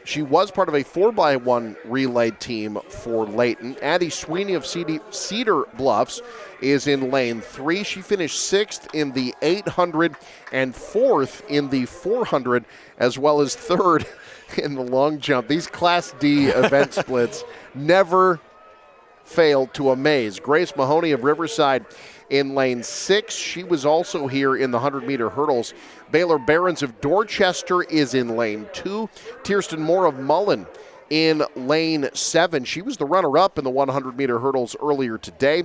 She was part of a 4x1 relay team for Layton. Addie Sweeney of Cedar Bluffs is in lane 3. She finished 6th in the 800 and 4th in the 400, as well as 3rd in the long jump. These Class D event splits never fail to amaze. Grace Mahoney of Riverside in lane 6. She was also here in the 100-meter hurdles. Baylor Barons of Dorchester is in lane 2. Kirsten Moore of Mullen in lane 7. She was the runner-up in the 100-meter hurdles earlier today.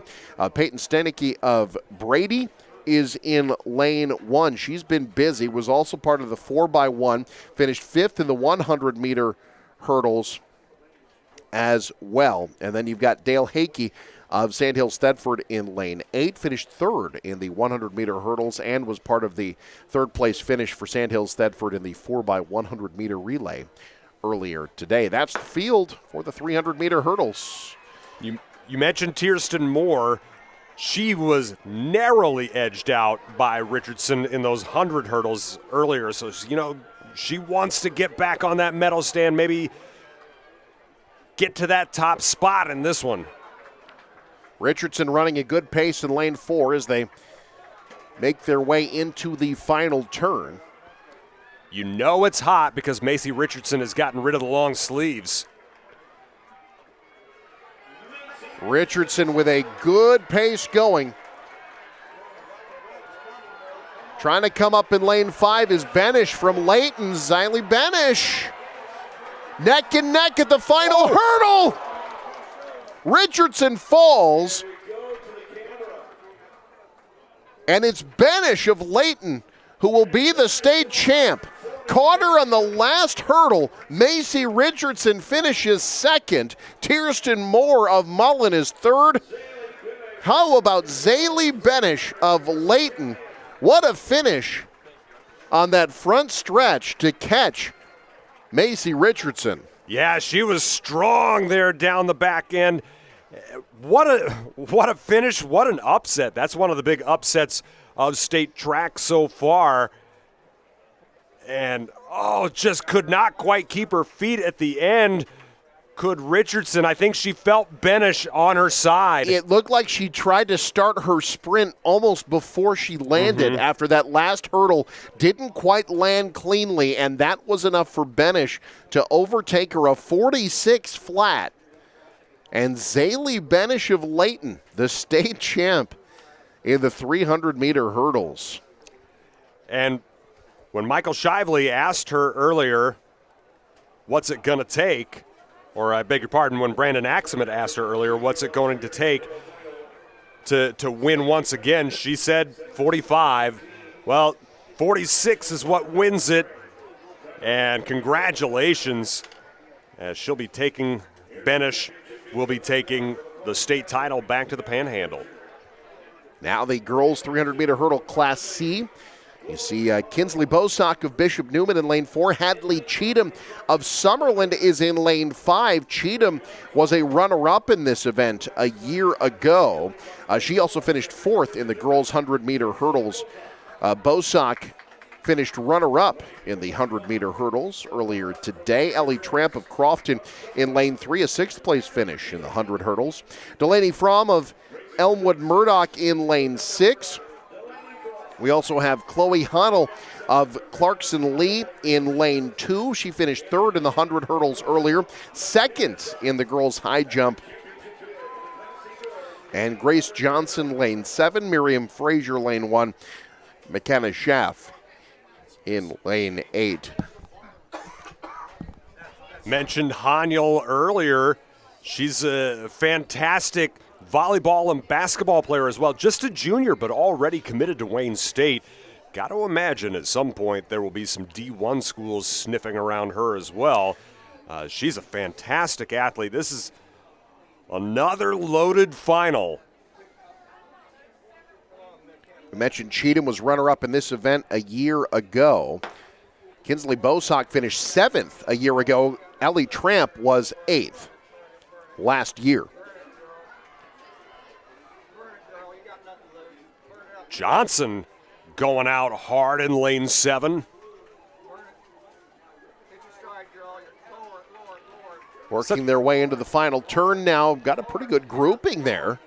Peyton Stenicky of Brady is in lane 1. She's been busy, was also part of the 4x1, finished 5th in the 100-meter hurdles as well. And then you've got Dale Hakey of Sandhills Thedford in lane 8, finished 3rd in the 100-meter hurdles and was part of the 3rd-place finish for Sandhills Thedford in the 4x100-meter relay earlier today. That's the field for the 300-meter hurdles. You mentioned Kirsten Moore. She was narrowly edged out by Richardson in those 100 hurdles earlier, so she wants to get back on that medal stand, maybe get to that top spot in this one. Richardson running a good pace in lane 4 as they make their way into the final turn. You know it's hot because Macy Richardson has gotten rid of the long sleeves. Richardson with a good pace going. Trying to come up in lane 5 is Benish from Layton. Xylee Benish. Neck and neck at the final hurdle. Richardson falls. And it's Benish of Layton who will be the state champ. Caught her on the last hurdle. Macy Richardson finishes 2nd. Kirsten Moore of Mullen is 3rd. How about Xylee Benish of Layton? What a finish on that front stretch to catch Macy Richardson. Yeah, she was strong there down the back end. What a finish, what an upset. That's one of the big upsets of state track so far. And, just could not quite keep her feet at the end. Could Richardson? I think she felt Benish on her side. It looked like she tried to start her sprint almost before she landed after that last hurdle. Didn't quite land cleanly, and that was enough for Benish to overtake her, a 46 flat. And Xylee Benish of Layton, the state champ in the 300-meter hurdles. And when Michael Shively asked her earlier, what's it going to take, or I beg your pardon, when Brandon Axemet asked her earlier, what's it going to take to win once again, she said 45. Well, 46 is what wins it. And congratulations, as she'll be taking, Benish will be taking the state title back to the Panhandle. Now the girls 300-meter hurdle Class C. You see Kinsley Bosock of Bishop Neumann in lane 4. Hadley Cheatham of Summerland is in lane 5. Cheatham was a runner-up in this event a year ago. She also finished 4th in the girls' 100-meter hurdles. Bosock finished runner-up in the 100-meter hurdles earlier today. Ellie Tramp of Crofton in lane 3, a 6th-place finish in the 100 hurdles. Delaney Fromm of Elmwood Murdoch in lane 6. We also have Chloe Hunnell of Clarkson Lee in lane 2. She finished 3rd in the 100 hurdles earlier, 2nd in the girls' high jump. And Grace Johnson, lane 7. Miriam Frazier, lane 1. McKenna Schaff in lane 8. Mentioned Haniel earlier. She's a fantastic volleyball and basketball player as well. Just a junior, but already committed to Wayne State. Got to imagine at some point there will be some D1 schools sniffing around her as well. She's a fantastic athlete. This is another loaded final. We mentioned Cheatham was runner-up in this event a year ago. Kinsley Bosock finished 7th a year ago. Ellie Tramp was 8th last year. Johnson going out hard in lane 7. Working their way into the final turn now. Got a pretty good grouping there.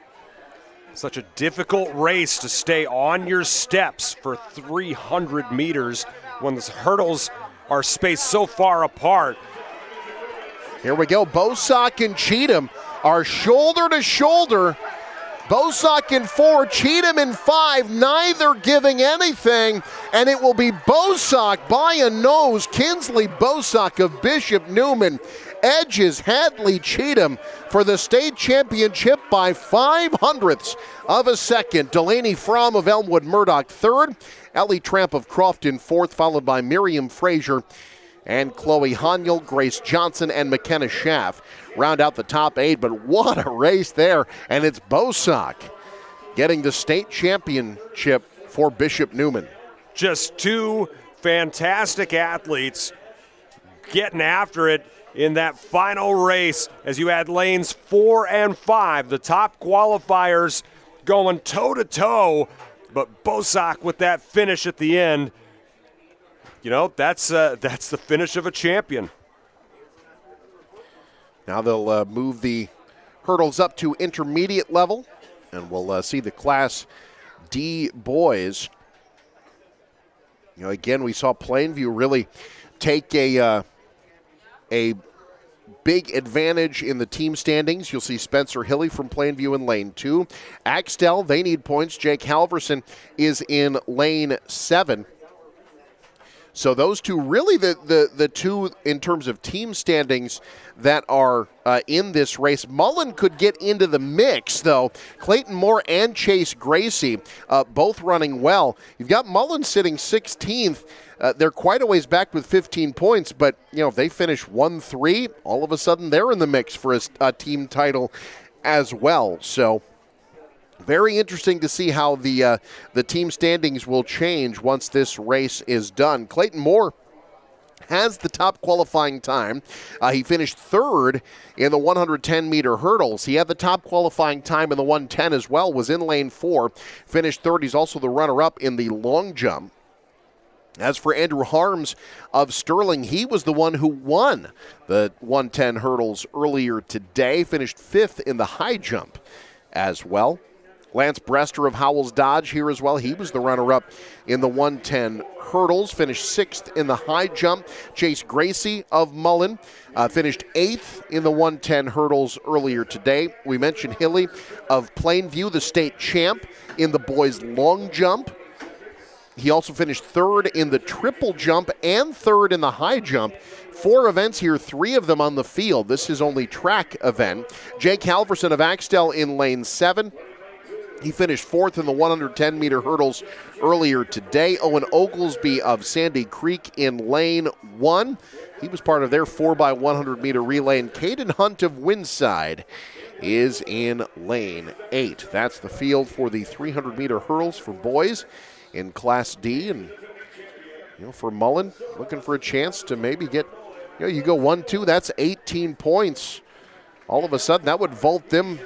Such a difficult race to stay on your steps for 300 meters when the hurdles are spaced so far apart. Here we go. Bosock and Cheatham are shoulder to shoulder. Bosock in 4, Cheatham in 5, neither giving anything, and it will be Bosock by a nose. Kinsley Bosock of Bishop Neumann edges Hadley Cheatham for the state championship by 0.05 of a second. Delaney Fromm of Elmwood Murdoch 3rd, Ellie Tramp of Crofton 4th, followed by Miriam Frazier and Chloe Haniel. Grace Johnson and McKenna Schaff round out the top 8, but what a race there, and it's Bosock getting the state championship for Bishop Neumann. Just two fantastic athletes getting after it in that final race as you had lanes 4 and 5, the top qualifiers going toe-to-toe, but Bosock with that finish at the end. You know, that's the finish of a champion. Now they'll move the hurdles up to intermediate level, and we'll see the Class D boys. You know, again, we saw Plainview really take a big advantage in the team standings. You'll see Spencer Hilly from Plainview in lane 2. Axtell, they need points. Jake Halverson is in lane 7. So those two, really the two in terms of team standings that are in this race. Mullen could get into the mix, though. Clayton Moore and Chase Gracie both running well. You've got Mullen sitting 16th. They're quite a ways back with 15 points, but you know if they finish 1-3, all of a sudden they're in the mix for a team title as well. So very interesting to see how the team standings will change once this race is done. Clayton Moore has the top qualifying time. He finished 3rd in the 110-meter hurdles. He had the top qualifying time in the 110 as well, was in lane 4, finished 3rd. He's also the runner-up in the long jump. As for Andrew Harms of Sterling, he was the one who won the 110 hurdles earlier today, finished 5th in the high jump as well. Lance Brester of Howells Dodge here as well. He was the runner-up in the 110 hurdles, finished 6th in the high jump. Chase Gracie of Mullen finished 8th in the 110 hurdles earlier today. We mentioned Hilly of Plainview, the state champ in the boys' long jump. He also finished 3rd in the triple jump and 3rd in the high jump. 4 events here, 3 of them on the field. This is only track event. Jake Halverson of Axtell in lane 7. He finished 4th in the 110-meter hurdles earlier today. Owen Oglesby of Sandy Creek in lane 1. He was part of their 4x100-meter relay. And Caden Hunt of Winside is in lane 8. That's the field for the 300-meter hurdles for boys in Class D. And for Mullen, looking for a chance to maybe get, you go 1-2, that's 18 points. All of a sudden, that would vault them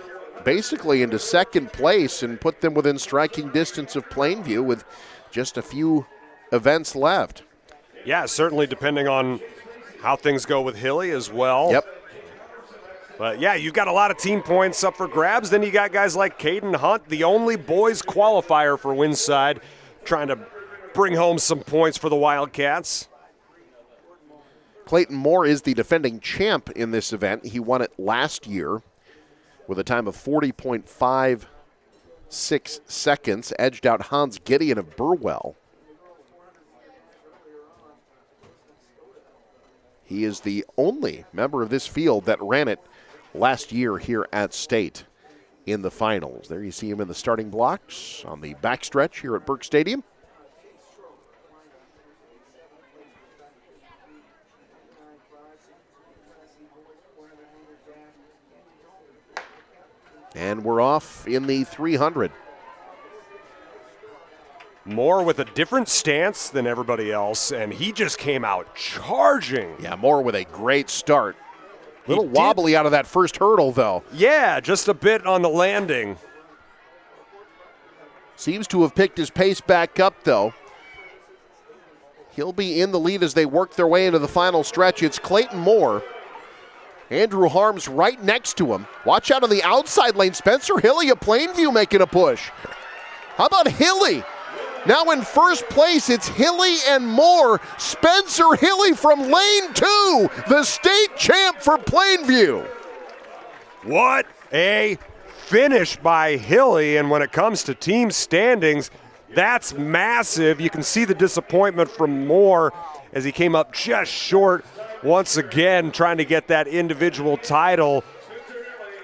basically into second place and put them within striking distance of Plainview with just a few events left. Yeah, certainly depending on how things go with Hilly as well. Yep. But yeah, you've got a lot of team points up for grabs. Then you got guys like Caden Hunt, the only boys qualifier for Windside, trying to bring home some points for the Wildcats. Clayton Moore is the defending champ in this event. He won it last year with a time of 40.56 seconds, edged out Hans Gideon of Burwell. He is the only member of this field that ran it last year here at State in the finals. There you see him in the starting blocks on the backstretch here at Burke Stadium. And we're off in the 300. Moore with a different stance than everybody else, and he just came out charging. Yeah, Moore with a great start. A little wobbly out of that first hurdle, though. Yeah, just a bit on the landing. Seems to have picked his pace back up, though. He'll be in the lead as they work their way into the final stretch. It's Clayton Moore. Andrew Harms right next to him. Watch out on the outside lane. Spencer Hilly of Plainview making a push. How about Hilly? Now in first place, it's Hilly and Moore. Spencer Hilly from lane 2, the state champ for Plainview. What a finish by Hilly, and when it comes to team standings, that's massive. You can see the disappointment from Moore as he came up just short once again, trying to get that individual title.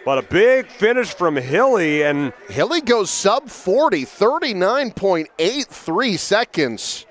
But a big finish from Hilly, and Hilly goes sub 40, 39.83 seconds.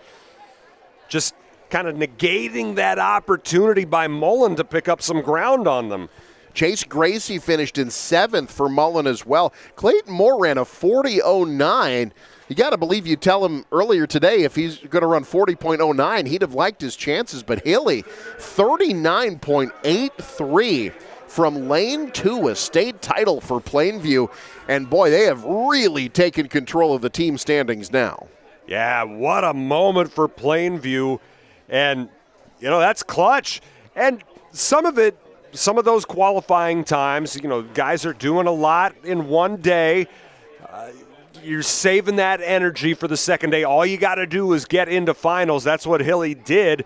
Just kind of negating that opportunity by Mullen to pick up some ground on them. Chase Gracie finished in 7th for Mullen as well. Clayton Moore ran a 40.09. You got to believe you tell him earlier today if he's going to run 40.09, he'd have liked his chances. But Hilly, 39.83 from lane 2, a state title for Plainview. And boy, they have really taken control of the team standings now. Yeah, what a moment for Plainview. And, that's clutch. And some of those qualifying times, guys are doing a lot in one day. You're saving that energy for the second day. All you got to do is get into finals. That's what Hilly did.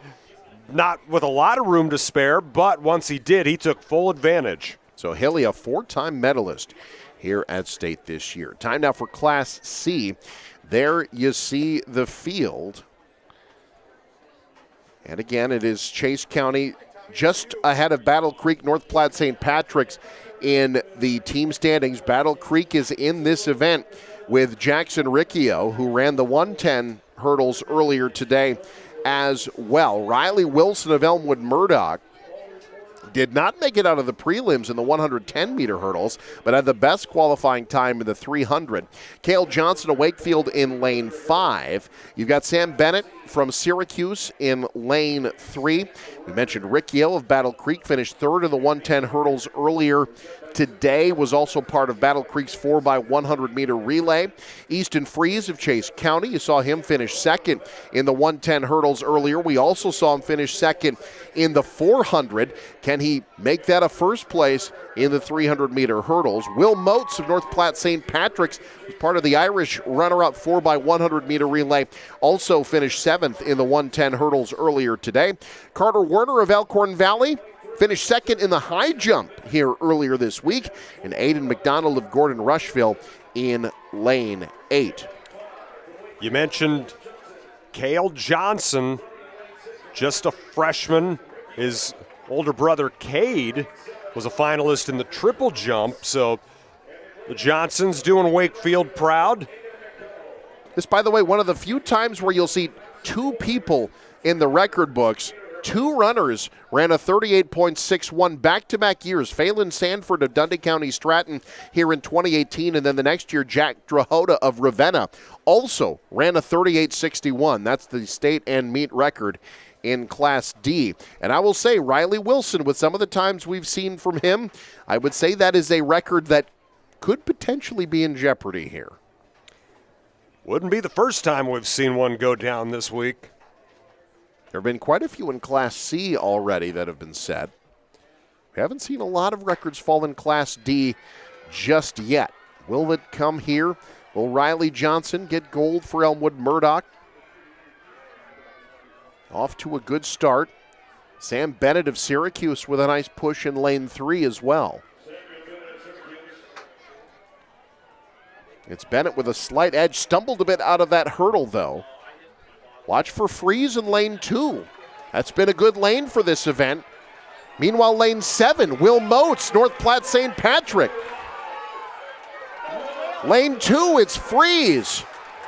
Not with a lot of room to spare, but once he did, he took full advantage. So Hilly, a 4-time medalist here at State this year. Time now for Class C. There you see the field. And again, it is Chase County just ahead of Battle Creek, North Platte, St. Patrick's in the team standings. Battle Creek is in this event with Jackson Riccio, who ran the 110 hurdles earlier today as well. Riley Wilson of Elmwood Murdoch did not make it out of the prelims in the 110-meter hurdles, but had the best qualifying time in the 300. Cale Johnson of Wakefield in lane 5. You've got Sam Bennett from Syracuse in lane 3. We mentioned Riccio of Battle Creek finished 3rd in the 110 hurdles earlier today, was also part of Battle Creek's 4x100-meter relay. Easton Freeze of Chase County, you saw him finish 2nd in the 110 hurdles earlier. We also saw him finish 2nd in the 400. Can he make that a first place in the 300-meter hurdles? Will Moats of North Platte St. Patrick's was part of the Irish runner-up 4x100-meter relay, also finished 7th in the 110 hurdles earlier today. Carter Werner of Elkhorn Valley finished 2nd in the high jump here earlier this week. And Aiden McDonald of Gordon Rushville in lane 8. You mentioned Cale Johnson, just a freshman. His older brother, Cade, was a finalist in the triple jump. So the Johnsons doing Wakefield proud. This, by the way, one of the few times where you'll see 2 people in the record books 2 runners ran a 38.61 back-to-back years. Phelan Sanford of Dundy County Stratton here in 2018, and then the next year Jack Drahota of Ravenna also ran a 38.61. That's the state and meet record in Class D. And I will say, Riley Wilson, with some of the times we've seen from him, I would say that is a record that could potentially be in jeopardy here. Wouldn't be the first time we've seen one go down this week. There have been quite a few in Class C already that have been set. We haven't seen a lot of records fall in Class D just yet. Will it come here? Will Riley Johnson get gold for Elmwood Murdoch? Off to a good start. Sam Bennett of Syracuse with a nice push in lane 3 as well. It's Bennett with a slight edge. Stumbled a bit out of that hurdle, though. Watch for Freeze in lane 2. That's been a good lane for this event. Meanwhile, lane 7, Will Moats, North Platte St. Patrick. Lane 2, it's Freeze.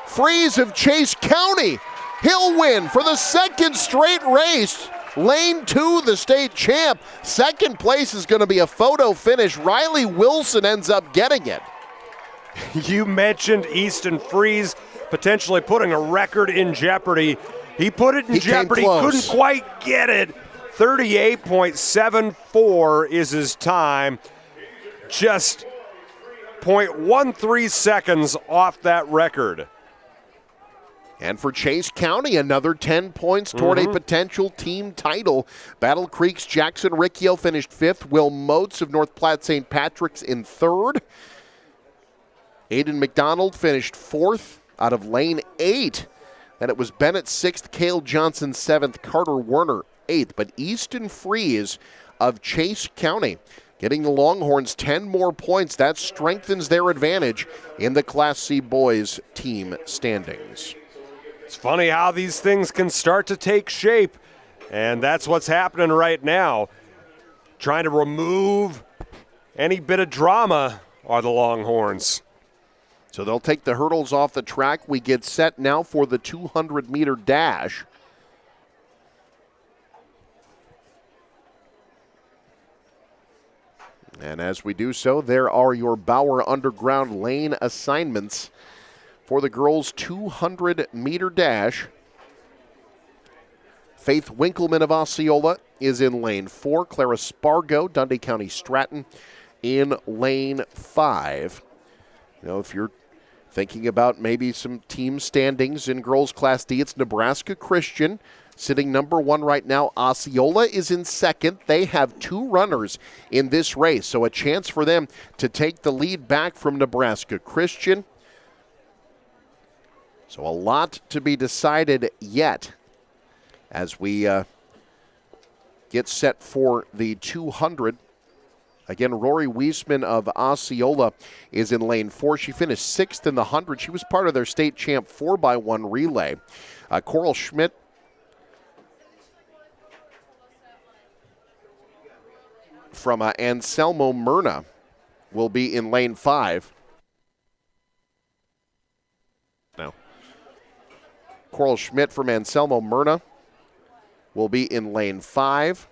Freeze of Chase County. He'll win for the second straight race. Lane 2, the state champ. Second place is going to be a photo finish. Riley Wilson ends up getting it. You mentioned Easton Freeze potentially putting a record in jeopardy. He put it in jeopardy, couldn't quite get it. 38.74 is his time. Just 0.13 seconds off that record. And for Chase County, another 10 points toward a potential team title. Battle Creek's Jackson Riccio finished 5th. Will Moats of North Platte St. Patrick's in 3rd. Aiden McDonald finished 4th out of lane 8. Then it was Bennett 6th, Cale Johnson 7th, Carter Werner 8th. But Easton Freeze of Chase County getting the Longhorns 10 more points. That strengthens their advantage in the Class C boys team standings. It's funny how these things can start to take shape, and that's what's happening right now. Trying to remove any bit of drama are the Longhorns. So they'll take the hurdles off the track. We get set now for the 200-meter dash. And as we do so, there are your Bauer Underground lane assignments for the girls' 200-meter dash. Faith Winkleman of Osceola is in lane 4. Clara Spargo, Dundy County Stratton, in lane 5. You know, if you're thinking about maybe some team standings in girls Class D, it's Nebraska Christian sitting number 1 right now. Osceola is in 2nd. They have 2 runners in this race, so a chance for them to take the lead back from Nebraska Christian. So a lot to be decided yet as we get set for the 200. Again, Rory Wiesman of Osceola is in lane 4. She finished 6th in the 100. She was part of their state champ 4x1 relay. Coral Schmidt from Anselmo Myrna will be in lane 5. No. Coral Schmidt from Anselmo Myrna will be in lane 5.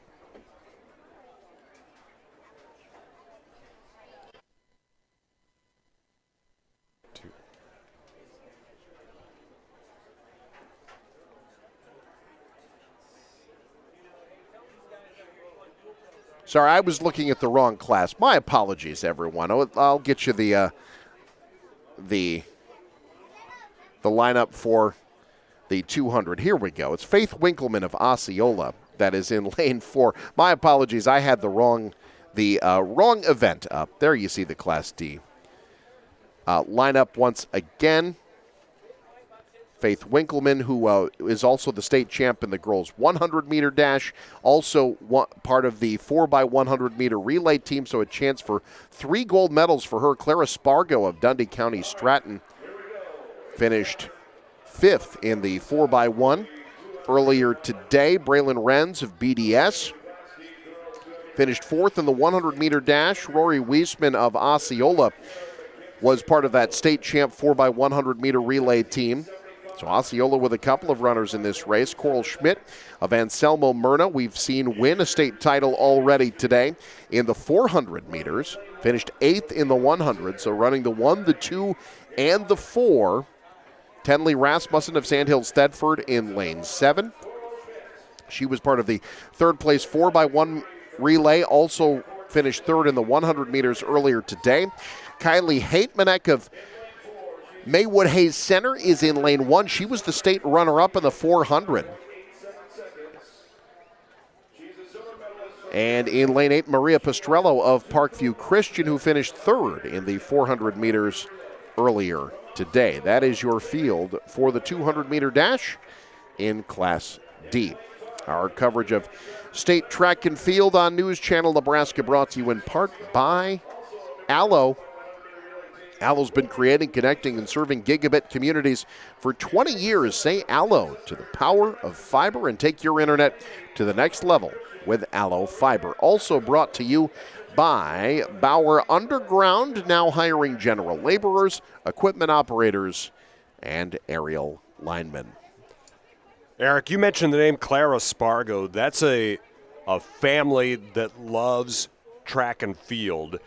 Sorry, I was looking at the wrong class. My apologies, everyone. I'll get you the lineup for the 200. Here we go. It's Faith Winkleman of Osceola that is in lane 4. My apologies. I had the wrong event up. There you see the Class D lineup once again. Faith Winkleman, who is also the state champ in the girls' 100-meter dash, also part of the 4x100-meter relay team, so a chance for 3 gold medals for her. Clara Spargo of Dundy County Stratton finished 5th in the 4x1. Earlier today, Braylon Renz of BDS finished 4th in the 100-meter dash. Rory Wiesman of Osceola was part of that state champ 4x100-meter relay team. So Osceola with a couple of runners in this race. Coral Schmidt of Anselmo Myrna, we've seen win a state title already today in the 400 meters. Finished 8th in the 100, so running the 1, the 2, and the 4. Tenley Rasmussen of Sandhills Thedford in lane 7. She was part of the third place 4x1 relay, also finished 3rd in the 100 meters earlier today. Kylie Haitmanek of Maywood Hayes Center is in lane 1. She was the state runner-up in the 400. And in lane 8, Maria Pastrello of Parkview Christian, who finished 3rd in the 400 meters earlier today. That is your field for the 200-meter dash in Class D. Our coverage of state track and field on News Channel Nebraska, brought to you in part by Allo. Allo's been creating, connecting, and serving gigabit communities for 20 years. Say Allo to the power of fiber and take your internet to the next level with Allo Fiber. Also brought to you by Bauer Underground, now hiring general laborers, equipment operators, and aerial linemen. Eric, you mentioned the name Clara Spargo. That's a family that loves track and field.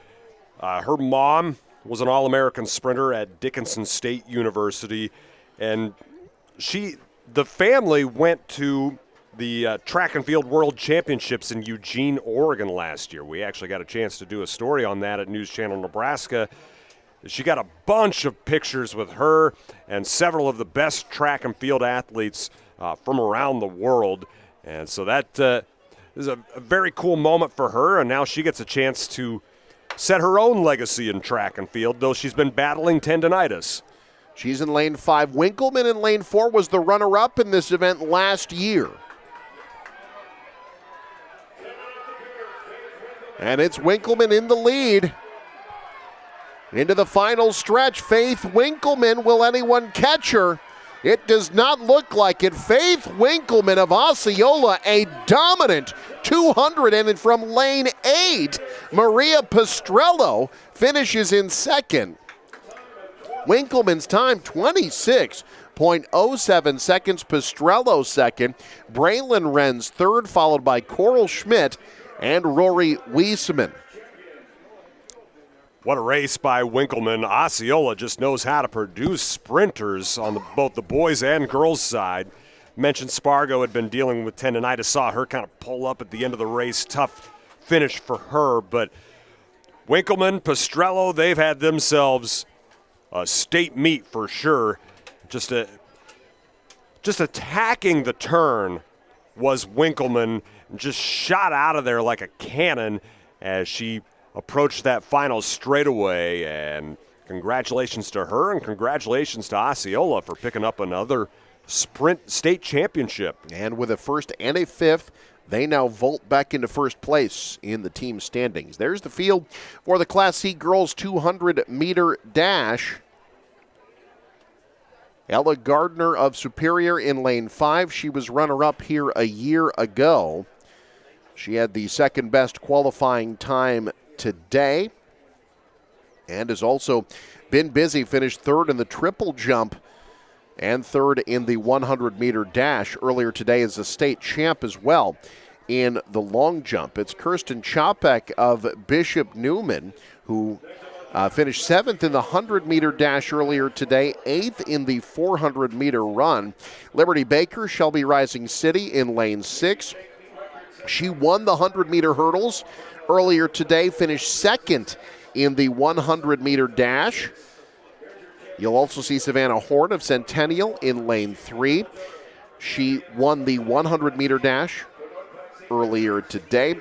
Her mom was an All-American sprinter at Dickinson State University, and the family went to the Track and Field World Championships in Eugene, Oregon last year. We actually got a chance to do a story on that at News Channel Nebraska. She got a bunch of pictures with her and several of the best track and field athletes from around the world. And so that is a very cool moment for her, and now she gets a chance to set her own legacy in track and field, though she's been battling tendinitis. She's in lane 5. Winkleman in lane 4 was the runner-up in this event last year. And it's Winkleman in the lead. Into the final stretch, Faith Winkleman. Will anyone catch her? It does not look like it. Faith Winkleman of Osceola, a dominant 200. And then from lane 8, Maria Pastrello finishes in second. Winkleman's time, 26.07 seconds. Pastrello second. Braylon Wren's third, followed by Coral Schmidt and Rory Wiesman. What a race by Winkleman. Osceola just knows how to produce sprinters on both the boys and girls side. Mentioned Spargo had been dealing with tendinitis, saw her kind of pull up at the end of the race. Tough finish for her, but Winkleman, Pastrello, they've had themselves a state meet for sure. Just attacking the turn was Winkleman, just shot out of there like a cannon as she approached that final straightaway. And congratulations to her, and congratulations to Osceola for picking up another sprint state championship. And with a first and a fifth, they now vault back into first place in the team standings. There's the field for the Class C girls 200-meter dash. Ella Gardner of Superior in lane 5. She was runner-up here a year ago. She had the second best qualifying time today and has also been busy. Finished third in the triple jump and third in the 100-meter dash earlier today as a state champ as well in the long jump. It's Kirsten Chopek of Bishop Newman who finished 7th in the 100-meter dash earlier today, 8th in the 400-meter run. Liberty Baker, Shelby Rising City in lane 6. She won the 100-meter hurdles earlier today, finished 2nd in the 100-meter dash. You'll also see Savannah Horn of Centennial in lane 3. She won the 100-meter dash earlier today.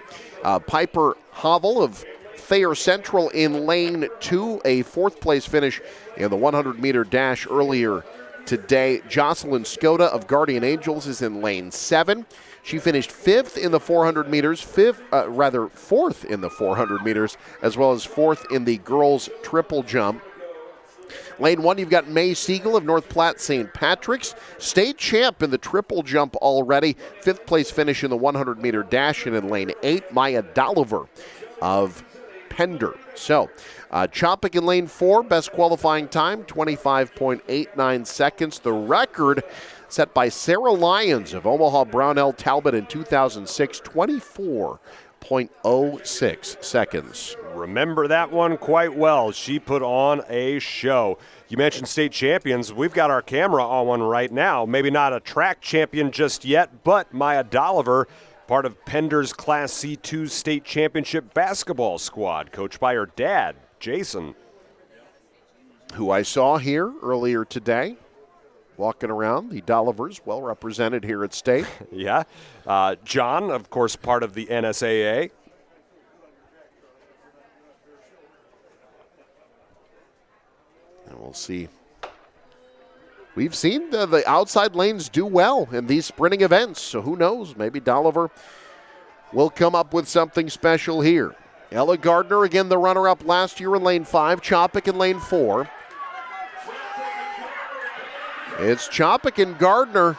Piper Havel of Thayer Central in lane 2, a 4th place finish in the 100-meter dash earlier today. Jocelyn Skoda of Guardian Angels is in lane 7. She finished 5th in the 400 meters, 4th in the 400 meters, as well as 4th in the girls triple jump. Lane 1, you've got May Siegel of North Platte St. Patrick's, state champ in the triple jump already. 5th place finish in the 100-meter dash. And in lane 8, Maya Dolliver of Pender. So, Chopik in lane 4, best qualifying time, 25.89 seconds. The record set by Sarah Lyons of Omaha Brownell Talbot in 2006, 24.06 seconds. Remember that one quite well. She put on a show. You mentioned state champions. We've got our camera on one right now. Maybe not a track champion just yet, but Maya Dolliver, part of Pender's Class C2 state championship basketball squad, coached by her dad, Jason. Who I saw here earlier today, walking around. The Dollivers, well represented here at state. Yeah. John, of course, part of the NSAA. And we'll see. We've seen the outside lanes do well in these sprinting events, so who knows? Maybe Dolliver will come up with something special here. Ella Gardner, again, the runner-up last year in lane 5. Chopik in lane 4. It's Chopik and Gardner.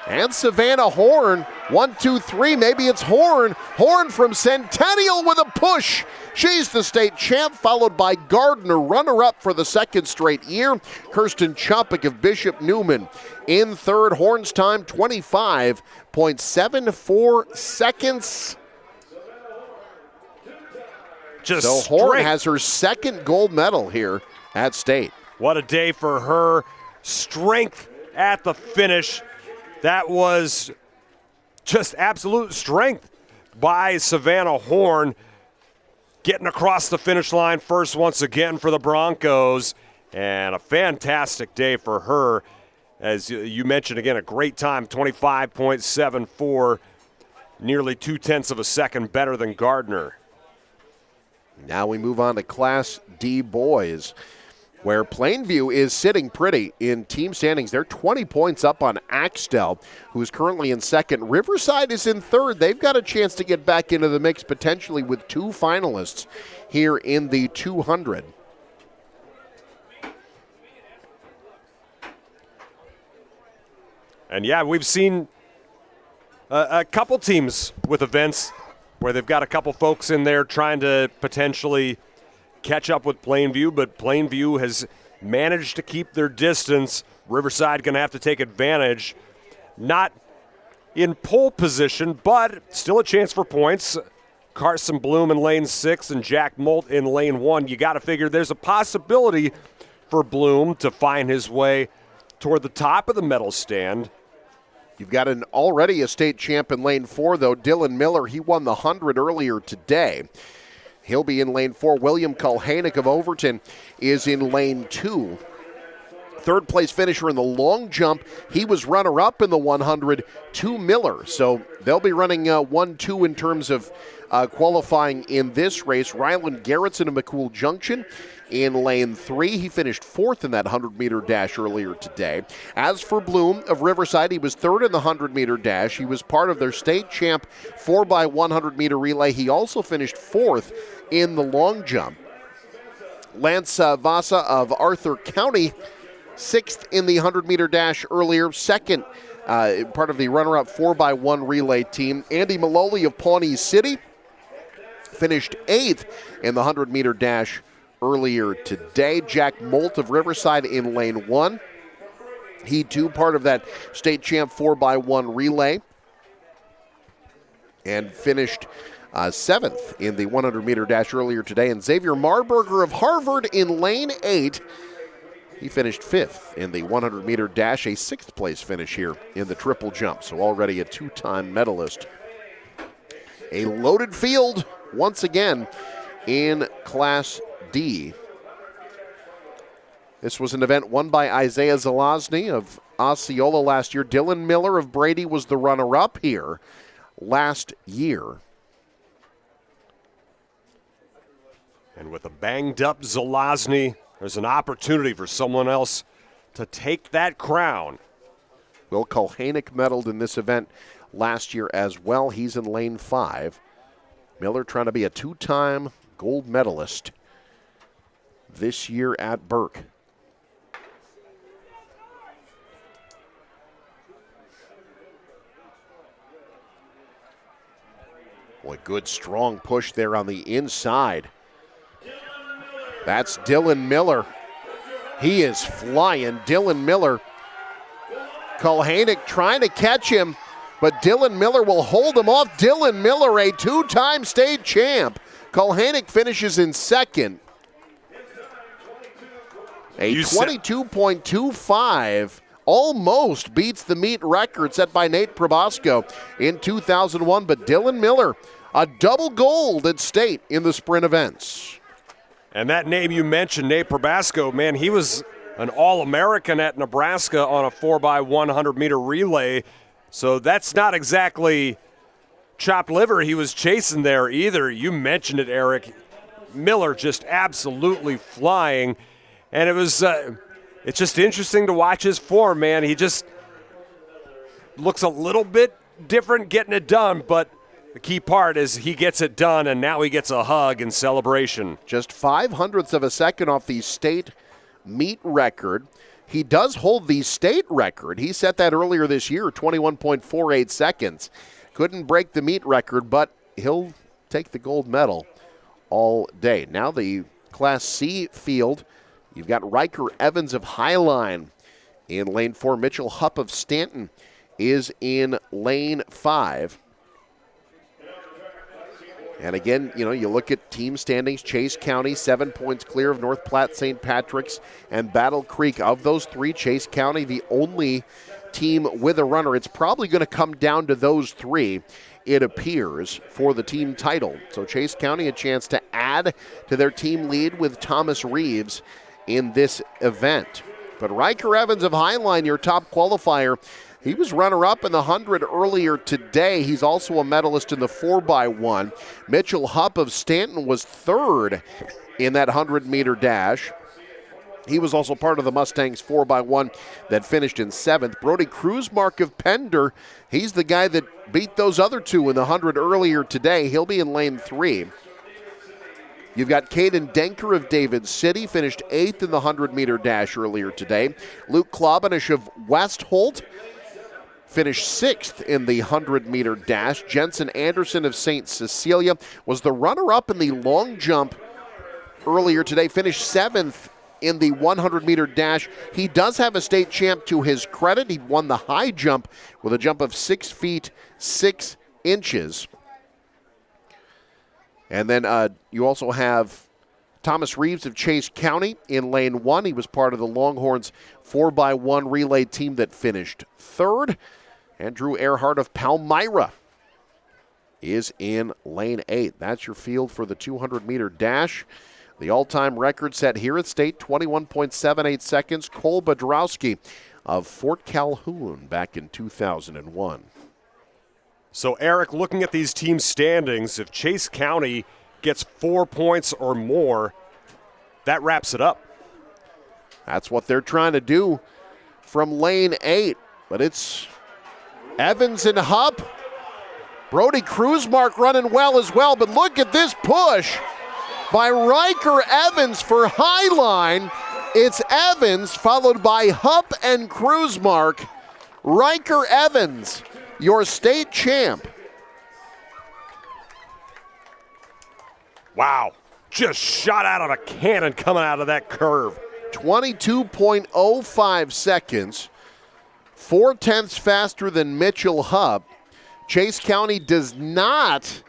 And Savannah Horn. 1, 2, 3. Maybe it's Horn. Horn from Centennial with a push. She's the state champ, followed by Gardner, runner-up for the second straight year. Kirsten Chopik of Bishop Newman in third. Horn's time, 25.74 seconds. So Horn has her second gold medal here at state. What a day for her. Strength at the finish. That was just absolute strength by Savannah Horn. Getting across the finish line first once again for the Broncos. And a fantastic day for her. As you mentioned, again, a great time, 25.74. Nearly 0.2 of a second better than Gardner. Now we move on to Class D boys, where Plainview is sitting pretty in team standings. They're 20 points up on Axtell, who's currently in second. Riverside is in third. They've got a chance to get back into the mix potentially with 2 finalists here in the 200. And yeah, we've seen a couple teams with events where they've got a couple folks in there trying to potentially catch up with Plainview, but Plainview has managed to keep their distance. Riverside going to have to take advantage. Not in pole position, but still a chance for points. Carson Bloom in lane 6 and Jack Molt in lane 1. You got to figure there's a possibility for Bloom to find his way toward the top of the medal stand. You've got already a state champ in lane 4, though. Dylan Miller, he won the 100 earlier today. He'll be in lane 4. William Kulhanek of Overton is in lane 2. Third place finisher in the long jump. He was runner-up in the 100 to Miller. So they'll be running 1-2 in terms of qualifying in this race. Ryland Garrettson of McCool Junction in lane 3. He finished 4th in that 100-meter dash earlier today. As for Bloom of Riverside, he was 3rd in the 100-meter dash. He was part of their state champ 4x100-meter relay. He also finished 4th in the long jump. Lance Vasa of Arthur County, 6th in the 100-meter dash earlier, 2nd part of the runner-up 4x1 relay team. Andy Maloli of Pawnee City finished 8th in the 100-meter dash earlier today. Jack Molt of Riverside in lane 1. He too part of that state champ 4x1 relay and finished 7th in the 100-meter dash earlier today. And Xavier Marburger of Harvard in lane 8. He finished 5th in the 100-meter dash, a 6th place finish here in the triple jump. So already a 2-time medalist. A loaded field once again in Class D. This was an event won by Isaiah Zelazny of Osceola last year. Dylan Miller of Brady was the runner-up here last year. And with a banged-up Zelazny, there's an opportunity for someone else to take that crown. Will Kulhanek medaled in this event last year as well. He's in lane 5. Miller trying to be a 2-time gold medalist this year at Burke. Boy, good strong push there on the inside. That's Dylan Miller. He is flying. Dylan Miller. Kulhanek trying to catch him, but Dylan Miller will hold him off. Dylan Miller, a two-time state champ. Kulhanek finishes in second. A 22.25 almost beats the meet record set by Nate Probasco in 2001, but Dylan Miller, a double gold at state in the sprint events. And that name you mentioned, Nate Probasco, man, he was an All-American at Nebraska on a 4x100-meter relay, so that's not exactly chopped liver he was chasing there either. You mentioned it, Eric. Miller just absolutely flying, and it was it's just interesting to watch his form, man. He just looks a little bit different getting it done, but the key part is he gets it done, and now he gets a hug in celebration. Just 0.05 of a second off the state meet record. He does hold the state record. He set that earlier this year, 21.48 seconds. Couldn't break the meet record, but he'll take the gold medal all day. Now the Class C field, you've got Riker Evans of Highline in lane 4. Mitchell Hupp of Stanton is in lane 5. And again, you know, you look at team standings, Chase County 7 points clear of North Platte, St. Patrick's, and Battle Creek. Of those three, Chase County the only team with a runner. It's probably going to come down to those three, it appears, for the team title. So Chase County a chance to add to their team lead with Thomas Reeves in this event. But Riker Evans of Highline, your top qualifier, he was runner-up in the 100 earlier today. He's also a medalist in the 4x1. Mitchell Hupp of Stanton was third in that 100-meter dash. He was also part of the Mustangs 4x1 that finished in 7th. Brody Kruzmark of Pender, he's the guy that beat those other two in the 100 earlier today. He'll be in lane 3. You've got Caden Denker of David City, finished 8th in the 100-meter dash earlier today. Luke Klobanish of Westholt finished 6th in the 100-meter dash. Jensen Anderson of St. Cecilia was the runner-up in the long jump earlier today, finished 7th in the 100-meter dash. He does have a state champ to his credit. He won the high jump with a jump of 6 feet 6 inches. And then you also have Thomas Reeves of Chase County in lane 1. He was part of the Longhorns 4x1 relay team that finished 3rd. Andrew Earhart of Palmyra is in lane 8. That's your field for the 200-meter dash. The all-time record set here at state, 21.78 seconds. Cole Bodrowski of Fort Calhoun back in 2001. So, Eric, looking at these team standings, if Chase County gets 4 points or more, that wraps it up. That's what they're trying to do from lane 8. But it's Evans and Hupp. Brody Kruzmark running well as well. But look at this push by Riker Evans for Highline. It's Evans followed by Hupp and Kruzmark. Riker Evans, your state champ. Wow, just shot out of a cannon coming out of that curve. 22.05 seconds, 0.4 faster than Mitchell Hupp. Chase County does not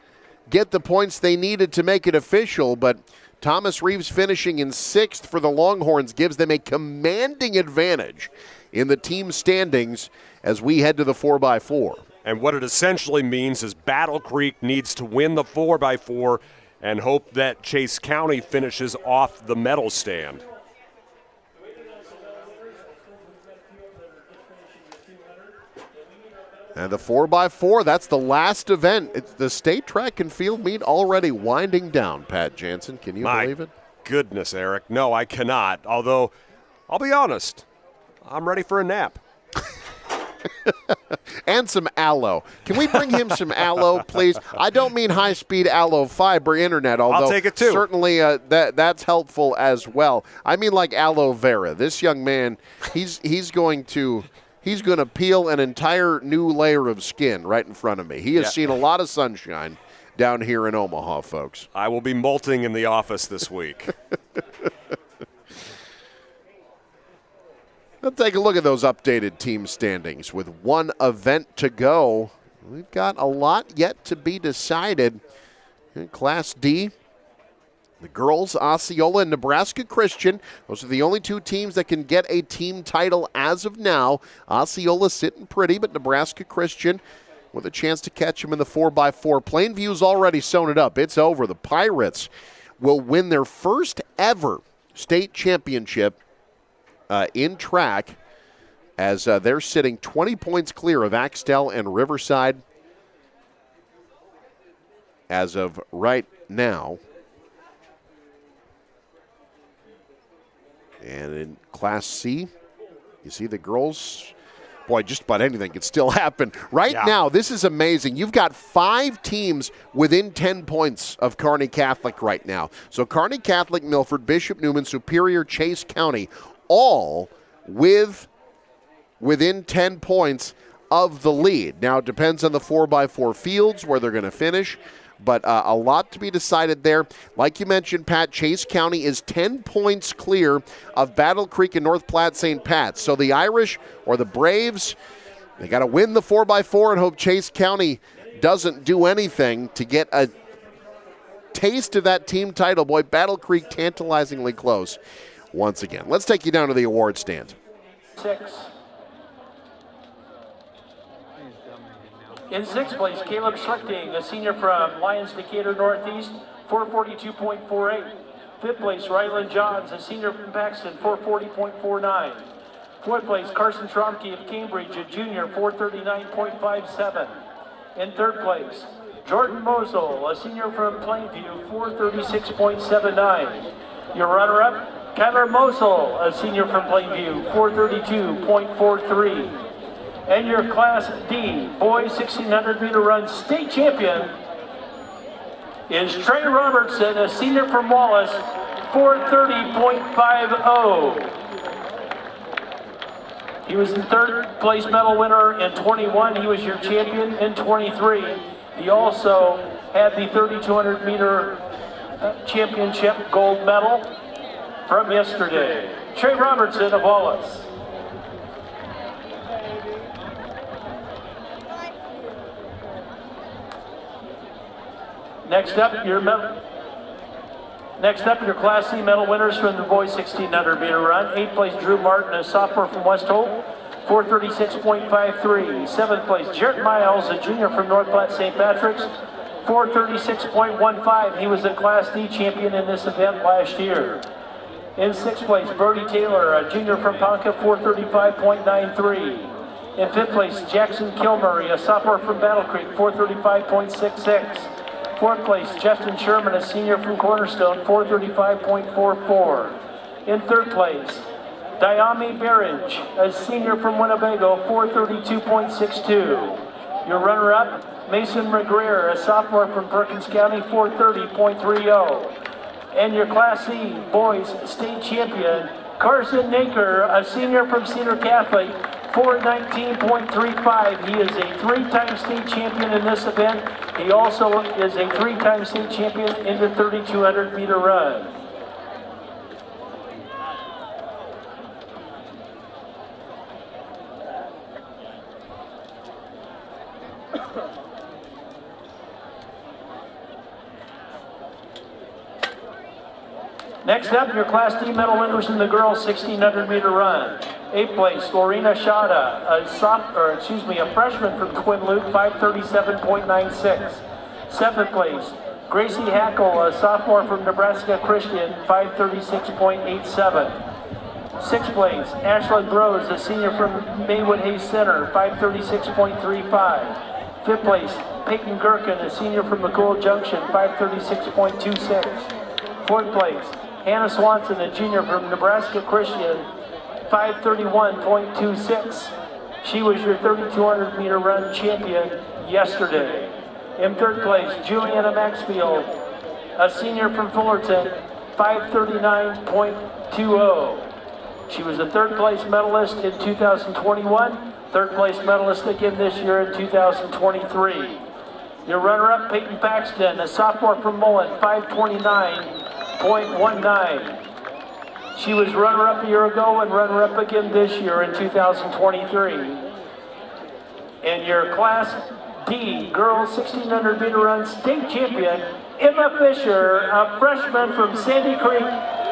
get the points they needed to make it official, but Thomas Reeves finishing in 6th for the Longhorns gives them a commanding advantage in the team standings as we head to the 4x4. And what it essentially means is Battle Creek needs to win the 4x4 and hope that Chase County finishes off the medal stand. And the 4x4, that's the last event. It's the state track and field meet already winding down, Pat Jansen. Can you believe it? Goodness, Eric. No, I cannot. Although, I'll be honest, I'm ready for a nap. And some aloe. Can we bring him some aloe, please? I don't mean high-speed aloe fiber internet, although I'll take it too. Certainly that's helpful as well. I mean like aloe vera. This young man, he's going to peel an entire new layer of skin right in front of me. He has seen a lot of sunshine, down here in Omaha, folks. I will be molting in the office this week. Let's take a look at those updated team standings. With one event to go, we've got a lot yet to be decided. In Class D, the girls, Osceola and Nebraska Christian. Those are the only two teams that can get a team title as of now. Osceola sitting pretty, but Nebraska Christian with a chance to catch them in the 4x4. Plainview's already sewn it up. It's over. The Pirates will win their first ever state championship in track as they're sitting 20 points clear of Axtell and Riverside as of right now. And in Class C, you see the girls, boy, just about anything could still happen. Right now, this is amazing. You've got 5 teams within 10 points of Kearney Catholic right now. So Kearney Catholic, Milford, Bishop Neumann, Superior, Chase County, all within 10 points of the lead. Now, it depends on the 4x4 fields where they're going to finish. But a lot to be decided there. Like you mentioned, Pat, Chase County is 10 points clear of Battle Creek and North Platte St. Pat's. So the Irish or the Braves, they got to win the 4x4 and hope Chase County doesn't do anything to get a taste of that team title. Boy, Battle Creek tantalizingly close once again. Let's take you down to the award stand. 6. In 6th place, Caleb Schlichting, a senior from Lyons Decatur Northeast, 442.48. 5th place, Ryland Johns, a senior from Paxton, 440.49. 4th place, Carson Tromke of Cambridge, a junior, 439.57. In 3rd place, Jordan Mosel, a senior from Plainview, 436.79. Your runner-up, Kyler Mosel, a senior from Plainview, 432.43. And your Class D boys 1,600-meter run state champion is Trey Robertson, a senior from Wallace, 430.50. He was the 3rd place medal winner in 21. He was your champion in 23. He also had the 3,200-meter championship gold medal from yesterday. Trey Robertson of Wallace. Next up, your Class C medal winners from the boys 1,600-meter run. 8th place, Drew Martin, a sophomore from West Hope, 436.53. 7th place, Jarrett Miles, a junior from North Platte St. Patrick's, 436.15. He was the Class D champion in this event last year. In 6th place, Brody Taylor, a junior from Ponca, 435.93. In 5th place, Jackson Kilmurray, a sophomore from Battle Creek, 435.66. 4th place, Justin Sherman, a senior from Cornerstone, 435.44. In 3rd place, Diami Berridge, a senior from Winnebago, 432.62. Your runner-up, Mason McGreer, a sophomore from Perkins County, 430.30. And your Class C boys state champion, Carson Naker, a senior from Cedar Catholic, 419.35. He is a 3-time state champion in this event. He also is a 3-time state champion in the 3,200-meter run. Next up, your Class D medal winners in the girls 1,600-meter run. 8th place, Lorena Shada, a freshman from Twin Luke, 537.96. 7th place, Gracie Hackle, a sophomore from Nebraska Christian, 536.87. 6th place, Ashlyn Bros, a senior from Maywood Hayes Center, 536.35. 5th place, Peyton Gherkin, a senior from McCool Junction, 536.26. 4th place, Hannah Swanson, a junior from Nebraska Christian, 531.26. She was your 3,200-meter run champion yesterday. In 3rd place, Juliana Maxfield, a senior from Fullerton, 539.20. She was a 3rd place medalist in 2021, 3rd place medalist again this year in 2023. Your runner-up, Peyton Paxton, a sophomore from Mullen, 529.19. She was runner-up a year ago and runner-up again this year in 2023. And your Class D girls 1600 meter run state champion, Emma Fisher, a freshman from Sandy Creek,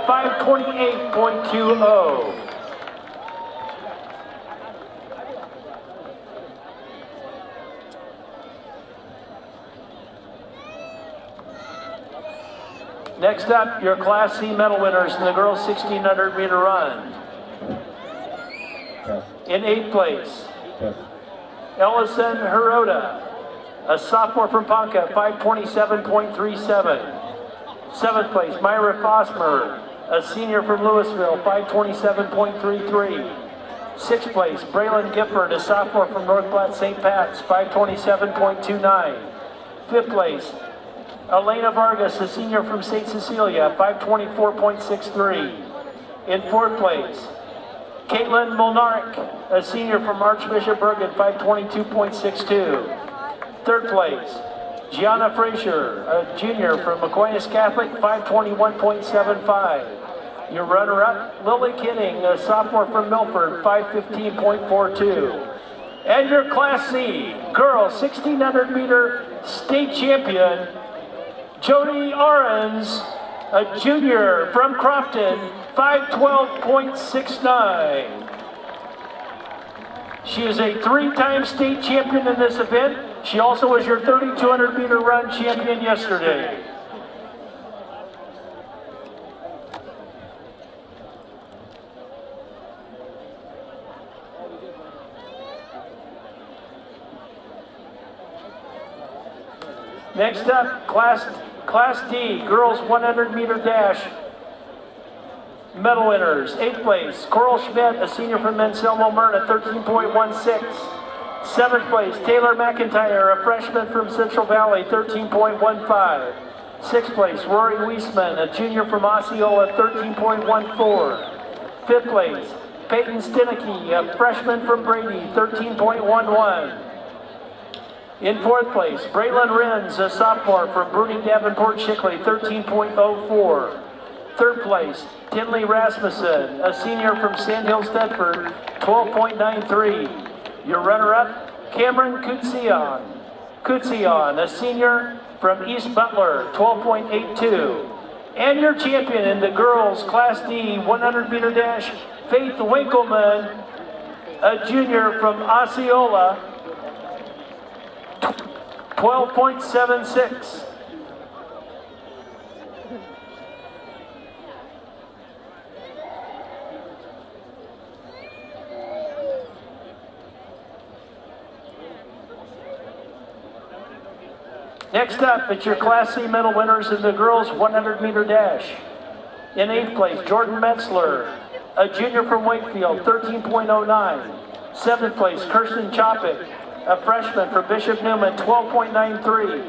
528.20. Next up, your Class C medal winners in the girls 1600 meter run. In 8th place, Ellison Hirota, a sophomore from Ponca, 527.37. 7th place, Myra Fosmer, a senior from Louisville, 527.33. 6th place, Braylon Gifford, a sophomore from North Platte St. Pat's, 527.29. 5th place, Elena Vargas, a senior from St. Cecilia, 524.63. In 4th place, Caitlin Molnarek, a senior from Archbishop Bergen, 522.62. 3rd place, Gianna Frazier, a junior from Aquinas Catholic, 521.75. Your runner-up, Lily Kidding, a sophomore from Milford, 515.42. And your Class C girls 1600 meter state champion, Jody Ahrens, a junior from Crofton, 512.69. She is a 3-time state champion in this event. She also was your 3200 meter run champion yesterday. Next up, Class D, girls 100 meter dash medal winners. 8th place, Coral Schmidt, a senior from Anselmo Myrna, 13.16. 7th place, Taylor McIntyre, a freshman from Central Valley, 13.15. 6th place, Rory Wiesman, a junior from Osceola, 13.14. 5th place, Peyton Stenicky, a freshman from Brady, 13.11. In 4th place, Braylon Renz, a sophomore from Bruning Davenport Shickley, 13.04. 3rd place, Tinley Rasmussen, a senior from Sand Hill Stedford, 12.93. Your runner-up, Cameron Kutsion, a senior from East Butler, 12.82. And your champion in the girls Class D 100 meter dash, Faith Winkleman, a junior from Osceola, 12.76. Next up, it's your Class C medal winners in the girls 100 meter dash. In 8th place, Jordan Metzler, a junior from Wakefield, 13.09. 7th place, Kirsten Chopik, a freshman from Bishop Newman, 12.93.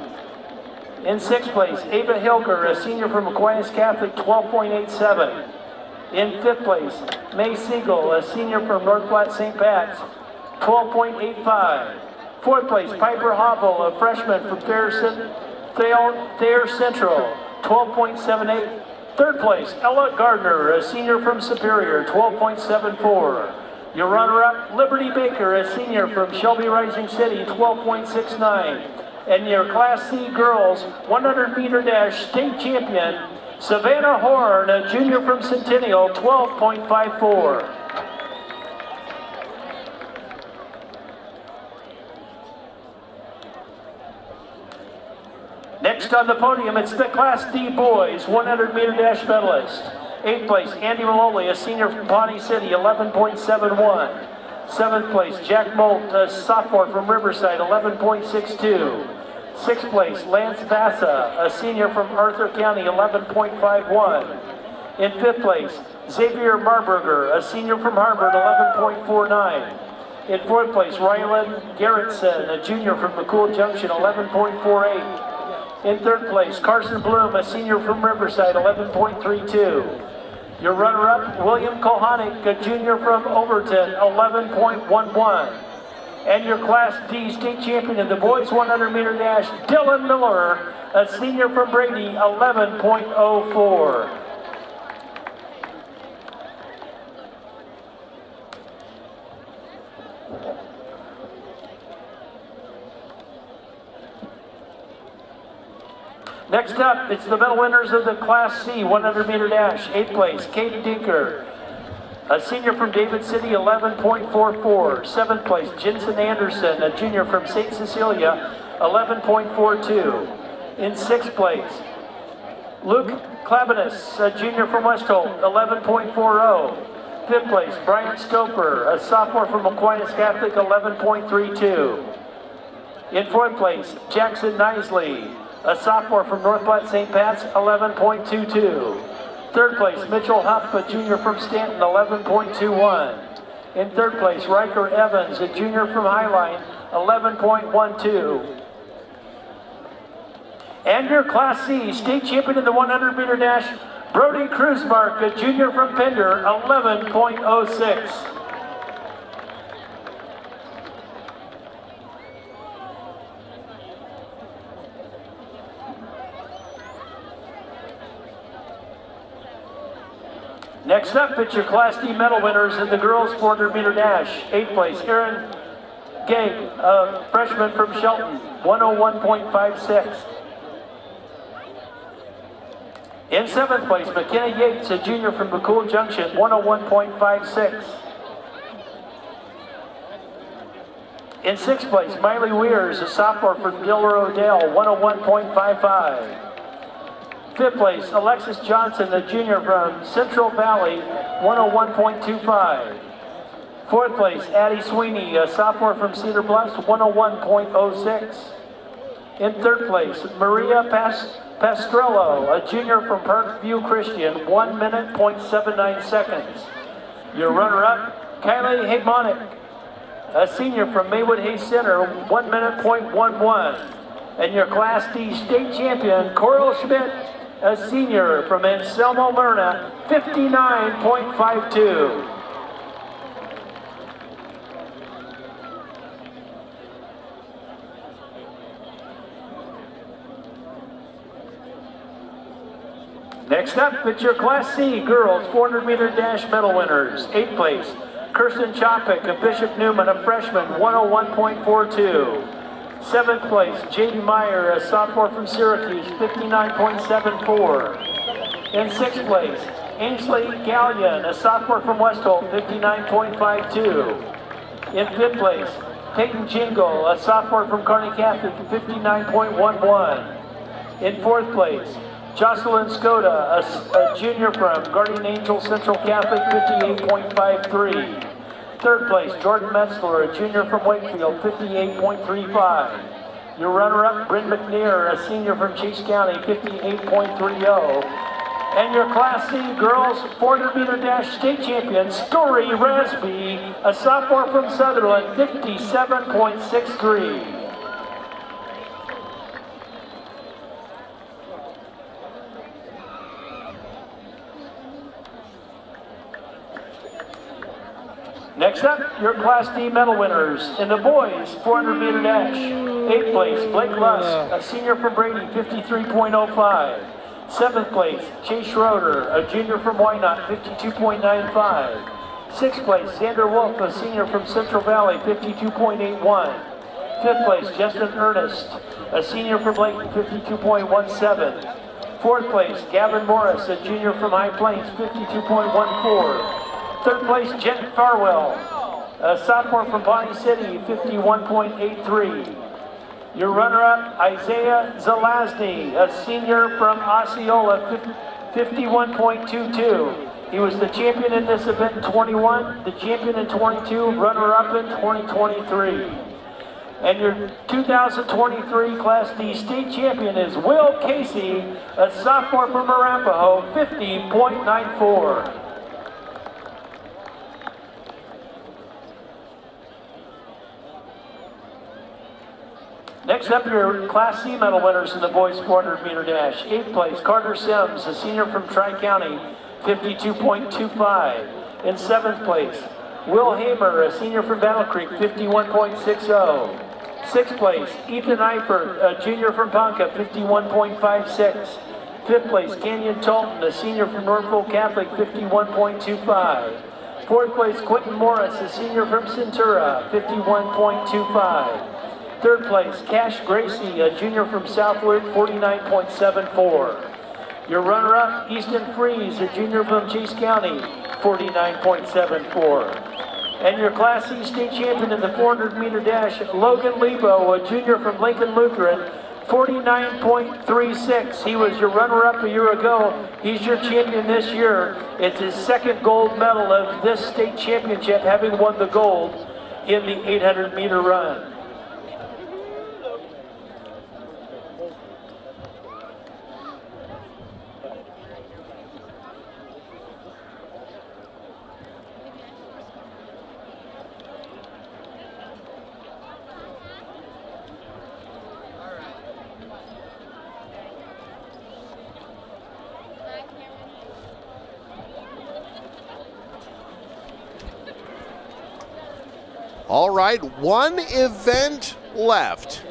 In 6th place, Ava Hilger, a senior from Aquinas Catholic, 12.87. In 5th place, May Siegel, a senior from North Platte St. Pat's, 12.85. 4th place, Piper Hovel, a freshman from Thayer Central, 12.78. 3rd place, Ella Gardner, a senior from Superior, 12.74. Your runner-up, Liberty Baker, a senior from Shelby Rising City, 12.69. And your Class C girls 100 meter dash state champion, Savannah Horn, a junior from Centennial, 12.54. Next on the podium, it's the Class D boys 100 meter dash medalist. 8th place, Andy Maloli, a senior from Pawnee City, 11.71. 7th place, Jack Molt, a sophomore from Riverside, 11.62. 6th place, Lance Vassa, a senior from Arthur County, 11.51. In 5th place, Xavier Marburger, a senior from Harvard, 11.49. In 4th place, Ryland Gerritsen, a junior from McCool Junction, 11.48. In 3rd place, Carson Bloom, a senior from Riverside, 11.32. Your runner-up, William Kohanik, a junior from Overton, 11.11. And your Class D state champion in the boys 100 meter dash, Dylan Miller, a senior from Brady, 11.04. Next up, it's the medal winners of the Class C 100 meter dash. 8th place, Kate Dinker, a senior from David City, 11.44. 7th place, Jensen Anderson, a junior from St. Cecilia, 11.42. In 6th place, Luke Clavinus, a junior from West Holt, 11.40. 5th place, Brian Stoper, a sophomore from Aquinas Catholic, 11.32. In 4th place, Jackson Nisley, a sophomore from North Platte St. Pat's, 11.22. 3rd place, Mitchell Huff, a junior from Stanton, 11.21. In 3rd place, Riker Evans, a junior from Highline, 11.12. And your Class C state champion in the 100 meter dash, Brody Kruzmark, a junior from Pender, 11.06. Next up, it's your Class D medal winners in the girls 400 meter dash. 8th place, Erin Gay, a freshman from Shelton, 101.56. In 7th place, McKenna Yates, a junior from McCool Junction, 101.56. In 6th place, Miley Weirs, a sophomore from Diller Odell, 101.55. 5th place, Alexis Johnson, a junior from Central Valley, 101.25. 4th place, Addie Sweeney, a sophomore from Cedar Bluffs, 101.06. In 3rd place, Maria Pastrello, a junior from Parkview Christian, 1 minute, 0.79 seconds. Your runner-up, Kylie Haymonic, a senior from Maywood Hayes Center, 1 minute, 0.11. And your Class D state champion, Coral Schmidt, a senior from Anselmo Lerna, 59.52. Next up, it's your Class C girls 400 meter dash medal winners. 8th place, Kirsten Chopik of Bishop Newman, a freshman, 101.42. 7th place, Jaden Meyer, a sophomore from Syracuse, 59.74. In 6th place, Ainsley Gallion, a sophomore from West Holt, 59.52. In 5th place, Peyton Jingle, a sophomore from Kearney Catholic, 59.11. In 4th place, Jocelyn Skoda, a junior from Guardian Angel Central Catholic, 58.53. 3rd place, Jordan Metzler, a junior from Wakefield, 58.35. Your runner-up, Bryn McNair, a senior from Chase County, 58.30. And your Class C girls 400 meter dash state champion, Story Rasby, a sophomore from Sutherland, 57.63. Next up, your Class D medal winners in the boys 400 meter dash. 8th place, Blake Lusk, a senior from Brady, 53.05. 7th place, Chase Schroeder, a junior from Wynot, 52.95. 6th place, Xander Wolf, a senior from Central Valley, 52.81. 5th place, Justin Ernest, a senior from Layton, 52.17. 4th place, Gavin Morris, a junior from High Plains, 52.14. 3rd place, Jen Farwell, a sophomore from Pawnee City, 51.83. Your runner-up, Isaiah Zelazny, a senior from Osceola, 51.22. He was the champion in this event in 21, the champion in 22, runner-up in 2023. And your 2023 Class D state champion is Will Casey, a sophomore from Arapahoe, 50.94. Next up, your Class C medal winners in the boys 400 meter dash. 8th place, Carter Sims, a senior from Tri-County, 52.25. In 7th place, Will Hamer, a senior from Battle Creek, 51.60. Sixth place, Ethan Eifert, a junior from Ponca, 51.56. Fifth place, Kenyon Talton, a senior from Norfolk Catholic, 51.25. Fourth place, Quentin Morris, a senior from Centura, 51.25. Third place, Cash Gracie, a junior from Southwood, 49.74. Your runner-up, Easton Freeze, a junior from Chase County, 49.74. And your Class C state champion in the 400-meter dash, Logan Lebo, a junior from Lincoln Lutheran, 49.36. He was your runner-up a year ago. He's your champion this year. It's his second gold medal of this state championship, having won the gold in the 800-meter run. All right, one event left.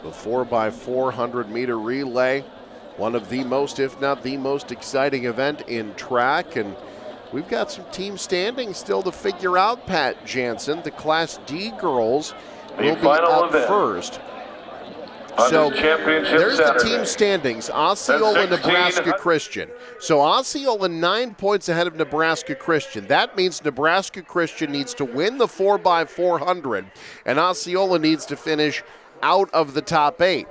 The 4x400-meter relay, one of the most, if not the most exciting event in track. And we've got some team standings still to figure out, Pat Jansen. The Class D girls will be up first. So there's the team standings. Osceola, Nebraska Christian. So Osceola 9 points ahead of Nebraska Christian. That means Nebraska Christian needs to win the 4x400, and Osceola needs to finish out of the top 8.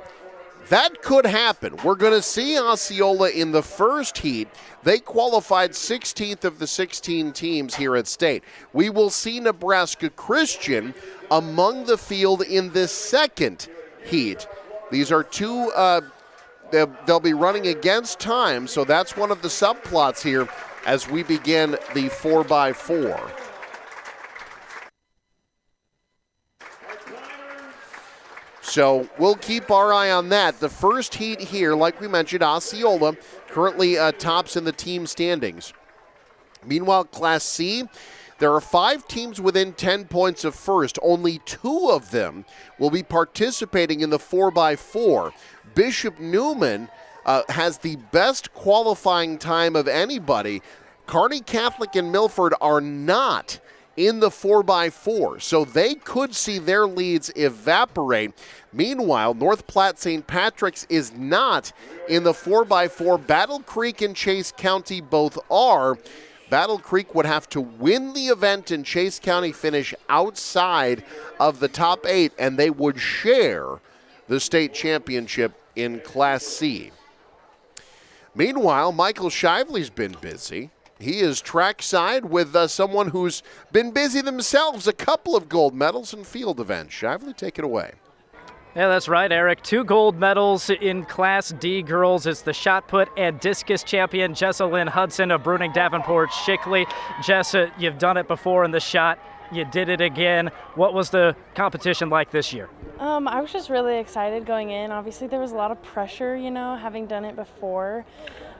That could happen. We're going to see Osceola in the first heat. They qualified 16th of the 16 teams here at state. We will see Nebraska Christian among the field in the second heat. These are two, they'll be running against time, so that's one of the subplots here as we begin the 4x4. So we'll keep our eye on that. The first heat here, like we mentioned, Osceola currently tops in the team standings. Meanwhile, Class C, there are 5 teams within 10 points of first. Only 2 of them will be participating in the 4x4. Bishop Neumann has the best qualifying time of anybody. Kearney Catholic and Milford are not in the 4x4, so they could see their leads evaporate. Meanwhile, North Platte St. Patrick's is not in the 4x4. Battle Creek and Chase County both are. Battle Creek would have to win the event and Chase County finish outside of the top 8, and they would share the state championship in Class C. Meanwhile, Michael Shively's been busy. He is trackside with someone who's been busy themselves, a couple of gold medals in field events. Shively, take it away. Yeah, that's right, Eric. 2 gold medals in Class D girls. It's the shot put and discus champion, Jessalyn Hudson of Bruning Davenport Shickley. Jessa, you've done it before in the shot. You did it again. What was the competition like this year? I was just really excited going in. Obviously, there was a lot of pressure, having done it before.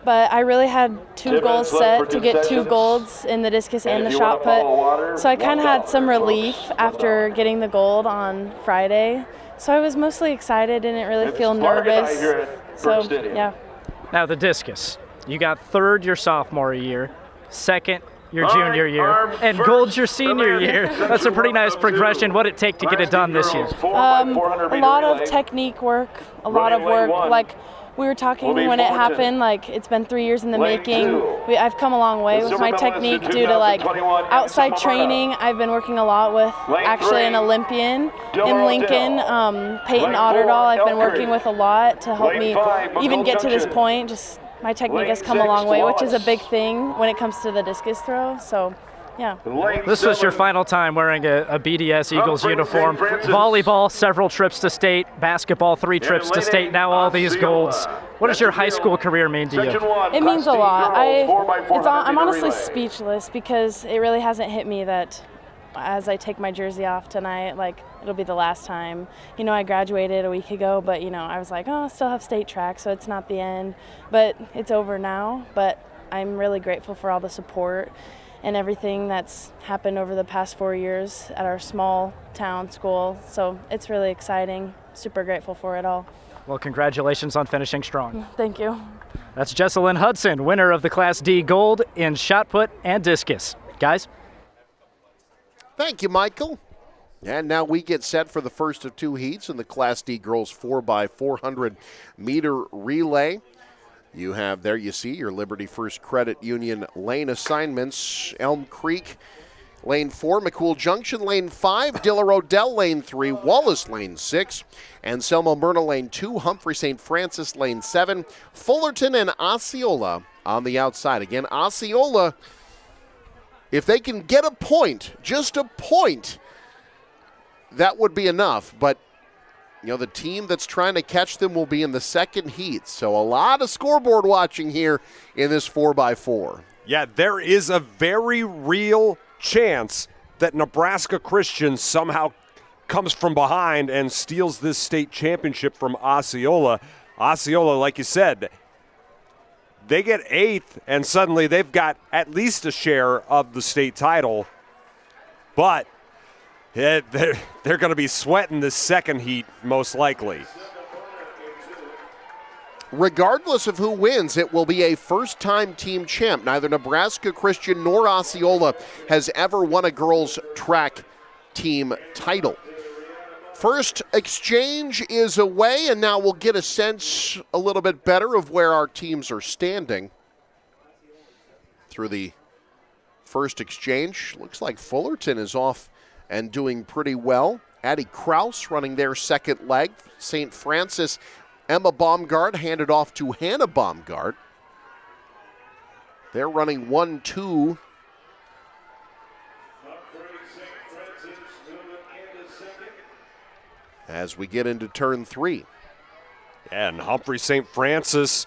But I really had 2 goals set to get 2 golds in the discus and the shot put. So I kind of had some relief after getting the gold on Friday. So I was mostly excited, didn't really feel nervous. So, yeah. Now the discus. You got 3rd your sophomore year, 2nd your junior year, and gold your senior year. That's a pretty nice progression. What did it take to get it done this year? A lot of technique work, a lot of work. Like we were talking when it happened, like it's been 3 years in the making. I've come a long way with my technique due to like outside training. I've been working a lot with actually an Olympian in Lincoln, Peyton Otterdahl. I've been working with a lot to help me even get to this point. Just my technique has come a long way, which is a big thing when it comes to the discus throw. So, yeah. This was your final time wearing a BDS Eagles uniform. Volleyball, several trips to state. Basketball, 3 trips to state. Now all these golds. What does your high school career mean to you? It means a lot. I'm honestly speechless because it really hasn't hit me that as I take my jersey off tonight, like it'll be the last time. I graduated a week ago, but I was like, I still have state track, so it's not the end. But it's over now. But I'm really grateful for all the support. and everything that's happened over the past 4 years at our small town school. So it's really exciting. Super grateful for it all. Well, congratulations on finishing strong. Thank you. That's Jesselyn Hudson, winner of the Class D gold in shot put and discus. Guys? Thank you, Michael. And now we get set for the first of 2 heats in the Class D girls 4x400 meter relay. You have there, you see, your Liberty First Credit Union lane assignments. Elm Creek, lane 4, McCool Junction, lane 5, Diller Odell, lane 3, Wallace, lane 6, Anselmo Myrna, lane 2, Humphrey St. Francis, lane 7, Fullerton and Osceola on the outside. Again, Osceola, if they can get a point, just a point, that would be enough. But you know, the team that's trying to catch them will be in the second heat. So a lot of scoreboard watching here in this 4x4. Yeah, there is a very real chance that Nebraska Christian somehow comes from behind and steals this state championship from Osceola. Osceola, like you said, they get 8th, and suddenly they've got at least a share of the state title. But they're going to be sweating this second heat, most likely. Regardless of who wins, it will be a first-time team champ. Neither Nebraska Christian nor Osceola has ever won a girls' track team title. First exchange is away, and now we'll get a sense a little bit better of where our teams are standing. Through the first exchange, looks like Fullerton is off and doing pretty well. Addie Kraus running their second leg. St. Francis, Emma Baumgart handed off to Hannah Baumgart. They're running 1-2. As we get into turn 3. And Humphrey St. Francis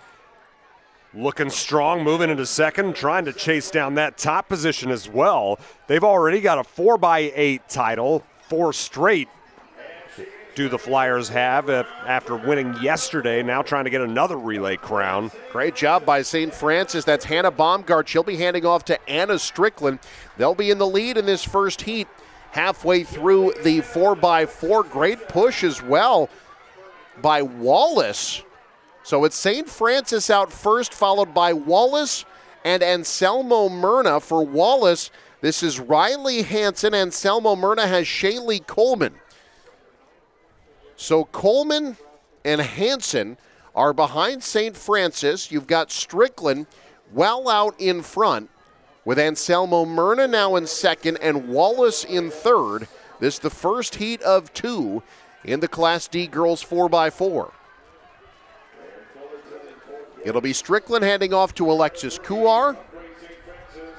looking strong, moving into second, trying to chase down that top position as well. They've already got a 4x8 title, 4 straight do the Flyers have after winning yesterday, now trying to get another relay crown. Great job by St. Francis. That's Hannah Baumgart. She'll be handing off to Anna Strickland. They'll be in the lead in this first heat. Halfway through the 4x4, great push as well by Wallace. So it's St. Francis out first, followed by Wallace and Anselmo Myrna. For Wallace, this is Riley Hansen. Anselmo Myrna has Shaylee Coleman. So Coleman and Hansen are behind St. Francis. You've got Strickland well out in front, with Anselmo Myrna now in second and Wallace in third. This is the first heat of 2 in the Class D girls 4x4. It'll be Strickland handing off to Alexis Kuar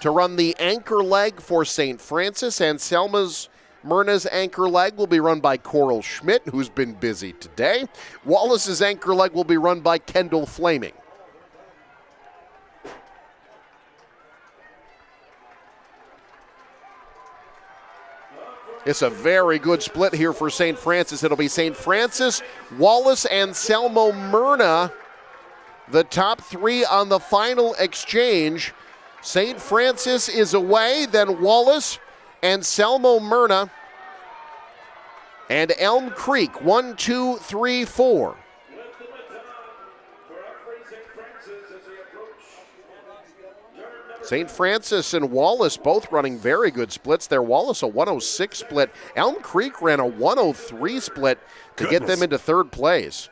to run the anchor leg for St. Francis. Anselmo Myrna's anchor leg will be run by Coral Schmidt, who's been busy today. Wallace's anchor leg will be run by Kendall Flaming. It's a very good split here for St. Francis. It'll be St. Francis, Wallace, Anselmo Myrna, the top 3 on the final exchange. St. Francis is away, then Wallace, Anselmo Myrna, and Elm Creek, 1, 2, 3, 4. St. Francis and Wallace both running very good splits there. Wallace a 106 split. Elm Creek ran a 103 split to get them into third place.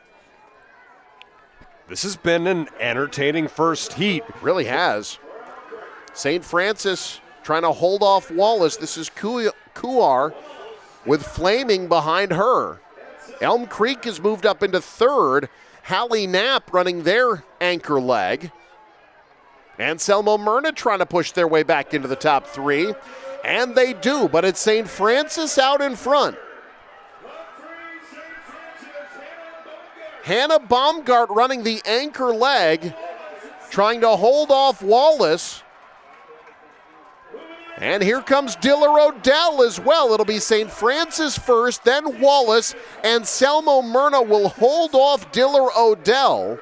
This has been an entertaining first heat. Really has. St. Francis trying to hold off Wallace. This is Kuar with Flaming behind her. Elm Creek has moved up into third. Hallie Knapp running their anchor leg. Anselmo Myrna trying to push their way back into the top 3. And they do, but it's St. Francis out in front. Hannah Baumgart running the anchor leg, trying to hold off Wallace. And here comes Diller Odell as well. It'll be St. Francis first, then Wallace. Anselmo Myrna will hold off Diller Odell.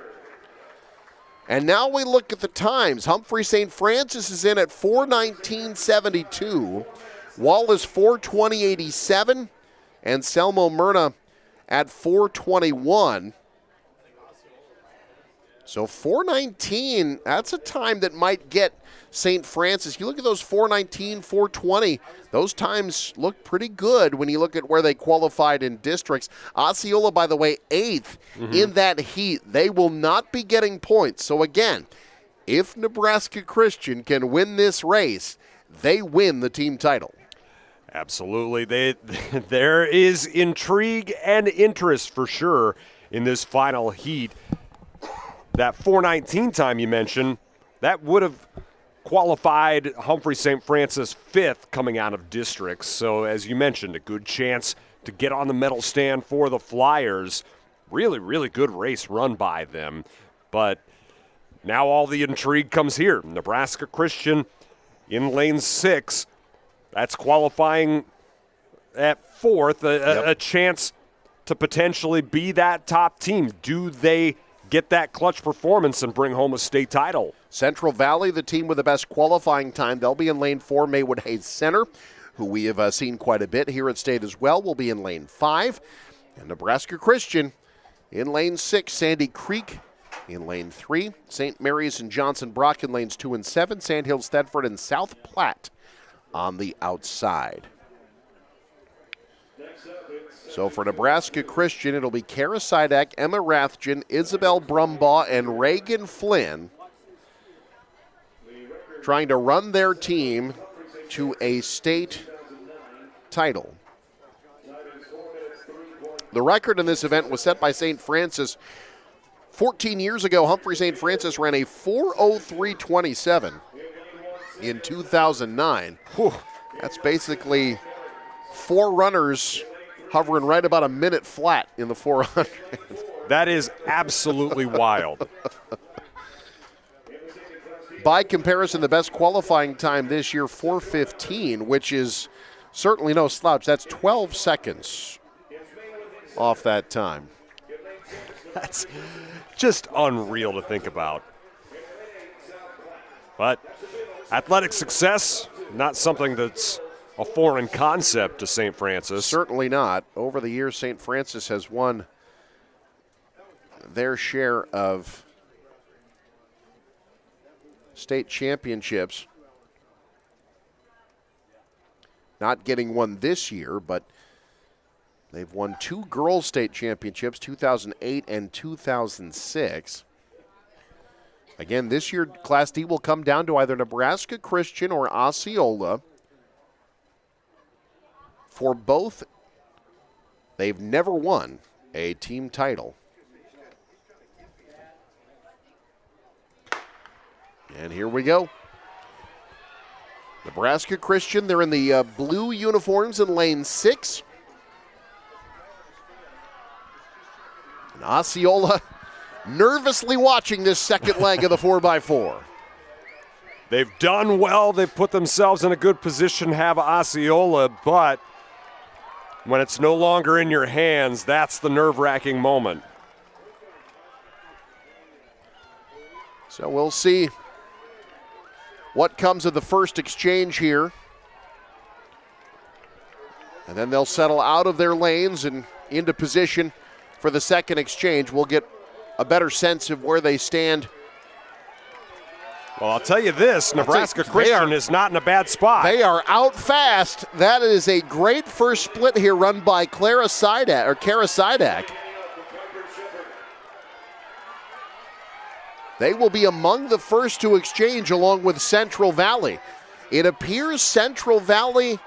And now we look at the times. Humphrey St. Francis is in at 4:19.72. Wallace 4:20.87. And Selmo Myrna at 4:21. So 4:19, that's a time that might get St. Francis. You look at those 4:19, 4:20, those times look pretty good when you look at where they qualified in districts. Osceola, by the way, 8th in that heat. They will not be getting points. So again, if Nebraska Christian can win this race, they win the team title. Absolutely. There is intrigue and interest for sure in this final heat. That 4:19 time you mentioned, that would have qualified Humphrey St. Francis 5th coming out of districts. So as you mentioned, a good chance to get on the medal stand for the Flyers. Really, really good race run by them. But now all the intrigue comes here. Nebraska Christian in lane 6. That's qualifying at 4th, a chance to potentially be that top team. Do they get that clutch performance and bring home a state title? Central Valley, the team with the best qualifying time, they'll be in lane 4. Maywood Hayes Center, who we have seen quite a bit here at state as well, will be in lane 5. And Nebraska Christian in lane 6. Sandy Creek in lane 3. St. Mary's and Johnson Brock in lanes 2 and 7. Sandhills, Thedford, and South Platte on the outside. So for Nebraska Christian, it'll be Kara Sidak, Emma Rathjen, Isabel Brumbaugh, and Reagan Flynn trying to run their team to a state title. The record in this event was set by St. Francis 14 years ago. Humphrey St. Francis ran a 4:03.27 in 2009. Whew. That's basically 4 runners hovering right about a minute flat in the 400. That is absolutely wild. By comparison, the best qualifying time this year, 4:15, which is certainly no slouch. That's 12 seconds off that time. That's just unreal to think about. But athletic success, not something that's a foreign concept to St. Francis. Certainly not. Over the years, St. Francis has won their share of state championships. Not getting one this year, but they've won 2 girls' state championships, 2008 and 2006. Again, this year, Class D will come down to either Nebraska Christian or Osceola. For both, they've never won a team title. And here we go. Nebraska Christian, they're in the blue uniforms in lane 6. And Osceola nervously watching this second leg of the 4x4. They've done well. They've put themselves in a good position to have Osceola, but when it's no longer in your hands, that's the nerve-wracking moment. So we'll see what comes of the first exchange here. And then they'll settle out of their lanes and into position for the second exchange. We'll get a better sense of where they stand. Well, I'll tell you this, Nebraska Christian is not in a bad spot. They are out fast. That is a great first split here run by Kara Sidak. They will be among the first to exchange along with Central Valley. It appears Central Valley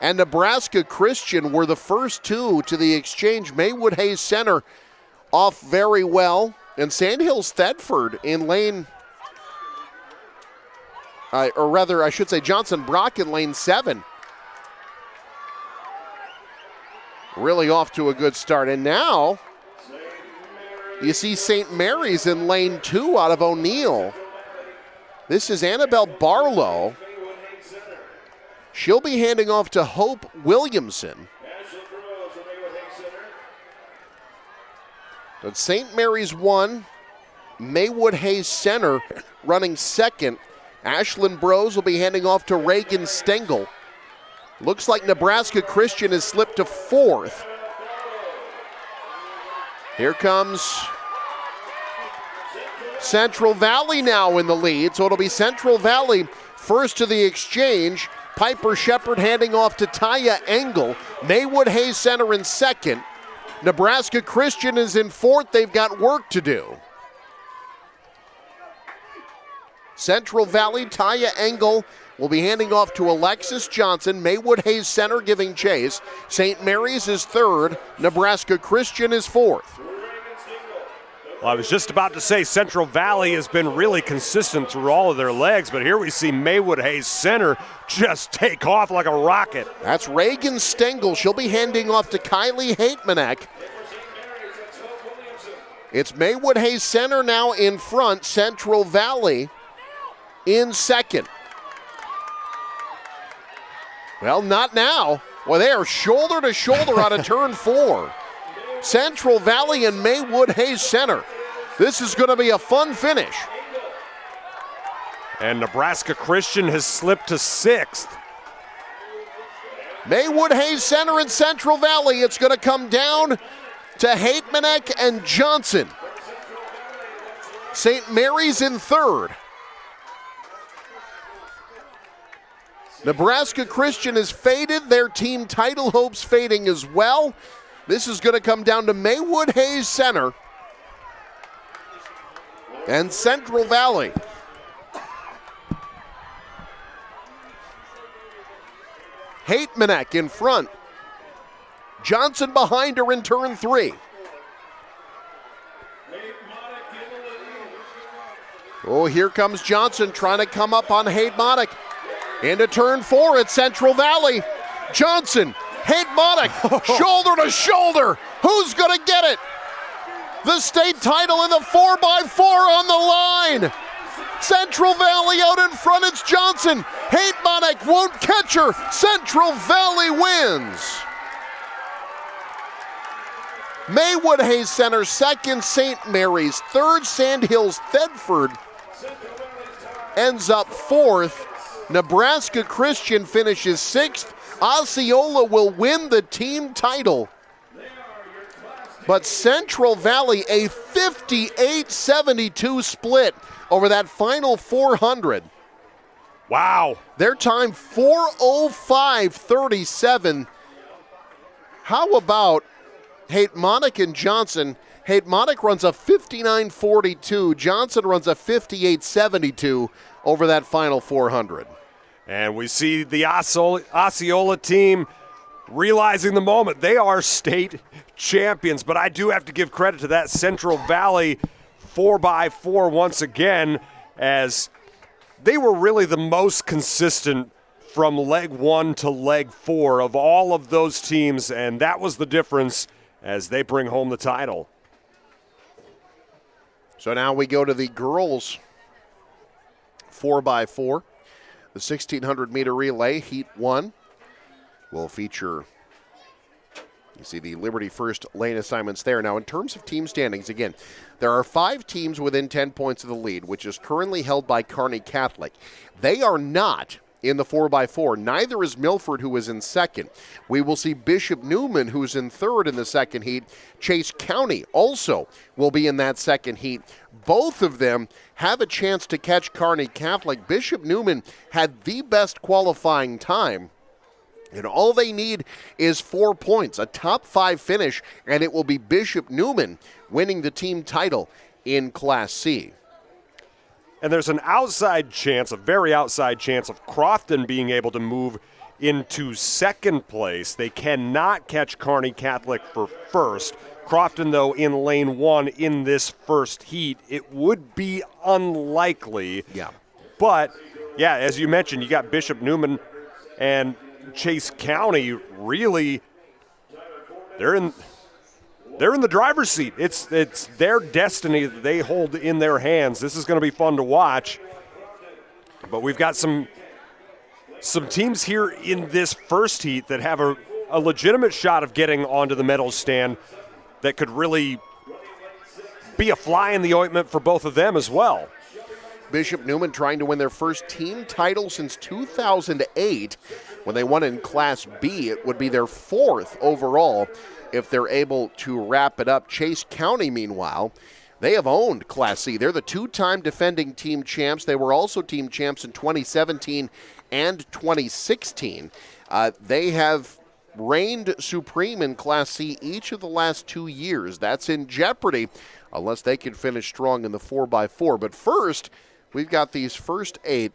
and Nebraska Christian were the first 2 to the exchange. Maywood Hayes Center off very well. And Sandhills Thedford in lane, or rather I should say Johnson Brock in lane 7. Really off to a good start. And now you see St. Mary's in lane 2 out of O'Neill. This is Annabelle Barlow. She'll be handing off to Hope Williamson. But St. Mary's 1, Maywood Hayes Center running second. Ashlyn Brose will be handing off to Reagan Stengel. Looks like Nebraska Christian has slipped to fourth. Here comes Central Valley now in the lead, so it'll be Central Valley first to the exchange. Piper Shepard handing off to Taya Engel. Maywood Hayes Center in second. Nebraska Christian is in fourth. They've got work to do. Central Valley, Taya Engel will be handing off to Alexis Johnson. Maywood Hayes Center giving chase. St. Mary's is third. Nebraska Christian is fourth. Well, I was just about to say Central Valley has been really consistent through all of their legs, but here we see Maywood Hayes Center just take off like a rocket. That's Reagan Stengel. She'll be handing off to Kylie Haitmanek. It's Maywood Hayes Center now in front. Central Valley in second. Well, not now. Well, they are shoulder to shoulder out of turn 4. Central Valley and Maywood Hayes Center. This is going to be a fun finish. And Nebraska Christian has slipped to 6th. Maywood Hayes Center and Central Valley. It's going to come down to Haitmanek and Johnson. St. Mary's in third. Nebraska Christian is faded. Their team title hopes fading as well. This is going to come down to Maywood Hayes Center and Central Valley. Haitmanek in front. Johnson behind her in turn 3. Oh, here comes Johnson trying to come up on Haitmanek. Into turn 4 at Central Valley. Johnson, Haitmanek, shoulder to shoulder. Who's going to get it? The state title in the 4x4 on the line. Central Valley out in front, it's Johnson. Haitmanek won't catch her. Central Valley wins. Maywood Hayes Center second, St. Mary's third, Sandhills Thedford ends up fourth. Nebraska Christian finishes 6th. Osceola will win the team title. But Central Valley, a 58-72 split over that final 400. Wow. Their time 4:05.37. How about Haitmanek and Johnson? Haitmanek runs a 59.42. Johnson runs a 58.72 over that final 400. And we see the Osceola team realizing the moment. They are state champions, but I do have to give credit to that Central Valley 4x4 once again, as they were really the most consistent from leg 1 to leg 4 of all of those teams, and that was the difference as they bring home the title. So now we go to the girls 4x4. The 1,600-meter relay, Heat 1, will feature, you see the Liberty First lane assignments there. Now, in terms of team standings, again, there are 5 teams within 10 points of the lead, which is currently held by Kearney Catholic. They are not in the 4x4. Neither is Milford, who is in second. We will see Bishop Neumann, who's in third in the second heat. Chase County also will be in that second heat. Both of them have a chance to catch Kearney Catholic. Bishop Neumann had the best qualifying time, and all they need is 4 points, a top 5 finish, and it will be Bishop Neumann winning the team title in Class C. And there's an outside chance, a very outside chance, of Crofton being able to move into second place. They cannot catch Kearney Catholic for first. Crofton, though, in lane 1 in this first heat, it would be unlikely. Yeah. But, yeah, as you mentioned, you got Bishop Neumann and Chase County really, they're in the driver's seat. It's their destiny that they hold in their hands. This is going to be fun to watch. But we've got some teams here in this first heat that have a legitimate shot of getting onto the medal stand that could really be a fly in the ointment for both of them as well. Bishop Neumann trying to win their first team title since 2008 when they won in Class B. It would be their 4th overall if they're able to wrap it up. Chase County, meanwhile, they have owned Class C. They're the 2-time defending team champs. They were also team champs in 2017 and 2016. They have reigned supreme in Class C each of the last 2 years. That's in jeopardy unless they can finish strong in the 4x4. But first, we've got these first 8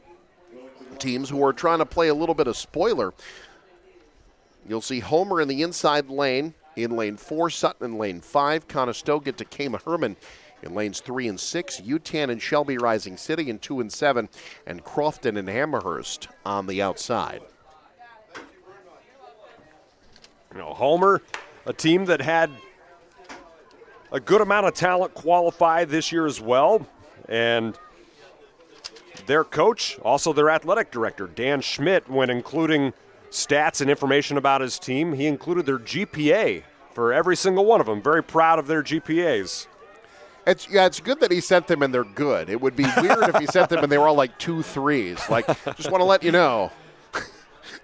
teams who are trying to play a little bit of spoiler. You'll see Homer in the inside lane in lane 4, Sutton in lane 5, Conestoga, Takema Herman in lanes 3 and 6, UTAN and Shelby Rising City in 2 and 7, and Crofton and Amherst on the outside. You know, Homer, a team that had a good amount of talent qualify this year as well, and their coach, also their athletic director, Dan Schmidt, when including stats and information about his team, he included their GPA for every single one of them. Very proud of their GPAs. It's good that he sent them and they're good. It would be weird if he sent them and they were all like 2 3s. Like, just want to let you know,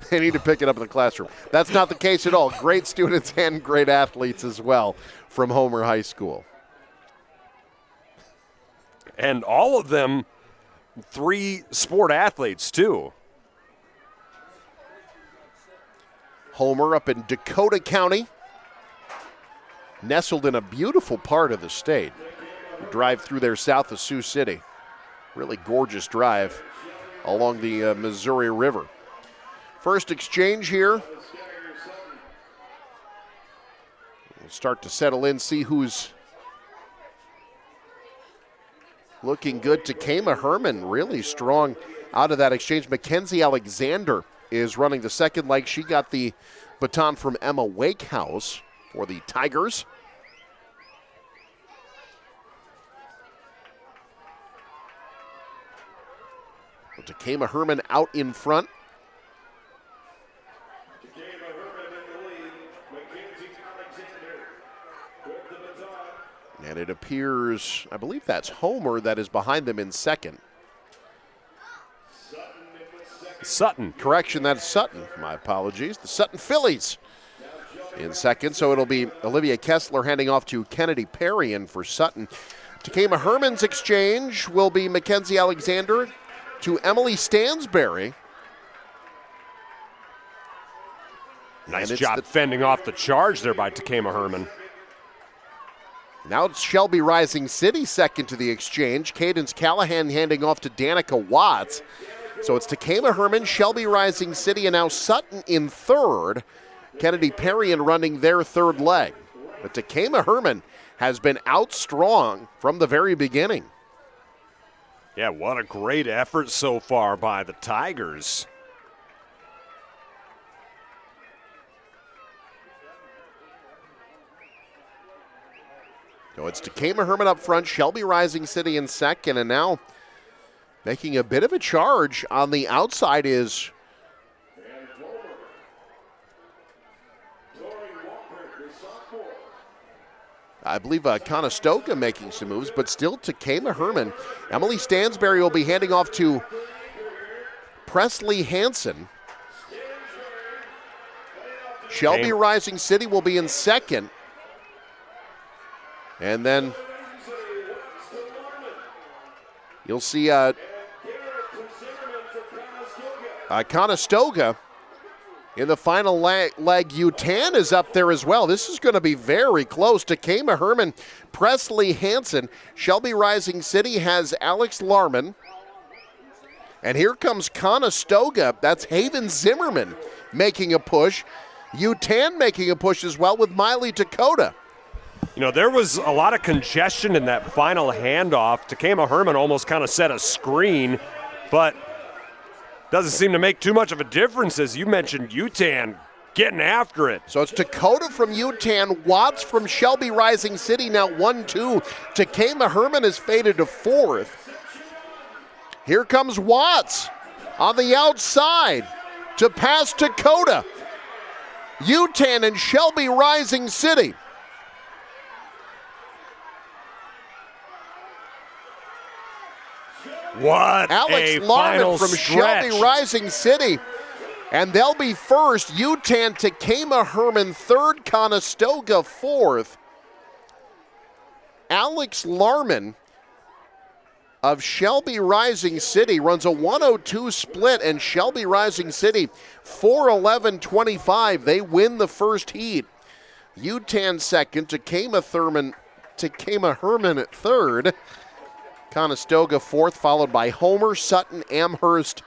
they need to pick it up in the classroom. That's not the case at all. Great students and great athletes as well from Homer High School. And all of them 3 sport athletes, too. Homer up in Dakota County, nestled in a beautiful part of the state. You drive through there south of Sioux City. Really gorgeous drive along the Missouri River. First exchange here. We'll start to settle in, see who's looking good. Takema Herman really strong out of that exchange. Mackenzie Alexander is running the second leg. She got the baton from Emma Wakehouse for the Tigers. Takema Herman out in front. And it appears, I believe that's Homer that is behind them in second. Sutton. Correction, that's Sutton. My apologies. The Sutton Phillies in second. So it'll be Olivia Kessler handing off to Kennedy Perry in for Sutton. Takema Herman's exchange will be Mackenzie Alexander to Emily Stansberry. Nice job fending off the charge there by Takema Herman. Now it's Shelby Rising City second to the exchange. Cadence Callahan handing off to Danica Watts. So it's Takema Herman, Shelby Rising City, and now Sutton in third. Kennedy Perry running their third leg. But Takema Herman has been out strong from the very beginning. Yeah, what a great effort so far by the Tigers. So it's Takema Herman up front, Shelby Rising City in second, and now making a bit of a charge on the outside is I believe Conestoga making some moves, but still Takema Herman. Emily Stansberry will be handing off to Presley Hansen. Shelby Rising City will be in second. And then you'll see Conestoga in the final leg. UTAN is up there as well. This is going to be very close. Takema Herman, Presley Hansen. Shelby Rising City has Alex Larman. And here comes Conestoga. That's Haven Zimmerman making a push. UTAN making a push as well with Miley Dakota. You know, there was a lot of congestion in that final handoff. Takema Herman almost kind of set a screen, but doesn't seem to make too much of a difference, as you mentioned, UTAN getting after it. So it's Dakota from UTAN, Watts from Shelby Rising City, now 1-2. Takema Herman has faded to fourth. Here comes Watts on the outside to pass Dakota. UTAN and Shelby Rising City. What Alex a Larman final from stretch. Shelby Rising City. And they'll be first. Utan Takema Herman third, Conestoga fourth. Alex Larman of Shelby Rising City runs a 102 split, and Shelby Rising City 4:11.25. They win the first heat. Utan second, Takema Herman at third. Conestoga fourth, followed by Homer, Sutton, Amherst,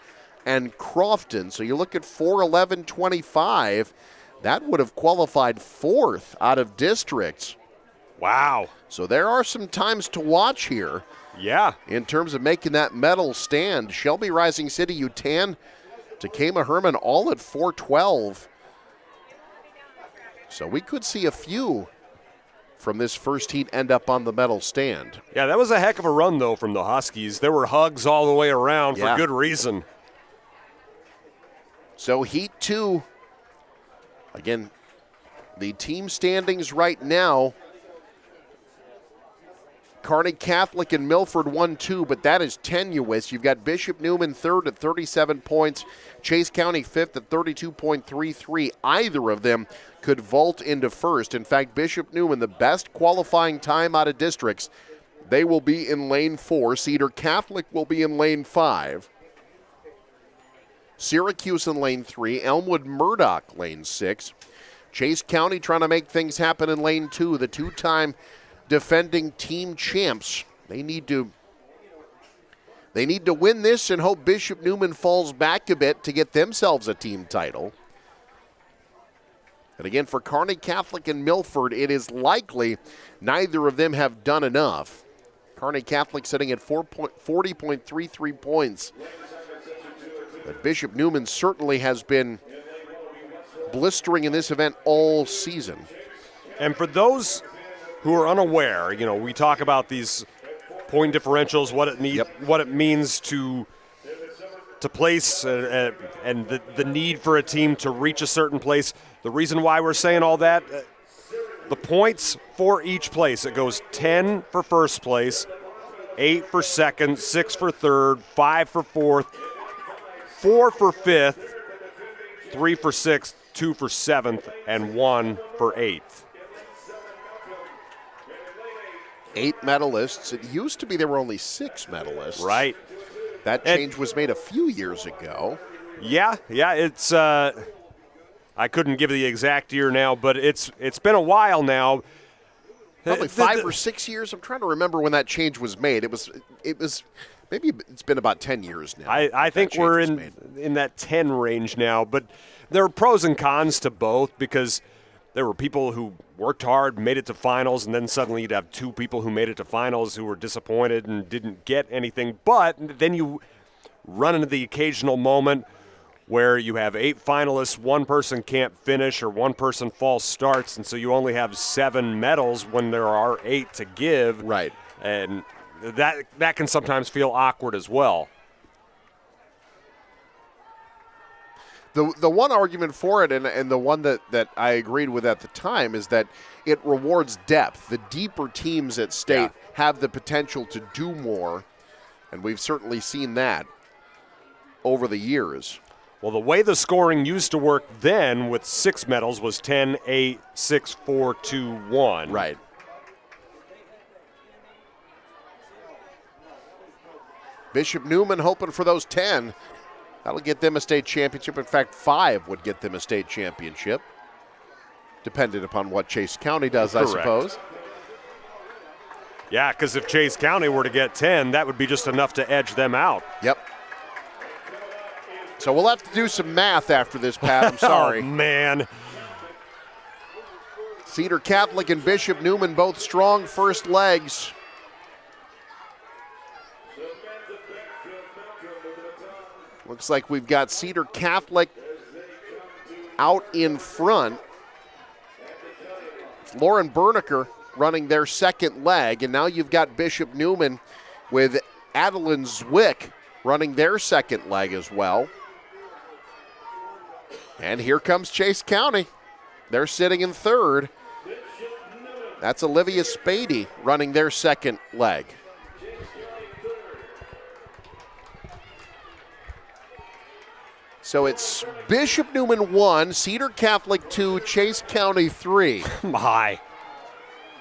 and Crofton. So you look at 4:11.25. That would have qualified fourth out of districts. Wow. So there are some times to watch here. Yeah. In terms of making that medal stand. Shelby Rising City, Utan, Takema Herman all at 4:12. So we could see a few from this first heat end up on the medal stand. Yeah, that was a heck of a run, though, from the Huskies. There were hugs all the way around for good reason. So heat 2, again, the team standings right now, Kearney Catholic and Milford 1-2, but that is tenuous. You've got Bishop Neumann third at 37 points, Chase County fifth at 32.33. Either of them could vault into first. In fact, Bishop Neumann, the best qualifying time out of districts, they will be in lane 4. Cedar Catholic will be in lane 5. Syracuse in lane 3. Elmwood Murdoch lane 6. Chase County trying to make things happen in lane 2. The two-time defending team champs. They need to win this and hope Bishop Neumann falls back a bit to get themselves a team title. And again, for Kearney Catholic and Milford, it is likely neither of them have done enough. Kearney Catholic sitting at 40.33 points. But Bishop Neumann certainly has been blistering in this event all season. And for those who are unaware, we talk about these point differentials, what it means to place, and the need for a team to reach a certain place. The reason why we're saying all that, the points for each place, it goes 10 for first place, 8 for second, 6 for third, 5 for fourth, 4 for fifth, 3 for sixth, 2 for seventh, and 1 for eighth. 8 medalists. It used to be there were only 6 medalists. Right. That change was made a few years ago. Yeah, it's I couldn't give the exact year now, but it's been a while now. Probably 5 or 6 years. I'm trying to remember when that change was made. It was maybe it's been about 10 years now. I think we're in that 10 range now, but there are pros and cons to both because there were people who worked hard, made it to finals, and then suddenly you'd have 2 people who made it to finals who were disappointed and didn't get anything. But then you run into the occasional moment where you have 8 finalists, 1 person can't finish or 1 person false starts, and so you only have 7 medals when there are 8 to give. Right. And that can sometimes feel awkward as well. The one argument for it, and the one that I agreed with at the time, is that it rewards depth. The deeper teams at state have the potential to do more, and we've certainly seen that over the years. Well, the way the scoring used to work then with 6 medals was 10, 8, 6, 4, 2, 1. Right. Bishop Neumann hoping for those 10. That'll get them a state championship. In fact, 5 would get them a state championship, depending upon what Chase County does, Correct. I suppose. Yeah, because if Chase County were to get 10, that would be just enough to edge them out. Yep. So we'll have to do some math after this, Pat. I'm sorry. Oh, man. Cedar Catholic and Bishop Neumann both strong first legs. Looks like we've got Cedar Catholic out in front. Lauren Berniker running their second leg, and now you've got Bishop Neumann with Adeline Zwick running their second leg as well. And here comes Chase County. They're sitting in third. That's Olivia Spady running their second leg. So it's Bishop Neumann 1, Cedar Catholic 2, Chase County 3. My.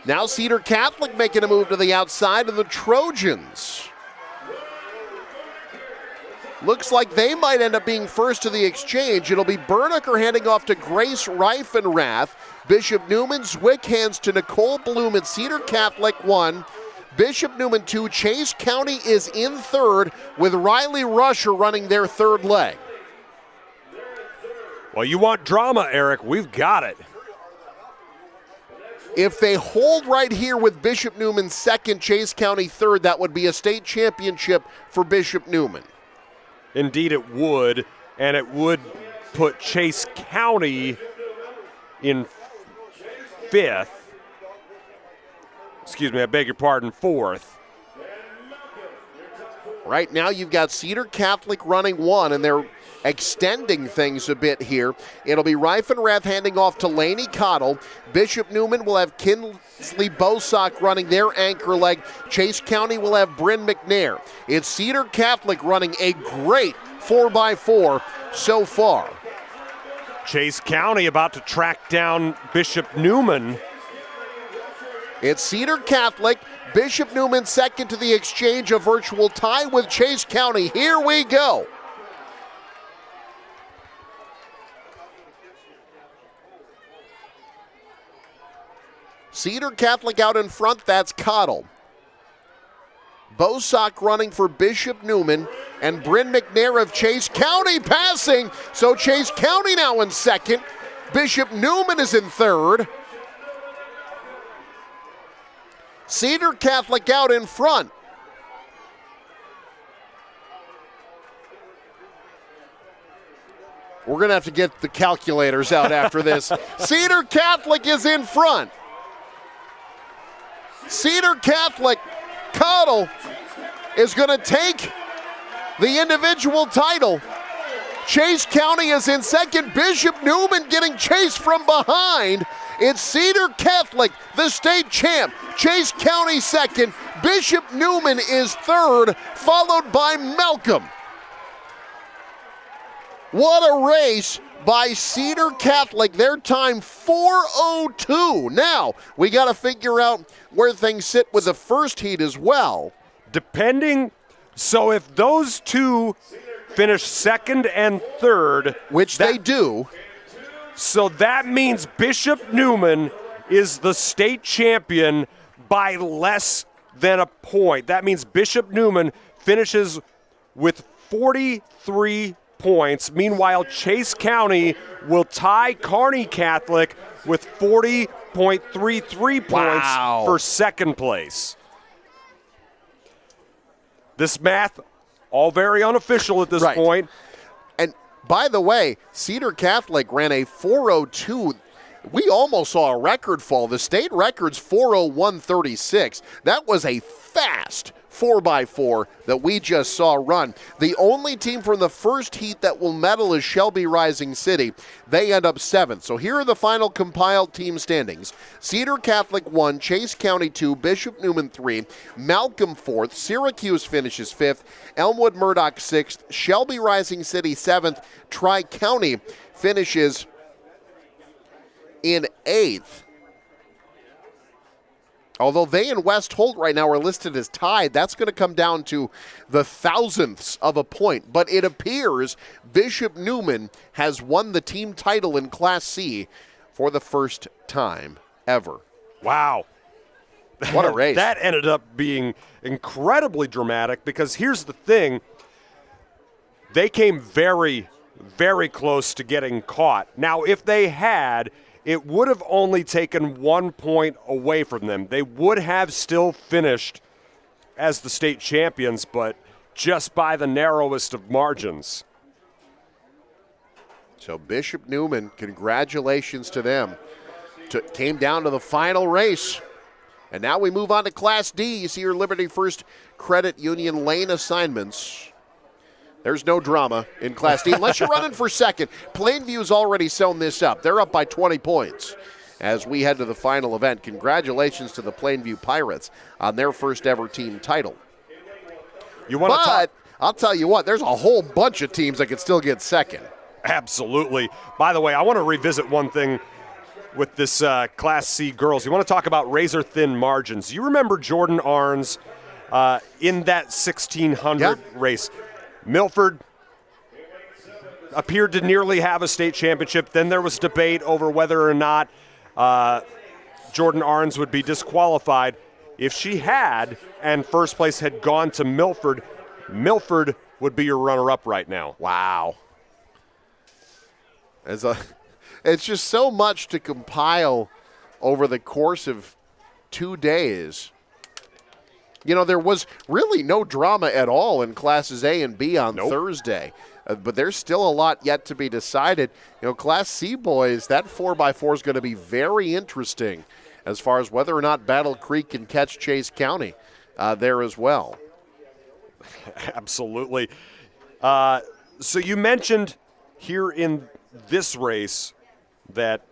Now Cedar Catholic making a move to the outside, and the Trojans. Looks like they might end up being first to the exchange. It'll be Berniker handing off to Grace Reifenrath. Bishop Neumann, Zwick hands to Nicole Bloom at Cedar Catholic 1. Bishop Neumann 2. Chase County is in third with Riley Rusher running their third leg. Well, you want drama, Eric. We've got it. If they hold right here with Bishop Neumann second, Chase County third, that would be a state championship for Bishop Neumann. Indeed it would, and it would put Chase County in fifth. Excuse me, I beg your pardon, fourth. Right now you've got Cedar Catholic running one, and they're extending things a bit here. It'll be Reifenrath handing off to Laney Cottle. Bishop Neumann will have Kinsley Bosock running their anchor leg. Chase County will have Bryn McNair. It's Cedar Catholic running a great 4x4 so far. Chase County about to track down Bishop Neumann. It's Cedar Catholic. Bishop Neumann second to the exchange, a virtual tie with Chase County. Here we go. Cedar Catholic out in front, that's Cottle. Bosock running for Bishop Neumann, and Bryn McNair of Chase County passing. So Chase County now in second. Bishop Neumann is in third. Cedar Catholic out in front. We're going to have to get the calculators out after this. Cedar Catholic is in front. Cedar Catholic, Cottle is going to take the individual title. Chase County is in second. Bishop Neumann getting chased from behind. It's Cedar Catholic, the state champ. Chase County second. Bishop Neumann is third, followed by Malcolm. What a race by Cedar Catholic. Their time 4:02. Now, we got to figure out where things sit with the first heat as well. So if those two finish second and third, which they do, so that means Bishop Neumann is the state champion by less than a point. That means Bishop Neumann finishes with 43 points. Meanwhile, Chase County will tie Kearney Catholic with 40.33 points for second place. This math, all very unofficial at this point. And by the way, Cedar Catholic ran a 4:02. We almost saw a record fall. The state record's 4:01.36. That was a fast 4x4 that we just saw run. The only team from the first heat that will medal is Shelby Rising City. They end up 7th. So here are the final compiled team standings. Cedar Catholic 1, Chase County 2, Bishop Neumann 3, Malcolm 4th, Syracuse finishes 5th, Elmwood Murdoch 6th, Shelby Rising City 7th, Tri-County finishes in 8th. Although they and West Holt right now are listed as tied, that's going to come down to the thousandths of a point. But it appears Bishop Neumann has won the team title in Class C for the first time ever. Wow. What a race. That ended up being incredibly dramatic because here's the thing. They came very, very close to getting caught. Now, if they had, it would have only taken 1 point away from them. They would have still finished as the state champions, but just by the narrowest of margins. So Bishop Neumann, congratulations to them. Came down to the final race. And now we move on to Class D. You see your Liberty First Credit Union lane assignments. There's no drama in Class D unless you're running for second. Plainview's already sewn this up. They're up by 20 points as we head to the final event. Congratulations to the Plainview Pirates on their first ever team title. But I'll tell you what, there's a whole bunch of teams that could still get second. Absolutely. By the way, I want to revisit one thing with this Class C girls. You want to talk about razor-thin margins. You remember Jordan Arns in that 1,600 race. Milford appeared to nearly have a state championship. Then there was debate over whether or not Jordan Arns would be disqualified. If she had, and first place had gone to Milford, Milford would be your runner-up right now. Wow. It's just so much to compile over the course of 2 days. You know, there was really no drama at all in Classes A and B on Thursday. But there's still a lot yet to be decided. You know, Class C boys, that 4x4 is going to be very interesting as far as whether or not Battle Creek can catch Chase County there as well. Absolutely. So you mentioned here in this race that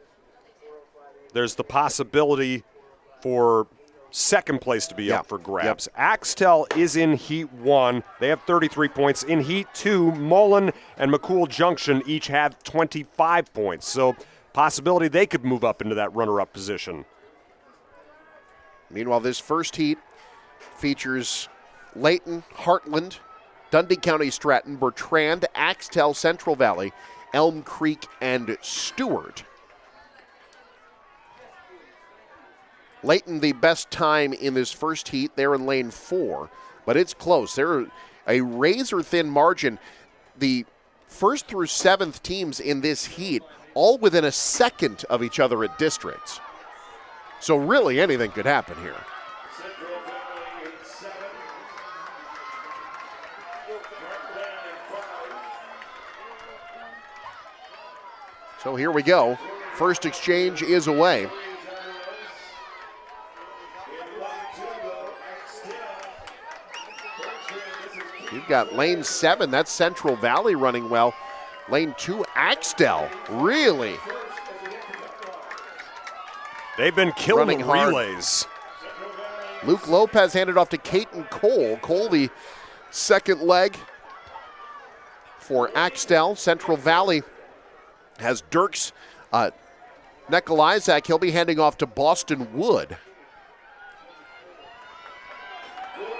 there's the possibility for second place to be up for grabs. Axtell is in Heat 1. They have 33 points. In Heat 2, Mullen and McCool Junction each have 25 points. So possibility they could move up into that runner-up position. Meanwhile, this first heat features Layton, Heartland, Dundy County, Stratton, Bertrand, Axtell, Central Valley, Elm Creek, and Stewart. Layton, the best time in this first heat. They're in lane 4, but it's close. They're a razor-thin margin. The first through 7th teams in this heat, all within a second of each other at districts. So really anything could happen here. So here we go. First exchange is away. You've got lane 7, that's Central Valley running well. Lane 2, Axtell, really. They've been killing the relays. Luke Lopez handed off to Caton Cole. Cole, the second leg for Axtell. Central Valley has Dirks Neckel-Isaac. He'll be handing off to Boston Wood.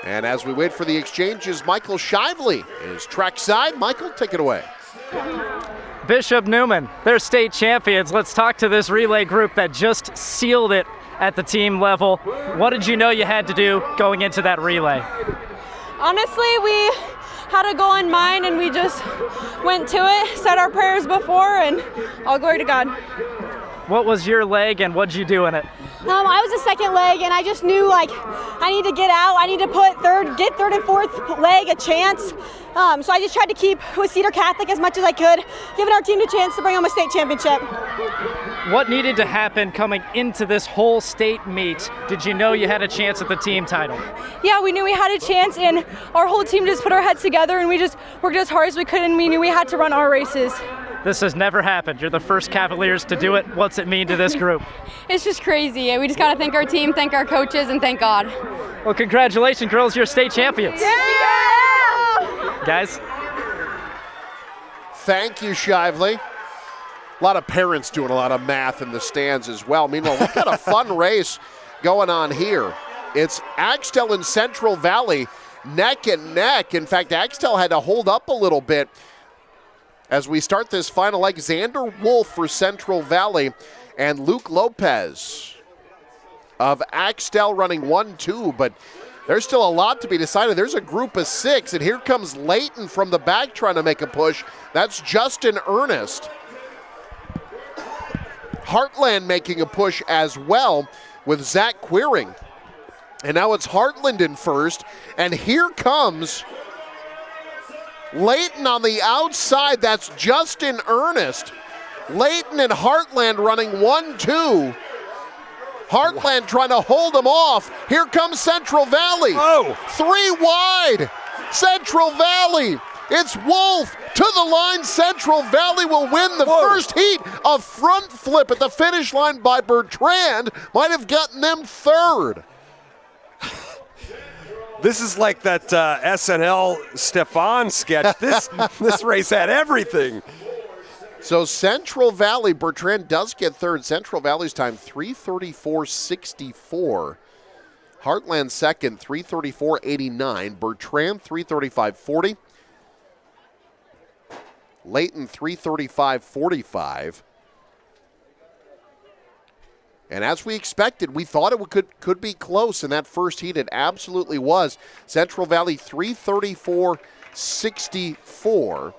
And as we wait for the exchanges, Michael Shively is trackside. Michael, take it away. Bishop Neumann, they're state champions. Let's talk to this relay group that just sealed it at the team level. What did you know you had to do going into that relay? Honestly, we had a goal in mind and we just went to it, said our prayers before, and all glory to God. What was your leg and what did you do in it? I was the second leg, and I just knew I need to get out. I need to get third and fourth leg a chance. So I just tried to keep with Cedar Catholic as much as I could, giving our team a chance to bring home a state championship. What needed to happen coming into this whole state meet? Did you know you had a chance at the team title? Yeah, we knew we had a chance, and our whole team just put our heads together, and we just worked as hard as we could, and we knew we had to run our races. This has never happened. You're the first Cavaliers to do it. What's it mean to this group? It's just crazy. We just got to thank our team, thank our coaches, and thank God. Well, congratulations, girls. You're state champions. Yeah! Guys. Thank you, Shively. A lot of parents doing a lot of math in the stands as well. Meanwhile, we've got a fun race going on here. It's Axtell and Central Valley neck and neck. In fact, Axtell had to hold up a little bit as we start this final leg. Xander Wolf for Central Valley and Luke Lopez of Axtell running 1-2, but there's still a lot to be decided. There's a group of 6, and here comes Layton from the back trying to make a push. That's Justin Ernest. Heartland making a push as well with Zach Quiring. And now it's Heartland in first, and here comes Layton on the outside. That's Justin Ernest. Layton and Heartland running 1-2. Heartland trying to hold them off. Here comes Central Valley. Oh. 3 wide. Central Valley. It's Wolf to the line. Central Valley will win the first heat. A front flip at the finish line by Bertrand might have gotten them third. This is like that SNL Stefan sketch. This race had everything. So Central Valley, Bertrand does get third. Central Valley's time, 3:34.64. Heartland second, 3:34.89. Bertrand, 3:35.40. Layton, 3:35.45. And as we expected, we thought it could be close in that first heat. It absolutely was. Central Valley, 3:34.64.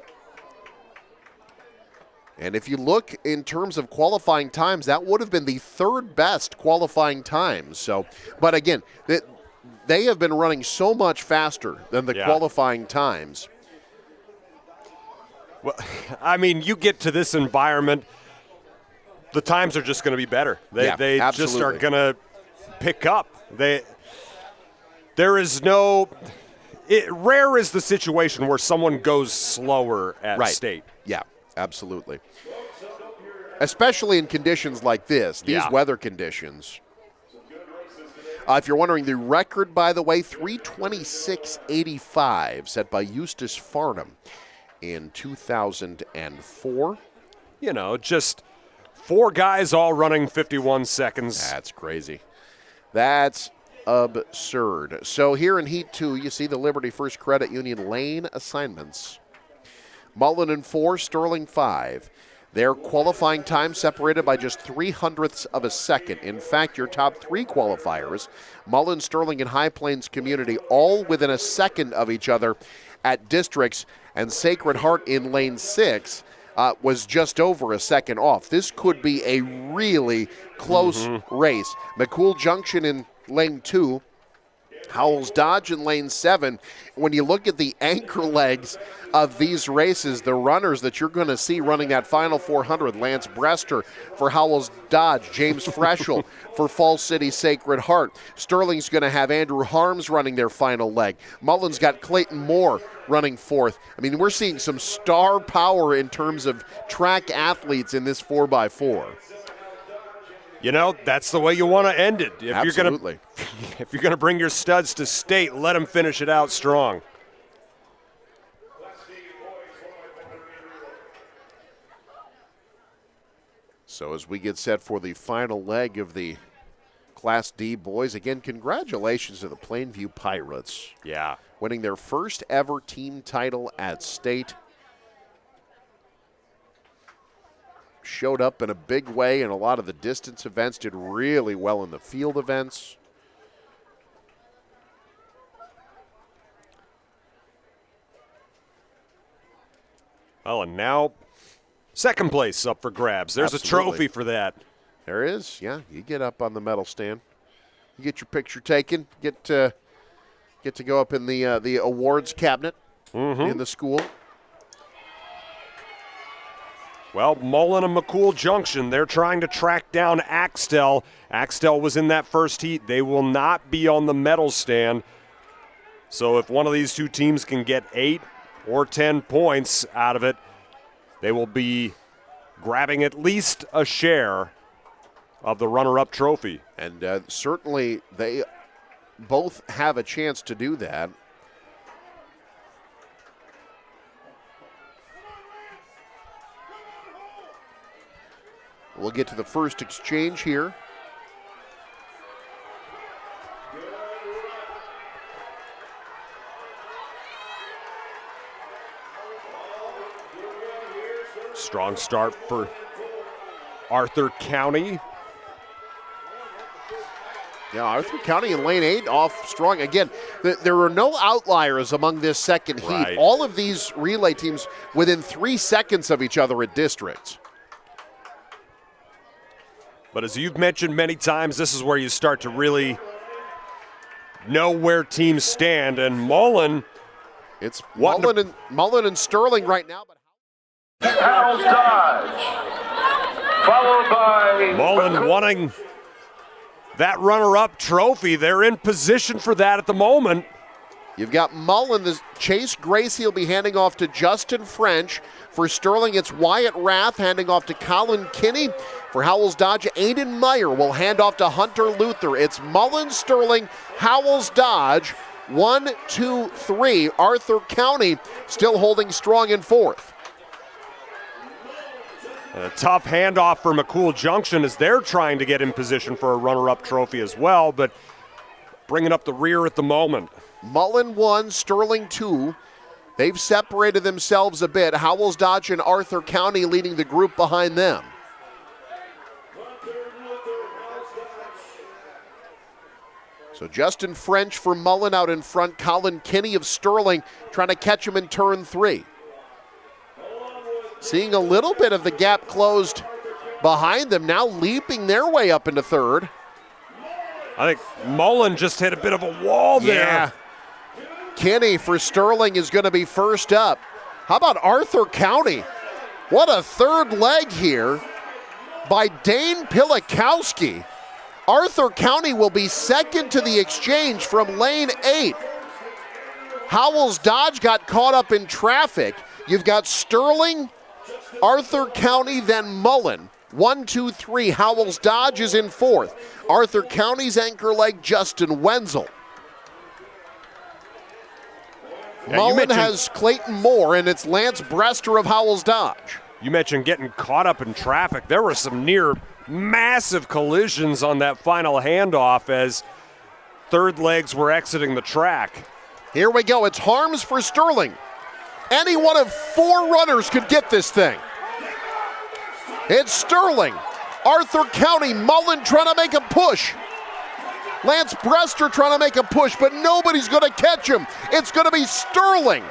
And if you look in terms of qualifying times, that would have been the third best qualifying times. So, but again, they have been running so much faster than the qualifying times. Well, I mean, you get to this environment, the times are just going to be better. They just are going to pick up. There is no. Rare is the situation where someone goes slower at state. Yeah. Absolutely. Especially in conditions like this, these weather conditions. If you're wondering, the record, by the way, 3:26.85, set by Eustace Farnham in 2004. You know, just 4 guys all running 51 seconds. That's crazy. That's absurd. So here in Heat 2, you see the Liberty First Credit Union lane assignments. Mullen in 4, Sterling 5. Their qualifying time separated by just 0.03 of a second. In fact, your top 3 qualifiers, Mullen, Sterling, and High Plains Community, all within a second of each other at districts, and Sacred Heart in lane 6 was just over a second off. This could be a really close race. McCool Junction in lane 2. Howells Dodge in lane 7. When you look at the anchor legs of these races, the runners that you're going to see running that final 400, Lance Brester for Howells Dodge, James Freschel for Falls City Sacred Heart. Sterling's going to have Andrew Harms running their final leg. Mullen's got Clayton Moore running 4th. I mean, we're seeing some star power in terms of track athletes in this 4x4. You know, that's the way you want to end it. Absolutely. If you're gonna bring your studs to state, let them finish it out strong. So as we get set for the final leg of the Class D boys, again, congratulations to the Plainview Pirates. Yeah. Winning their first ever team title at state. Showed up in a big way in a lot of the distance events, did really well in the field events. Well, and now second place up for grabs. There's Absolutely. a trophy for that. There is, yeah. You get up on the medal stand. You get your picture taken. Get to go up in the awards cabinet in the school. Well, Mullen and McCool Junction, they're trying to track down Axtell. Axtell was in that first heat. They will not be on the medal stand. So if one of these two teams can get 8 or 10 points out of it, they will be grabbing at least a share of the runner-up trophy. And certainly they both have a chance to do that. We'll get to the first exchange here. Strong start for Arthur County. Yeah, Arthur County in lane 8 off strong. Again, there are no outliers among this second heat. Right. All of these relay teams within 3 seconds of each other at districts. But as you've mentioned many times, this is where you start to really know where teams stand. And Mullen, it's Mullen and Sterling right now. But Howells Dodge, followed by Mullen wanting that runner-up trophy. They're in position for that at the moment. You've got Mullen. Chase Gracie will be handing off to Justin French. For Sterling, it's Wyatt Rath handing off to Colin Kinney. For Howells Dodge, Aiden Meyer will hand off to Hunter Luther. It's Mullen, Sterling, Howells Dodge. 1, 2, 3. Arthur County still holding strong in 4th. A tough handoff for McCool Junction as they're trying to get in position for a runner-up trophy as well, but bringing up the rear at the moment. Mullen 1, Sterling 2. They've separated themselves a bit. Howells Dodge and Arthur County leading the group behind them. So Justin French for Mullen out in front. Colin Kinney of Sterling trying to catch him in turn 3. Seeing a little bit of the gap closed behind them, now leaping their way up into third. I think Mullen just hit a bit of a wall there. Yeah. Kinney for Sterling is going to be first up. How about Arthur County? What a third leg here by Dane Pilikowski. Arthur County will be second to the exchange from lane 8. Howells Dodge got caught up in traffic. You've got Sterling, Arthur County, then Mullen. 1, 2, 3. Howells Dodge is in fourth. Arthur County's anchor leg, Justin Wenzel. Yeah, Mullen has Clayton Moore, and it's Lance Brester of Howells Dodge. You mentioned getting caught up in traffic. There were some near massive collisions on that final handoff as third legs were exiting the track. Here we go. It's Harms for Sterling. Any one of 4 runners could get this thing. It's Sterling, Arthur County, Mullen trying to make a push. Lance Brester trying to make a push, but nobody's going to catch him. It's going to be Sterling.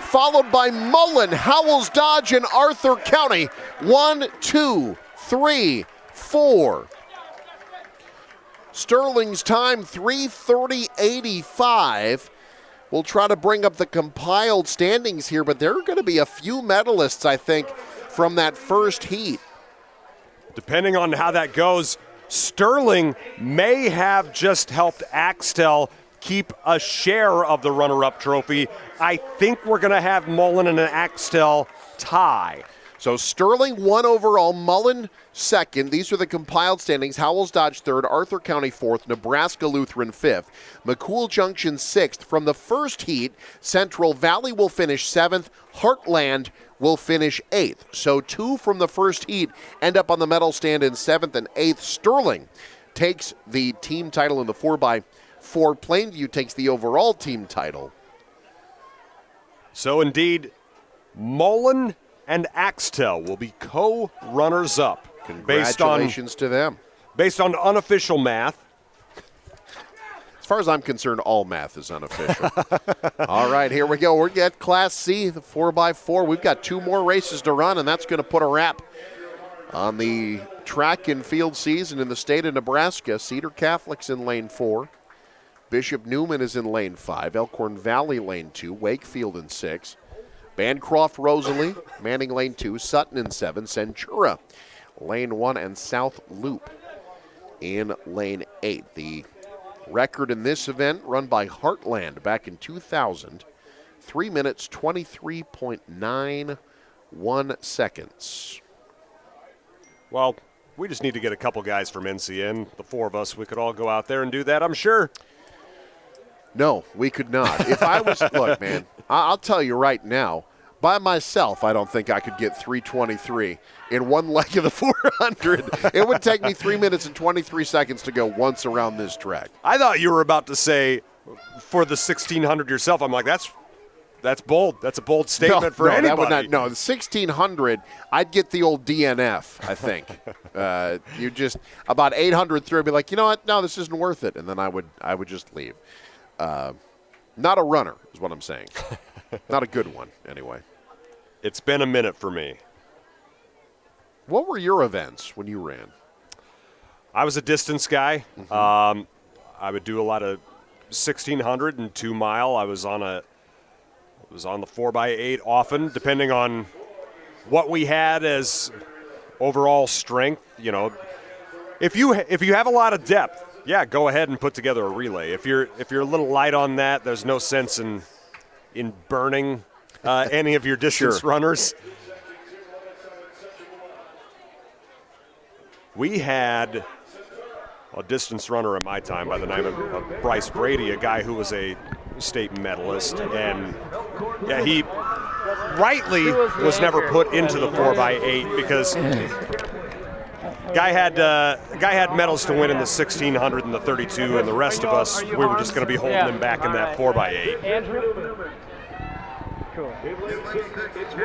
Followed by Mullen, Howells Dodge, and Arthur County. 1, 2, 3, 4. Sterling's time, 3:30.85. We'll try to bring up the compiled standings here, but there are going to be a few medalists, I think, from that first heat. Depending on how that goes, Sterling may have just helped Axtell keep a share of the runner-up trophy. I think we're going to have Mullen and an Axtell tie. So Sterling 1 overall, Mullen 2nd. These are the compiled standings. Howells Dodge 3rd, Arthur County 4th, Nebraska Lutheran 5th, McCool Junction 6th. From the first heat, Central Valley will finish 7th, Heartland will finish 8th. So 2 from the first heat end up on the medal stand in 7th and 8th. Sterling takes the team title in the 4x4. Plainview takes the overall team title. So indeed, Mullen and Axtell will be co-runners-up. Congratulations to them. Based on unofficial math. As far as I'm concerned, all math is unofficial. All right, here we go. We're at Class C, the 4x4. We've got 2 more races to run, and that's going to put a wrap on the track and field season in the state of Nebraska. Cedar Catholic's in lane 4. Bishop Newman is in lane 5. Elkhorn Valley lane 2. Wakefield in 6. Bancroft Rosalie, Manning lane 2. Sutton in 7. Centura lane 1, and South Loop in lane 8. The record in this event run by Heartland back in 2000. 3 minutes, 23.91 seconds. Well, we just need to get a couple guys from NCN. The 4 of us, we could all go out there and do that, I'm sure. No, we could not. If I was, look, man, I'll tell you right now, by myself, I don't think I could get 3:23 in one leg of the 400. It would take me 3 minutes and 23 seconds to go once around this track. I thought you were about to say for the 1600 yourself. I'm like, that's bold. That's a bold statement for anybody. That would not, no, the 1600, I'd get the old DNF, I think. You just, about 800 through, I'd be like, you know what? No, this isn't worth it. And then I would just leave. Not a runner is what I'm saying. Not a good one, anyway. It's been a minute for me. What were your events when you ran? I was a distance guy. Mm-hmm. I would do a lot of 1600 and 2 mile. I was on the 4x8 often, depending on what we had as overall strength. You know, if you have a lot of depth, yeah, go ahead and put together a relay. If you're a little light on that, there's no sense in burning any of your distance runners. We had a distance runner at my time by the name of Bryce Brady, a guy who was a state medalist, and yeah, rightly was never put into the 4x8 because guy had medals to win in the 1600 and the 32, and the rest of us, we were just going to be holding him back in that 4x8.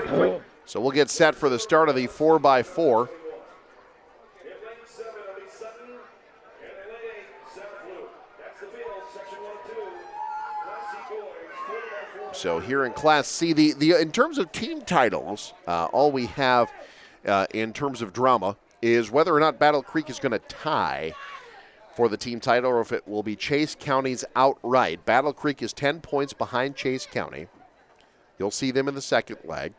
Cool. So we'll get set for the start of the 4x4. So here in Class C, in terms of team titles, all we have in terms of drama is whether or not Battle Creek is going to tie for the team title or if it will be Chase County's outright. Battle Creek is 10 points behind Chase County. You'll see them in the second leg.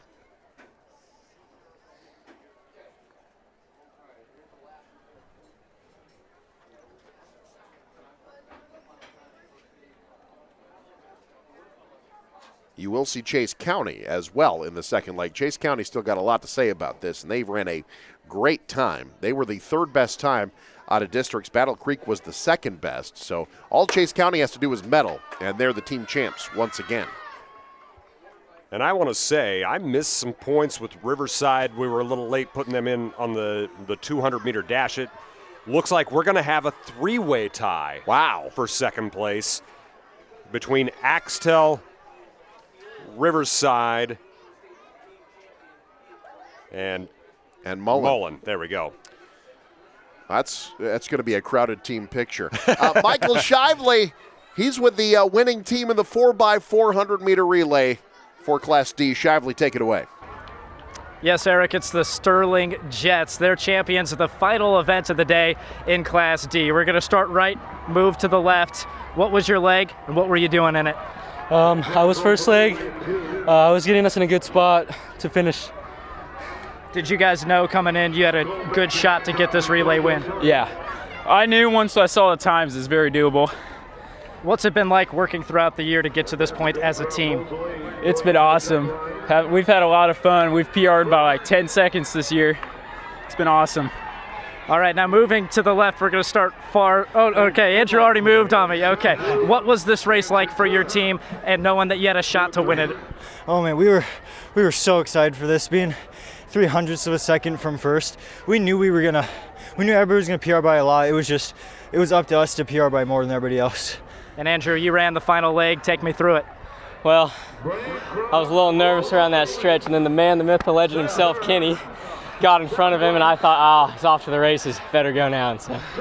You will see Chase County as well in the second leg. Chase County still got a lot to say about this, and they ran a great time. They were the third best time out of districts. Battle Creek was the second best. So all Chase County has to do is medal, and they're the team champs once again. And I want to say, I missed some points with Riverside. We were a little late putting them in on the 200-meter dash. It looks like we're going to have a three-way tie. Wow. For second place between Axtell, Riverside, and Mullen. There we go. That's going to be a crowded team picture. Michael Shively, he's with the winning team in the 4x400-meter relay for Class D. Shively, take it away. Yes, Eric, it's the Sterling Jets. They're champions of the final event of the day in Class D. We're going to start right, move to the left. What was your leg, and what were you doing in it? I was first leg. I was getting us in a good spot to finish. Did you guys know coming in you had a good shot to get this relay win? Yeah. I knew once I saw the times it's very doable. What's it been like working throughout the year to get to this point as a team? It's been awesome. We've had a lot of fun. We've PR'd by like 10 seconds this year. It's been awesome. All right, now moving to the left, we're going to start far. Oh, okay, Andrew already moved on me. Okay, what was this race like for your team and knowing that you had a shot to win it? Oh man, we were so excited for this, being 300ths of a second from first. We knew everybody was going to PR by a lot. It was up to us to PR by more than everybody else. And Andrew, you ran the final leg. Take me through it. Well, I was a little nervous around that stretch, and then the man, the myth, the legend himself, Kenny, got in front of him, and I thought, he's off to the races. Better go now.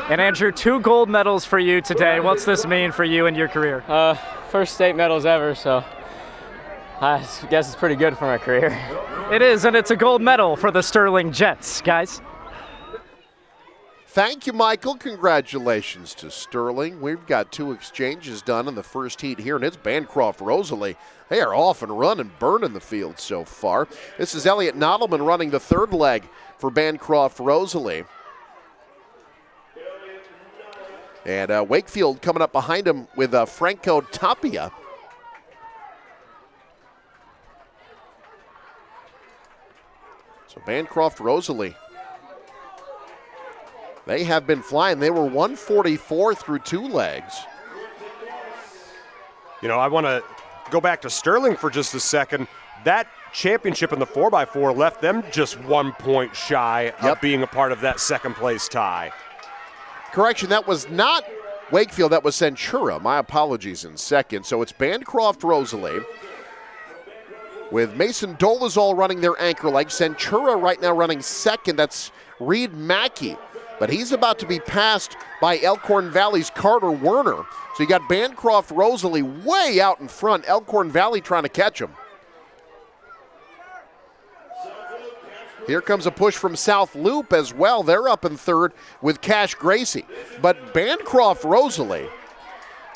And Andrew, 2 gold medals for you today. What's this mean for you and your career? First state medals ever, so I guess it's pretty good for my career. It is, and it's a gold medal for the Sterling Jets, guys. Thank you, Michael. Congratulations to Sterling. We've got 2 exchanges done in the first heat here, and it's Bancroft Rosalie. They are off and running, burning the field so far. This is Elliot Nodelman running the third leg for Bancroft Rosalie. And Wakefield coming up behind him with Franco Tapia. So Bancroft Rosalie, they have been flying. They were 144 through 2 legs. You know, I want to go back to Sterling for just a second. That championship in the 4x4 left them just 1 point shy of being a part of that second place tie. Correction, that was not Wakefield, that was Centura. My apologies in second. So it's Bancroft Rosalie with Mason Dolezal running their anchor leg. Centura right now running second. That's Reed Mackey. But he's about to be passed by Elkhorn Valley's Carter Werner. So you got Bancroft Rosalie way out in front. Elkhorn Valley trying to catch him. Here comes a push from South Loop as well. They're up in third with Cash Gracie. But Bancroft Rosalie,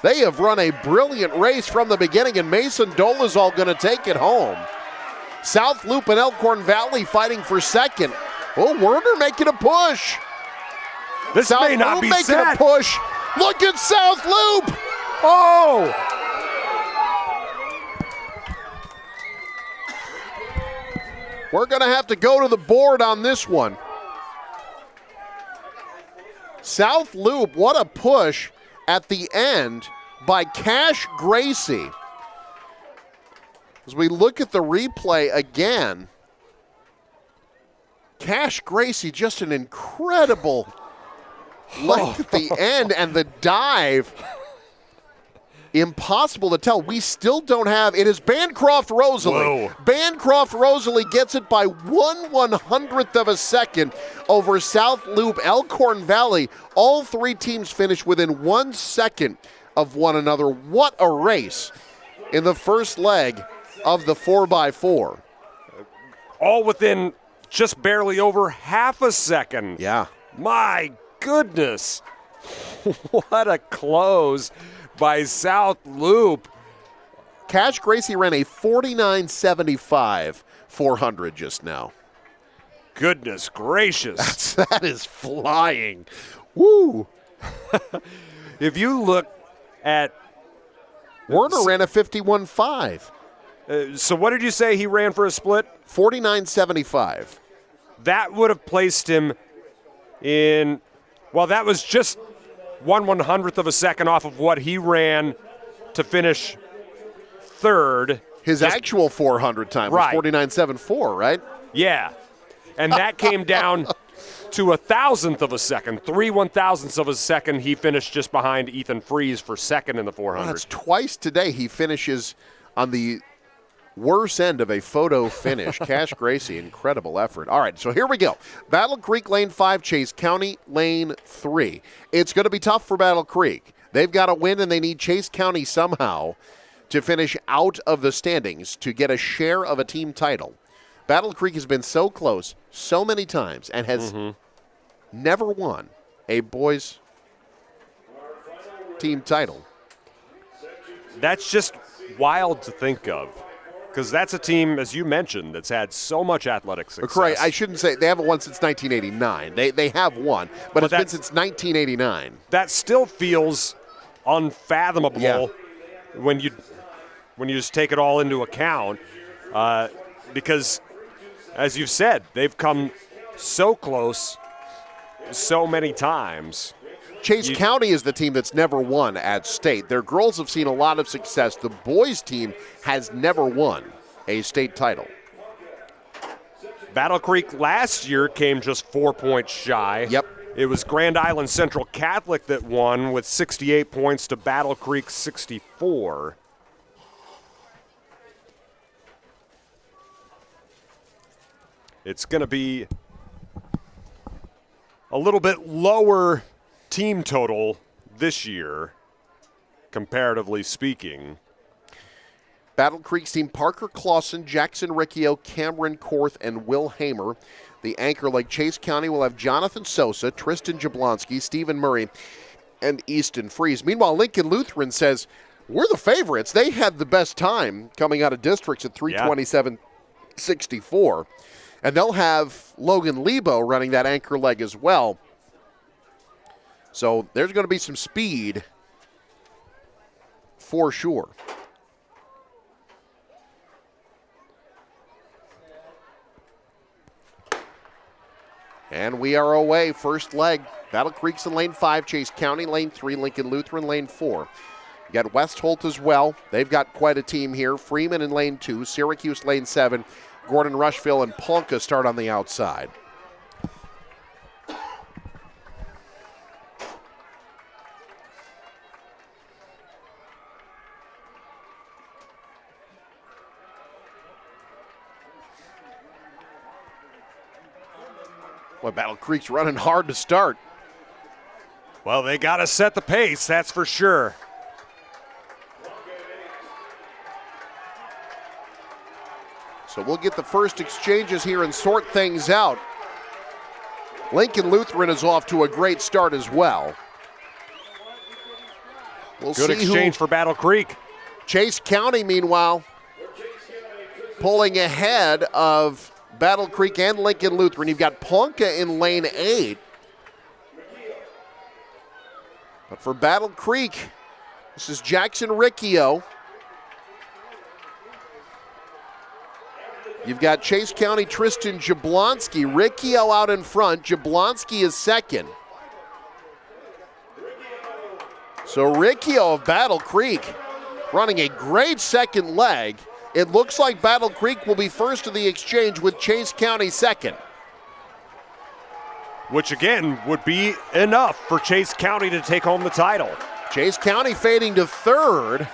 they have run a brilliant race from the beginning, and Mason Dolezal going to take it home. South Loop and Elkhorn Valley fighting for second. Oh, Werner making a push. This South may not Loop be making set. a push. Look at South Loop. Oh! We're going to have to go to the board on this one. South Loop, what a push at the end by Cash Gracie. As we look at the replay again, Cash Gracie, just an incredible length at the end, and the dive. Impossible to tell. We still don't have, it is Bancroft Rosalie. Whoa. Bancroft Rosalie gets it by 1/100th of a second over South Loop, Elkhorn Valley. All three teams finished within 1 second of one another. What a race in the first leg of the 4x4. All within just barely over half a second. Yeah. My goodness. What a close by South Loop. Cash Gracie ran a 49.75 400 just now. Goodness gracious. That is flying. Woo. If you look at Werner ran a 51.5. So what did you say he ran for a split? 49.75. That would have placed him in, well, that was just 1/100th of a second off of what he ran to finish third. His actual 400 time was 49.74, right? Yeah. And that came down to 1,000th of a second. 3 1,000ths of a second. He finished just behind Ethan Freeze for second in the 400. Well, that's twice today he finishes on the worse end of a photo finish. Cash Gracie, incredible effort. All right, so here we go. Battle Creek Lane 5, Chase County Lane 3. It's going to be tough for Battle Creek. They've got to win, and they need Chase County somehow to finish out of the standings to get a share of a team title. Battle Creek has been so close so many times and has never won a boys team title. That's just wild to think of. Because that's a team, as you mentioned, that's had so much athletic success. Correct. I shouldn't say they haven't won since 1989. They have won, but it's been since 1989. That still feels unfathomable when you just take it all into account. Because, as you've said, they've come so close so many times. Chase County is the team that's never won at state. Their girls have seen a lot of success. The boys team has never won a state title. Battle Creek last year came just 4 points shy. Yep. It was Grand Island Central Catholic that won with 68 points to Battle Creek 64. It's going to be a little bit lower team total this year, comparatively speaking. Battle Creek's team, Parker Clausen, Jackson Riccio, Cameron Korth, and Will Hamer. The anchor leg, Chase County, will have Jonathan Sosa, Tristan Jablonski, Stephen Murray, and Easton Freeze. Meanwhile, Lincoln Lutheran says, we're the favorites. They had the best time coming out of districts at 3:27.64. And they'll have Logan Lebo running that anchor leg as well. So there's going to be some speed for sure. And we are away. First leg, Battle Creek's in lane 5, Chase County, lane 3, Lincoln Lutheran, lane 4. You got West Holt as well. They've got quite a team here. Freeman in lane 2, Syracuse lane 7, Gordon Rushville and Plonka start on the outside. Boy, Battle Creek's running hard to start. Well, they got to set the pace, that's for sure. So we'll get the first exchanges here and sort things out. Lincoln Lutheran is off to a great start as well. We'll Good see exchange for Battle Creek. Chase County, meanwhile, pulling ahead of Battle Creek and Lincoln Lutheran. You've got Plonka in lane 8. But for Battle Creek, this is Jackson Riccio. You've got Chase County Tristan Jablonski. Riccio out in front. Jablonski is second. So Riccio of Battle Creek running a great second leg. It looks like Battle Creek will be first in the exchange with Chase County second. Which again would be enough for Chase County to take home the title. Chase County fading to third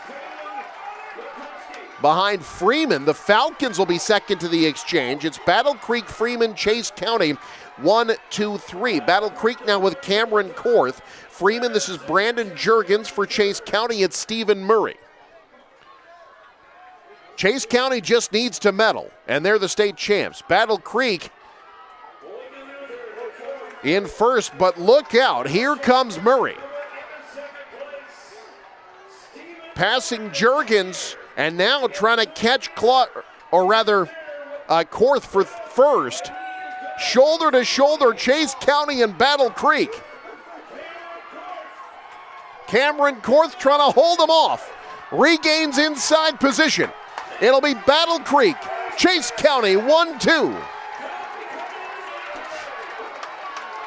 behind Freeman. The Falcons will be second to the exchange. It's Battle Creek, Freeman, Chase County, 1, 2, 3. Battle Creek now with Cameron Korth. Freeman, this is Brandon Juergens. For Chase County, it's Stephen Murray. Chase County just needs to medal, and they're the state champs. Battle Creek in first, but look out, here comes Murray. Passing Juergens, and now trying to catch Korth for first. Shoulder to shoulder, Chase County and Battle Creek. Cameron Korth trying to hold him off. Regains inside position. It'll be Battle Creek, Chase County, 1-2.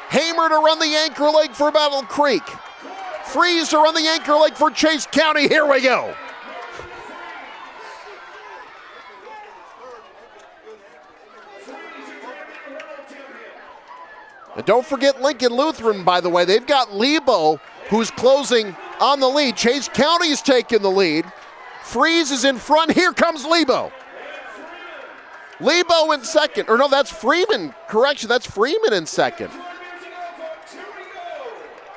Hamer to run the anchor leg for Battle Creek. Freeze to run the anchor leg for Chase County. Here we go. And don't forget Lincoln Lutheran, by the way. They've got Lebo, who's closing on the lead. Chase County's taking the lead. Freeze is in front. Here comes Lebo. Lebo in second. Or no, that's Freeman. Correction, that's Freeman in second.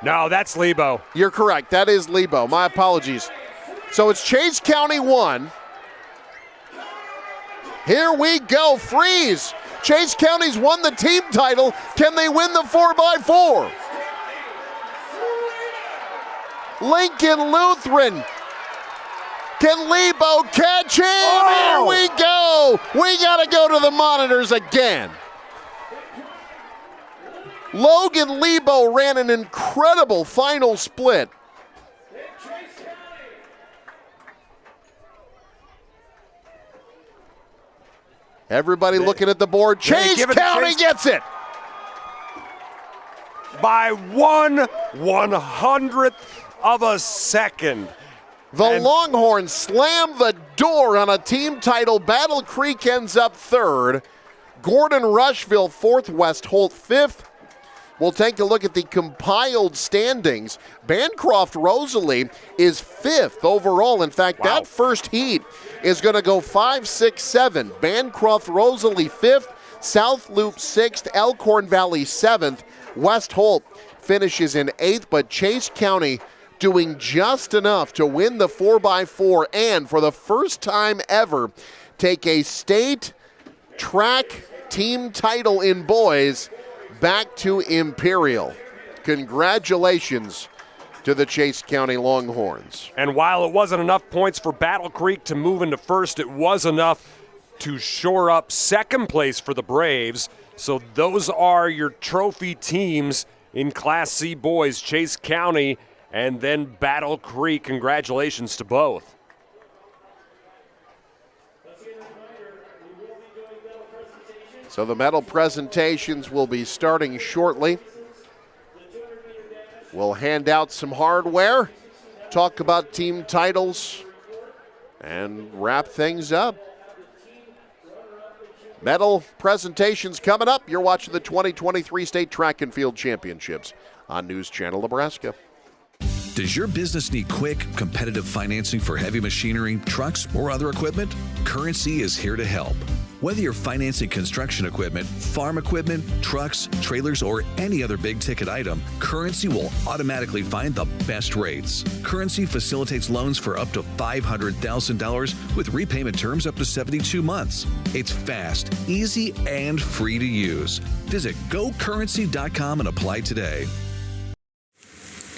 No, that's Lebo. You're correct. That is Lebo. My apologies. So it's Chase County 1. Here we go. Freeze. Chase County's won the team title. Can they win the 4x4? Lincoln Lutheran. Can Lebo catch him? Oh! Here we go. We got to go to the monitors again. Logan Lebo ran an incredible final split. Everybody looking at the board. Chase County gets it. By 1/100th of a second. The Longhorns slam the door on a team title. Battle Creek ends up third. Gordon Rushville fourth. West Holt fifth. We'll take a look at the compiled standings. Bancroft Rosalie is fifth overall. In fact, that first heat is going to go 5, 6, 7. Bancroft Rosalie fifth. South Loop sixth. Elkhorn Valley seventh. West Holt finishes in eighth, but Chase County doing just enough to win the 4x4 and for the first time ever take a state track team title in boys back to Imperial. Congratulations to the Chase County Longhorns. And while it wasn't enough points for Battle Creek to move into first, it was enough to shore up second place for the Braves. So those are your trophy teams in Class C boys, Chase County and then Battle Creek. Congratulations to both. So the medal presentations will be starting shortly. We'll hand out some hardware, talk about team titles, and wrap things up. Medal presentations coming up. You're watching the 2023 State Track and Field Championships on News Channel Nebraska. Does your business need quick, competitive financing for heavy machinery, trucks, or other equipment? Currency is here to help. Whether you're financing construction equipment, farm equipment, trucks, trailers, or any other big-ticket item, Currency will automatically find the best rates. Currency facilitates loans for up to $500,000 with repayment terms up to 72 months. It's fast, easy, and free to use. Visit GoCurrency.com and apply today.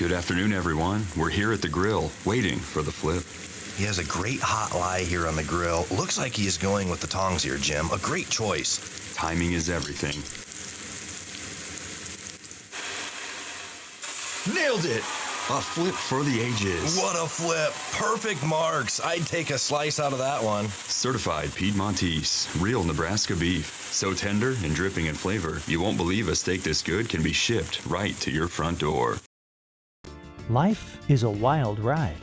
Good afternoon, everyone. We're here at the grill, waiting for the flip. He has a great hot lie here on the grill. Looks like he is going with the tongs here, Jim. A great choice. Timing is everything. Nailed it! A flip for the ages. What a flip. Perfect marks. I'd take a slice out of that one. Certified Piedmontese, real Nebraska beef. So tender and dripping in flavor, you won't believe a steak this good can be shipped right to your front door. Life is a wild ride.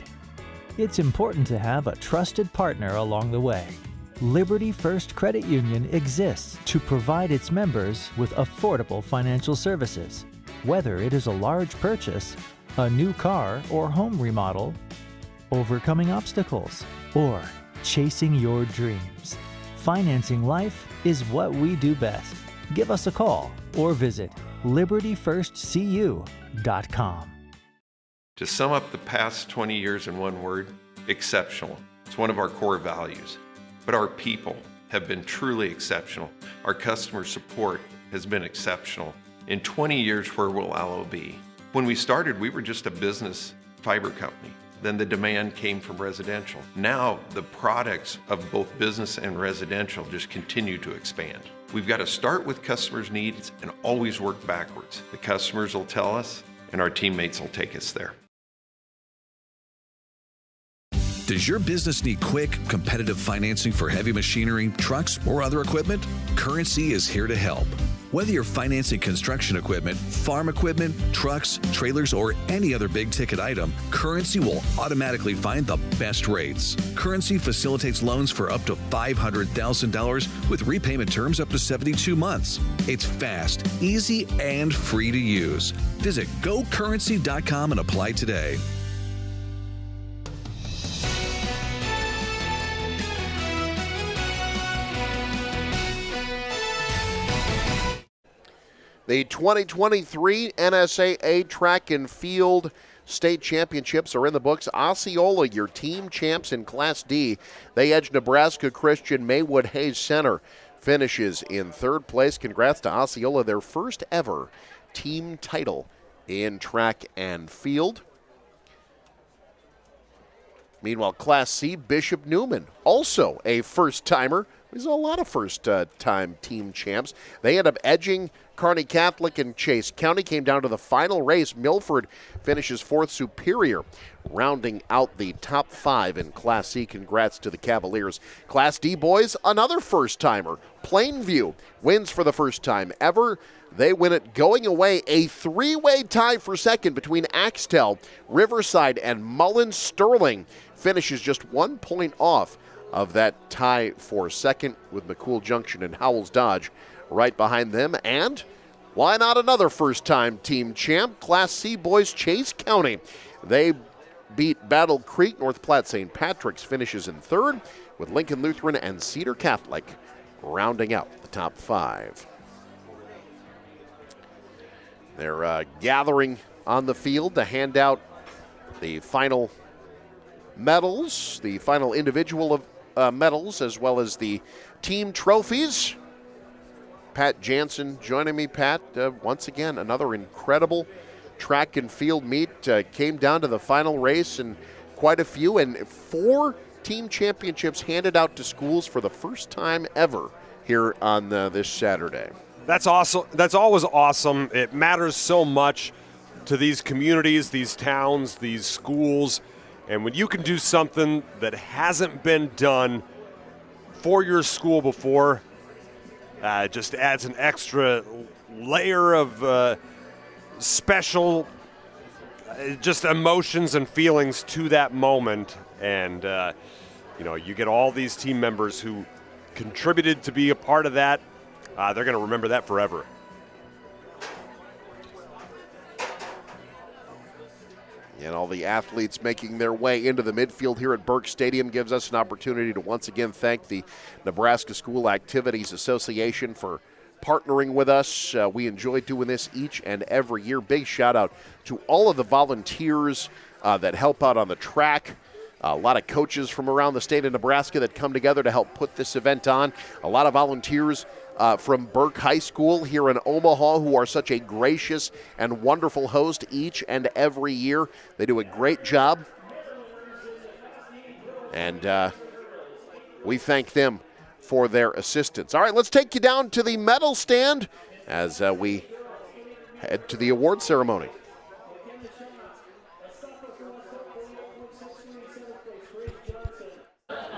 It's important to have a trusted partner along the way. Liberty First Credit Union exists to provide its members with affordable financial services. Whether it is a large purchase, a new car or home remodel, overcoming obstacles, or chasing your dreams, financing life is what we do best. Give us a call or visit libertyfirstcu.com. To sum up the past 20 years in one word, exceptional. It's one of our core values. But our people have been truly exceptional. Our customer support has been exceptional. In 20 years, where will Allo be? When we started, we were just a business fiber company. Then the demand came from residential. Now the products of both business and residential just continue to expand. We've got to start with customers' needs and always work backwards. The customers will tell us, and our teammates will take us there. Does your business need quick, competitive financing for heavy machinery, trucks, or other equipment? Currency is here to help. Whether you're financing construction equipment, farm equipment, trucks, trailers, or any other big-ticket item, Currency will automatically find the best rates. Currency facilitates loans for up to $500,000 with repayment terms up to 72 months. It's fast, easy, and free to use. Visit GoCurrency.com and apply today. The 2023 NSAA Track and Field State Championships are in the books. Osceola, your team champs in Class D. They edge Nebraska Christian. Maywood Hayes Center finishes in third place. Congrats to Osceola, their first ever team title in track and field. Meanwhile, Class C, Bishop Neumann, also a first-timer. There's a lot of first-time team champs. They end up edging Kearney Catholic and Chase County. Came down to the final race. Milford finishes fourth. Superior rounding out the top five in Class C. Congrats to the Cavaliers. Class D boys, another first-timer. Plainview wins for the first time ever. They win it going away. A three-way tie for second between Axtell, Riverside, and Mullins. Sterling finishes just 1 point off of that tie for second, with McCool Junction and Howells Dodge right behind them. And why not another first-time team champ? Class C boys, Chase County. They beat Battle Creek. North Platte St. Patrick's finishes in third, with Lincoln Lutheran and Cedar Catholic rounding out the top five. They're gathering on the field to hand out the final medals, the final individual medals, as well as the team trophies. Pat Jansen joining me. Pat, once again, another incredible track and field meet. Came down to the final race, and quite a few, and 4 team championships handed out to schools for the first time ever here on this Saturday. That's awesome. That's always awesome. It matters so much to these communities, these towns, these schools. And when you can do something that hasn't been done for your school before, it just adds an extra layer of special just emotions and feelings to that moment. And, you get all these team members who contributed to be a part of that. They're going to remember that forever. And all the athletes making their way into the midfield here at Burke Stadium gives us an opportunity to once again thank the Nebraska School Activities Association for partnering with us. We enjoy doing this each and every year. Big shout out to all of the volunteers that help out on the track. A lot of coaches from around the state of Nebraska that come together to help put this event on. A lot of volunteers from Burke High School here in Omaha, who are such a gracious and wonderful host each and every year. They do a great job, and we thank them for their assistance. All right, let's take you down to the medal stand as we head to the award ceremony.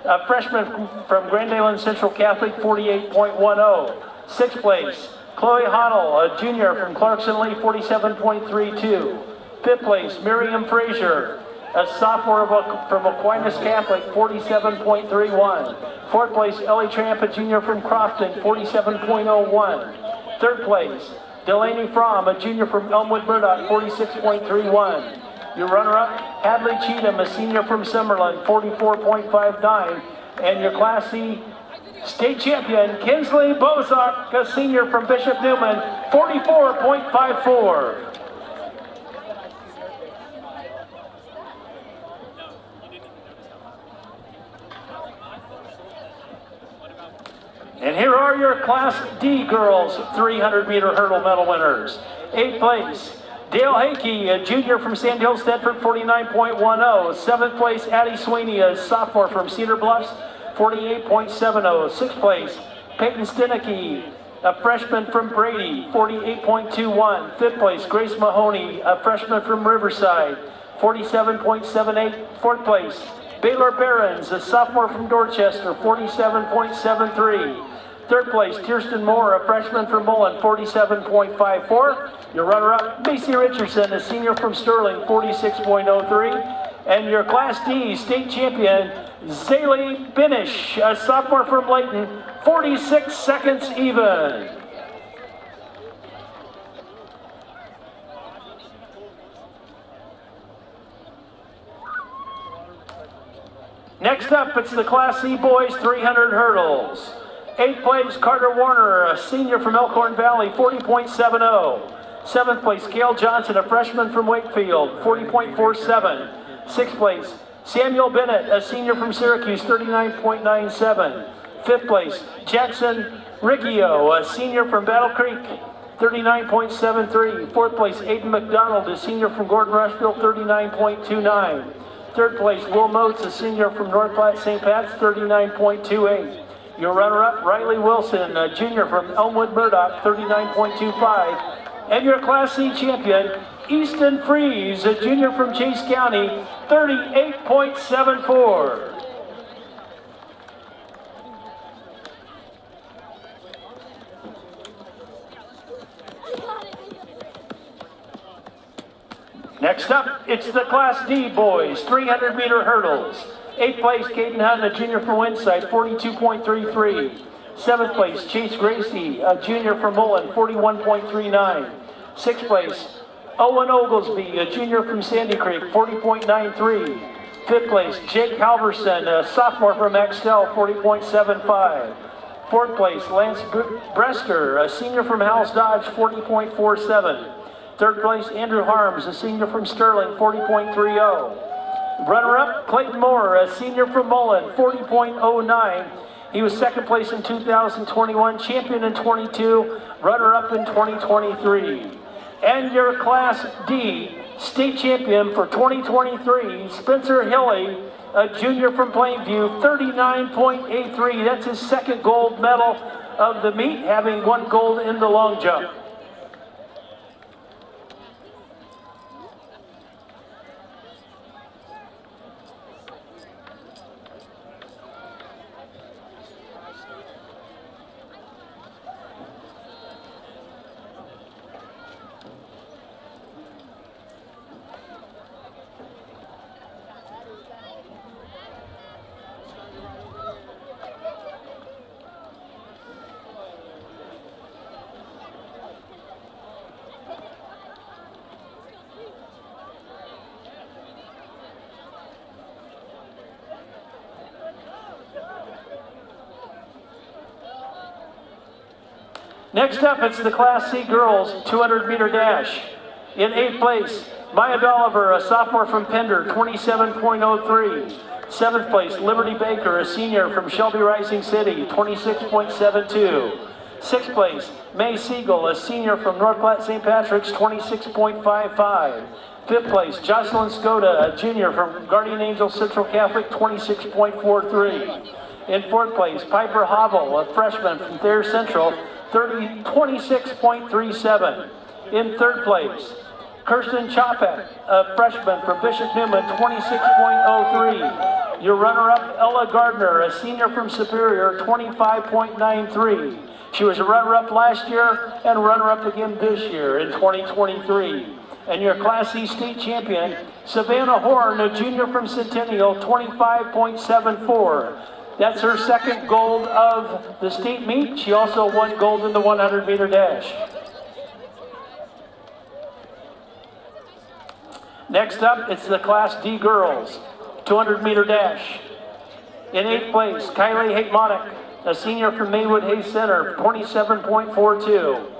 A freshman from Glendale and Central Catholic, 48.10. Sixth place, Chloe Hoddle, a junior from Clarkson Lee, 47.32. Fifth place, Miriam Frazier, a sophomore from Aquinas Catholic, 47.31. Fourth place, Ellie Tramp, a junior from Crofton, 47.01. Third place, Delaney Fromm, a junior from Elmwood Murdoch, 46.31. Your runner-up, Hadley Cheatham, a senior from Summerlin, 44.59. And your Class C state champion, Kinsley Bozak, a senior from Bishop Newman, 44.54. And here are your Class D girls 300-meter hurdle medal winners. 8th place, Dale Hakey, a junior from Sand Hill Stedford, 49.10. 7th place, Addie Sweeney, a sophomore from Cedar Bluffs, 48.70. 6th place, Peyton Stenicky, a freshman from Brady, 48.21. 5th place, Grace Mahoney, a freshman from Riverside, 47.78. 4th place, Baylor Barons, a sophomore from Dorchester, 47.73. 3rd place, Kirsten Moore, a freshman from Mullen, 47.54. Your runner-up, Macy Richardson, a senior from Sterling, 46.03. And your Class D state champion, Zaylee Binish, a sophomore from Layton, 46 seconds even. Next up, it's the Class C boys 300 hurdles. 8th place, Carter Warner, a senior from Elkhorn Valley, 40.70. 7th place, Gail Johnson, a freshman from Wakefield, 40.47. 6th place, Samuel Bennett, a senior from Syracuse, 39.97. 5th place, Jackson Riggio, a senior from Battle Creek, 39.73. 4th place, Aiden McDonald, a senior from Gordon Rushville, 39.29. 3rd place, Will Motes, a senior from North Platte St. Pat's, 39.28. Your runner-up, Riley Wilson, a junior from Elmwood Murdoch, 39.25. And your Class C champion, Easton Freeze, a junior from Chase County, 38.74. Next up, it's the Class D boys, 300-meter hurdles. 8th place, Caden Hutton, a junior from Winside, 42.33. 7th place, Chase Gracie, a junior from Mullen, 41.39. 6th place, Owen Oglesby, a junior from Sandy Creek, 40.93. 5th place, Jake Halverson, a sophomore from Axtell, 40.75. 4th place, Lance Brester, a senior from Howells Dodge, 40.47. 3rd place, Andrew Harms, a senior from Sterling, 40.30. Runner-up, Clayton Moore, a senior from Mullen, 40.09. He was 2nd place in 2021, champion in 22, runner-up in 2023. And your Class D state champion for 2023, Spencer Hilly, a junior from Plainview, 39.83. That's his 2nd gold medal of the meet, having 1 gold in the long jump. Next up, it's the Class C girls 200-meter dash. In 8th place, Maya Dolliver, a sophomore from Pender, 27.03. 7th place, Liberty Baker, a senior from Shelby Rising City, 26.72. 6th place, May Siegel, a senior from North Platte St. Patrick's, 26.55. 5th place, Jocelyn Skoda, a junior from Guardian Angel Central Catholic, 26.43. In 4th place, Piper Havel, a freshman from Thayer Central, 26.37. In 3rd place, Kirsten Chopek, a freshman from Bishop Newman, 26.03. Your runner-up, Ella Gardner, a senior from Superior, 25.93. She was a runner-up last year and runner-up again this year in 2023. And your Class C state champion, Savannah Horn, a junior from Centennial, 25.74. That's her second gold of the state meet. She also won gold in the 100-meter dash. Next up, it's the Class D girls, 200-meter dash. In 8th place, Kylie Haitmonic, a senior from Maywood Hayes Center, 27.42.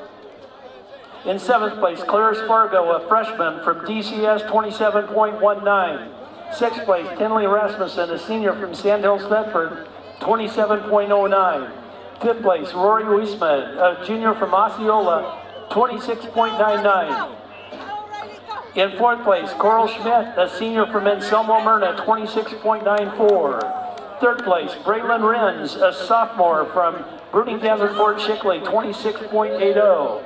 In 7th place, Claire Spargo, a freshman from DCS, 27.19. 6th place, Tinley Rasmussen, a senior from Sandhills Thetford, 27.09. 5th place, Rory Wiesman, a junior from Osceola, 26.99. In 4th place, Coral Schmidt, a senior from Anselmo Myrna, 26.94. 3rd place, Braylon Renz, a sophomore from Bruning Desert Fort Shickley, 26.80.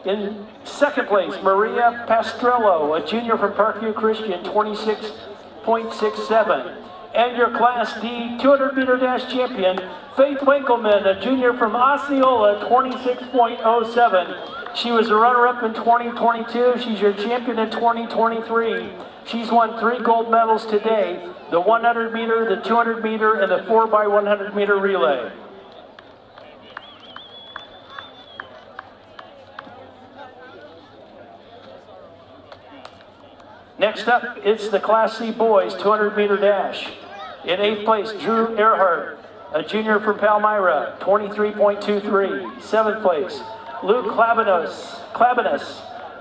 In 2nd place, Maria Pastrello, a junior from Parkview Christian, 26.67. And your Class D 200-meter dash champion, Faith Winkleman, a junior from Osceola, 26.07. She was a runner-up in 2022. She's your champion in 2023. She's won 3 gold medals today, the 100-meter, the 200-meter, and the 4x100-meter relay. Next up, it's the Class C boys 200-meter dash. In 8th place, Drew Earhart, a junior from Palmyra, 23.23. 7th place, Luke Clavinus,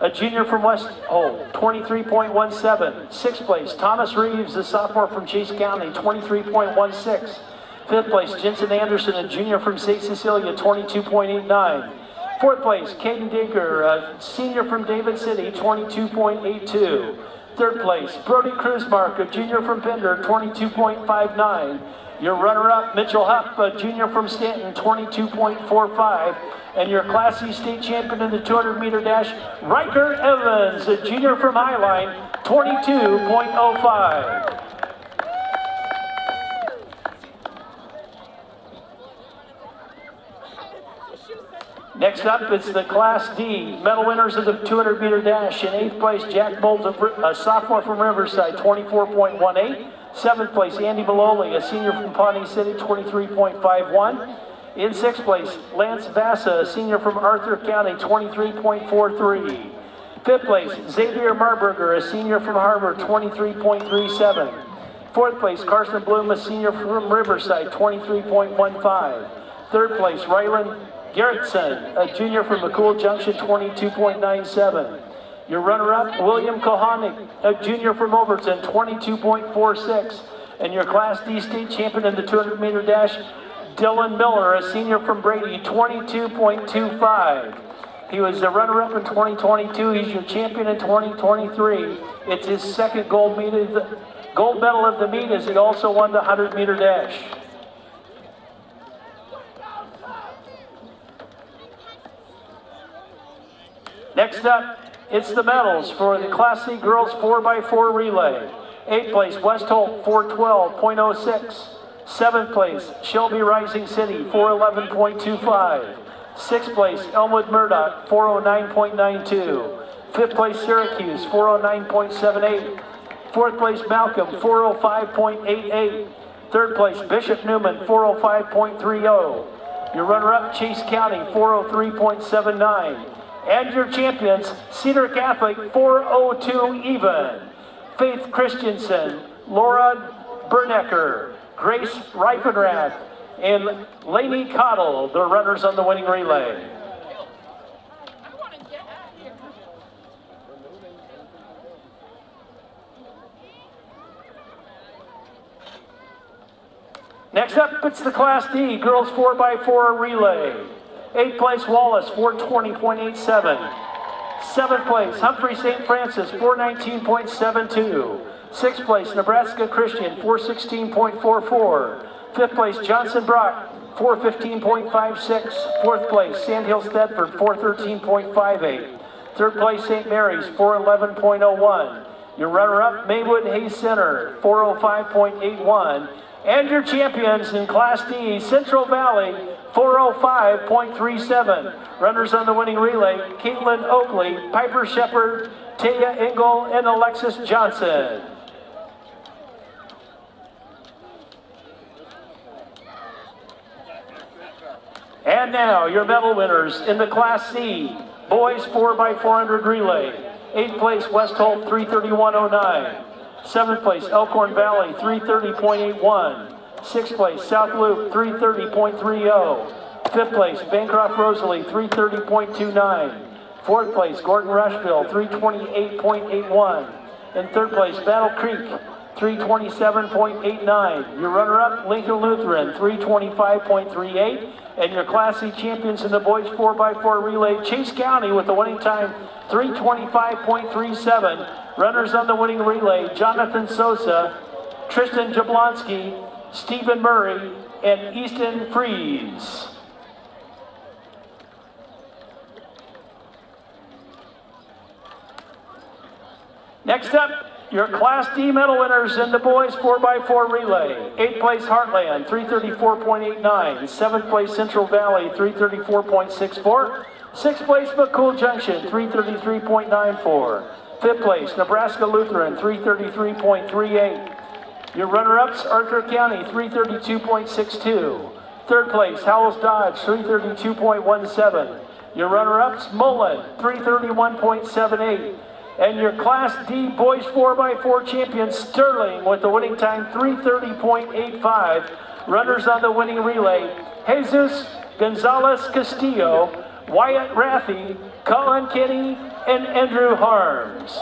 a junior from West Hole, 23.17. 6th place, Thomas Reeves, a sophomore from Chase County, 23.16. 5th place, Jensen Anderson, a junior from St. Cecilia, 22.89. 4th place, Caden Dinker, a senior from David City, 22.82. 3rd place, Brody Kruzmark, a junior from Pender, 22.59. Your runner-up, Mitchell Hupp, a junior from Stanton, 22.45. And your Class C state champion in the 200-meter dash, Riker Evans, a junior from Highline, 22.05. Next up, it's the Class D medal winners of the 200-meter dash. In 8th place, Jack Bolt, a sophomore from Riverside, 24.18. 7th place, Andy Maloli, a senior from Pawnee City, 23.51. In 6th place, Lance Vassa, a senior from Arthur County, 23.43. 5th place, Xavier Marburger, a senior from Harvard, 23.37. 4th place, Carson Bloom, a senior from Riverside, 23.15. 3rd place, Ryland Gerritsen, a junior from McCool Junction, 22.97. Your runner-up, William Kohanik, a junior from Overton, 22.46. And your Class D state champion in the 200-meter dash, Dylan Miller, a senior from Brady, 22.25. He was a runner-up in 2022. He's your champion in 2023. It's his second gold medal of the meet, as he also won the 100-meter dash. Next up, it's the medals for the Class C girls 4x4 relay. 8th place, West Holt, 412.06. 7th place, Shelby Rising City, 411.25. 6th place, Elmwood Murdoch, 409.92. 5th place, Syracuse, 409.78. 4th place, Malcolm, 405.88. 3rd place, Bishop Newman, 405.30. Your runner-up, Chase County, 403.79. And your champions, Cedar Catholic, 402 even. Faith Christensen, Laura Bernecker, Grace Reifenrath, and Lainey Cottle, the runners on the winning relay. Next up, it's the Class D girls 4x4 relay. 8th place, Wallace, 420.87. 7th place, Humphrey St. Francis, 419.72. 6th place, Nebraska Christian, 416.44. 5th place, Johnson Brock, 415.56. 4th place, Sandhills Thetford, 413.58. 3rd place, St. Mary's, 411.01. Your runner-up, Maywood Hayes Center, 405.81. And your champions in Class D, Central Valley, 405.37. Runners on the winning relay, Caitlin Oakley, Piper Shepard, Taya Engel, and Alexis Johnson. And now your medal winners in the Class C, boys 4x400 relay. 8th place, West Holt, 331.09. 7th place, Elkhorn Valley, 330.81. 6th place, South Loop, 330.30. 5th place, Bancroft Rosalie, 330.29. 4th place, Gordon Rushville, 328.81. And 3rd place, Battle Creek, 327.89. Your runner-up, Lincoln Lutheran, 325.38. And your Class C champions in the boys 4x4 relay, Chase County with the winning time, 325.37. Runners on the winning relay, Jonathan Sosa, Tristan Jablonski, Stephen Murray, and Easton Freeze. Next up, your Class D medal winners in the boys 4x4 relay. 8th place Heartland, 334.89. 7th place Central Valley, 334.64. 6th place McCool Junction, 333.94. 5th place Nebraska Lutheran, 333.38. Your runner-ups, Arthur County, 332.62. 3rd place Howells Dodge, 332.17. Your runner-ups, Mullen, 331.78. And your Class D boys 4x4 champion, Sterling, with the winning time, 330.85. Runners on the winning relay, Jesus Gonzalez Castillo, Wyatt Raffy, Colin Kenny, and Andrew Harms.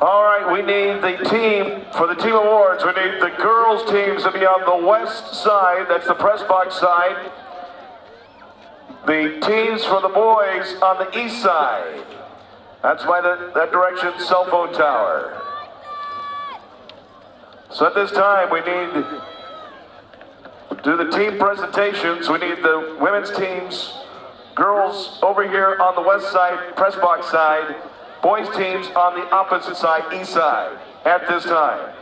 All right, we need the team, for the team awards, we need the girls' teams to be on the west side, that's the press box side. The teams for the boys on the east side. That's by that direction cell phone tower. So at this time, we need to do the team presentations. We need the women's teams, girls over here on the west side, press box side, boys teams on the opposite side, east side, at this time.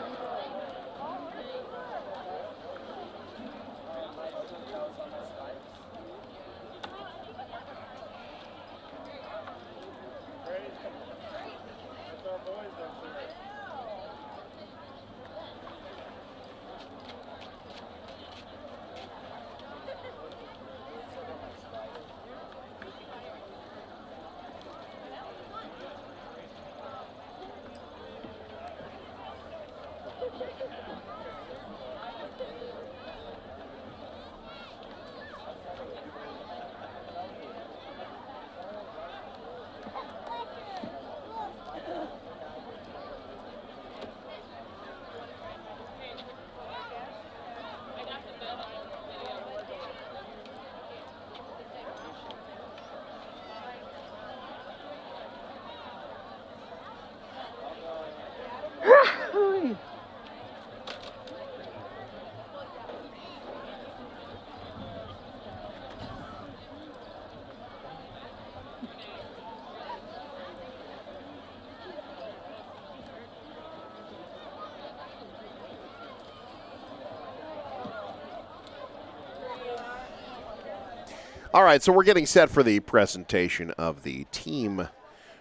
All right, so we're getting set for the presentation of the team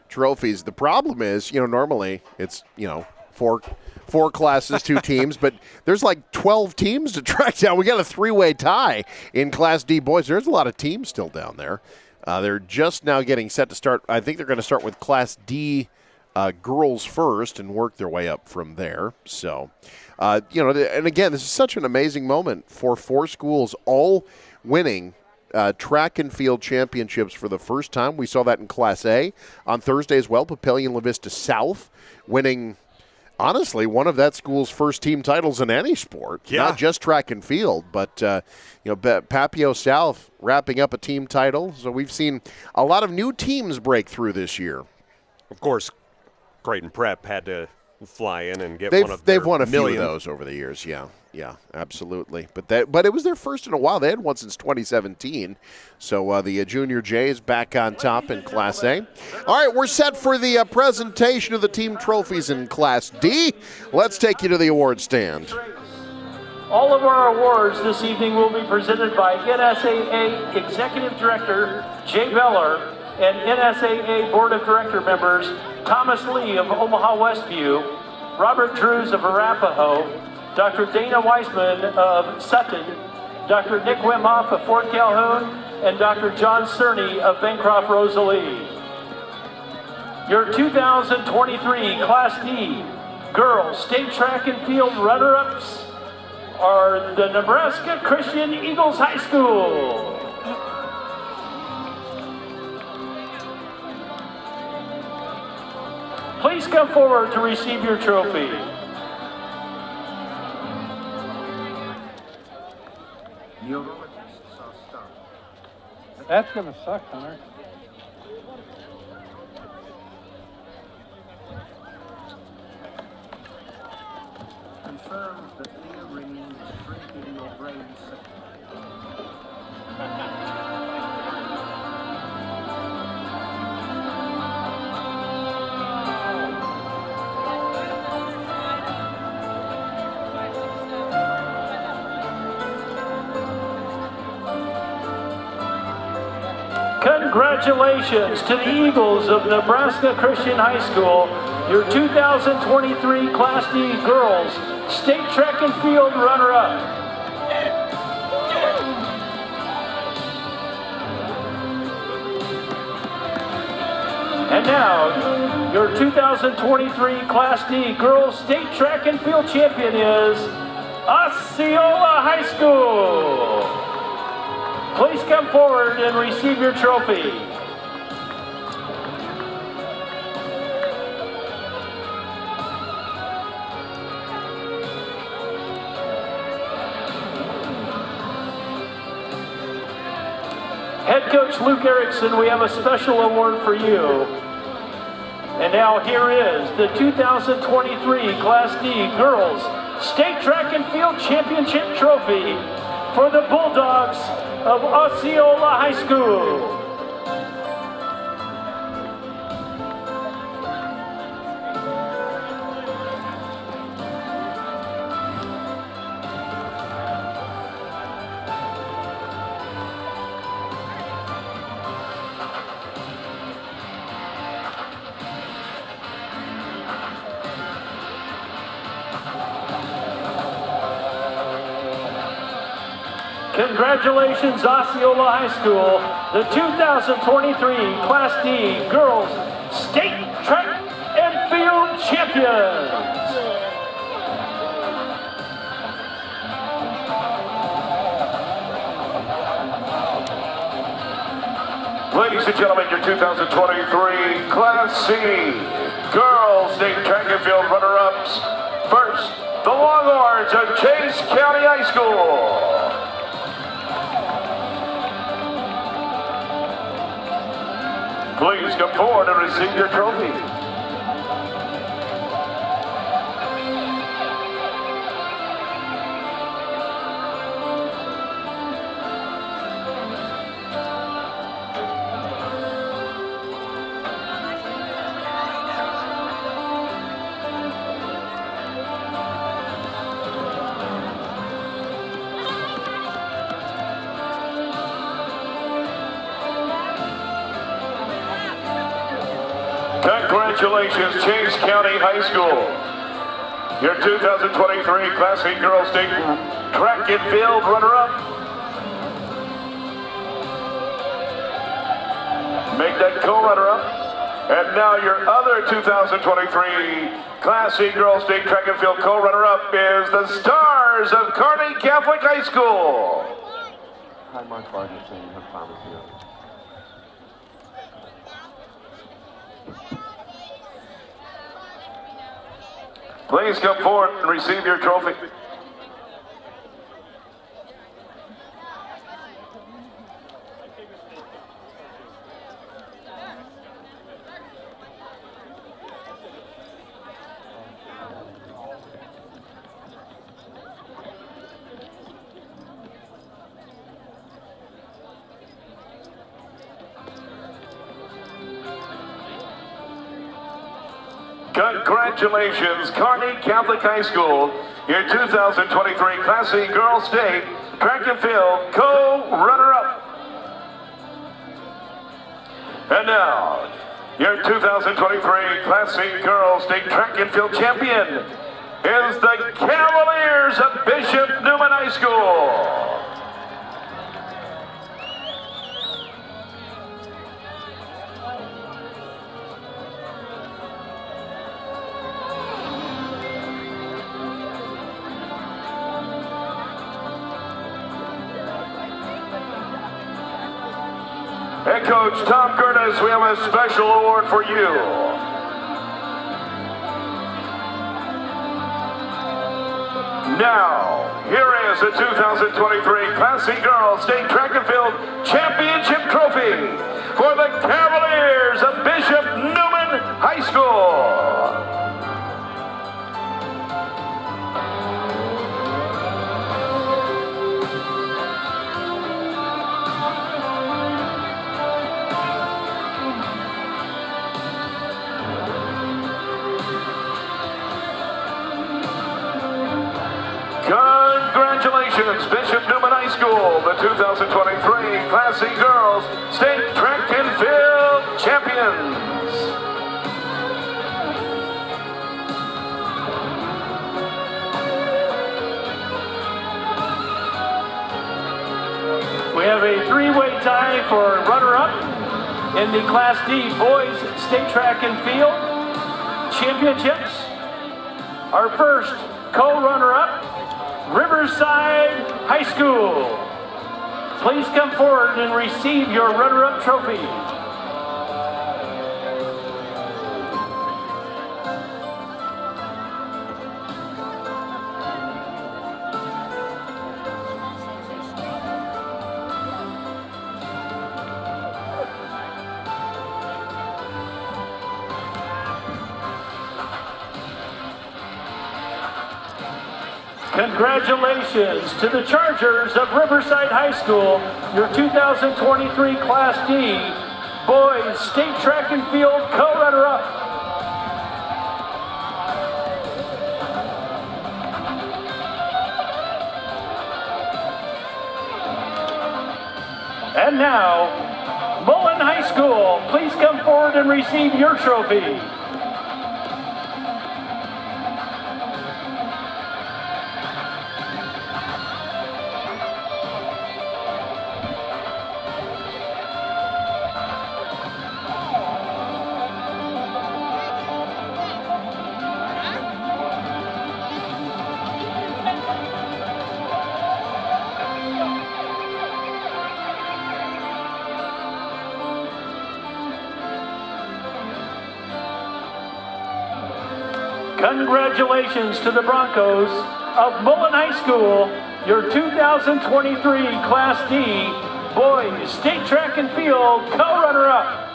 trophies. The problem is, normally it's, four classes, 2 teams, but there's like 12 teams to track down. We got a 3-way tie in Class D boys. There's a lot of teams still down there. They're just now getting set to start. I think they're going to start with Class D girls first and work their way up from there. So, and again, this is such an amazing moment for 4 schools all winning track and field championships for the first time. We saw that in Class A on Thursday as well. Papillion La Vista South winning, honestly, one of that school's first team titles in any sport, not just track and field, but Papio South wrapping up a team title. So we've seen a lot of new teams break through this year. Of course, Creighton Prep had to fly in and get they've one of their won a million. few of those over the years, yeah. Yeah, absolutely. But it was their first in a while. They had one since 2017. So the Junior J is back on top in Class A. All right, we're set for the presentation of the team trophies in Class D. Let's take you to the award stand. All of our awards this evening will be presented by NSAA Executive Director Jay Beller and NSAA Board of Director members Thomas Lee of Omaha Westview, Robert Drews of Arapahoe, Dr. Dana Weisman of Sutton, Dr. Nick Wimhoff of Fort Calhoun, and Dr. John Cerny of Bancroft Rosalie. Your 2023 Class D Girls State Track and Field runner-ups are the Nebraska Christian Eagles High School. Please come forward to receive your trophy. That's going to suck, Hunter. Confirms that Leah Ringing is shrinking your brain. Congratulations to the Eagles of Nebraska Christian High School, your 2023 Class D Girls State Track and Field runner-up. And now, your 2023 Class D Girls State Track and Field champion is Osceola High School. Please come forward and receive your trophy. Head coach Luke Erickson, we have a special award for you. And now here is the 2023 Class D Girls State Track and Field Championship Trophy for the Bulldogs of Osceola High School. Congratulations, Osceola High School, the 2023 Class D Girls State Track and Field Champions. Ladies and gentlemen, your 2023 Class C Girls State Track and Field runner-ups. First, the Longhorns of Chase County High School. Please come forward and receive your trophy. Congratulations, Chase County High School. Your 2023 Class A Girls State Track and Field runner-up. Make that co-runner-up. And now your other 2023 Class A Girls State Track and Field co-runner-up is the Stars of Kearney Catholic High School. Hi, Mark Gardner saying you have promised me. Please come forward and receive your trophy. Congratulations, Kearney Catholic High School, your 2023 Class C Girls State Track and Field co-runner-up. And now, your 2023 Class C Girls State Track and Field champion is the Cavaliers of Bishop Neumann High School. And Coach Tom Curtis, we have a special award for you. Now, here is the 2023 Class C Girls State Track and Field Championship Trophy for the Cavaliers of Bishop Neumann High School. Congratulations, Bishop Neumann High School, the 2023 Class C Girls State Track and Field champions. We have a three-way tie for runner-up in the Class D Boys State Track and Field Championships. Our first co-runner-up, Riverside High School. Please come forward and receive your runner-up trophy. Congratulations to the Chargers of Riverside High School, your 2023 Class D Boys State Track and Field co-runner-up. And now, Mullen High School, please come forward and receive your trophy. Congratulations to the Broncos of Mullen High School, your 2023 Class D Boys State Track and Field co-runner-up.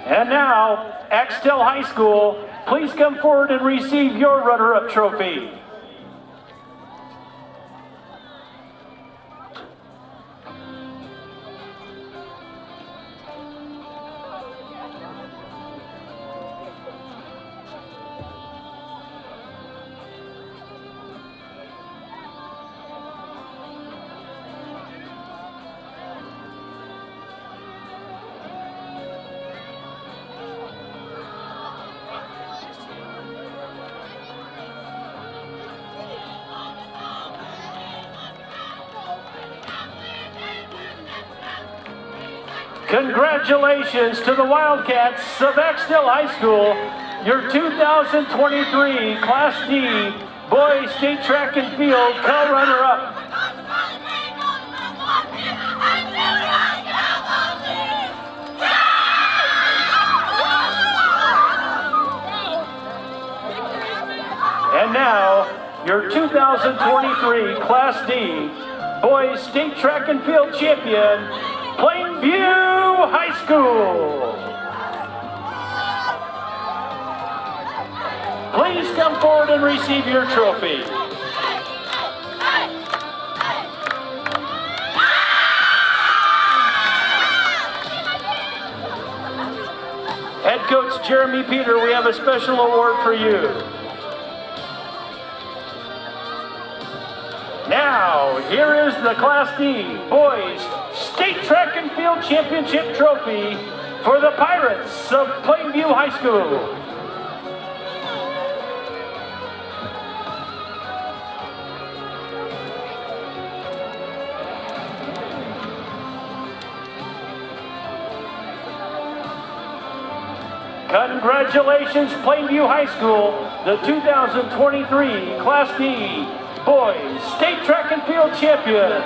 And now, Axtell High School, please come forward and receive your runner-up trophy. Congratulations to the Wildcats of Axtell High School, your 2023 Class D Boys State Track and Field co-runner-up. And now, your 2023 Class D Boys State Track and Field Champion, Plainview High School. Please come forward and receive your trophy. Head Coach Jeremy Peter, we have a special award for you. Now, here is the Class D Boys State Track and Field Championship Trophy for the Pirates of Plainview High School. Congratulations, Plainview High School, the 2023 Class D Boys State Track and Field Champions.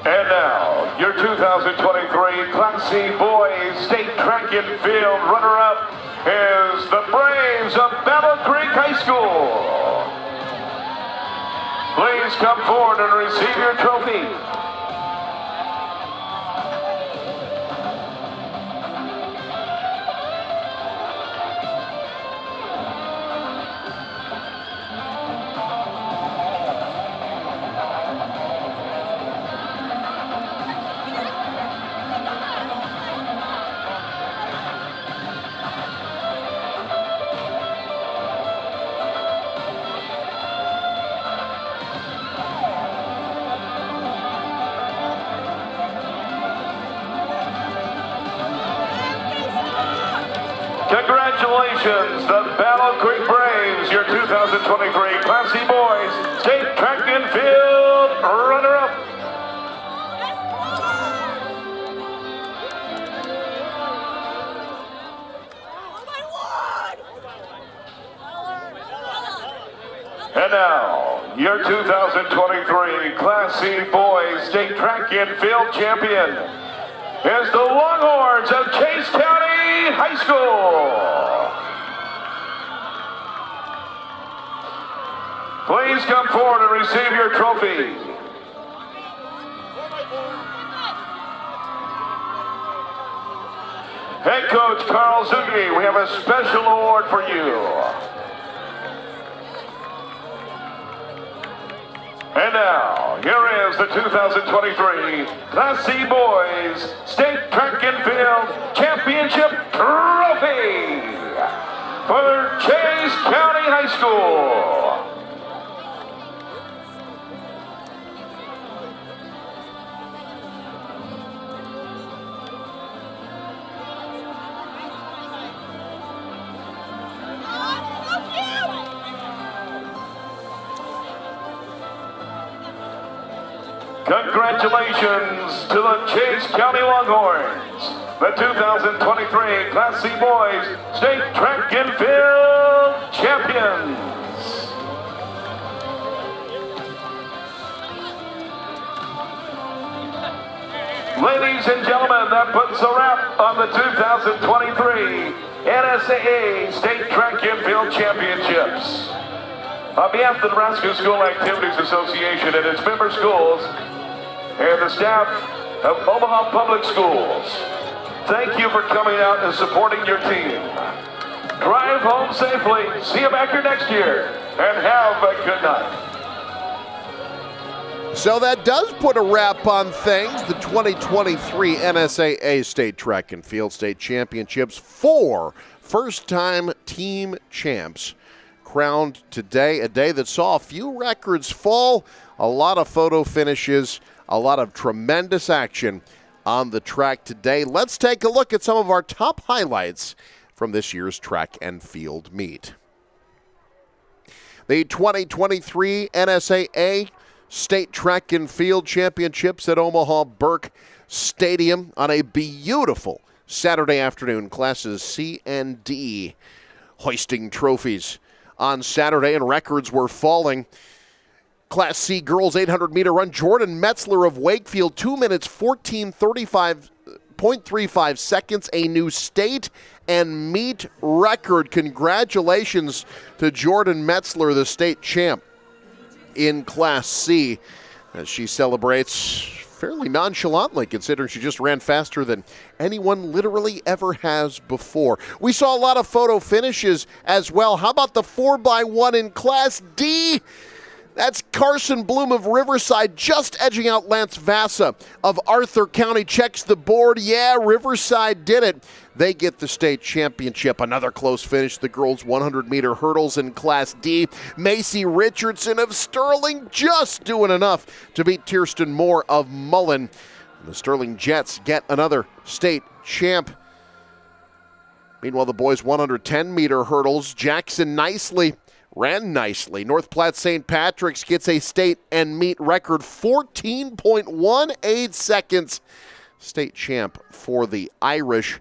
And now, your 2023 Class C Boys State Track and Field runner-up is the Braves of Battle Creek High School. Please come forward and receive your trophy. Congratulations, the Battle Creek Braves, your 2023 Class C Boys State Track and Field runner-up. And now, your 2023 Class C Boys State Track and Field champion is the Longhorns of Chase County High School. Please come forward and receive your trophy. Head Coach Carl Zugi, we have a special award for you. And now, here is the 2023 Class C Boys State Track and Field Championship Trophy for Chase County High School. Congratulations to the Chase County Longhorns, the 2023 Class C Boys State Track and Field champions. Ladies and gentlemen, that puts a wrap on the 2023 NSAA State Track and Field Championships. On behalf of the Nebraska School Activities Association and its member schools, and the staff of Omaha Public Schools, thank you for coming out and supporting your team. Drive home safely, see you back here next year, and have a good night. So that does put a wrap on things. The 2023 NSAA State Track and Field State Championships, 4 first-time team champs crowned today, a day that saw a few records fall, a lot of photo finishes, a lot of tremendous action on the track today. Let's take a look at some of our top highlights from this year's track and field meet. The 2023 NSAA State Track and Field Championships at Omaha Burke Stadium on a beautiful Saturday afternoon. Classes C and D hoisting trophies on Saturday, and records were falling. Class C girls 800-meter run. Jordan Metzler of Wakefield, 2 minutes 14:35.35 seconds, a new state and meet record. Congratulations to Jordan Metzler, the state champ in Class C, as she celebrates fairly nonchalantly, considering she just ran faster than anyone literally ever has before. We saw a lot of photo finishes as well. How about the 4x1 in Class D? That's Carson Bloom of Riverside just edging out Lance Vassa of Arthur County. Checks the board. Yeah, Riverside did it. They get the state championship. Another close finish. The girls' 100-meter hurdles in Class D. Macy Richardson of Sterling just doing enough to beat Kirsten Moore of Mullen. The Sterling Jets get another state champ. Meanwhile, the boys' 110-meter hurdles. Jackson ran nicely. North Platte St. Patrick's gets a state and meet record, 14.18 seconds. State champ for the Irish.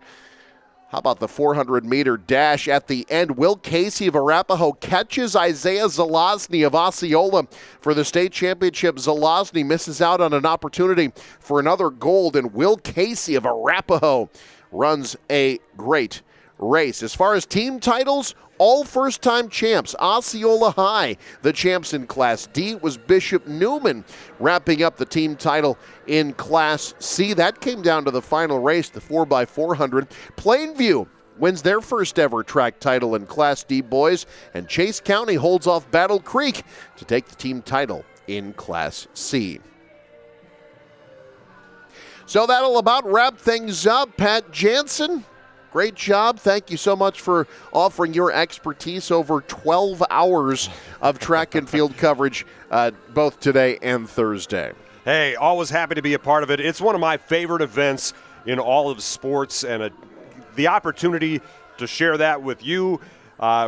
How about the 400-meter dash at the end? Will Casey of Arapahoe catches Isaiah Zelazny of Osceola for the state championship. Zelazny misses out on an opportunity for another gold, and Will Casey of Arapahoe runs a great race. As far as team titles, all first-time champs. Osceola High, the champs in Class D, was Bishop Newman wrapping up the team title in Class C. That came down to the final race, the 4x400. Plainview wins their first ever track title in Class D boys, and Chase County holds off Battle Creek to take the team title in Class C. So that'll about wrap things up. Pat Jansen, great job. Thank you so much for offering your expertise over 12 hours of track and field coverage both today and Thursday. Hey, always happy to be a part of it. It's one of my favorite events in all of sports, and the opportunity to share that with you,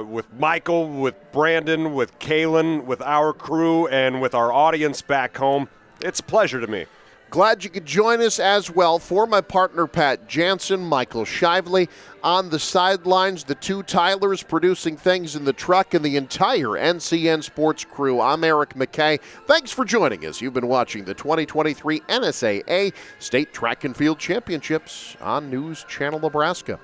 with Michael, with Brandon, with Kalen, with our crew, and with our audience back home. It's a pleasure to me. Glad you could join us as well. For my partner, Pat Jansen, Michael Shively on the sidelines, the two Tylers producing things in the truck, and the entire NCN Sports crew. I'm Eric McKay. Thanks for joining us. You've been watching the 2023 NSAA State Track and Field Championships on News Channel Nebraska.